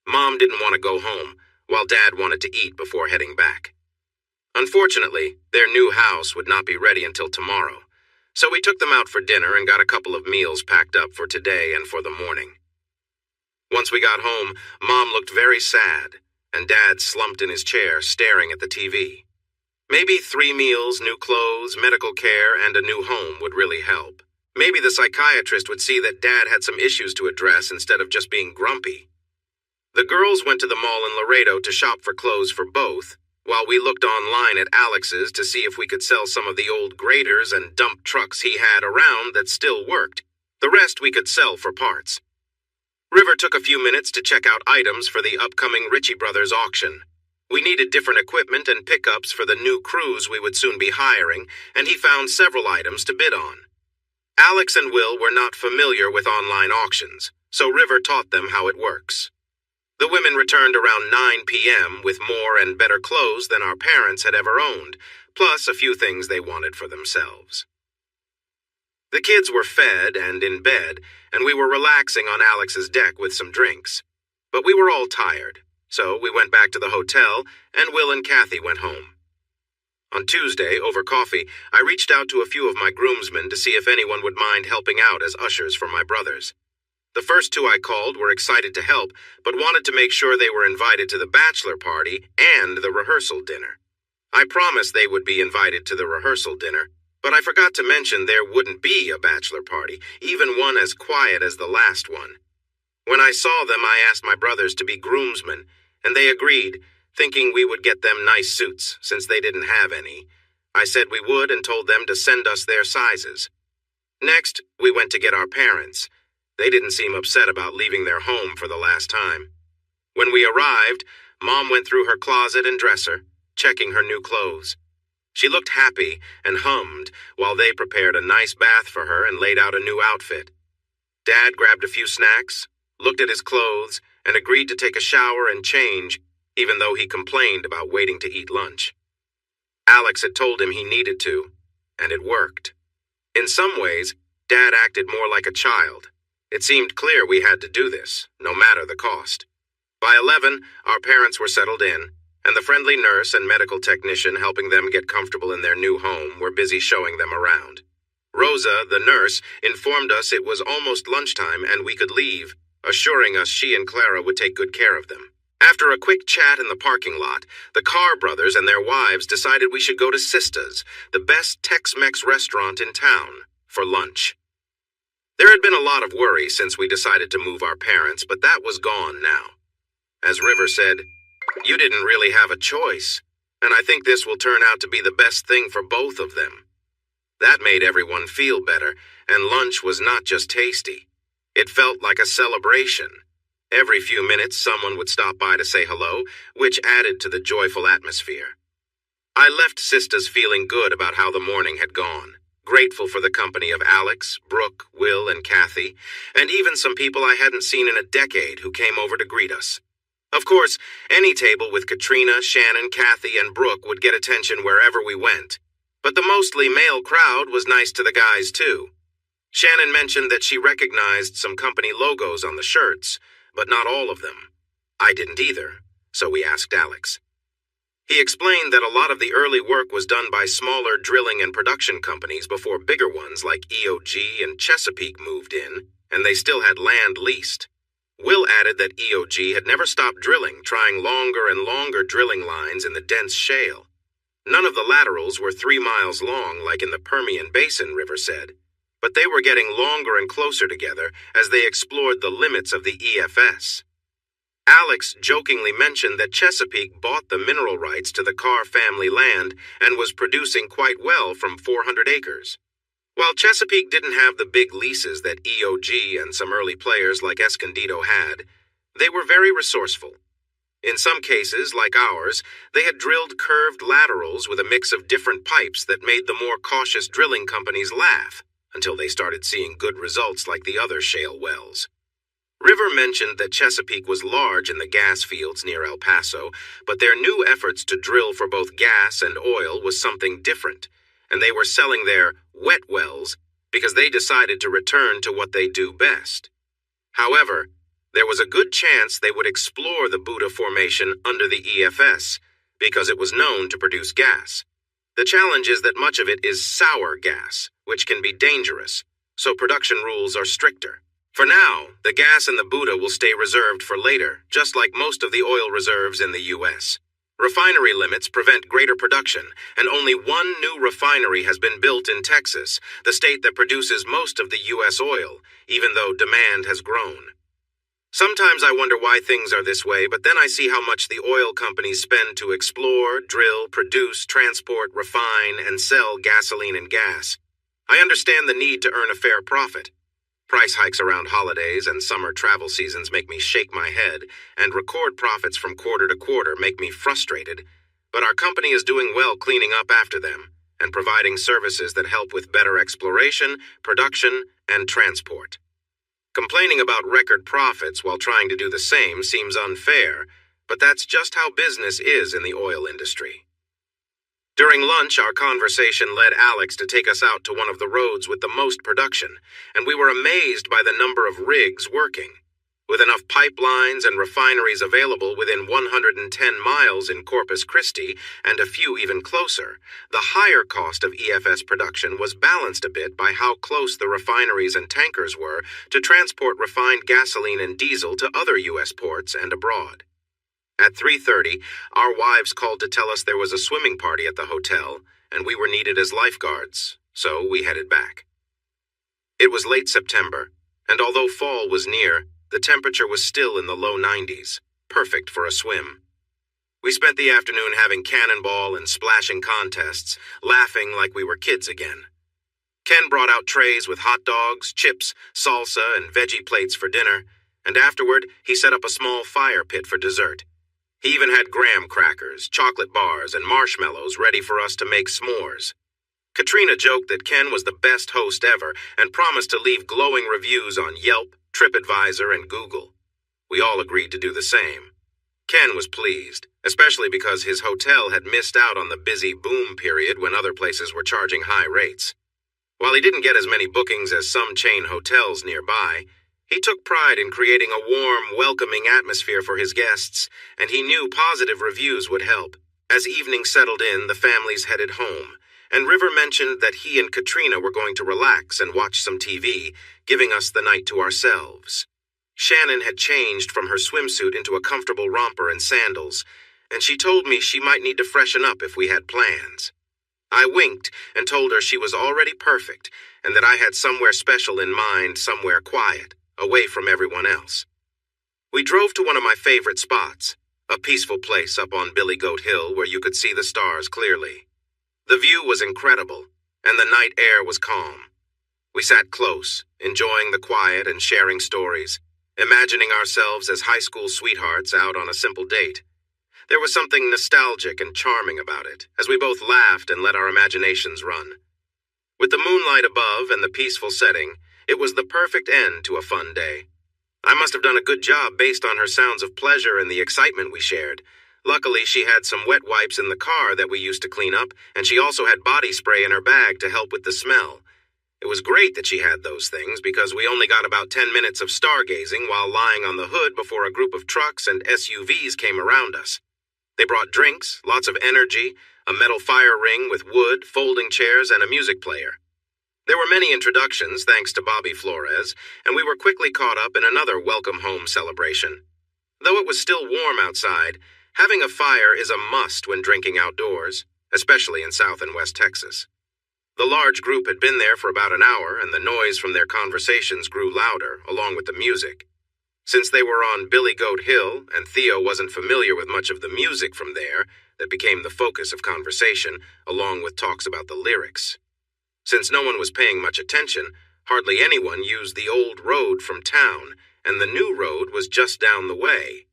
Mom didn't want to go home, while Dad wanted to eat before heading back. Unfortunately, their new house would not be ready until tomorrow, so we took them out for dinner and got a couple of meals packed up for today and for the morning. Once we got home, Mom looked very sad, and Dad slumped in his chair staring at the TV. Maybe 3 meals, new clothes, medical care, and a new home would really help. Maybe the psychiatrist would see that Dad had some issues to address instead of just being grumpy. The girls went to the mall in Laredo to shop for clothes for both, while we looked online at Alex's to see if we could sell some of the old graders and dump trucks he had around that still worked. The rest we could sell for parts. River took a few minutes to check out items for the upcoming Ritchie Brothers auction. We needed different equipment and pickups for the new crews we would soon be hiring, and he found several items to bid on. Alex and Will were not familiar with online auctions, so River taught them how it works. The women returned around 9 p.m. with more and better clothes than our parents had ever owned, plus a few things they wanted for themselves. The kids were fed and in bed, and we were relaxing on Alex's deck with some drinks. But we were all tired, so we went back to the hotel, and Will and Kathy went home. On Tuesday, over coffee, I reached out to a few of my groomsmen to see if anyone would mind helping out as ushers for my brothers. The first two I called were excited to help, but wanted to make sure they were invited to the bachelor party and the rehearsal dinner. I promised they would be invited to the rehearsal dinner, but I forgot to mention there wouldn't be a bachelor party, even one as quiet as the last one. When I saw them, I asked my brothers to be groomsmen, and they agreed, thinking we would get them nice suits, since they didn't have any. I said we would and told them to send us their sizes. Next, we went to get our parents. They didn't seem upset about leaving their home for the last time. When we arrived, Mom went through her closet and dresser, checking her new clothes. She looked happy and hummed while they prepared a nice bath for her and laid out a new outfit. Dad grabbed a few snacks, looked at his clothes, and agreed to take a shower and change, even though he complained about waiting to eat lunch. Alex had told him he needed to, and it worked. In some ways, Dad acted more like a child. It seemed clear we had to do this, no matter the cost. By 11, our parents were settled in, and the friendly nurse and medical technician helping them get comfortable in their new home were busy showing them around. Rosa, the nurse, informed us it was almost lunchtime and we could leave, assuring us she and Clara would take good care of them. After a quick chat in the parking lot, the Carr brothers and their wives decided we should go to Sista's, the best Tex-Mex restaurant in town, for lunch. There had been a lot of worry since we decided to move our parents, but that was gone now. As River said, "You didn't really have a choice, and I think this will turn out to be the best thing for both of them." That made everyone feel better, and lunch was not just tasty. It felt like a celebration. Every few minutes, someone would stop by to say hello, which added to the joyful atmosphere. I left Sista's feeling good about how the morning had gone, grateful for the company of Alex, Brooke, Will, and Kathy, and even some people I hadn't seen in a decade who came over to greet us. Of course, any table with Katrina, Shannon, Kathy, and Brooke would get attention wherever we went, but the mostly male crowd was nice to the guys, too. Shannon mentioned that she recognized some company logos on the shirts, but not all of them. I didn't either, so we asked Alex. He explained that a lot of the early work was done by smaller drilling and production companies before bigger ones like EOG and Chesapeake moved in, and they still had land leased. Will added that EOG had never stopped drilling, trying longer and longer drilling lines in the dense shale. None of the laterals were 3 miles long like in the Permian Basin, River said, but they were getting longer and closer together as they explored the limits of the EFS. Alex jokingly mentioned that Chesapeake bought the mineral rights to the Carr family land and was producing quite well from 400 acres. While Chesapeake didn't have the big leases that EOG and some early players like Escondido had, they were very resourceful. In some cases, like ours, they had drilled curved laterals with a mix of different pipes that made the more cautious drilling companies laugh, until they started seeing good results like the other shale wells. River mentioned that Chesapeake was large in the gas fields near El Paso, but their new efforts to drill for both gas and oil was something different, and they were selling their wet wells because they decided to return to what they do best. However, there was a good chance they would explore the Buddha Formation under the EFS because it was known to produce gas. The challenge is that much of it is sour gas, which can be dangerous, so production rules are stricter. For now, the gas in the Buddha will stay reserved for later, just like most of the oil reserves in the U.S. Refinery limits prevent greater production, and only one new refinery has been built in Texas, the state that produces most of the U.S. oil, even though demand has grown. Sometimes I wonder why things are this way, but then I see how much the oil companies spend to explore, drill, produce, transport, refine, and sell gasoline and gas. I understand the need to earn a fair profit. Price hikes around holidays and summer travel seasons make me shake my head, and record profits from quarter to quarter make me frustrated. But our company is doing well cleaning up after them and providing services that help with better exploration, production, and transport. Complaining about record profits while trying to do the same seems unfair, but that's just how business is in the oil industry. During lunch, our conversation led Alex to take us out to one of the roads with the most production, and we were amazed by the number of rigs working. With enough pipelines and refineries available within 110 miles in Corpus Christi, and a few even closer, the higher cost of EFS production was balanced a bit by how close the refineries and tankers were to transport refined gasoline and diesel to other U.S. ports and abroad. At 3:30, our wives called to tell us there was a swimming party at the hotel, and we were needed as lifeguards, so we headed back. It was late September, and although fall was near, the temperature was still in the low 90s, perfect for a swim. We spent the afternoon having cannonball and splashing contests, laughing like we were kids again. Ken brought out trays with hot dogs, chips, salsa, and veggie plates for dinner, and afterward he set up a small fire pit for dessert. He even had graham crackers, chocolate bars, and marshmallows ready for us to make s'mores. Katrina joked that Ken was the best host ever and promised to leave glowing reviews on Yelp, TripAdvisor, and Google. We all agreed to do the same. Ken was pleased, especially because his hotel had missed out on the busy boom period when other places were charging high rates. While he didn't get as many bookings as some chain hotels nearby, he took pride in creating a warm, welcoming atmosphere for his guests, and he knew positive reviews would help. As evening settled in, the families headed home, and River mentioned that he and Katrina were going to relax and watch some TV, giving us the night to ourselves. Shannon had changed from her swimsuit into a comfortable romper and sandals, and she told me she might need to freshen up if we had plans. I winked and told her she was already perfect, and that I had somewhere special in mind, somewhere quiet, away from everyone else. We drove to one of my favorite spots, a peaceful place up on Billy Goat Hill where you could see the stars clearly. The view was incredible, and the night air was calm. We sat close, enjoying the quiet and sharing stories, imagining ourselves as high school sweethearts out on a simple date. There was something nostalgic and charming about it, as we both laughed and let our imaginations run. With the moonlight above and the peaceful setting, it was the perfect end to a fun day. I must have done a good job based on her sounds of pleasure and the excitement we shared. Luckily, she had some wet wipes in the car that we used to clean up, and she also had body spray in her bag to help with the smell. It was great that she had those things because we only got about 10 minutes of stargazing while lying on the hood before a group of trucks and SUVs came around us. They brought drinks, lots of energy, a metal fire ring with wood, folding chairs, and a music player. There were many introductions thanks to Bobby Flores, and we were quickly caught up in another welcome home celebration. Though it was still warm outside, having a fire is a must when drinking outdoors, especially in South and West Texas. The large group had been there for about an hour, and the noise from their conversations grew louder, along with the music. Since they were on Billy Goat Hill, and Theo wasn't familiar with much of the music from there, that became the focus of conversation, along with talks about the lyrics. Since no one was paying much attention, hardly anyone used the old road from town, and the new road was just down the way.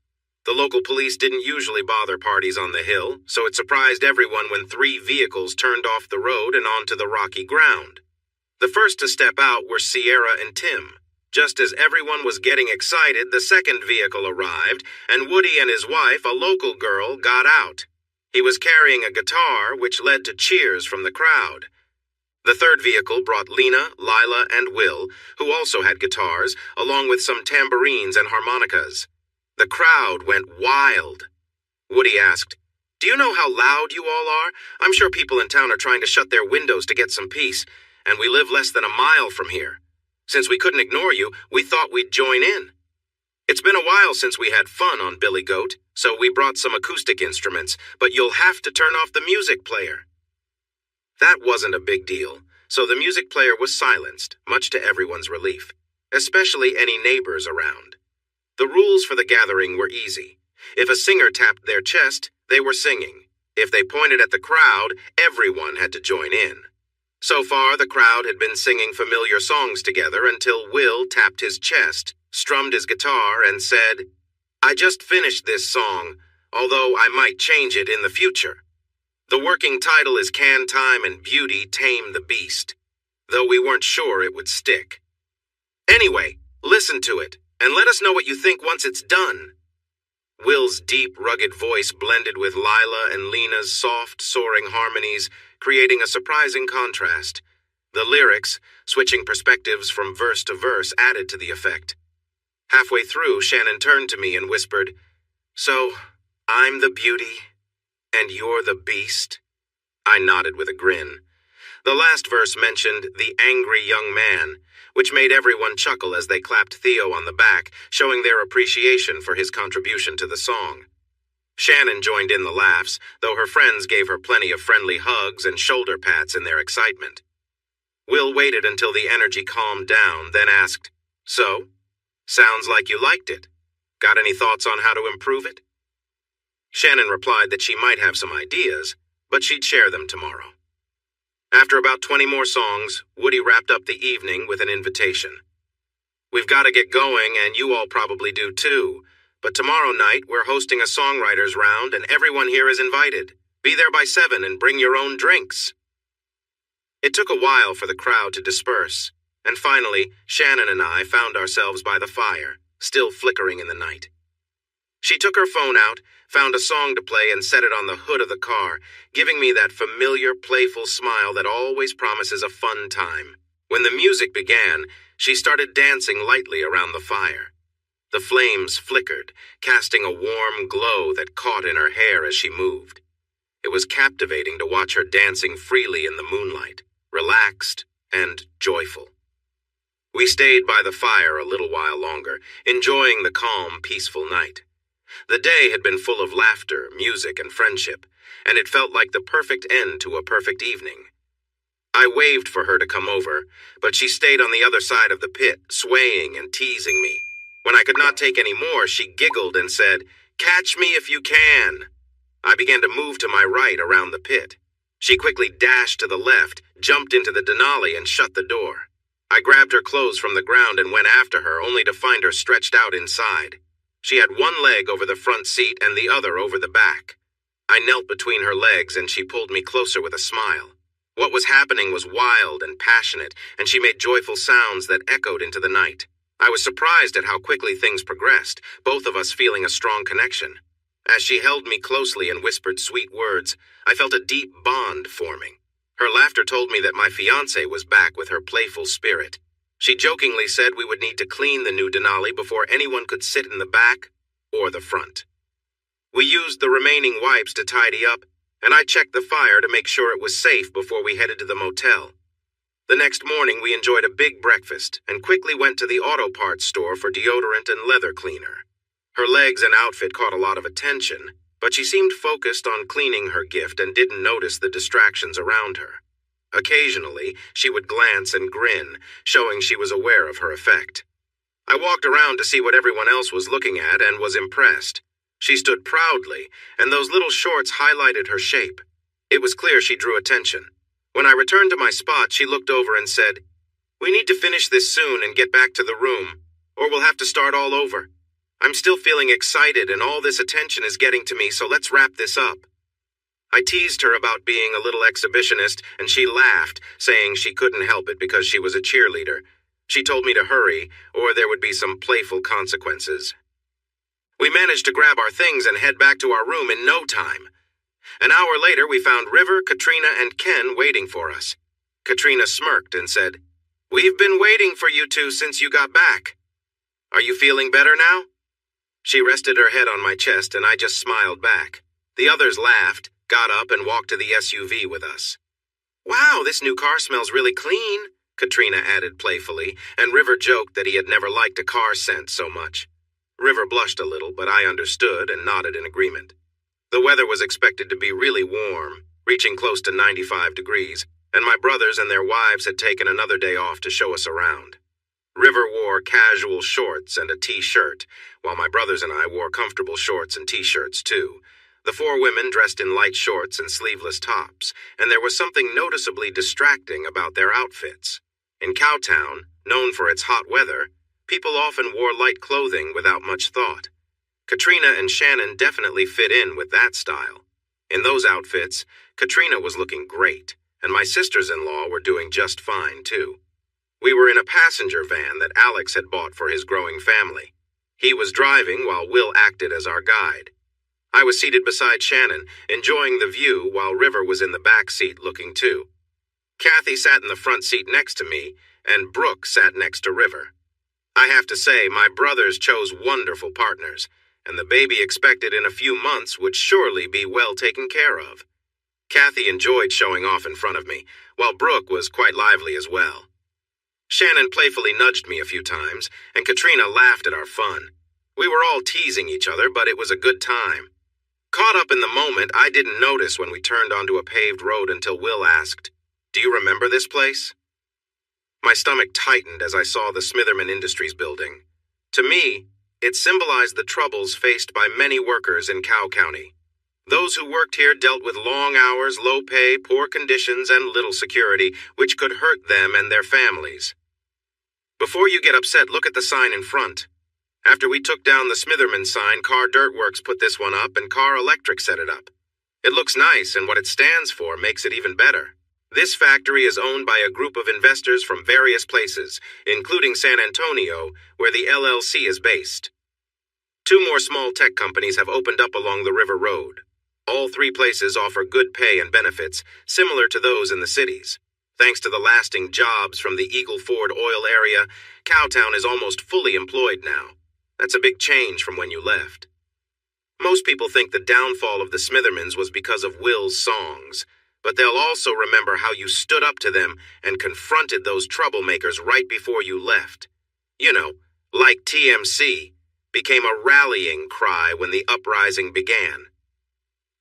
The local police didn't usually bother parties on the hill, so it surprised everyone when 3 vehicles turned off the road and onto the rocky ground. The first to step out were Sierra and Tim. Just as everyone was getting excited, the second vehicle arrived, and Woody and his wife, a local girl, got out. He was carrying a guitar, which led to cheers from the crowd. The third vehicle brought Lena, Lila, and Will, who also had guitars, along with some tambourines and harmonicas. The crowd went wild. Woody asked, "Do you know how loud you all are? I'm sure people in town are trying to shut their windows to get some peace, and we live less than a mile from here. Since we couldn't ignore you, we thought we'd join in. It's been a while since we had fun on Billy Goat, so we brought some acoustic instruments, but you'll have to turn off the music player." That wasn't a big deal, so the music player was silenced, much to everyone's relief, especially any neighbors around. The rules for the gathering were easy. If a singer tapped their chest, they were singing. If they pointed at the crowd, everyone had to join in. So far, the crowd had been singing familiar songs together until Will tapped his chest, strummed his guitar, and said, "I just finished this song, although I might change it in the future." The working title is "Can Time and Beauty Tame the Beast?" though we weren't sure it would stick. Anyway, listen to it, and let us know what you think once it's done. Will's deep, rugged voice blended with Lila and Lena's soft, soaring harmonies, creating a surprising contrast. The lyrics, switching perspectives from verse to verse, added to the effect. Halfway through, Shannon turned to me and whispered, "So, I'm the beauty, and you're the beast?" I nodded with a grin. The last verse mentioned the angry young man, which made everyone chuckle as they clapped Theo on the back, showing their appreciation for his contribution to the song. Shannon joined in the laughs, though her friends gave her plenty of friendly hugs and shoulder pats in their excitement. Will waited until the energy calmed down, then asked, "So, sounds like you liked it. Got any thoughts on how to improve it?" Shannon replied that she might have some ideas, but she'd share them tomorrow. After about 20 more songs, Woody wrapped up the evening with an invitation. "We've got to get going, and you all probably do too, but tomorrow night we're hosting a songwriters round and everyone here is invited. Be there by 7 and bring your own drinks." It took a while for the crowd to disperse, and finally, Shannon and I found ourselves by the fire, still flickering in the night. She took her phone out, found a song to play, and set it on the hood of the car, giving me that familiar, playful smile that always promises a fun time. When the music began, she started dancing lightly around the fire. The flames flickered, casting a warm glow that caught in her hair as she moved. It was captivating to watch her dancing freely in the moonlight, relaxed and joyful. We stayed by the fire a little while longer, enjoying the calm, peaceful night. The day had been full of laughter, music, and friendship, and it felt like the perfect end to a perfect evening. I waved for her to come over, but she stayed on the other side of the pit, swaying and teasing me. When I could not take any more, she giggled and said, "Catch me if you can." I began to move to my right around the pit. She quickly dashed to the left, jumped into the Denali, and shut the door. I grabbed her clothes from the ground and went after her, only to find her stretched out inside. She had one leg over the front seat and the other over the back. I knelt between her legs and she pulled me closer with a smile. What was happening was wild and passionate, and she made joyful sounds that echoed into the night. I was surprised at how quickly things progressed, both of us feeling a strong connection. As she held me closely and whispered sweet words, I felt a deep bond forming. Her laughter told me that my fiancé was back with her playful spirit. She jokingly said we would need to clean the new Denali before anyone could sit in the back or the front. We used the remaining wipes to tidy up, and I checked the fire to make sure it was safe before we headed to the motel. The next morning, we enjoyed a big breakfast and quickly went to the auto parts store for deodorant and leather cleaner. Her legs and outfit caught a lot of attention, but she seemed focused on cleaning her gift and didn't notice the distractions around her. Occasionally, she would glance and grin, showing she was aware of her effect. I walked around to see what everyone else was looking at and was impressed. She stood proudly, and those little shorts highlighted her shape. It was clear she drew attention. When I returned to my spot, she looked over and said, "We need to finish this soon and get back to the room, or we'll have to start all over. I'm still feeling excited and all this attention is getting to me, so let's wrap this up." I teased her about being a little exhibitionist, and she laughed, saying she couldn't help it because she was a cheerleader. She told me to hurry, or there would be some playful consequences. We managed to grab our things and head back to our room in no time. An hour later, we found River, Katrina, and Ken waiting for us. Katrina smirked and said, "We've been waiting for you two since you got back. Are you feeling better now?" She rested her head on my chest, and I just smiled back. The others laughed, got up, and walked to the SUV with us. "Wow, this new car smells really clean," Katrina added playfully, and River joked that he had never liked a car scent so much. River blushed a little, but I understood and nodded in agreement. The weather was expected to be really warm, reaching close to 95 degrees, and my brothers and their wives had taken another day off to show us around. River wore casual shorts and a t-shirt, while my brothers and I wore comfortable shorts and t-shirts too. The four women dressed in light shorts and sleeveless tops, and there was something noticeably distracting about their outfits. In Cowtown, known for its hot weather, people often wore light clothing without much thought. Katrina and Shannon definitely fit in with that style. In those outfits, Katrina was looking great, and my sisters-in-law were doing just fine too. We were in a passenger van that Alex had bought for his growing family. He was driving while Will acted as our guide. I was seated beside Shannon, enjoying the view while River was in the back seat looking too. Kathy sat in the front seat next to me, and Brooke sat next to River. I have to say, my brothers chose wonderful partners, and the baby expected in a few months would surely be well taken care of. Kathy enjoyed showing off in front of me, while Brooke was quite lively as well. Shannon playfully nudged me a few times, and Katrina laughed at our fun. We were all teasing each other, but it was a good time. Caught up in the moment, I didn't notice when we turned onto a paved road until Will asked, "Do you remember this place?" My stomach tightened as I saw the Smitherman Industries building. To me, it symbolized the troubles faced by many workers in Cow County. Those who worked here dealt with long hours, low pay, poor conditions, and little security, which could hurt them and their families. Before you get upset, look at the sign in front. After we took down the Smitherman sign, Car Dirt Works put this one up and Car Electric set it up. It looks nice, and what it stands for makes it even better. This factory is owned by a group of investors from various places, including San Antonio, where the LLC is based. 2 more small tech companies have opened up along the River Road. All 3 places offer good pay and benefits, similar to those in the cities. Thanks to the lasting jobs from the Eagle Ford oil area, Cowtown is almost fully employed now. That's a big change from when you left. Most people think the downfall of the Smithermans was because of Will's songs, but they'll also remember how you stood up to them and confronted those troublemakers right before you left. You know, like TMC, became a rallying cry when the uprising began.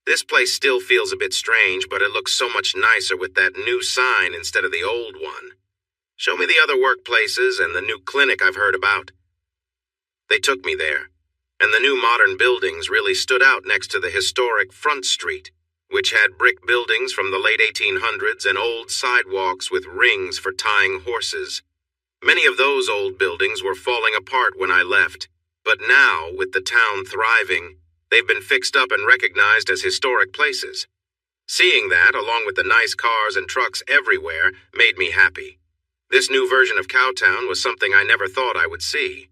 This place still feels a bit strange, but it looks so much nicer with that new sign instead of the old one. Show me the other workplaces and the new clinic I've heard about. They took me there, and the new modern buildings really stood out next to the historic Front Street, which had brick buildings from the late 1800s and old sidewalks with rings for tying horses. Many of those old buildings were falling apart when I left, but now, with the town thriving, they've been fixed up and recognized as historic places. Seeing that, along with the nice cars and trucks everywhere, made me happy. This new version of Cowtown was something I never thought I would see.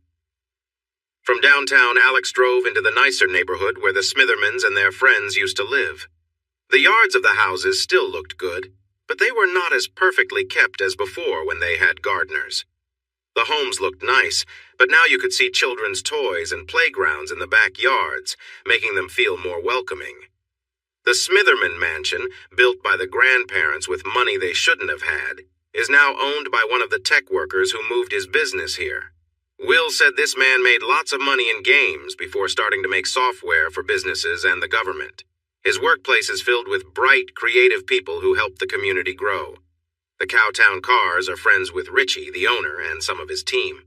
From downtown, Alex drove into the nicer neighborhood where the Smithermans and their friends used to live. The yards of the houses still looked good, but they were not as perfectly kept as before when they had gardeners. The homes looked nice, but now you could see children's toys and playgrounds in the backyards, making them feel more welcoming. The Smitherman mansion, built by the grandparents with money they shouldn't have had, is now owned by one of the tech workers who moved his business here. Will said this man made lots of money in games before starting to make software for businesses and the government. His workplace is filled with bright, creative people who help the community grow. The Cowtown Cars are friends with Richie, the owner, and some of his team.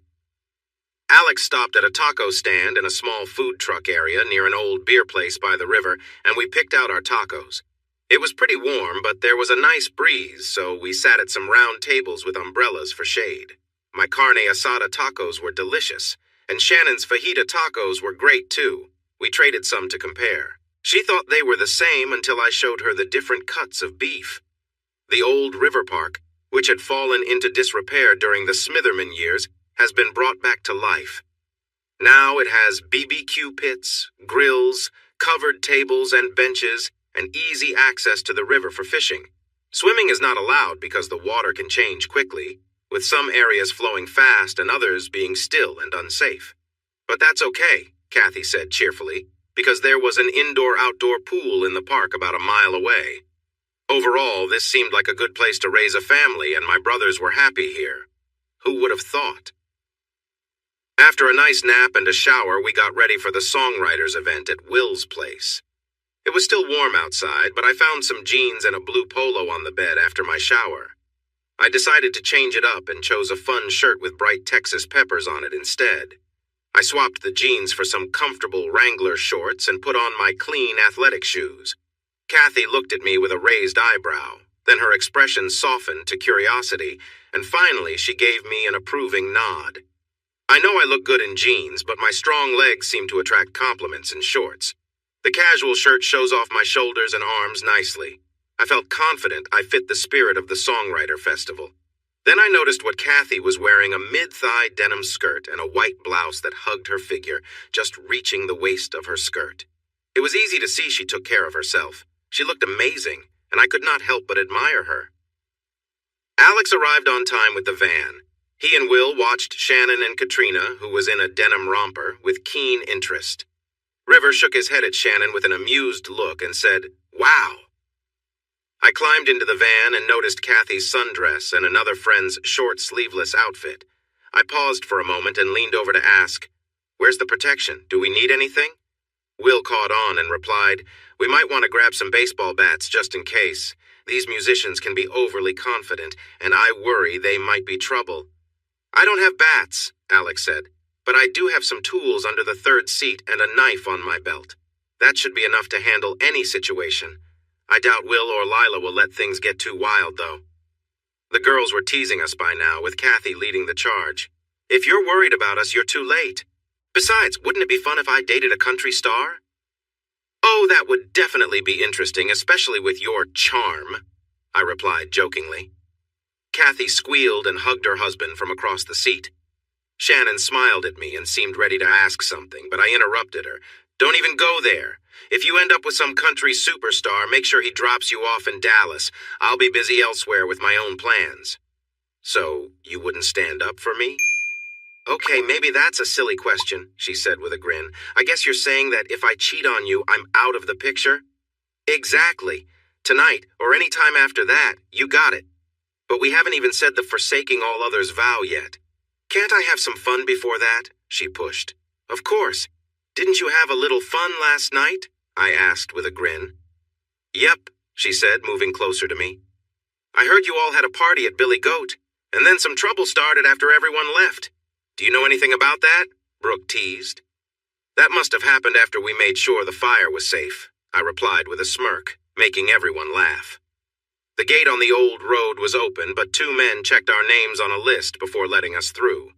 Alex stopped at a taco stand in a small food truck area near an old beer place by the river, and we picked out our tacos. It was pretty warm, but there was a nice breeze, so we sat at some round tables with umbrellas for shade. My carne asada tacos were delicious, and Shannon's fajita tacos were great too. We traded some to compare. She thought they were the same until I showed her the different cuts of beef. The old river park, which had fallen into disrepair during the Smitherman years, has been brought back to life. Now it has BBQ pits, grills, covered tables and benches, and easy access to the river for fishing. Swimming is not allowed because the water can change quickly, with some areas flowing fast and others being still and unsafe. But that's okay, Kathy said cheerfully, because there was an indoor-outdoor pool in the park about a mile away. Overall, this seemed like a good place to raise a family, and my brothers were happy here. Who would have thought? After a nice nap and a shower, we got ready for the songwriters event at Will's place. It was still warm outside, but I found some jeans and a blue polo on the bed after my shower. I decided to change it up and chose a fun shirt with bright Texas peppers on it instead. I swapped the jeans for some comfortable Wrangler shorts and put on my clean athletic shoes. Kathy looked at me with a raised eyebrow, then her expression softened to curiosity, and finally she gave me an approving nod. I know I look good in jeans, but my strong legs seem to attract compliments in shorts. The casual shirt shows off my shoulders and arms nicely. I felt confident I fit the spirit of the Songwriter Festival. Then I noticed what Kathy was wearing, a mid-thigh denim skirt and a white blouse that hugged her figure, just reaching the waist of her skirt. It was easy to see she took care of herself. She looked amazing, and I could not help but admire her. Alex arrived on time with the van. He and Will watched Shannon and Katrina, who was in a denim romper, with keen interest. River shook his head at Shannon with an amused look and said, "Wow." I climbed into the van and noticed Kathy's sundress and another friend's short sleeveless outfit. I paused for a moment and leaned over to ask, "Where's the protection? Do we need anything?" Will caught on and replied, "We might want to grab some baseball bats just in case. These musicians can be overly confident, and I worry they might be trouble." "I don't have bats," Alex said, "but I do have some tools under the third seat and a knife on my belt. That should be enough to handle any situation. I doubt Will or Lila will let things get too wild, though." The girls were teasing us by now, with Kathy leading the charge. "If you're worried about us, you're too late. Besides, wouldn't it be fun if I dated a country star?" "Oh, that would definitely be interesting, especially with your charm," I replied jokingly. Kathy squealed and hugged her husband from across the seat. Shannon smiled at me and seemed ready to ask something, but I interrupted her. "Don't even go there. If you end up with some country superstar, make sure he drops you off in Dallas. I'll be busy elsewhere with my own plans." "So, you wouldn't stand up for me?" "Okay, maybe that's a silly question," she said with a grin. "I guess you're saying that if I cheat on you, I'm out of the picture?" "Exactly. Tonight, or any time after that, you got it. But we haven't even said the forsaking all others vow yet. Can't I have some fun before that?" she pushed. "Of course. Didn't you have a little fun last night?" I asked with a grin. "Yep," she said, moving closer to me. "I heard you all had a party at Billy Goat, and then some trouble started after everyone left. Do you know anything about that?" Brooke teased. "That must have happened after we made sure the fire was safe," I replied with a smirk, making everyone laugh. The gate on the old road was open, but two men checked our names on a list before letting us through.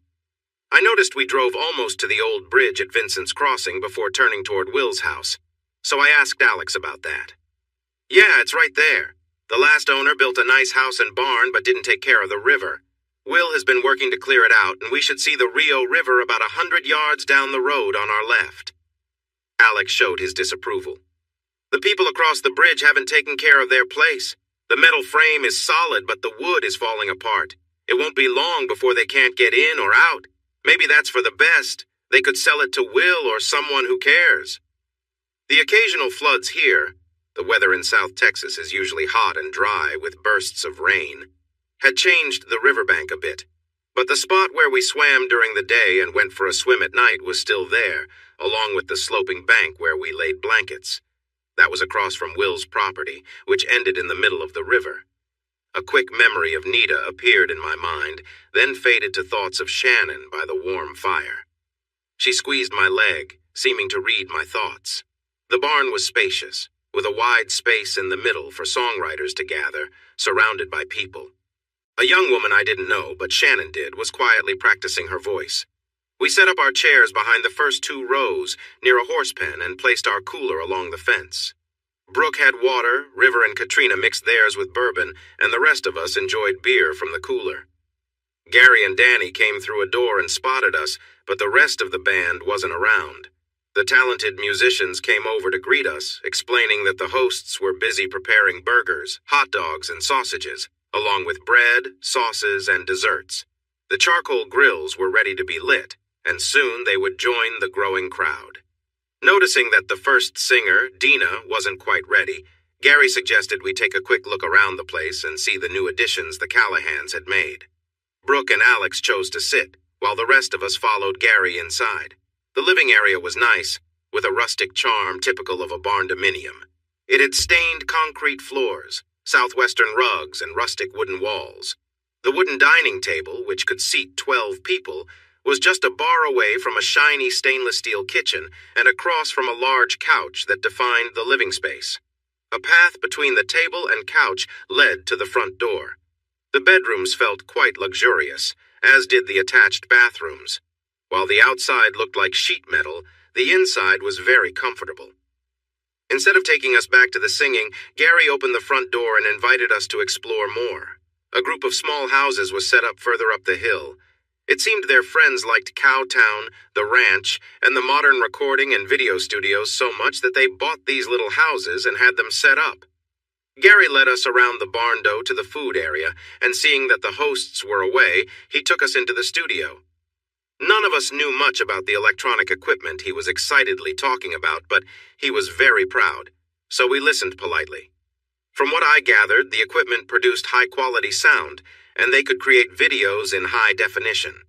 I noticed we drove almost to the old bridge at Vincent's Crossing before turning toward Will's house, so I asked Alex about that. "Yeah, it's right there. The last owner built a nice house and barn but didn't take care of the river. Will has been working to clear it out, and we should see the Rio River about 100 yards down the road on our left." Alex showed his disapproval. "The people across the bridge haven't taken care of their place. The metal frame is solid, but the wood is falling apart. It won't be long before they can't get in or out. Maybe that's for the best. They could sell it to Will or someone who cares. The occasional floods here, the weather in South Texas is usually hot and dry with bursts of rain, had changed the riverbank a bit. But the spot where we swam during the day and went for a swim at night was still there, along with the sloping bank where we laid blankets. That was across from Will's property, which ended in the middle of the river. A quick memory of Nita appeared in my mind, then faded to thoughts of Shannon by the warm fire. She squeezed my leg, seeming to read my thoughts. The barn was spacious, with a wide space in the middle for songwriters to gather, surrounded by people. A young woman I didn't know, but Shannon did, was quietly practicing her voice. We set up our chairs behind the first two rows, near a horse pen, and placed our cooler along the fence. Brooke had water, River and Katrina mixed theirs with bourbon, and the rest of us enjoyed beer from the cooler. Gary and Danny came through a door and spotted us, but the rest of the band wasn't around. The talented musicians came over to greet us, explaining that the hosts were busy preparing burgers, hot dogs, and sausages, along with bread, sauces, and desserts. The charcoal grills were ready to be lit, and soon they would join the growing crowd. Noticing that the first singer, Dina, wasn't quite ready, Gary suggested we take a quick look around the place and see the new additions the Callahans had made. Brooke and Alex chose to sit, while the rest of us followed Gary inside. The living area was nice, with a rustic charm typical of a barn-dominium. It had stained concrete floors, southwestern rugs, and rustic wooden walls. The wooden dining table, which could seat 12 people, was just a bar away from a shiny stainless steel kitchen and across from a large couch that defined the living space. A path between the table and couch led to the front door. The bedrooms felt quite luxurious, as did the attached bathrooms. While the outside looked like sheet metal, the inside was very comfortable. Instead of taking us back to the singing, Gary opened the front door and invited us to explore more. A group of small houses was set up further up the hill. It seemed their friends liked Cowtown, the ranch, and the modern recording and video studios so much that they bought these little houses and had them set up. Gary led us around the barn door to the food area, and seeing that the hosts were away, he took us into the studio. None of us knew much about the electronic equipment he was excitedly talking about, but he was very proud, so we listened politely. From what I gathered, the equipment produced high-quality sound, and they could create videos in high definition.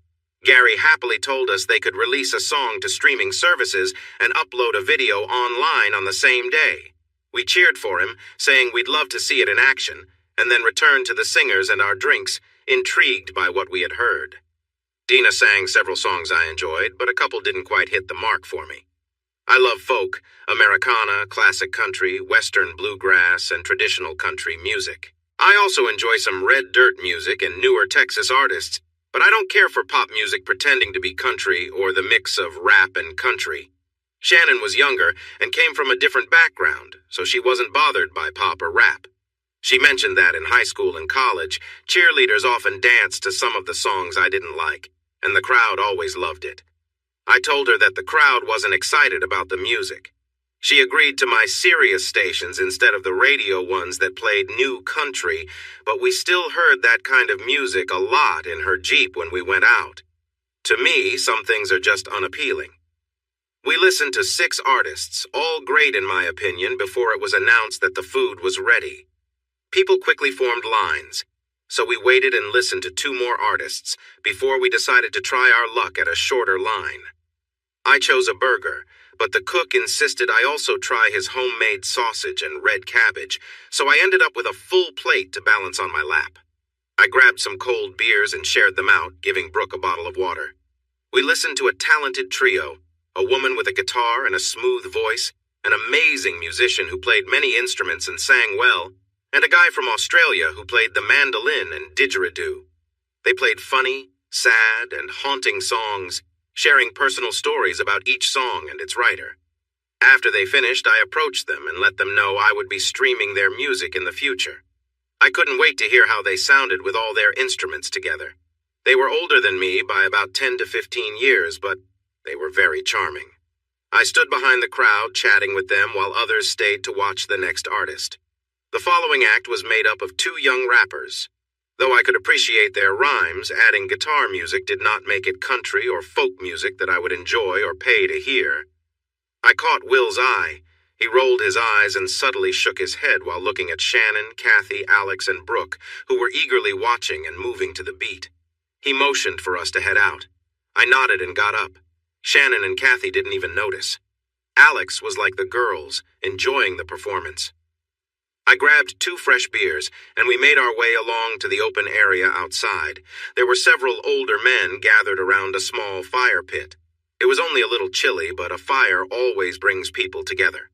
Gary happily told us they could release a song to streaming services and upload a video online on the same day. We cheered for him, saying we'd love to see it in action, and then returned to the singers and our drinks, intrigued by what we had heard. Dina sang several songs I enjoyed, but a couple didn't quite hit the mark for me. I love folk, Americana, classic country, western bluegrass, and traditional country music. I also enjoy some red dirt music and newer Texas artists, but I don't care for pop music pretending to be country or the mix of rap and country. Shannon was younger and came from a different background, so she wasn't bothered by pop or rap. She mentioned that in high school and college, cheerleaders often danced to some of the songs I didn't like, and the crowd always loved it. I told her that the crowd wasn't excited about the music. She agreed to my serious stations instead of the radio ones that played new country, but we still heard that kind of music a lot in her Jeep when we went out. To me, some things are just unappealing. We listened to 6 artists, all great in my opinion, before it was announced that the food was ready. People quickly formed lines, so we waited and listened to 2 more artists before we decided to try our luck at a shorter line. I chose a burger, but the cook insisted I also try his homemade sausage and red cabbage, so I ended up with a full plate to balance on my lap. I grabbed some cold beers and shared them out, giving Brooke a bottle of water. We listened to a talented trio, a woman with a guitar and a smooth voice, an amazing musician who played many instruments and sang well, and a guy from Australia who played the mandolin and didgeridoo. They played funny, sad, and haunting songs, sharing personal stories about each song and its writer. After they finished, I approached them and let them know I would be streaming their music in the future. I couldn't wait to hear how they sounded with all their instruments together. They were older than me by about 10 to 15 years, but they were very charming. I stood behind the crowd chatting with them while others stayed to watch the next artist. The following act was made up of 2 young rappers. Though I could appreciate their rhymes, adding guitar music did not make it country or folk music that I would enjoy or pay to hear. I caught Will's eye. He rolled his eyes and subtly shook his head while looking at Shannon, Kathy, Alex, and Brooke, who were eagerly watching and moving to the beat. He motioned for us to head out. I nodded and got up. Shannon and Kathy didn't even notice. Alex was like the girls, enjoying the performance. I grabbed 2 fresh beers, and we made our way along to the open area outside. There were several older men gathered around a small fire pit. It was only a little chilly, but a fire always brings people together.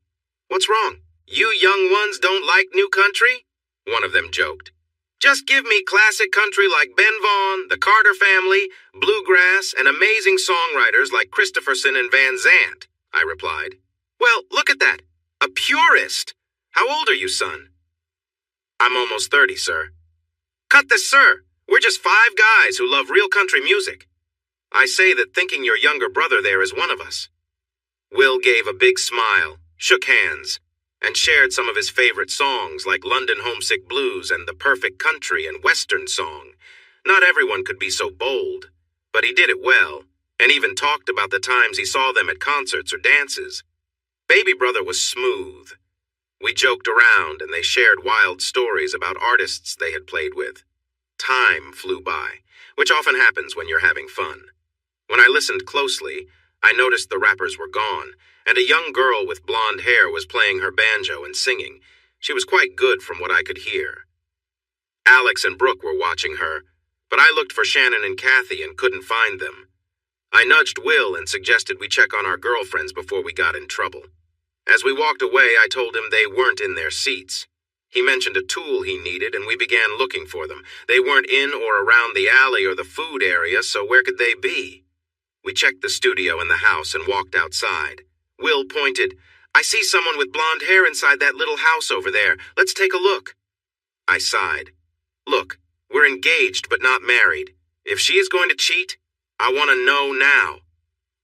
"What's wrong? You young ones don't like new country?" one of them joked. "Just give me classic country like Ben Vaughn, the Carter Family, bluegrass, and amazing songwriters like Christopherson and Van Zandt," I replied. "Well, look at that. A purist. How old are you, son?" "I'm almost 30, sir." "Cut the sir. We're just 5 guys who love real country music. I say that thinking your younger brother there is one of us." Will gave a big smile, shook hands, and shared some of his favorite songs like London Homesick Blues and The Perfect Country and Western Song. Not everyone could be so bold, but he did it well, and even talked about the times he saw them at concerts or dances. Baby brother was smooth. We joked around and they shared wild stories about artists they had played with. Time flew by, which often happens when you're having fun. When I listened closely, I noticed the rappers were gone, and a young girl with blonde hair was playing her banjo and singing. She was quite good from what I could hear. Alex and Brooke were watching her, but I looked for Shannon and Kathy and couldn't find them. I nudged Will and suggested we check on our girlfriends before we got in trouble. As we walked away, I told him they weren't in their seats. He mentioned a tool he needed, and we began looking for them. They weren't in or around the alley or the food area, so where could they be? We checked the studio and the house and walked outside. Will pointed, "I see someone with blonde hair inside that little house over there. Let's take a look." I sighed. "Look, We're engaged but not married. If she is going to cheat, I want to know now.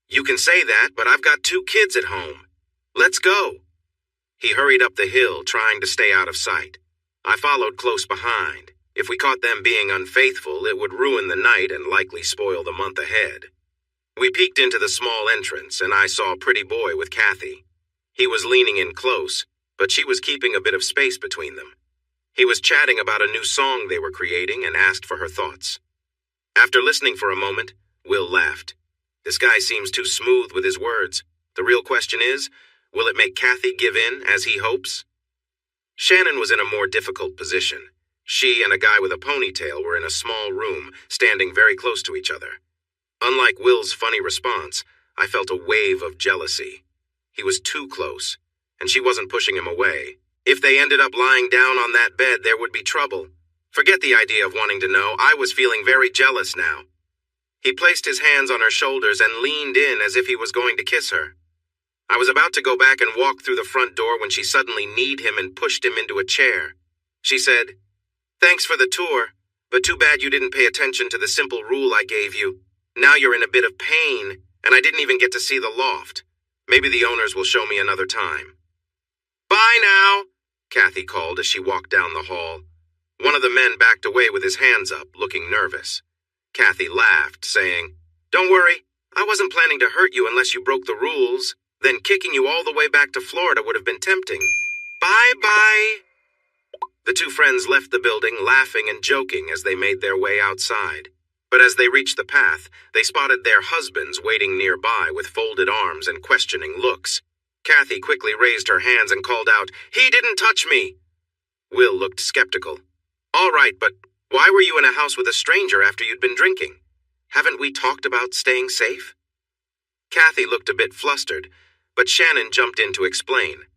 You can say that, but I've got 2 kids at home. Let's go." He hurried up the hill, trying to stay out of sight. I followed close behind. If we caught them being unfaithful, it would ruin the night and likely spoil the month ahead. We peeked into the small entrance, and I saw a pretty boy with Kathy. He was leaning in close, but she was keeping a bit of space between them. He was chatting about a new song they were creating and asked for her thoughts. After listening for a moment, Will laughed. This guy seems too smooth with his words. The real question is, will it make Kathy give in as he hopes? Shannon was in a more difficult position. She and a guy with a ponytail were in a small room, standing very close to each other. Unlike Will's funny response, I felt a wave of jealousy. He was too close, and she wasn't pushing him away. If they ended up lying down on that bed, there would be trouble. Forget the idea of wanting to know. I was feeling very jealous now. He placed his hands on her shoulders and leaned in as if he was going to kiss her. I was about to go back and walk through the front door when she suddenly kneed him and pushed him into a chair. She said, "Thanks for the tour, but too bad you didn't pay attention to the simple rule I gave you. Now you're in a bit of pain, and I didn't even get to see the loft. Maybe the owners will show me another time." "Bye now," Kathy called as she walked down the hall. One of the men backed away with his hands up, looking nervous. Kathy laughed, saying, "Don't worry, I wasn't planning to hurt you unless you broke the rules. Then kicking you all the way back to Florida would have been tempting. Bye-bye." The 2 friends left the building, laughing and joking as they made their way outside. But as they reached the path, they spotted their husbands waiting nearby with folded arms and questioning looks. Kathy quickly raised her hands and called out, "He didn't touch me!" Will looked skeptical. "All right, but why were you in a house with a stranger after you'd been drinking? Haven't we talked about staying safe?" Kathy looked a bit flustered, but Shannon jumped in to explain.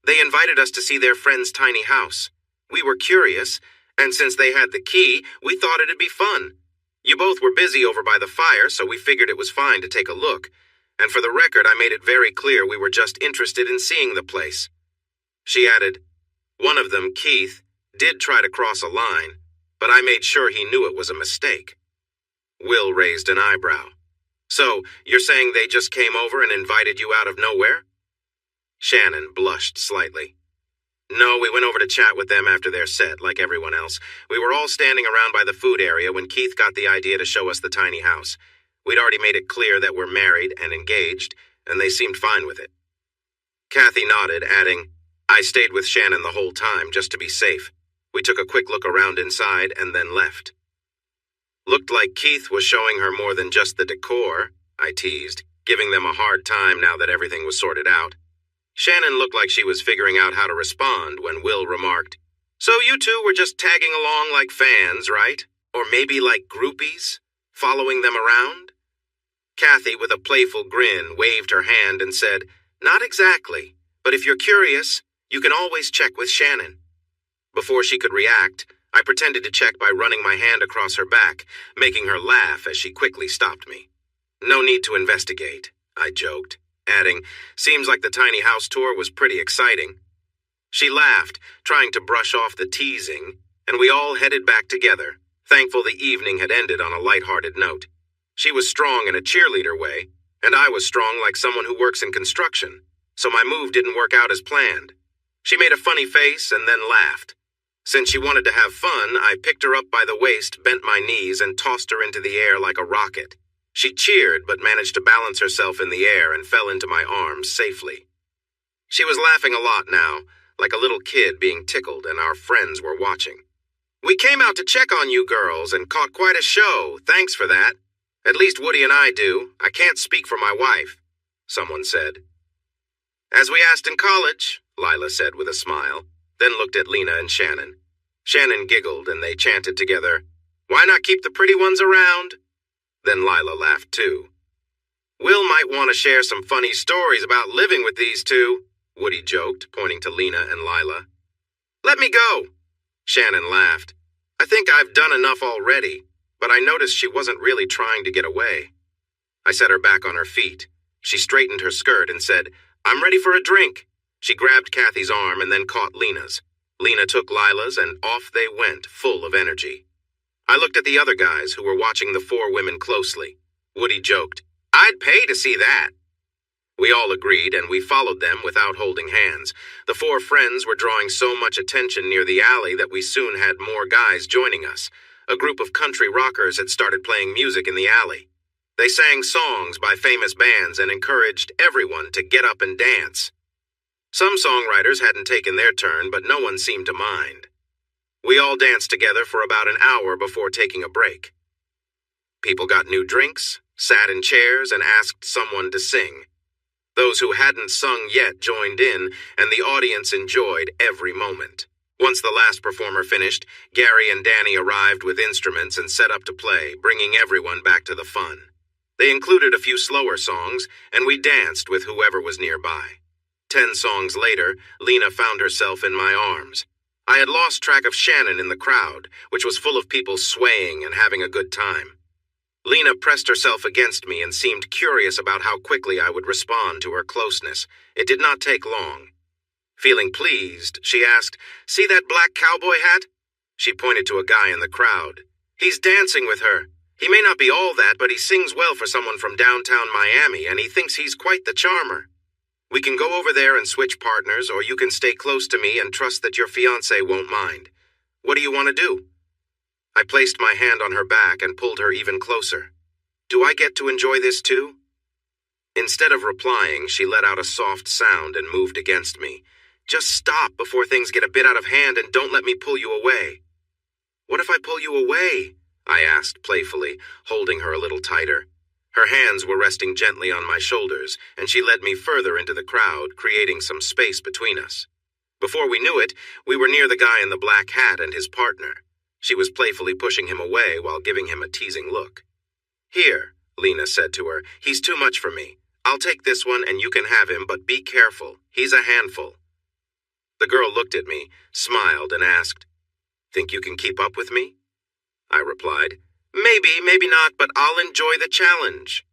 "They invited us to see their friend's tiny house. We were curious, and since they had the key, we thought it'd be fun. You both were busy over by the fire, so we figured it was fine to take a look. And for the record, I made it very clear we were just interested in seeing the place." She added, "One of them, Keith, did try to cross a line, but I made sure he knew it was a mistake." Will raised an eyebrow. "So, you're saying they just came over and invited you out of nowhere?" Shannon blushed slightly. "No, we went over to chat with them after their set, like everyone else. We were all standing around by the food area when Keith got the idea to show us the tiny house. We'd already made it clear that we're married and engaged, and they seemed fine with it." Kathy nodded, adding, "I stayed with Shannon the whole time, just to be safe. We took a quick look around inside and then left." "Looked like Keith was showing her more than just the decor," I teased, giving them a hard time now that everything was sorted out. Shannon looked like she was figuring out how to respond when Will remarked, "So you 2 were just tagging along like fans, right? Or maybe like groupies? Following them around?" Kathy, with a playful grin, waved her hand and said, "Not exactly, but if you're curious, you can always check with Shannon." Before she could react, I pretended to check by running my hand across her back, making her laugh as she quickly stopped me. "No need to investigate," I joked, adding, "Seems like the tiny house tour was pretty exciting." She laughed, trying to brush off the teasing, and we all headed back together, thankful the evening had ended on a light-hearted note. She was strong in a cheerleader way, and I was strong like someone who works in construction, so my move didn't work out as planned. She made a funny face and then laughed. Since she wanted to have fun, I picked her up by the waist, bent my knees, and tossed her into the air like a rocket. She cheered but managed to balance herself in the air and fell into my arms safely. She was laughing a lot now, like a little kid being tickled, and our friends were watching. "We came out to check on you girls and caught quite a show. Thanks for that. At least Woody and I do. I can't speak for my wife," someone said. "As we asked in college," Lila said with a smile, then looked at Lena and Shannon. Shannon giggled and they chanted together, "Why not keep the pretty ones around?" Then Lila laughed too. "Will might want to share some funny stories about living with these 2, Woody joked, pointing to Lena and Lila. "Let me go," Shannon laughed. "I think I've done enough already, but I noticed she wasn't really trying to get away." I set her back on her feet. She straightened her skirt and said, "I'm ready for a drink." She grabbed Kathy's arm and then caught Lena's. Lena took Lila's and off they went, full of energy. I looked at the other guys who were watching the four women closely. Woody joked, "I'd pay to see that." We all agreed, and we followed them without holding hands. The four friends were drawing so much attention near the alley that we soon had more guys joining us. A group of country rockers had started playing music in the alley. They sang songs by famous bands and encouraged everyone to get up and dance. Some songwriters hadn't taken their turn, but no one seemed to mind. We all danced together for about an hour before taking a break. People got new drinks, sat in chairs, and asked someone to sing. Those who hadn't sung yet joined in, and the audience enjoyed every moment. Once the last performer finished, Gary and Danny arrived with instruments and set up to play, bringing everyone back to the fun. They included a few slower songs, and we danced with whoever was nearby. 10 songs later, Lena found herself in my arms. I had lost track of Shannon in the crowd, which was full of people swaying and having a good time. Lena pressed herself against me and seemed curious about how quickly I would respond to her closeness. It did not take long. Feeling pleased, she asked, "See that black cowboy hat?" She pointed to a guy in the crowd. "He's dancing with her. He may not be all that, but he sings well for someone from downtown Miami, and he thinks he's quite the charmer. We can go over there and switch partners, or you can stay close to me and trust that your fiancé won't mind. What do you want to do?" I placed my hand on her back and pulled her even closer. "Do I get to enjoy this too?" Instead of replying, she let out a soft sound and moved against me. "Just stop before things get a bit out of hand and don't let me pull you away." "What if I pull you away?" I asked playfully, holding her a little tighter. Her hands were resting gently on my shoulders, and she led me further into the crowd, creating some space between us. Before we knew it, we were near the guy in the black hat and his partner. She was playfully pushing him away while giving him a teasing look. "Here," Lena said to her, "he's too much for me. I'll take this one and you can have him, but be careful. He's a handful." The girl looked at me, smiled, and asked, "Think you can keep up with me?" I replied, "Maybe, maybe not, but I'll enjoy the challenge."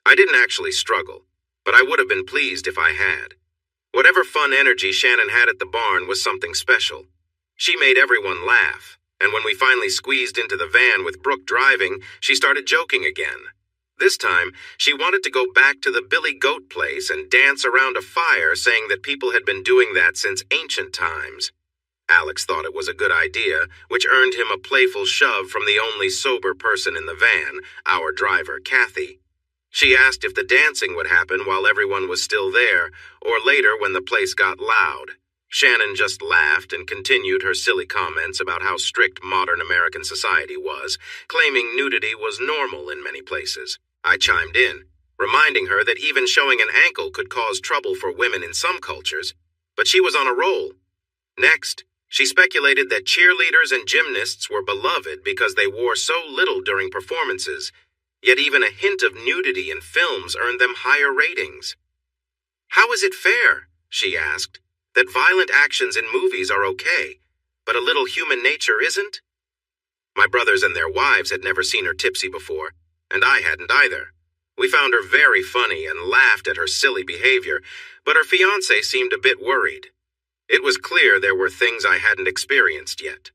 I didn't actually struggle, but I would have been pleased if I had. Whatever fun energy Shannon had at the barn was something special. She made everyone laugh, and when we finally squeezed into the van with Brooke driving, she started joking again. This time, she wanted to go back to the Billy Goat place and dance around a fire, saying that people had been doing that since ancient times. Alex thought it was a good idea, which earned him a playful shove from the only sober person in the van, our driver, Kathy. She asked if the dancing would happen while everyone was still there, or later when the place got loud. Shannon just laughed and continued her silly comments about how strict modern American society was, claiming nudity was normal in many places. I chimed in, reminding her that even showing an ankle could cause trouble for women in some cultures, but she was on a roll. Next, she speculated that cheerleaders and gymnasts were beloved because they wore so little during performances, yet even a hint of nudity in films earned them higher ratings. "How is it fair," she asked, "that violent actions in movies are okay, but a little human nature isn't?" My brothers and their wives had never seen her tipsy before, and I hadn't either. We found her very funny and laughed at her silly behavior, but her fiancé seemed a bit worried. It was clear there were things I hadn't experienced yet.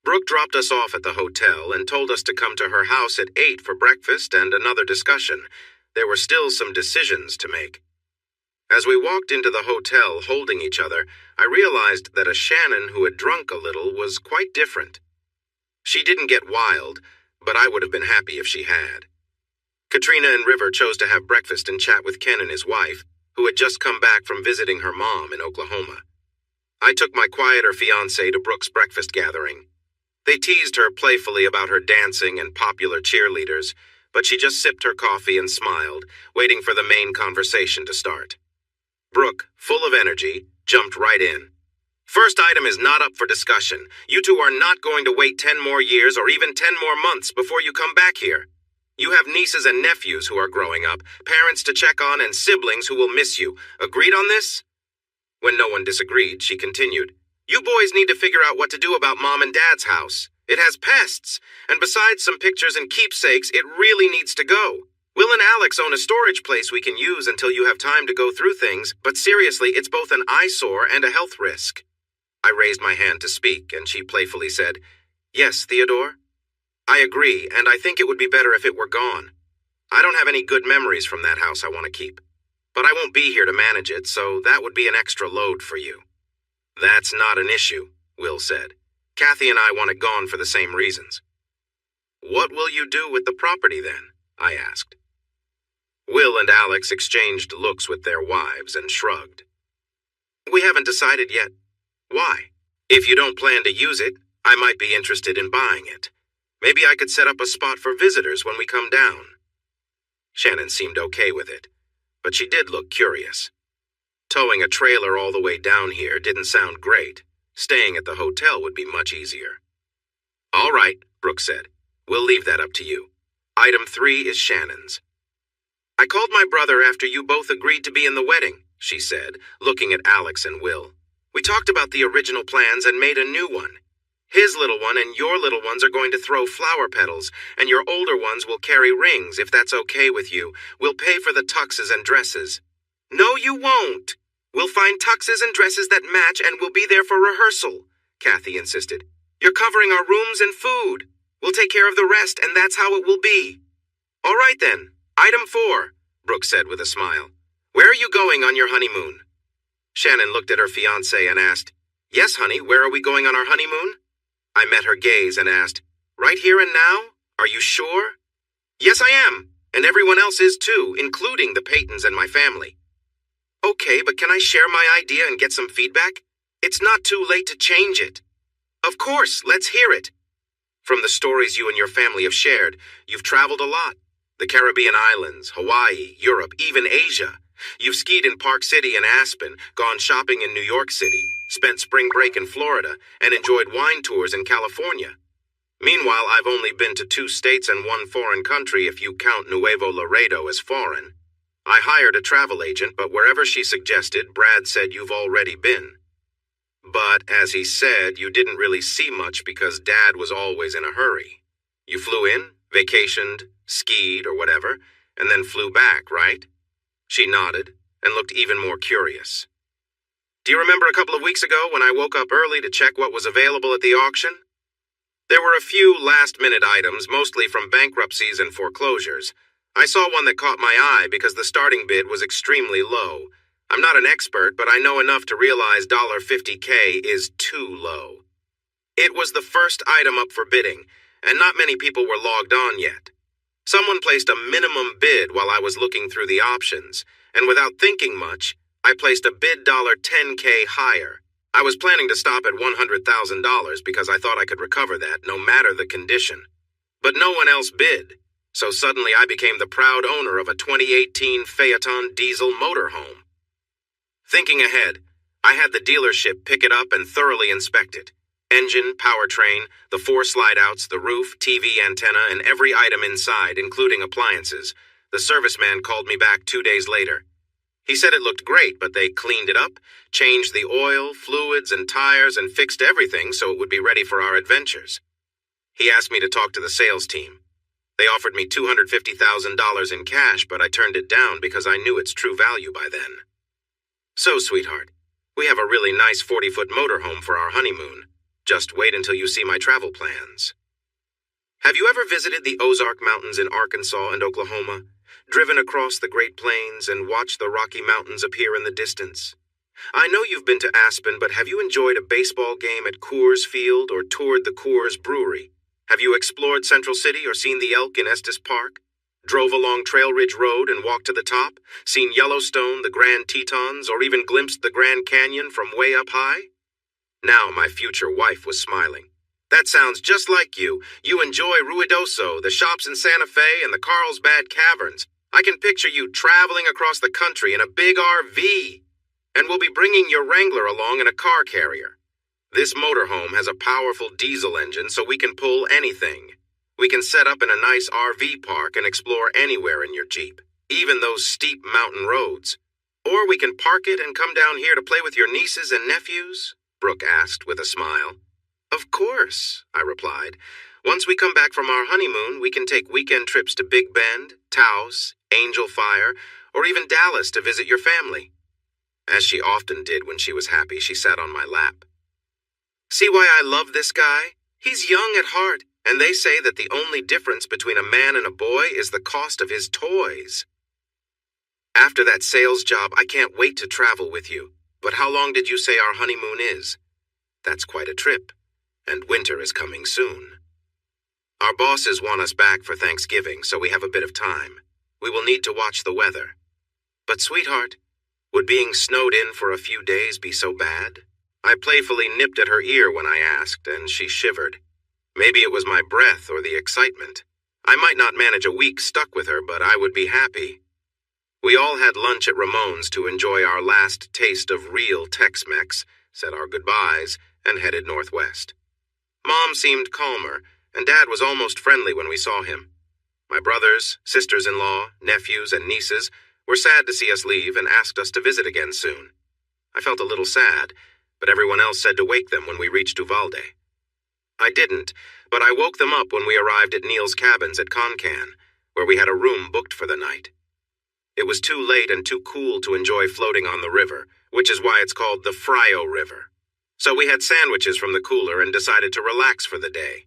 Brooke dropped us off at the hotel and told us to come to her house at 8 for breakfast and another discussion. There were still some decisions to make. As we walked into the hotel holding each other, I realized that a Shannon who had drunk a little was quite different. She didn't get wild, but I would have been happy if she had. Katrina and River chose to have breakfast and chat with Ken and his wife, who had just come back from visiting her mom in Oklahoma. I took my quieter fiancé to Brooke's breakfast gathering. They teased her playfully about her dancing and popular cheerleaders, but she just sipped her coffee and smiled, waiting for the main conversation to start. Brooke, full of energy, jumped right in. "First item is not up for discussion. You two are not going to wait 10 more years or even 10 more months before you come back here. You have nieces and nephews who are growing up, parents to check on, and siblings who will miss you. Agreed on this?" When no one disagreed, she continued, "You boys need to figure out what to do about Mom and Dad's house. It has pests, and besides some pictures and keepsakes, it really needs to go. Will and Alex own a storage place we can use until you have time to go through things, but seriously, it's both an eyesore and a health risk." I raised my hand to speak, and she playfully said, Yes, Theodore? I agree, and I think it would be better if it were gone. I don't have any good memories from that house I want to keep. But I won't be here to manage it, so that would be an extra load for you. That's not an issue, Will said. Kathy and I want it gone for the same reasons. What will you do with the property then? I asked. Will and Alex exchanged looks with their wives and shrugged. We haven't decided yet. Why? If you don't plan to use it, I might be interested in buying it. Maybe I could set up a spot for visitors when we come down. Shannon seemed okay with it, but she did look curious. Towing a trailer all the way down here didn't sound great. Staying at the hotel would be much easier. All right, Brooke said. We'll leave that up to you. Item 3 is Shannon's. I called my brother after you both agreed to be in the wedding, she said, looking at Alex and Will. We talked about the original plans and made a new one. His little one and your little ones are going to throw flower petals, and your older ones will carry rings, if that's okay with you. We'll pay for the tuxes and dresses. No, you won't. We'll find tuxes and dresses that match, and we'll be there for rehearsal, Kathy insisted. You're covering our rooms and food. We'll take care of the rest, and that's how it will be. All right, then. Item 4, Brooke said with a smile. Where are you going on your honeymoon? Shannon looked at her fiancé and asked, Yes, honey, where are we going on our honeymoon? I met her gaze and asked, Right here and now? Are you sure? Yes, I am, and everyone else is too, including the Paytons and my family. Okay, but can I share my idea and get some feedback? It's not too late to change it. Of course, let's hear it. From the stories you and your family have shared, you've traveled a lot. The Caribbean islands, Hawaii, Europe, even Asia. You've skied in Park City and Aspen, gone shopping in New York City, spent spring break in Florida, and enjoyed wine tours in California. Meanwhile, I've only been to 2 states and 1 foreign country if you count Nuevo Laredo as foreign. I hired a travel agent, but wherever she suggested, Brad said you've already been. But, as he said, you didn't really see much because Dad was always in a hurry. You flew in, vacationed, skied, or whatever, and then flew back, right? She nodded and looked even more curious. Do you remember a couple of weeks ago when I woke up early to check what was available at the auction? There were a few last-minute items, mostly from bankruptcies and foreclosures. I saw one that caught my eye because the starting bid was extremely low. I'm not an expert, but I know enough to realize $50K is too low. It was the first item up for bidding, and not many people were logged on yet. Someone placed a minimum bid while I was looking through the options, and without thinking much, I placed a bid $10K higher. I was planning to stop at $100,000 because I thought I could recover that no matter the condition. But no one else bid, so suddenly I became the proud owner of a 2018 Phaeton diesel motorhome. Thinking ahead, I had the dealership pick it up and thoroughly inspect it. Engine, powertrain, the 4 slide-outs, the roof, TV antenna, and every item inside, including appliances. The serviceman called me back 2 days later. He said it looked great, but they cleaned it up, changed the oil, fluids, and tires, and fixed everything so it would be ready for our adventures. He asked me to talk to the sales team. They offered me $250,000 in cash, but I turned it down because I knew its true value by then. So, sweetheart, we have a really nice 40-foot motorhome for our honeymoon. Just wait until you see my travel plans. Have you ever visited the Ozark Mountains in Arkansas and Oklahoma? Driven across the Great Plains and watched the Rocky Mountains appear in the distance? I know you've been to Aspen, but have you enjoyed a baseball game at Coors Field or toured the Coors Brewery? Have you explored Central City or seen the elk in Estes Park? Drove along Trail Ridge Road and walked to the top? Seen Yellowstone, the Grand Tetons, or even glimpsed the Grand Canyon from way up high? Now my future wife was smiling. That sounds just like you. You enjoy Ruidoso, the shops in Santa Fe, and the Carlsbad Caverns. I can picture you traveling across the country in a big RV. And we'll be bringing your Wrangler along in a car carrier. This motorhome has a powerful diesel engine so we can pull anything. We can set up in a nice RV park and explore anywhere in your Jeep, even those steep mountain roads. Or we can park it and come down here to play with your nieces and nephews, Brooke asked with a smile. Of course, I replied. Once we come back from our honeymoon, we can take weekend trips to Big Bend, Taos, Angel Fire, or even Dallas to visit your family. As she often did when she was happy, she sat on my lap. See why I love this guy? He's young at heart, and they say that the only difference between a man and a boy is the cost of his toys. After that sales job, I can't wait to travel with you. But how long did you say our honeymoon is? That's quite a trip, and winter is coming soon. Our bosses want us back for Thanksgiving, so we have a bit of time. We will need to watch the weather. But sweetheart, would being snowed in for a few days be so bad? I playfully nipped at her ear when I asked, and she shivered. Maybe it was my breath or the excitement. I might not manage a week stuck with her, but I would be happy. We all had lunch at Ramon's to enjoy our last taste of real Tex-Mex, said our goodbyes, and headed northwest. Mom seemed calmer, and Dad was almost friendly when we saw him. My brothers, sisters-in-law, nephews, and nieces were sad to see us leave and asked us to visit again soon. I felt a little sad, but everyone else said to wake them when we reached Uvalde. I didn't, but I woke them up when we arrived at Neil's cabins at Concan, where we had a room booked for the night. It was too late and too cool to enjoy floating on the river, which is why it's called the Frio River. So we had sandwiches from the cooler and decided to relax for the day.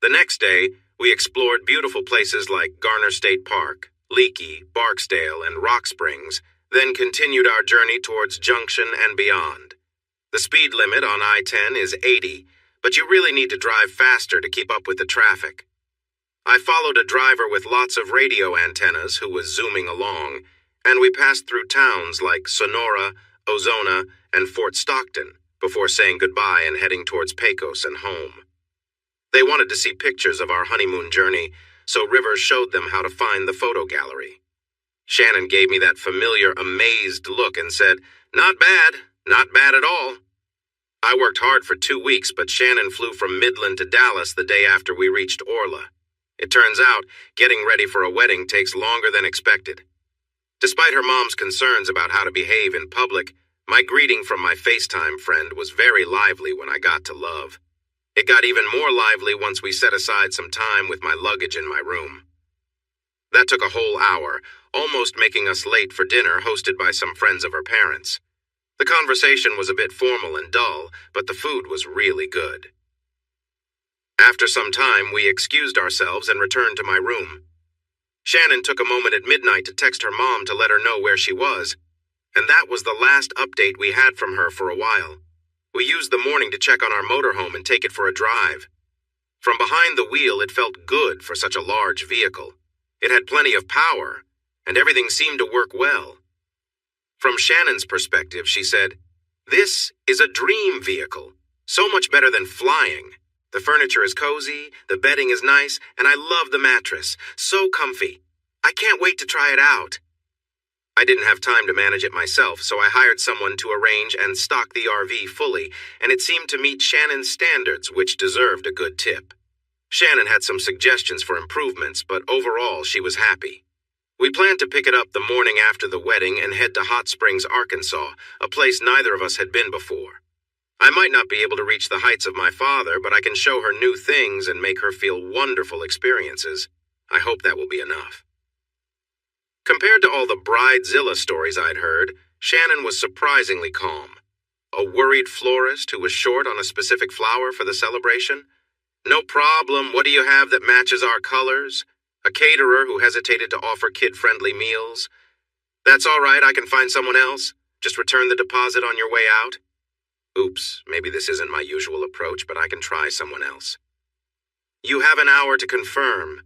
The next day, we explored beautiful places like Garner State Park, Leakey, Barksdale, and Rock Springs, then continued our journey towards Junction and beyond. The speed limit on I-10 is 80, but you really need to drive faster to keep up with the traffic. I followed a driver with lots of radio antennas who was zooming along, and we passed through towns like Sonora, Ozona, and Fort Stockton before saying goodbye and heading towards Pecos and home. They wanted to see pictures of our honeymoon journey, so Rivers showed them how to find the photo gallery. Shannon gave me that familiar, amazed look and said, "Not bad, not bad at all." I worked hard for 2 weeks, but Shannon flew from Midland to Dallas the day after we reached Orla. It turns out, getting ready for a wedding takes longer than expected. Despite her mom's concerns about how to behave in public, my greeting from my FaceTime friend was very lively when I got to Love. It got even more lively once we set aside some time with my luggage in my room. That took a whole hour, almost making us late for dinner hosted by some friends of her parents. The conversation was a bit formal and dull, but the food was really good. After some time, we excused ourselves and returned to my room. Shannon took a moment at midnight to text her mom to let her know where she was, and that was the last update we had from her for a while. We used the morning to check on our motorhome and take it for a drive. From behind the wheel, it felt good for such a large vehicle. It had plenty of power, and everything seemed to work well. From Shannon's perspective, she said, "This is a dream vehicle, so much better than flying. The furniture is cozy, the bedding is nice, and I love the mattress, so comfy. I can't wait to try it out." I didn't have time to manage it myself, so I hired someone to arrange and stock the RV fully, and it seemed to meet Shannon's standards, which deserved a good tip. Shannon had some suggestions for improvements, but overall she was happy. We planned to pick it up the morning after the wedding and head to Hot Springs, Arkansas, a place neither of us had been before. I might not be able to reach the heights of my father, but I can show her new things and make her feel wonderful experiences. I hope that will be enough. Compared to all the Bridezilla stories I'd heard, Shannon was surprisingly calm. A worried florist who was short on a specific flower for the celebration? "No problem, what do you have that matches our colors?" A caterer who hesitated to offer kid-friendly meals? "That's all right, I can find someone else. Just return the deposit on your way out." Oops, maybe this isn't my usual approach, but I can try someone else. "You have an hour to confirm."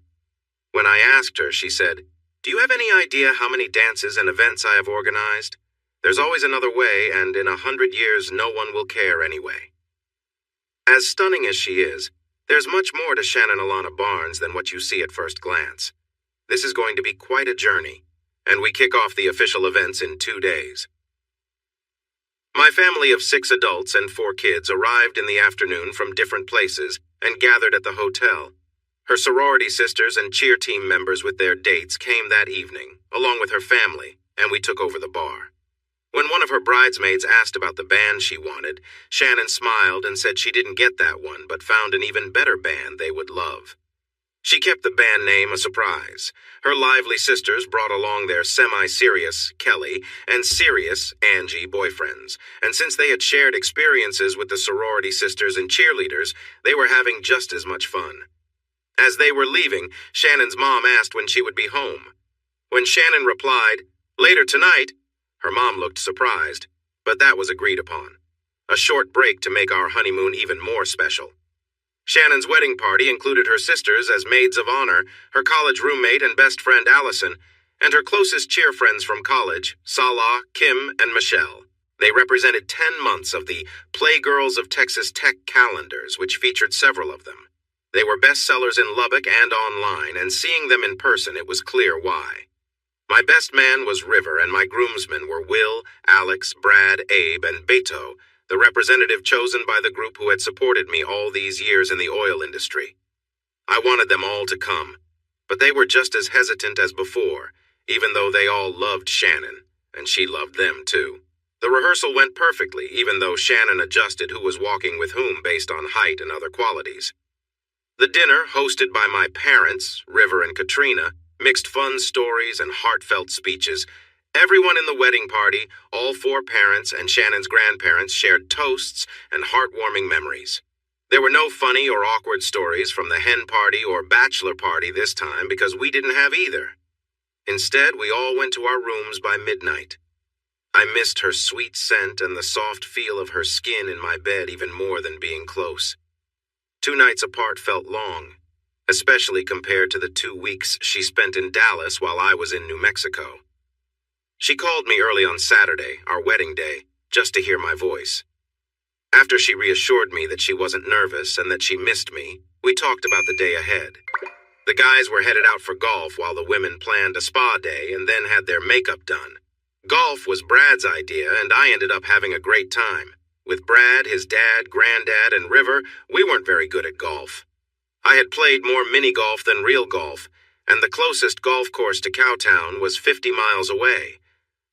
When I asked her, she said, "Do you have any idea how many dances and events I have organized? There's always another way, and in 100 years no one will care anyway." As stunning as she is, there's much more to Shannon Alana Barnes than what you see at first glance. This is going to be quite a journey, and we kick off the official events in 2 days. My family of 6 adults and 4 kids arrived in the afternoon from different places and gathered at the hotel. Her sorority sisters and cheer team members with their dates came that evening, along with her family, and we took over the bar. When one of her bridesmaids asked about the band she wanted, Shannon smiled and said she didn't get that one, but found an even better band they would love. She kept the band name a surprise. Her lively sisters brought along their semi-serious, Kelly, and serious, Angie, boyfriends, and since they had shared experiences with the sorority sisters and cheerleaders, they were having just as much fun. As they were leaving, Shannon's mom asked when she would be home. When Shannon replied, "Later tonight," her mom looked surprised, but that was agreed upon. A short break to make our honeymoon even more special. Shannon's wedding party included her sisters as maids of honor, her college roommate and best friend Allison, and her closest cheer friends from college, Salah, Kim, and Michelle. They represented 10 months of the Playgirls of Texas Tech calendars, which featured several of them. They were bestsellers in Lubbock and online, and seeing them in person, it was clear why. My best man was River, and my groomsmen were Will, Alex, Brad, Abe, and Beto, the representative chosen by the group who had supported me all these years in the oil industry. I wanted them all to come, but they were just as hesitant as before, even though they all loved Shannon, and she loved them too. The rehearsal went perfectly, even though Shannon adjusted who was walking with whom based on height and other qualities. The dinner, hosted by my parents, River and Katrina, mixed fun stories and heartfelt speeches. Everyone in the wedding party, all 4 parents and Shannon's grandparents, shared toasts and heartwarming memories. There were no funny or awkward stories from the hen party or bachelor party this time because we didn't have either. Instead, we all went to our rooms by midnight. I missed her sweet scent and the soft feel of her skin in my bed even more than being close. 2 nights apart felt long, especially compared to the 2 weeks she spent in Dallas while I was in New Mexico. She called me early on Saturday, our wedding day, just to hear my voice. After she reassured me that she wasn't nervous and that she missed me, we talked about the day ahead. The guys were headed out for golf while the women planned a spa day and then had their makeup done. Golf was Brad's idea, and I ended up having a great time. With Brad, his dad, granddad, and River, we weren't very good at golf. I had played more mini-golf than real golf, and the closest golf course to Cowtown was 50 miles away.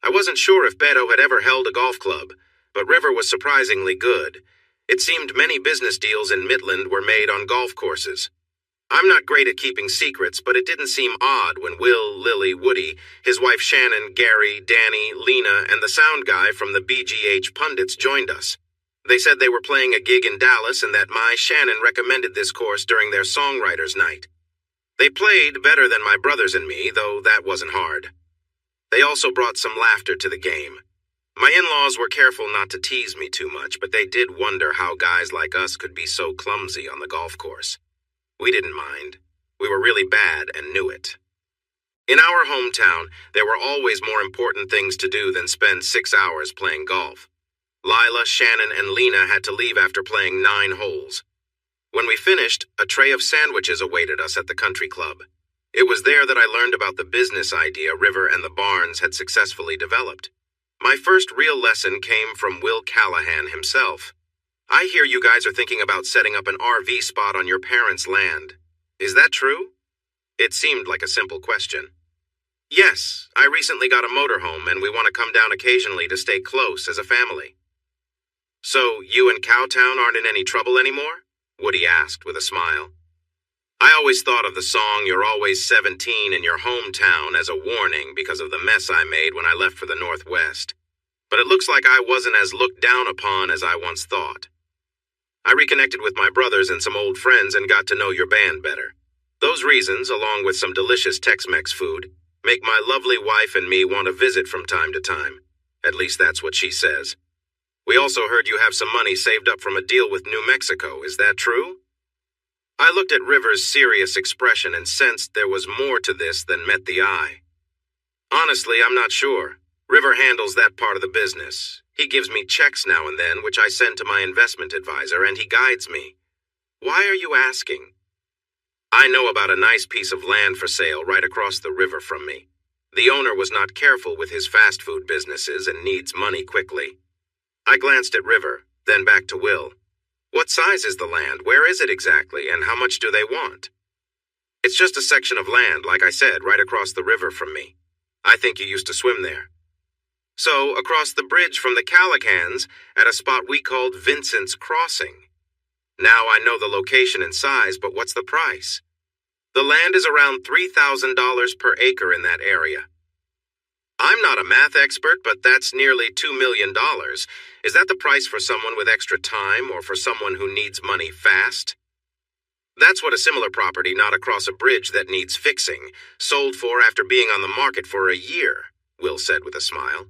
I wasn't sure if Beto had ever held a golf club, but River was surprisingly good. It seemed many business deals in Midland were made on golf courses. I'm not great at keeping secrets, but it didn't seem odd when Will, Lily, Woody, his wife Shannon, Gary, Danny, Lena, and the sound guy from the BGH Pundits joined us. They said they were playing a gig in Dallas and that my Shannon recommended this course during their songwriters' night. They played better than my brothers and me, though that wasn't hard. They also brought some laughter to the game. My in-laws were careful not to tease me too much, but they did wonder how guys like us could be so clumsy on the golf course. We didn't mind. We were really bad and knew it. In our hometown, there were always more important things to do than spend 6 hours playing golf. Lila, Shannon, and Lena had to leave after playing 9 holes. When we finished, a tray of sandwiches awaited us at the country club. It was there that I learned about the business idea River and the Barnes had successfully developed. My first real lesson came from Will Callahan himself. I hear you guys are thinking about setting up an RV spot on your parents' land. Is that true? It seemed like a simple question. Yes, I recently got a motorhome and we want to come down occasionally to stay close as a family. So, you and Cowtown aren't in any trouble anymore? Woody asked with a smile. I always thought of the song You're Always 17 in Your Hometown as a warning because of the mess I made when I left for the Northwest. But it looks like I wasn't as looked down upon as I once thought. I reconnected with my brothers and some old friends and got to know your band better. Those reasons, along with some delicious Tex-Mex food, make my lovely wife and me want to visit from time to time. At least that's what she says. We also heard you have some money saved up from a deal with New Mexico. Is that true? I looked at River's serious expression and sensed there was more to this than met the eye. Honestly, I'm not sure. River handles that part of the business. He gives me checks now and then, which I send to my investment advisor, and he guides me. Why are you asking? I know about a nice piece of land for sale right across the river from me. The owner was not careful with his fast food businesses and needs money quickly. I glanced at River, then back to Will. What size is the land? Where is it exactly? And how much do they want? It's just a section of land, like I said, right across the river from me. I think you used to swim there. So, across the bridge from the Calicans, at a spot we called Vincent's Crossing. Now I know the location and size, but what's the price? The land is around $3,000 per acre in that area. I'm not a math expert, but that's nearly $2 million. Is that the price for someone with extra time or for someone who needs money fast? That's what a similar property not across a bridge that needs fixing sold for after being on the market for a year, Will said with a smile.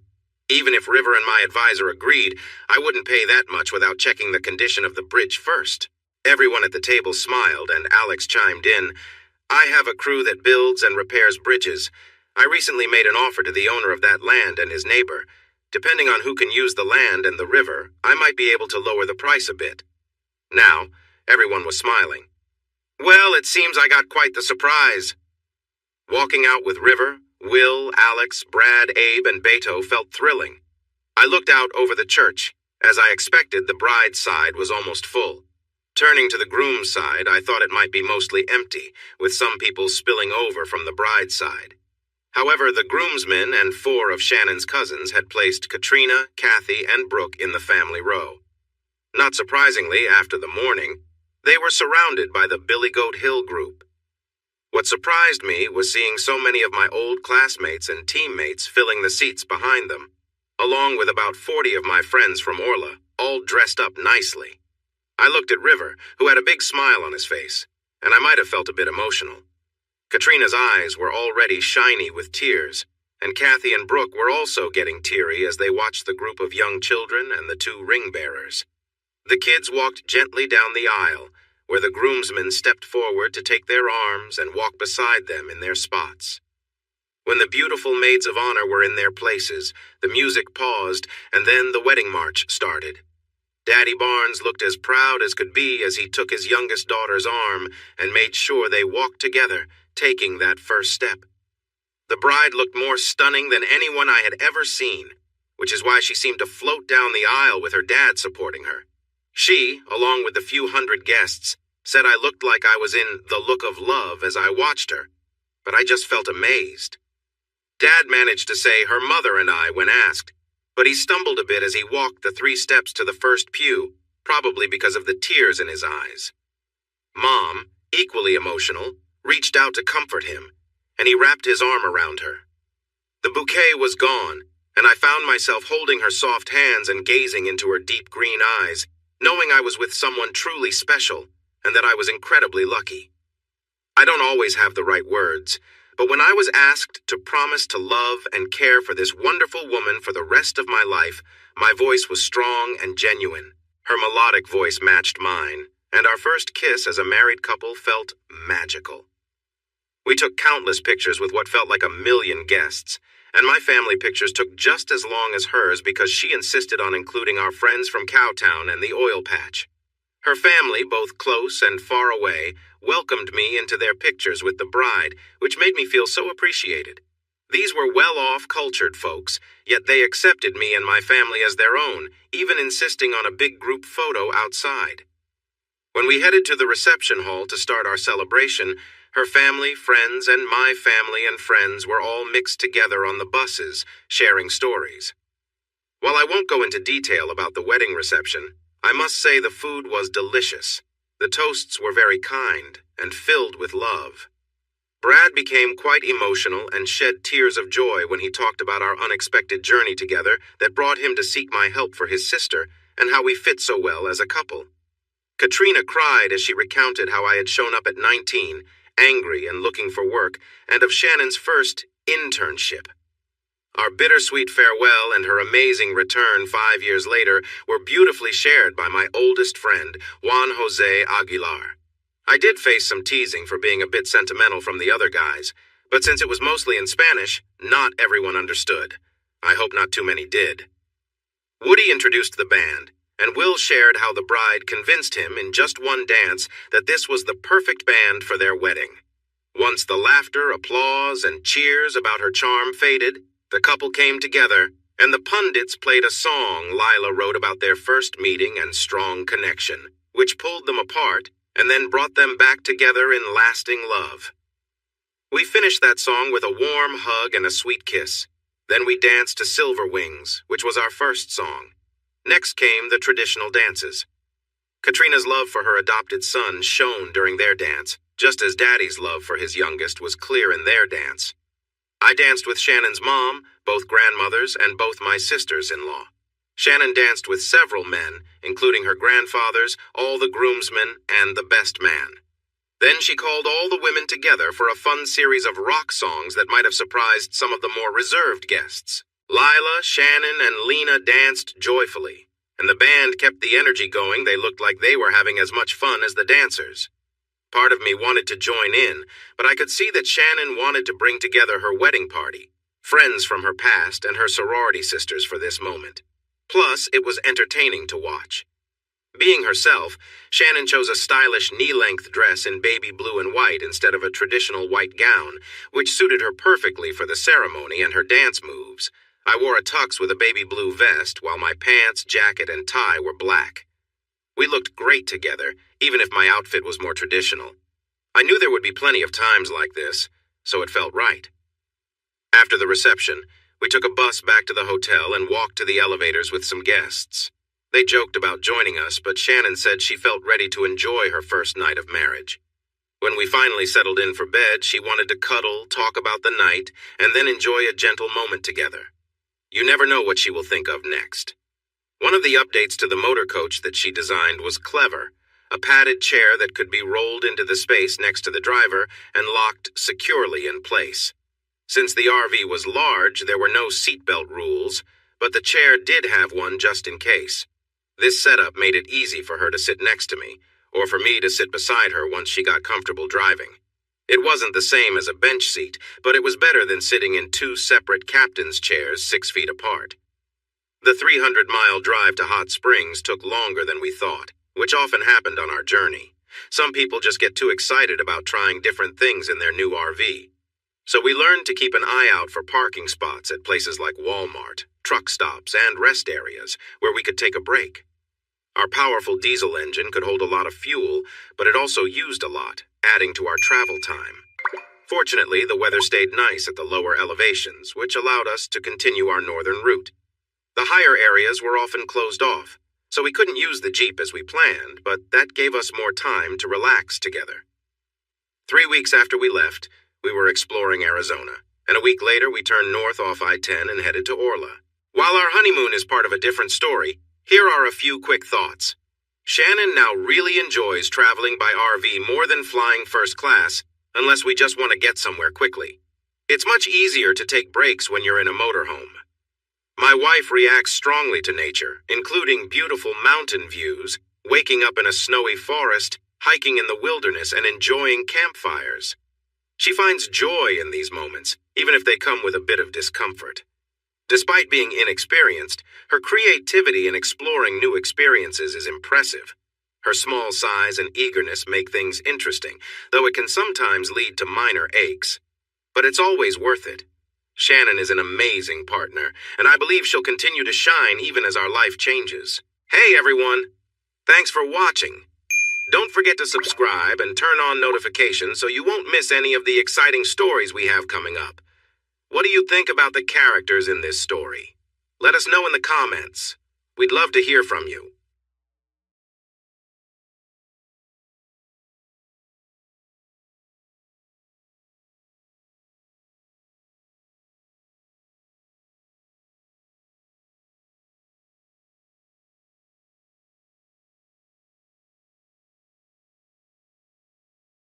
Even if River and my advisor agreed, I wouldn't pay that much without checking the condition of the bridge first. Everyone at the table smiled, and Alex chimed in. I have a crew that builds and repairs bridges. I recently made an offer to the owner of that land and his neighbor. Depending on who can use the land and the river, I might be able to lower the price a bit. Now, everyone was smiling. Well, it seems I got quite the surprise. Walking out with River, Will, Alex, Brad, Abe, and Beto felt thrilling. I looked out over the church. As I expected, the bride's side was almost full. Turning to the groom's side, I thought it might be mostly empty, with some people spilling over from the bride's side. However, the groomsmen and 4 of Shannon's cousins had placed Katrina, Kathy, and Brooke in the family row. Not surprisingly, after the morning, they were surrounded by the Billy Goat Hill group. What surprised me was seeing so many of my old classmates and teammates filling the seats behind them, along with about 40 of my friends from Orla, all dressed up nicely. I looked at River, who had a big smile on his face, and I might have felt a bit emotional. Katrina's eyes were already shiny with tears, and Kathy and Brooke were also getting teary as they watched the group of young children and the 2 ring-bearers. The kids walked gently down the aisle, where the groomsmen stepped forward to take their arms and walk beside them in their spots. When the beautiful maids of honor were in their places, the music paused, and then the wedding march started. Daddy Barnes looked as proud as could be as he took his youngest daughter's arm and made sure they walked together, taking that first step. The bride looked more stunning than anyone I had ever seen, which is why she seemed to float down the aisle with her dad supporting her. She, along with the few hundred guests, said I looked like I was in The Look of Love as I watched her, but I just felt amazed. Dad managed to say her mother and I when asked, but he stumbled a bit as he walked the 3 steps to the first pew, probably because of the tears in his eyes. Mom, equally emotional, reached out to comfort him, and he wrapped his arm around her. The bouquet was gone, and I found myself holding her soft hands and gazing into her deep green eyes, knowing I was with someone truly special, and that I was incredibly lucky. I don't always have the right words, but when I was asked to promise to love and care for this wonderful woman for the rest of my life, my voice was strong and genuine. Her melodic voice matched mine, and our first kiss as a married couple felt magical. We took countless pictures with what felt like 1 million guests, and my family pictures took just as long as hers because she insisted on including our friends from Cowtown and the oil patch. Her family, both close and far away, welcomed me into their pictures with the bride, which made me feel so appreciated. These were well-off, cultured folks, yet they accepted me and my family as their own, even insisting on a big group photo outside. When we headed to the reception hall to start our celebration, her family, friends, and my family and friends were all mixed together on the buses, sharing stories. While I won't go into detail about the wedding reception, I must say the food was delicious. The toasts were very kind and filled with love. Brad became quite emotional and shed tears of joy when he talked about our unexpected journey together that brought him to seek my help for his sister and how we fit so well as a couple. Katrina cried as she recounted how I had shown up at 19, angry and looking for work, and of Shannon's first internship. Our bittersweet farewell and her amazing return 5 years later were beautifully shared by my oldest friend, Juan Jose Aguilar. I did face some teasing for being a bit sentimental from the other guys, but since it was mostly in Spanish, not everyone understood. I hope not too many did. Woody introduced the band, and Will shared how the bride convinced him in just one dance that this was the perfect band for their wedding. Once the laughter, applause, and cheers about her charm faded, the couple came together, and the pundits played a song Lila wrote about their first meeting and strong connection, which pulled them apart and then brought them back together in lasting love. We finished that song with a warm hug and a sweet kiss. Then we danced to Silver Wings, which was our first song. Next came the traditional dances. Katrina's love for her adopted son shone during their dance, just as Daddy's love for his youngest was clear in their dance. I danced with Shannon's mom, both grandmothers, and both my sisters-in-law. Shannon danced with several men, including her grandfathers, all the groomsmen, and the best man. Then she called all the women together for a fun series of rock songs that might have surprised some of the more reserved guests. Lila, Shannon, and Lena danced joyfully, and the band kept the energy going. They looked like they were having as much fun as the dancers. Part of me wanted to join in, but I could see that Shannon wanted to bring together her wedding party, friends from her past, and her sorority sisters for this moment. Plus, it was entertaining to watch. Being herself, Shannon chose a stylish knee-length dress in baby blue and white instead of a traditional white gown, which suited her perfectly for the ceremony and her dance moves. I wore a tux with a baby blue vest, while my pants, jacket, and tie were black. We looked great together, even if my outfit was more traditional. I knew there would be plenty of times like this, so it felt right. After the reception, we took a bus back to the hotel and walked to the elevators with some guests. They joked about joining us, but Shannon said she felt ready to enjoy her first night of marriage. When we finally settled in for bed, she wanted to cuddle, talk about the night, and then enjoy a gentle moment together. You never know what she will think of next. One of the updates to the motor coach that she designed was clever, a padded chair that could be rolled into the space next to the driver and locked securely in place. Since the RV was large, there were no seatbelt rules, but the chair did have one just in case. This setup made it easy for her to sit next to me, or for me to sit beside her once she got comfortable driving. It wasn't the same as a bench seat, but it was better than sitting in two separate captain's chairs 6 feet apart. The 300-mile drive to Hot Springs took longer than we thought, which often happened on our journey. Some people just get too excited about trying different things in their new RV. So we learned to keep an eye out for parking spots at places like Walmart, truck stops, and rest areas where we could take a break. Our powerful diesel engine could hold a lot of fuel, but it also used a lot, adding to our travel time. Fortunately, the weather stayed nice at the lower elevations, which allowed us to continue our northern route. The higher areas were often closed off, so we couldn't use the Jeep as we planned, but that gave us more time to relax together. 3 weeks after we left, we were exploring Arizona, and a week later we turned north off I-10 and headed to Orla. While our honeymoon is part of a different story, here are a few quick thoughts. Shannon now really enjoys traveling by RV more than flying first class, unless we just want to get somewhere quickly. It's much easier to take breaks when you're in a motorhome. My wife reacts strongly to nature, including beautiful mountain views, waking up in a snowy forest, hiking in the wilderness, and enjoying campfires. She finds joy in these moments, even if they come with a bit of discomfort. Despite being inexperienced, her creativity in exploring new experiences is impressive. Her small size and eagerness make things interesting, though it can sometimes lead to minor aches. But it's always worth it. Shannon is an amazing partner, and I believe she'll continue to shine even as our life changes. Hey everyone! Thanks for watching. Don't forget to subscribe and turn on notifications so you won't miss any of the exciting stories we have coming up. What do you think about the characters in this story? Let us know in the comments. We'd love to hear from you.